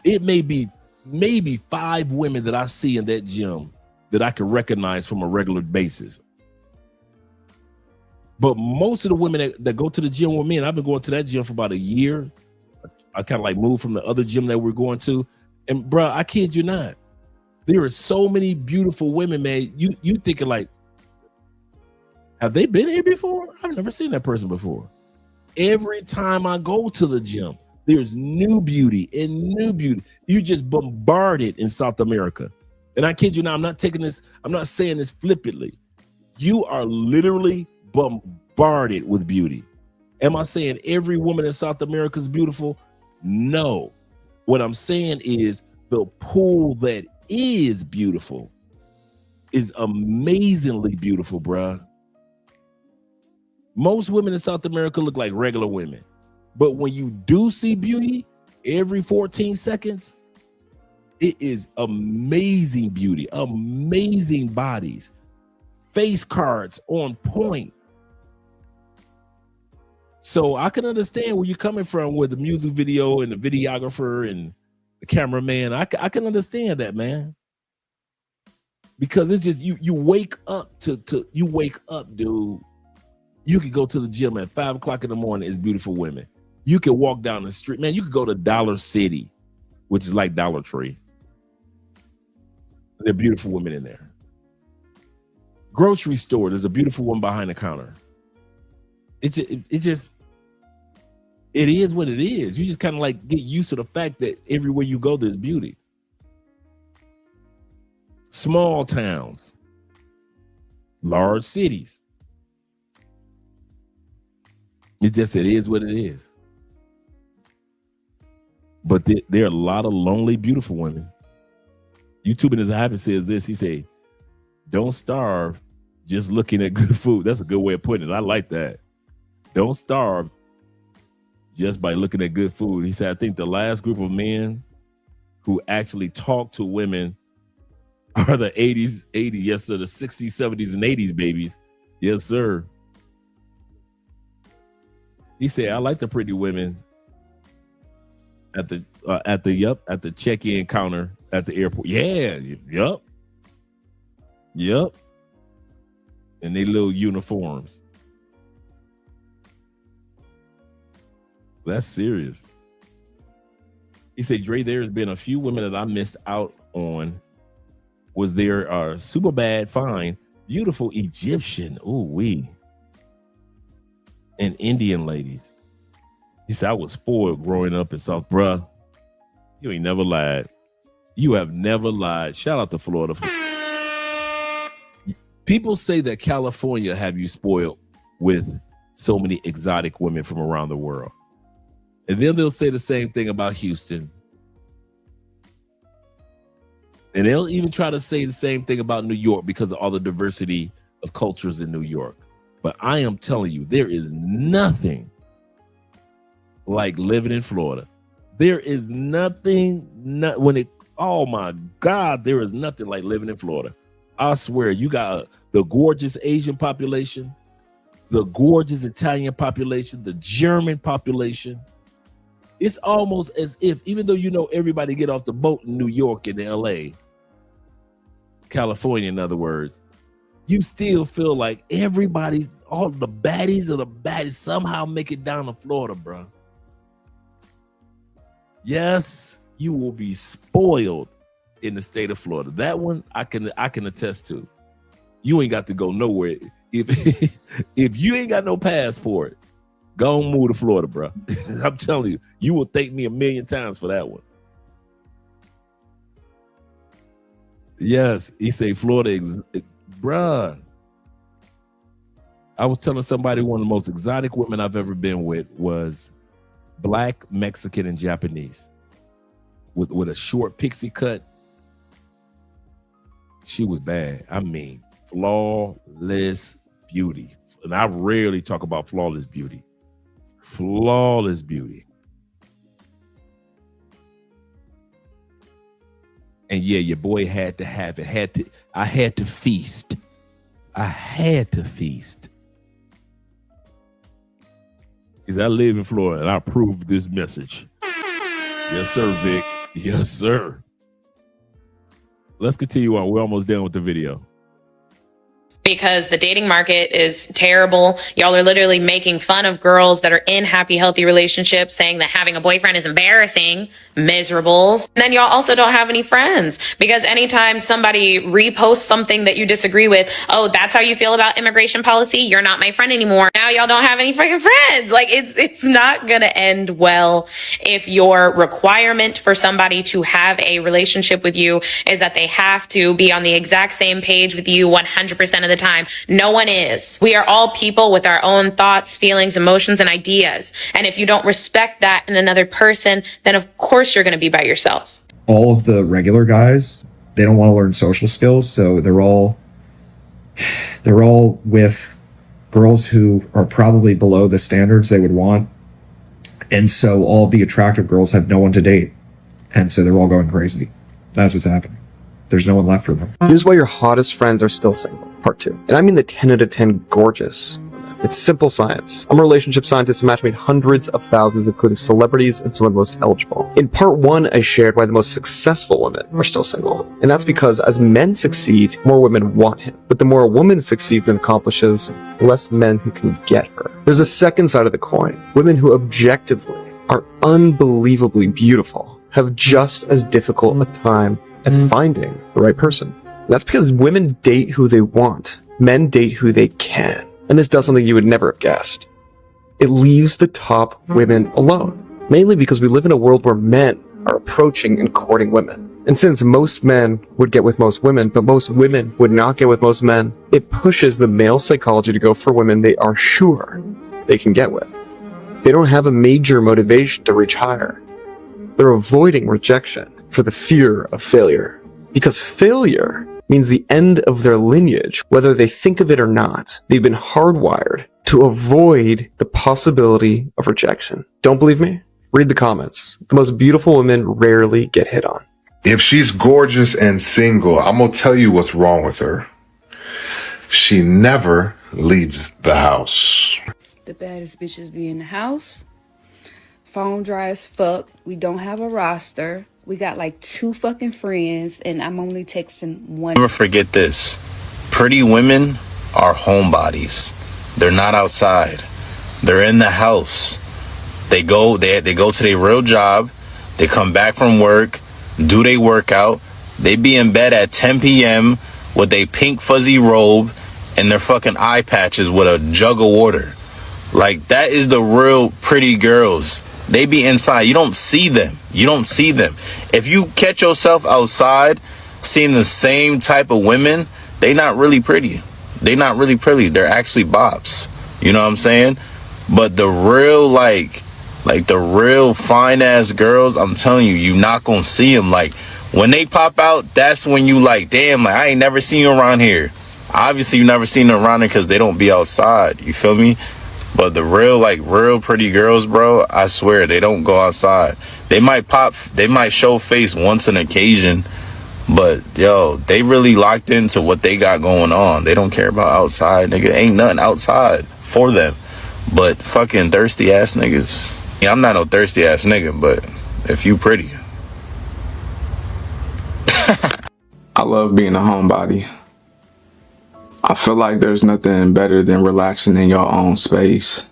It may be maybe 5 women that I see in that gym that I can recognize from a regular basis. But most of the women that go to the gym with me, and I've been going to that gym for about a year. I kind of like moved from the other gym that we're going to. And bruh, I kid you not. There are so many beautiful women, man. You thinking like, have they been here before? I've never seen that person before. Every time I go to the gym, There's new beauty and new beauty. You just bombarded in South America. And I kid you not, I'm not saying this flippantly. You are literally bombarded with beauty. Am I saying every woman in South America is beautiful? No. What I'm saying is the pool that is beautiful is amazingly beautiful, bruh. Most women in South America look like regular women. But when you do see beauty every 14 seconds, it is amazing beauty, amazing bodies, face cards on point. So I can understand where you're coming from with the music video and the videographer and the cameraman. I can understand that, man. Because it's just you wake up you wake up, dude. You could go to the gym at 5 o'clock in the morning. It's beautiful women. You can walk down the street, man. You could go to Dollar City, which is like Dollar Tree. There are beautiful women in there. Grocery store, there's a beautiful one behind the counter. It is what it is. You just kind of like get used to the fact that everywhere you go, there's beauty. Small towns, large cities. It is what it is. But there are a lot of lonely, beautiful women. YouTube in his habit says this. He say, don't starve just looking at good food. That's a good way of putting it. I like that. Don't starve just by looking at good food. He said, I think the last group of men who actually talk to women are the 80s, yes, sir, the 60s, 70s, and 80s babies. Yes, sir. He said, I like the pretty women at the check-in counter at the airport. Yeah, yep. And they little uniforms. That's serious. He said, Dre, there's been a few women that I missed out on. Was there super bad, fine, beautiful Egyptian, and Indian ladies. He said, I was spoiled growing up in South. Bruh, you ain't never lied. You have never lied. Shout out to Florida. People say that California have you spoiled with so many exotic women from around the world. And then they'll say the same thing about Houston. And they'll even try to say the same thing about New York because of all the diversity of cultures in New York. But I am telling you, there is nothing like living in Florida. There is nothing, oh my God, there is nothing like living in Florida. I swear, you got the gorgeous Asian population, the gorgeous Italian population, the German population. It's almost as if, even though you know everybody get off the boat in New York and LA, California, in other words, you still feel like everybody, all the baddies of the baddies somehow make it down to Florida, bro. Yes, you will be spoiled in the state of Florida. That one I can attest to. You ain't got to go nowhere. If you ain't got no passport, go and move to Florida, bro. I'm telling you, you will thank me 1,000,000 times for that one. Yes, he say Florida, bruh. I was telling somebody one of the most exotic women I've ever been with was Black, Mexican, and Japanese. With a short pixie cut. She was bad. I mean, flawless beauty. And I rarely talk about flawless beauty. Flawless beauty. And yeah, your boy had to have it. I had to feast. Because I live in Florida and I approve this message. Yes, sir, Vic. Yes, sir. Let's continue on. We're almost done with the video. because the dating market is terrible. Y'all are literally making fun of girls that are in happy, healthy relationships, saying that having a boyfriend is embarrassing, miserables. And then y'all also don't have any friends, because anytime somebody reposts something that you disagree with, oh, that's how you feel about immigration policy? You're not my friend anymore. Now y'all don't have any freaking friends. Like, it's not gonna end well if your requirement for somebody to have a relationship with you is that they have to be on the exact same page with you 100% of the time. No one is. We are all people with our own thoughts, feelings, emotions, and ideas. And if you don't respect that in another person, then of course you're going to be by yourself. All of the regular guys, they don't want to learn social skills, so they're all with girls who are probably below the standards they would want. And so all the attractive girls have no one to date. And so they're all going crazy. That's what's happening. There's no one left for them. Here's why your hottest friends are still single. Part 2. And I mean the 10 out of 10 gorgeous. It's simple science. I'm a relationship scientist and matchmade hundreds of thousands, including celebrities and some of the most eligible. In part 1, I shared why the most successful women are still single. And that's because as men succeed, more women want him. But the more a woman succeeds and accomplishes, less men who can get her. There's a second side of the coin. Women who objectively are unbelievably beautiful have just as difficult a time at finding the right person. And that's because women date who they want. Men date who they can. And this does something you would never have guessed. It leaves the top women alone. Mainly because we live in a world where men are approaching and courting women. And since most men would get with most women, but most women would not get with most men, it pushes the male psychology to go for women they are sure they can get with. They don't have a major motivation to reach higher. They're avoiding rejection for the fear of failure. Because failure means the end of their lineage, whether they think of it or not. They've been hardwired to avoid the possibility of rejection. Don't believe me? Read the comments. The most beautiful women rarely get hit on. If she's gorgeous and single, I'm gonna tell you what's wrong with her. She never leaves the house. The baddest bitches be in the house. Phone dry as fuck. We don't have a roster. We got like 2 fucking friends, and I'm only texting one. Never forget this. Pretty women are homebodies. They're not outside. They're in the house. They go to their real job. They come back from work, do their workout. They be in bed at 10 p.m. with a pink fuzzy robe and their fucking eye patches with a jug of water. Like, that is the real pretty girls. They be inside. You don't see them. You don't see them. If you catch yourself outside seeing the same type of women, they not really pretty. They not really pretty. They're actually bops. You know what I'm saying? But the real, like the real fine ass girls, I'm telling you, you not gonna see them. Like, when they pop out, that's when you like, damn, like, I ain't never seen you around here. Obviously, you never seen them around here because they don't be outside. You feel me? But the real pretty girls, bro, I swear, they don't go outside. They might show face once an occasion, but yo, they really locked into what they got going on. They don't care about outside, nigga. Ain't nothing outside for them but fucking thirsty ass niggas. Yeah, I'm not no thirsty ass nigga, but if you pretty. I love being a homebody. I feel like there's nothing better than relaxing in your own space.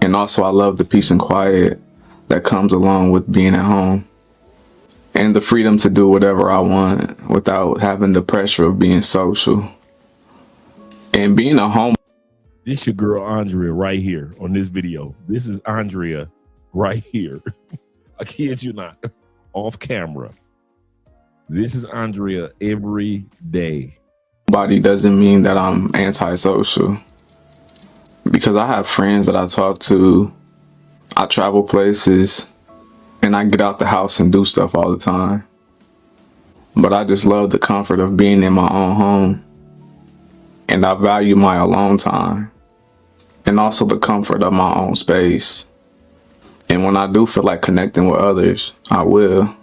And also, I love the peace and quiet that comes along with being at home. And the freedom to do whatever I want without having the pressure of being social. And being a home. This your girl Andrea right here on this video. This is Andrea right here. I kid you not. Off camera. This is Andrea every day. Body doesn't mean that I'm antisocial, because I have friends that I talk to, I travel places, and I get out the house and do stuff all the time. But I just love the comfort of being in my own home, and I value my alone time, and also the comfort of my own space. And when I do feel like connecting with others, I will.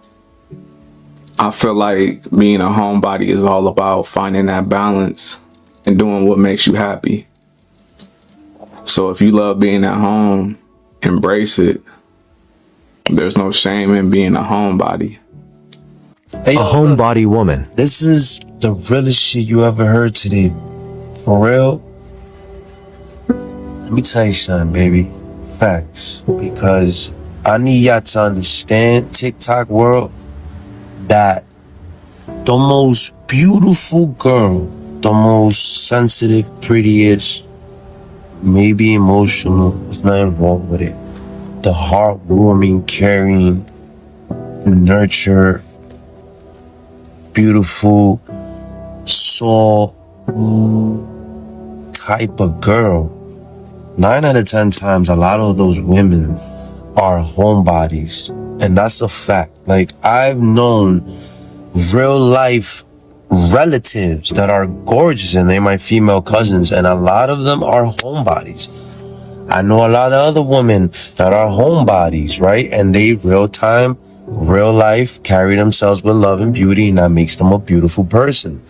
I feel like being a homebody is all about finding that balance and doing what makes you happy. So if you love being at home, embrace it. There's no shame in being a homebody. a homebody woman. This is the realest shit you ever heard today. For real. Let me tell you something, baby. Facts. Because I need y'all to understand, TikTok world, that the most beautiful girl, the most sensitive, prettiest, maybe emotional, there's nothing wrong with it. The heartwarming, caring, nurture, beautiful, soul type of girl. 9 out of 10 times, a lot of those women are homebodies. And that's a fact. Like, I've known real life relatives that are gorgeous and they're my female cousins, and a lot of them are homebodies. I know a lot of other women that are homebodies, right? And they real time, real life carry themselves with love and beauty, and that makes them a beautiful person.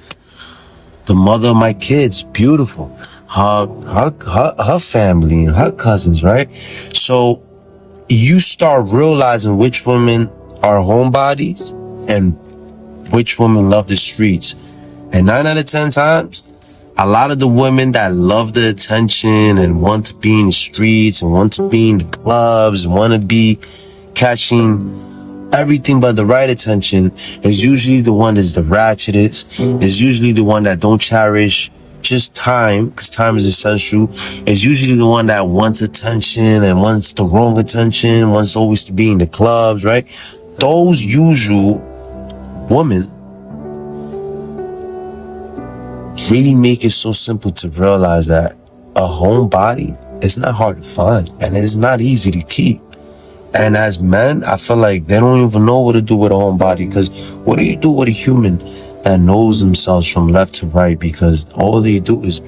The mother of my kids, beautiful. Her family and her cousins, right? So you start realizing which women are homebodies and which women love the streets. And 9 out of 10 times, a lot of the women that love the attention and want to be in the streets and want to be in the clubs and want to be catching everything but the right attention is usually the one that's the ratchetest, is usually the one that don't cherish just time, because time is essential, is usually the one that wants attention and wants the wrong attention, wants always to be in the clubs, right? Those usual women really make it so simple to realize that a homebody is not hard to find and it's not easy to keep. And as men, I feel like they don't even know what to do with a homebody, because what do you do with a human that knows themselves from left to right? Because all they do is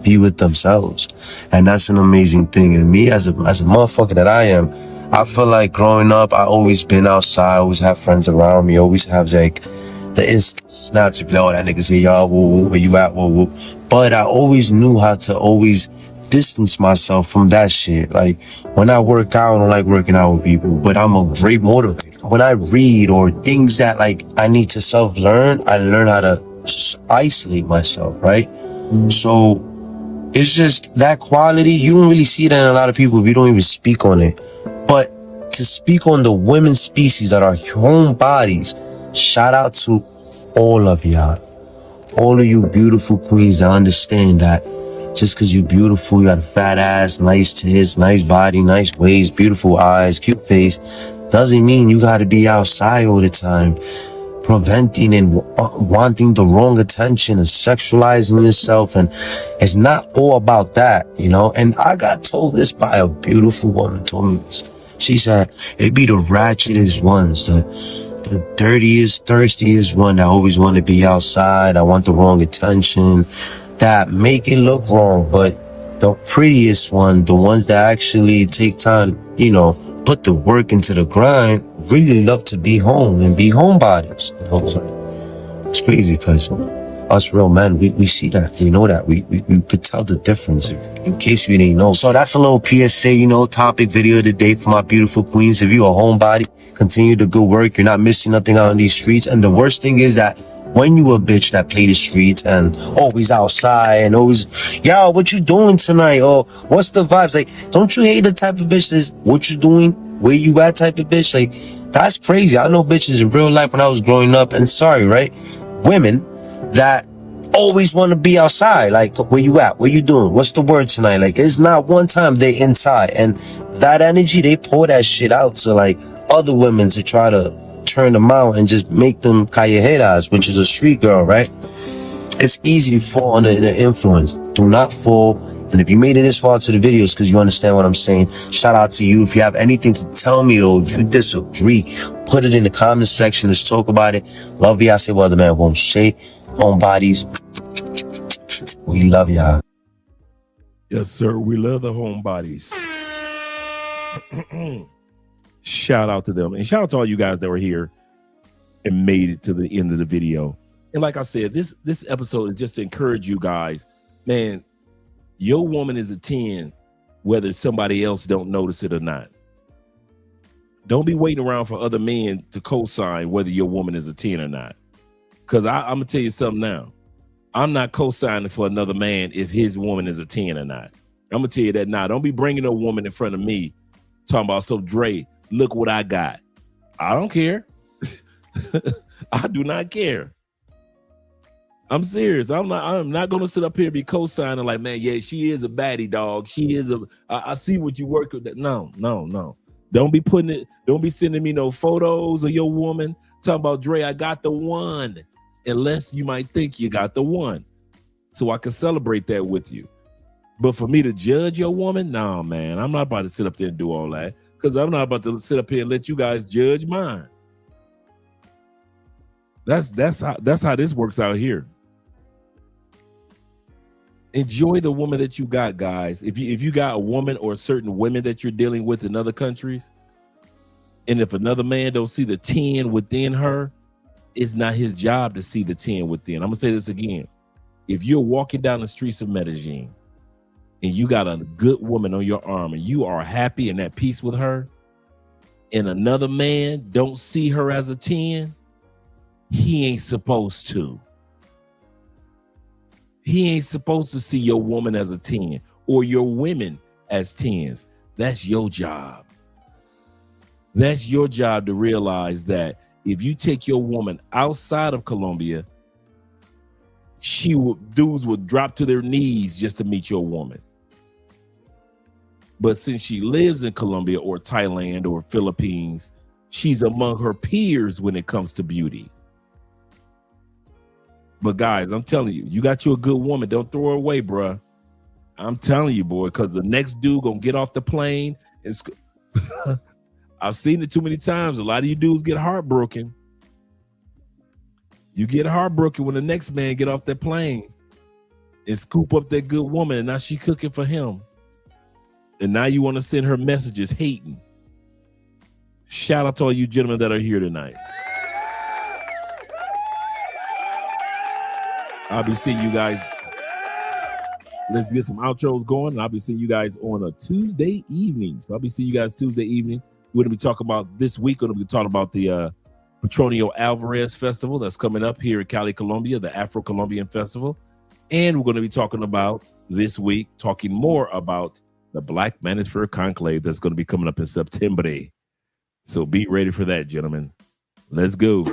be with themselves. And that's an amazing thing. And me, as a motherfucker that I am, I feel like growing up, I always been outside, always have friends around me, always have like the instant snaps of, oh, that nigga say, y'all, woo, where you at, woo, woo. But I always knew how to always distance myself from that shit. Like, when I work out, I don't like working out with people, but I'm a great motivator. When I read or things that like I need to self-learn, I learn how to isolate myself, right? So it's just that quality. You don't really see that in a lot of people if you don't even speak on it. But to speak on the women species that are homebodies, shout out to all of y'all. All of you beautiful queens that understand that just because you're beautiful, you got a fat ass, nice tits, nice body, nice waist, beautiful eyes, cute face, doesn't mean you got to be outside all the time, preventing and wanting the wrong attention and sexualizing yourself. And it's not all about that, you know? And I got told this by a beautiful woman, told me this. She said, it be the ratchetest ones, the dirtiest, thirstiest one that always want to be outside. I want the wrong attention, that make it look wrong. But the prettiest one, the ones that actually take time, you know, put the work into the grind, really love to be home and be homebodies. You know, it's like, it's crazy because us real men, we see that, we know that, we could tell the difference, in case you didn't know. So that's a little PSA, you know, topic video of the day for my beautiful queens. If you're a homebody, continue the good work. You're not missing nothing out on these streets. And the worst thing is that when you a bitch that play the streets and always outside and always, yo, what you doing tonight? Or what's the vibes? Like, don't you hate the type of bitch that's what you doing, where you at type of bitch? Like, that's crazy. I know bitches in real life when I was growing up, and sorry, right? Women that always want to be outside. Like, where you at? What you doing? What's the word tonight? Like, it's not one time they inside. And that energy, they pour that shit out to like other women to try to turn them out and just make them callejeras, which is a street girl, right? It's easy to fall under the influence. Do not fall. And if you made it this far to the videos because you understand what I'm saying, shout out to you. If you have anything to tell me or if you disagree, put it in the comment section. Let's talk about it. Love y'all. Say what the man won't say. Homebodies. We love y'all. Yes, sir. We love the homebodies. Shout out to them. And shout out to all you guys that were here and made it to the end of the video. And like I said, this episode is just to encourage you guys. Man, your woman is a 10, whether somebody else don't notice it or not. Don't be waiting around for other men to co-sign whether your woman is a 10 or not. Because I'm going to tell you something now. I'm not co-signing for another man if his woman is a 10 or not. I'm going to tell you that now. Don't be bringing a woman in front of me talking about, so Dre, look what I got. I don't care. I do not care. I'm serious. I'm not going to sit up here and be co-signing like, man, yeah, she is a baddie, dog. She is I see what you work with. That. No. Don't be sending me no photos of your woman talking about, Dre, I got the one. Unless you might think you got the one. So I can celebrate that with you. But for me to judge your woman, no, man, I'm not about to sit up there and do all that. Because I'm not about to sit up here and let you guys judge mine. That's how this works out here. Enjoy the woman that you got, guys. If you got a woman or certain women that you're dealing with in other countries, and if another man don't see the 10 within her, it's not his job to see the 10 within. I'm gonna say this again. If you're walking down the streets of Medellin and you got a good woman on your arm and you are happy and at peace with her, and another man don't see her as a 10, he ain't supposed to. He ain't supposed to see your woman as a 10 or your women as 10s. That's your job. That's your job to realize that if you take your woman outside of Colombia, dudes would drop to their knees just to meet your woman. But since she lives in Colombia or Thailand or Philippines, she's among her peers when it comes to beauty. But guys, I'm telling you, you got you a good woman. Don't throw her away, bruh. I'm telling you, boy, because the next dude gonna get off the plane. And I've seen it too many times. A lot of you dudes get heartbroken. You get heartbroken when the next man get off that plane and scoop up that good woman, and now she cooking for him. And now you want to send her messages hating. Shout out to all you gentlemen that are here tonight. I'll be seeing you guys. Let's get some outros going. And I'll be seeing you guys on a Tuesday evening. So I'll be seeing you guys Tuesday evening. We're going to be talking about this week. We're going to be talking about the Petronio Alvarez Festival that's coming up here in Cali, Colombia, the Afro-Colombian Festival. And we're going to be talking about this week, talking more about the Black Manosphere Conclave that's going to be coming up in September. So be ready for that, gentlemen. Let's go.